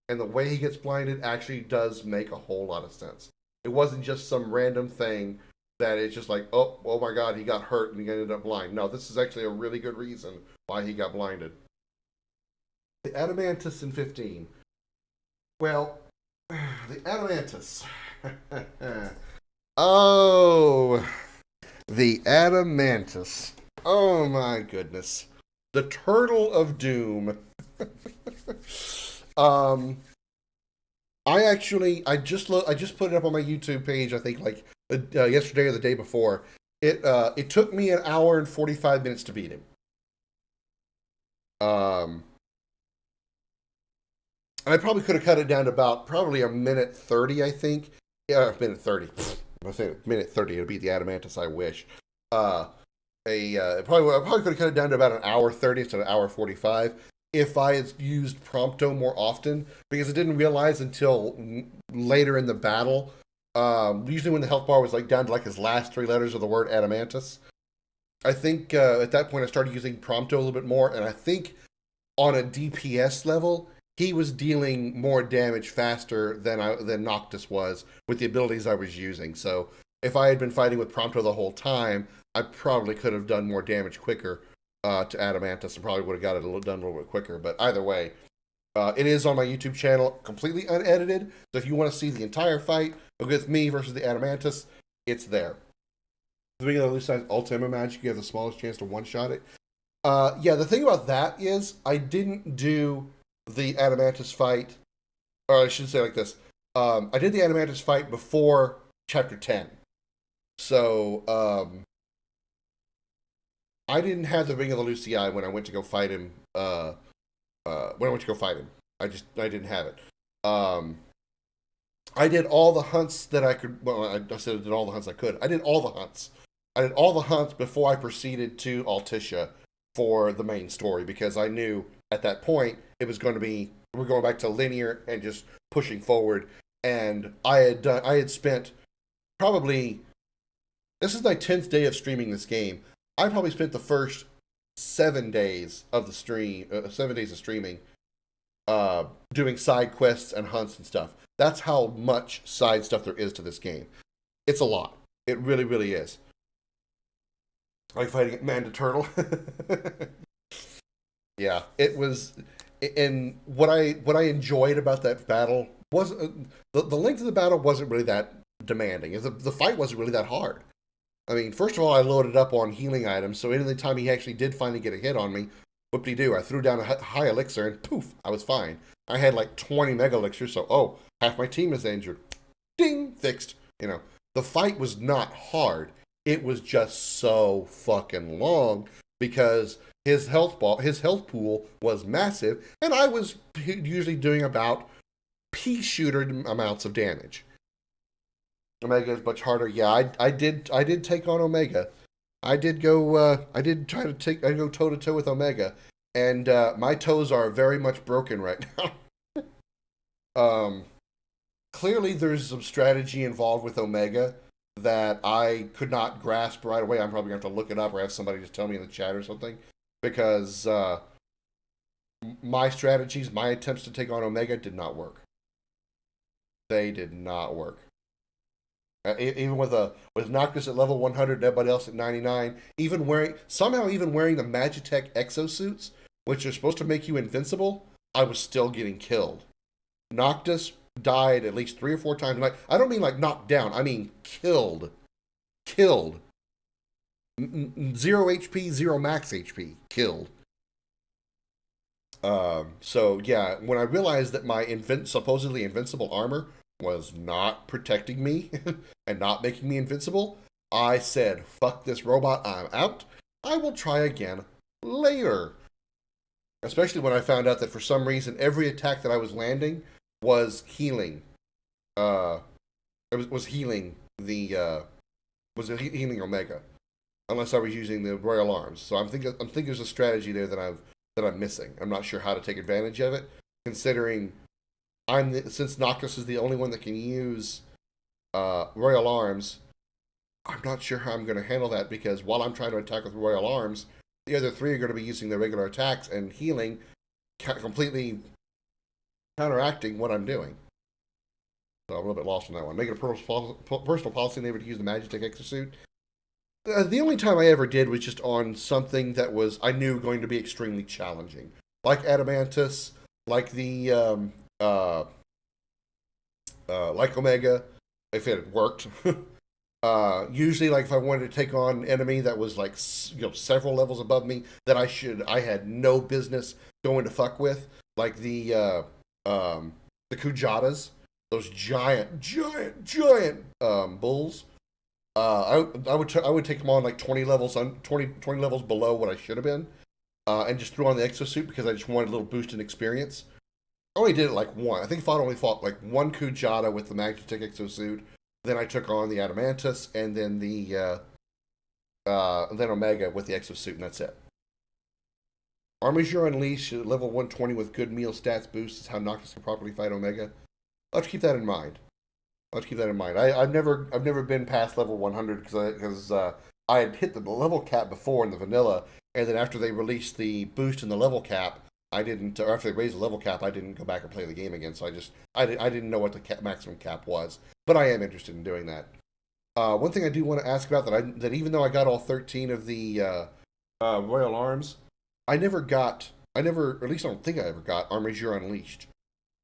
And the way he gets blinded actually does make a whole lot of sense. It wasn't just some random thing that it's just like, oh my God, he got hurt and he ended up blind. No, this is actually a really good reason why he got blinded. The Adamantus in 15. Well, the Adamantus. Oh, the Adamantus. Oh my goodness. The Turtle of Doom. I just put it up on my YouTube page, I think like yesterday or the day before. It took me an hour and 45 minutes to beat him. I probably could have cut it down to about probably a minute 30, I think. Yeah, a minute 30. I say minute 30 to beat the Adamantus, I wish. I probably could have cut it down to about an hour 30 instead of an hour 45 if I had used Prompto more often, because I didn't realize until later in the battle. Usually when the health bar was like down to like his last 3 letters of the word Adamantus. I think at that point I started using Prompto a little bit more, and I think on a DPS level, he was dealing more damage faster than Noctis was with the abilities I was using. So if I had been fighting with Prompto the whole time, I probably could have done more damage quicker to Adamantus and probably would have got it done a little bit quicker. But either way, it is on my YouTube channel, completely unedited. So if you want to see the entire fight with me versus the Adamantus, it's there. The beginning of the Lucite Ultima Magic, you have the smallest chance to one-shot it. Yeah, the thing about that is I didn't do the Adamantus fight, or I should say like this. I did the Adamantus fight before Chapter 10. So, I didn't have the Ring of the Lucii when I went to go fight him. I didn't have it. I did all the hunts that I could. Well, I said I did all the hunts I could. I did all the hunts. I did all the hunts before I proceeded to Altissia for the main story, because I knew at that point it was going to be, we're going back to linear and just pushing forward. And I had spent probably, this is my 10th day of streaming this game. I probably spent the first 7 days of the stream, 7 days of streaming, doing side quests and hunts and stuff. That's how much side stuff there is to this game. It's a lot. It really, really is. Like fighting Manda Turtle. Yeah, it was. And what I enjoyed about that battle wasn't the length of the battle wasn't really that demanding. The fight wasn't really that hard. I mean, first of all, I loaded up on healing items, so any time he actually did finally get a hit on me, whoop-de-doo, I threw down a high elixir and poof, I was fine. I had like 20 mega elixirs, so half my team is injured. Ding, fixed. You know, the fight was not hard. It was just so fucking long because his health pool was massive, and I was usually doing about pea shooter amounts of damage. Omega is much harder. Yeah, I did take on Omega. I did go toe to toe with Omega, and my toes are very much broken right now. Clearly there's some strategy involved with Omega that I could not grasp right away. I'm probably going to have to look it up or have somebody just tell me in the chat or something, because my strategies, my attempts to take on Omega did not work. They did not work. Even with Noctis at level 100 and everybody else at 99, even wearing the Magitech exosuits, which are supposed to make you invincible, I was still getting killed. Noctis died at least 3 or 4 times. Like, I don't mean like knocked down, I mean killed. 0 HP, 0 max HP, killed. So yeah, when I realized that my supposedly invincible armor was not protecting me and not making me invincible, I said, fuck this robot, I'm out. I will try again later. Especially when I found out that for some reason every attack that I was landing was healing. It was healing healing Omega, unless I was using the Royal Arms. So I'm thinking there's a strategy there that I'm missing. I'm not sure how to take advantage of it, considering since Noctis is the only one that can use Royal Arms. I'm not sure how I'm going to handle that, because while I'm trying to attack with Royal Arms, the other 3 are going to be using their regular attacks and healing, completely counteracting what I'm doing. So I'm a little bit lost on that one. Make it a personal policy never to use the Magitech exosuit. The only time I ever did was just on something that was, I knew, going to be extremely challenging. Like Adamantus, like the, like Omega, if it had worked. Usually, like if I wanted to take on an enemy that was like, several levels above me that I had no business going to fuck with, like the Kujatas, those giant bulls. I would take them on like 20 levels below what I should have been, and just threw on the exosuit because I just wanted a little boost in experience. I only did it like one. I think I only fought like one Kujata with the Magitech exosuit. Then I took on the Adamantus, and then then Omega with the exosuit, and that's it. Armature Unleashed at level 120 with good meal stats boost is how Noctis can properly fight Omega. I'll have to keep that in mind. I've never been past level 100 because I had hit the level cap before in the vanilla, and then after they released the boost in the level cap, or after they raised the level cap, I didn't go back and play the game again. So I didn't know what the maximum cap was, but I am interested in doing that. One thing I do want to ask about that even though I got all 13 of the Royal Arms, or at least I don't think I ever got Armature Unleashed.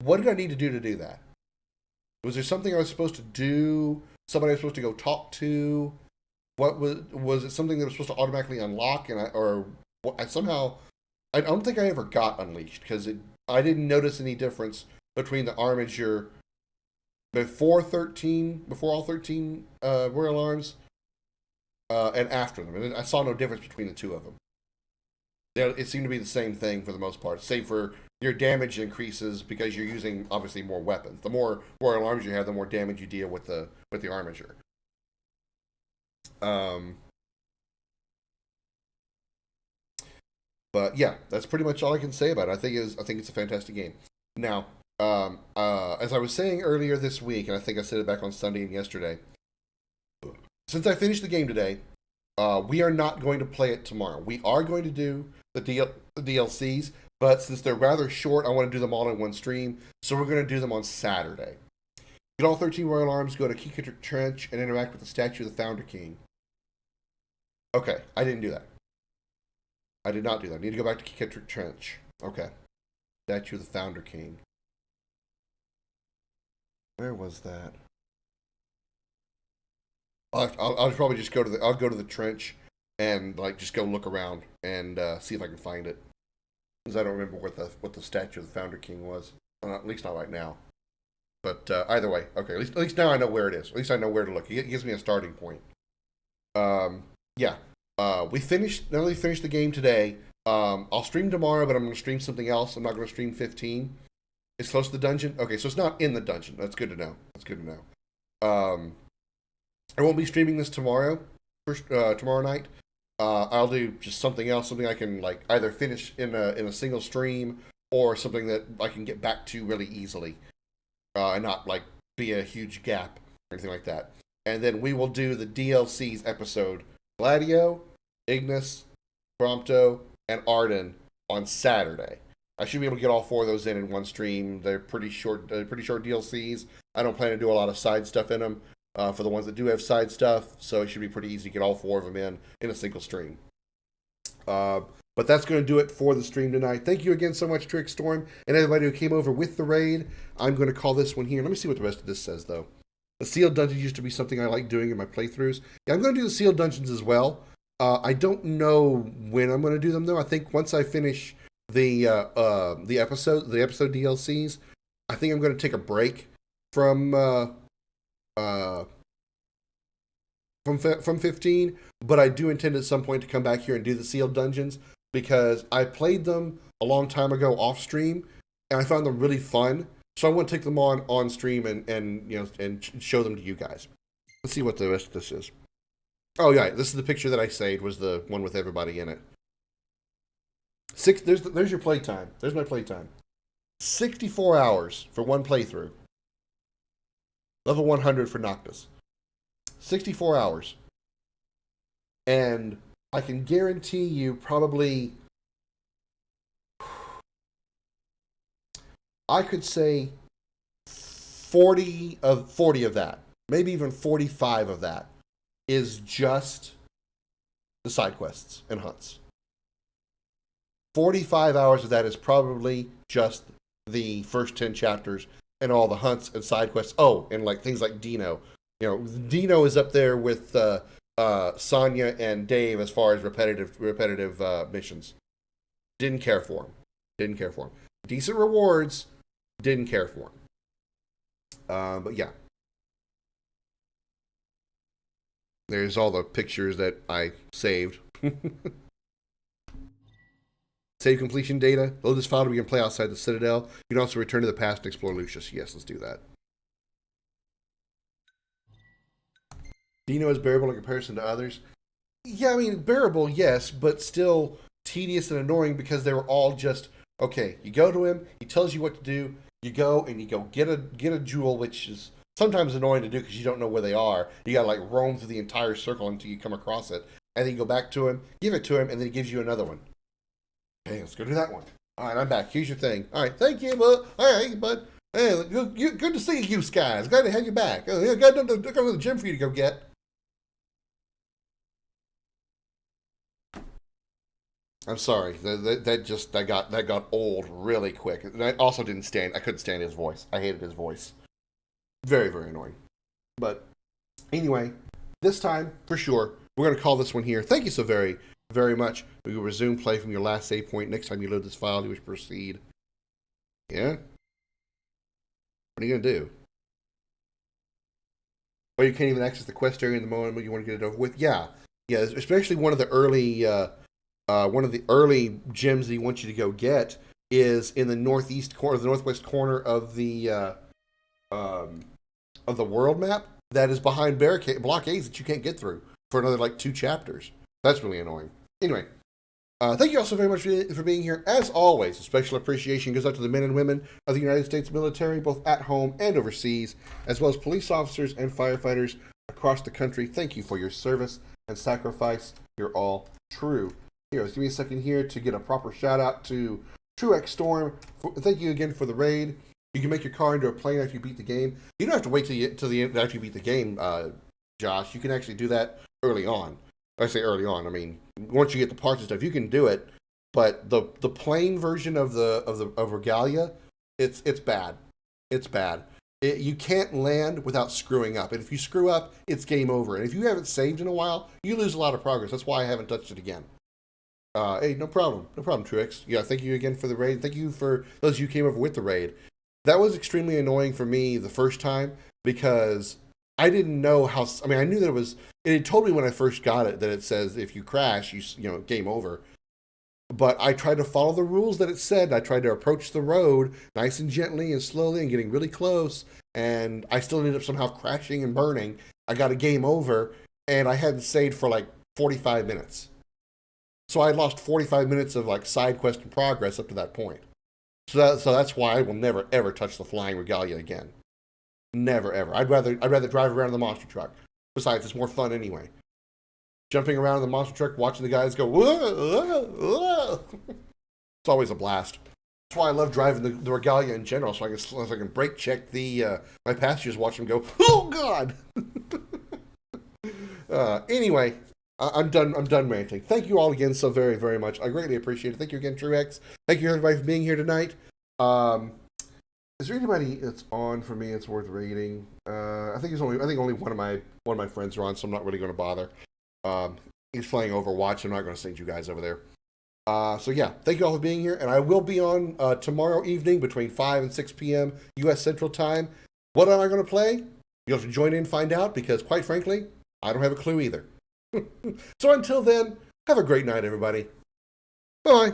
What did I need to do that? Was there something I was supposed to do? Somebody I was supposed to go talk to? What was it something that was supposed to automatically unlock? I don't think I ever got Unleashed, because I didn't notice any difference between the Armature before all 13 Royal Arms, and after them. And I saw no difference between the two of them. It seemed to be the same thing for the most part, save for your damage increases because you're using obviously more weapons. The more Royal Arms you have, the more damage you deal with the Armature. But yeah, that's pretty much all I can say about it. I think it's a fantastic game. Now, as I was saying earlier this week, and I think I said it back on Sunday and yesterday, since I finished the game today, we are not going to play it tomorrow. We are going to do the DLCs, but since they're rather short, I want to do them all in one stream, so we're going to do them on Saturday. Get all 13 royal arms, go to Kikatrik Trench, and interact with the statue of the Founder King. Okay, I didn't do that. I did not do that. I need to go back to Kikatrik Trench. Okay. Statue of the Founder King. Where was that? I'll probably just go to the trench and like just go look around and see if I can find it, because I don't remember what the statue of the Founder King was. At least not right now. But either way, okay. At least now I know where it is. At least I know where to look. It gives me a starting point. Yeah. We finished. Not only finished the game today. I'll stream tomorrow, but I'm going to stream something else. I'm not going to stream 15. It's close to the dungeon. Okay, so it's not in the dungeon. That's good to know. That's good to know. I won't be streaming this tomorrow. Tomorrow night. I'll do just something else. Something I can like either finish in a single stream, or something that I can get back to really easily, and not like be a huge gap or anything like that. And then we will do the DLCs episode: Gladio, Ignis, Prompto, and Arden on Saturday. I should be able to get all 4 of those in one stream. They're pretty short DLCs. I don't plan to do a lot of side stuff in them for the ones that do have side stuff, so it should be pretty easy to get all 4 of them in a single stream. But that's going to do it for the stream tonight. Thank you again so much, Trick Storm, and everybody who came over with the raid. I'm going to call this one here. Let me see what the rest of this says, though. The sealed dungeons used to be something I like doing in my playthroughs. Yeah, I'm going to do the sealed dungeons as well. I don't know when I'm going to do them, though. I think once I finish the episode DLCs, I think I'm going to take a break from 15, but I do intend at some point to come back here and do the sealed dungeons, because I played them a long time ago off stream and I found them really fun. So I want to take them on stream and show them to you guys. Let's see what the rest of this is. Oh yeah, this is the picture that I saved, was the one with everybody in it. There's your playtime. There's my playtime. 64 hours for one playthrough. Level 100 for Noctis. 64 hours. And I can guarantee you probably, I could say 40 of that, maybe even 45 of that, is just the side quests and hunts. 45 hours of that is probably just the first 10 chapters and all the hunts and side quests. Oh, and like things like Dino. You know, Dino is up there with Sonya and Dave as far as repetitive missions. Didn't care for him. Decent rewards. Didn't care for him. But yeah. There's all the pictures that I saved. Save completion data. Load this file to begin play outside the Citadel. You can also return to the past and explore Lucius. Yes, let's do that. Dino is bearable in comparison to others. Yeah, I mean, bearable, yes, but still tedious and annoying, because they were all just, okay, you go to him, he tells you what to do, you go and you go get a jewel, which is sometimes annoying to do because you don't know where they are. You gotta like roam through the entire circle until you come across it. And then you go back to him, give it to him, and then he gives you another one. Okay, let's go do that one. All right, I'm back. Here's your thing. All right, thank you, bud. All right, bud. Hey, good to see you guys. Glad to have you back. Oh, yeah, got to go to the gym for you to go get. I'm sorry. That got old really quick. And I also couldn't stand his voice. I hated his voice. Very, very annoying. But anyway, this time for sure we're going to call this one here. Thank you so very, very much. We will resume play from your last save point. Next time you load this file, you wish to proceed. Yeah? What are you going to do? Or you can't even access the quest area in the moment when you want to get it over with? Yeah. Yeah, especially one of the early gems that he wants you to go get is in the northwest corner of the world map that is behind blockades that you can't get through for another like 2 chapters. That's really annoying. Anyway, thank you all so very much for being here. As always, a special appreciation goes out to the men and women of the United States military, both at home and overseas, as well as police officers and firefighters across the country. Thank you for your service and sacrifice. You're all true heroes. Give me a second here to get a proper shout out to Truex Storm, thank you again for the raid. You can make your car into a plane after you beat the game. You don't have to wait till the end after you beat the game, Josh. You can actually do that early on. I say early on. I mean, once you get the parts and stuff, you can do it. But the plain version of Regalia, it's bad. It's bad. You can't land without screwing up, and if you screw up, it's game over. And if you haven't saved in a while, you lose a lot of progress. That's why I haven't touched it again. Hey, no problem, Truex. Yeah, thank you again for the raid. Thank you for those of you who came over with the raid. That was extremely annoying for me the first time because I didn't know how. I mean, I knew that it was. It had told me when I first got it that it says if you crash, you know, game over. But I tried to follow the rules that it said. I tried to approach the road nice and gently and slowly and getting really close. And I still ended up somehow crashing and burning. I got a game over, and I hadn't saved for like 45 minutes. So I lost 45 minutes of like side quest and progress up to that point. So that's why I will never ever touch the flying Regalia again. Never ever. I'd rather drive around in the monster truck. Besides, it's more fun anyway. Jumping around in the monster truck, watching the guys go, whoa, whoa, whoa. It's always a blast. That's why I love driving the Regalia in general, so I can brake check my passengers, watch them go, oh God. Anyway, I'm done ranting. Thank you all again so very, very much. I greatly appreciate it. Thank you again, Truex. Thank you everybody for being here tonight. Is there anybody that's on for me that's worth rating? I think only one of my friends are on, so I'm not really going to bother. He's playing Overwatch. I'm not going to send you guys over there. So yeah, thank you all for being here, and I will be on tomorrow evening between 5 and 6 p.m. U.S. Central Time. What am I going to play? You'll have to join in and find out, because quite frankly, I don't have a clue either. So until then, have a great night, everybody. Bye.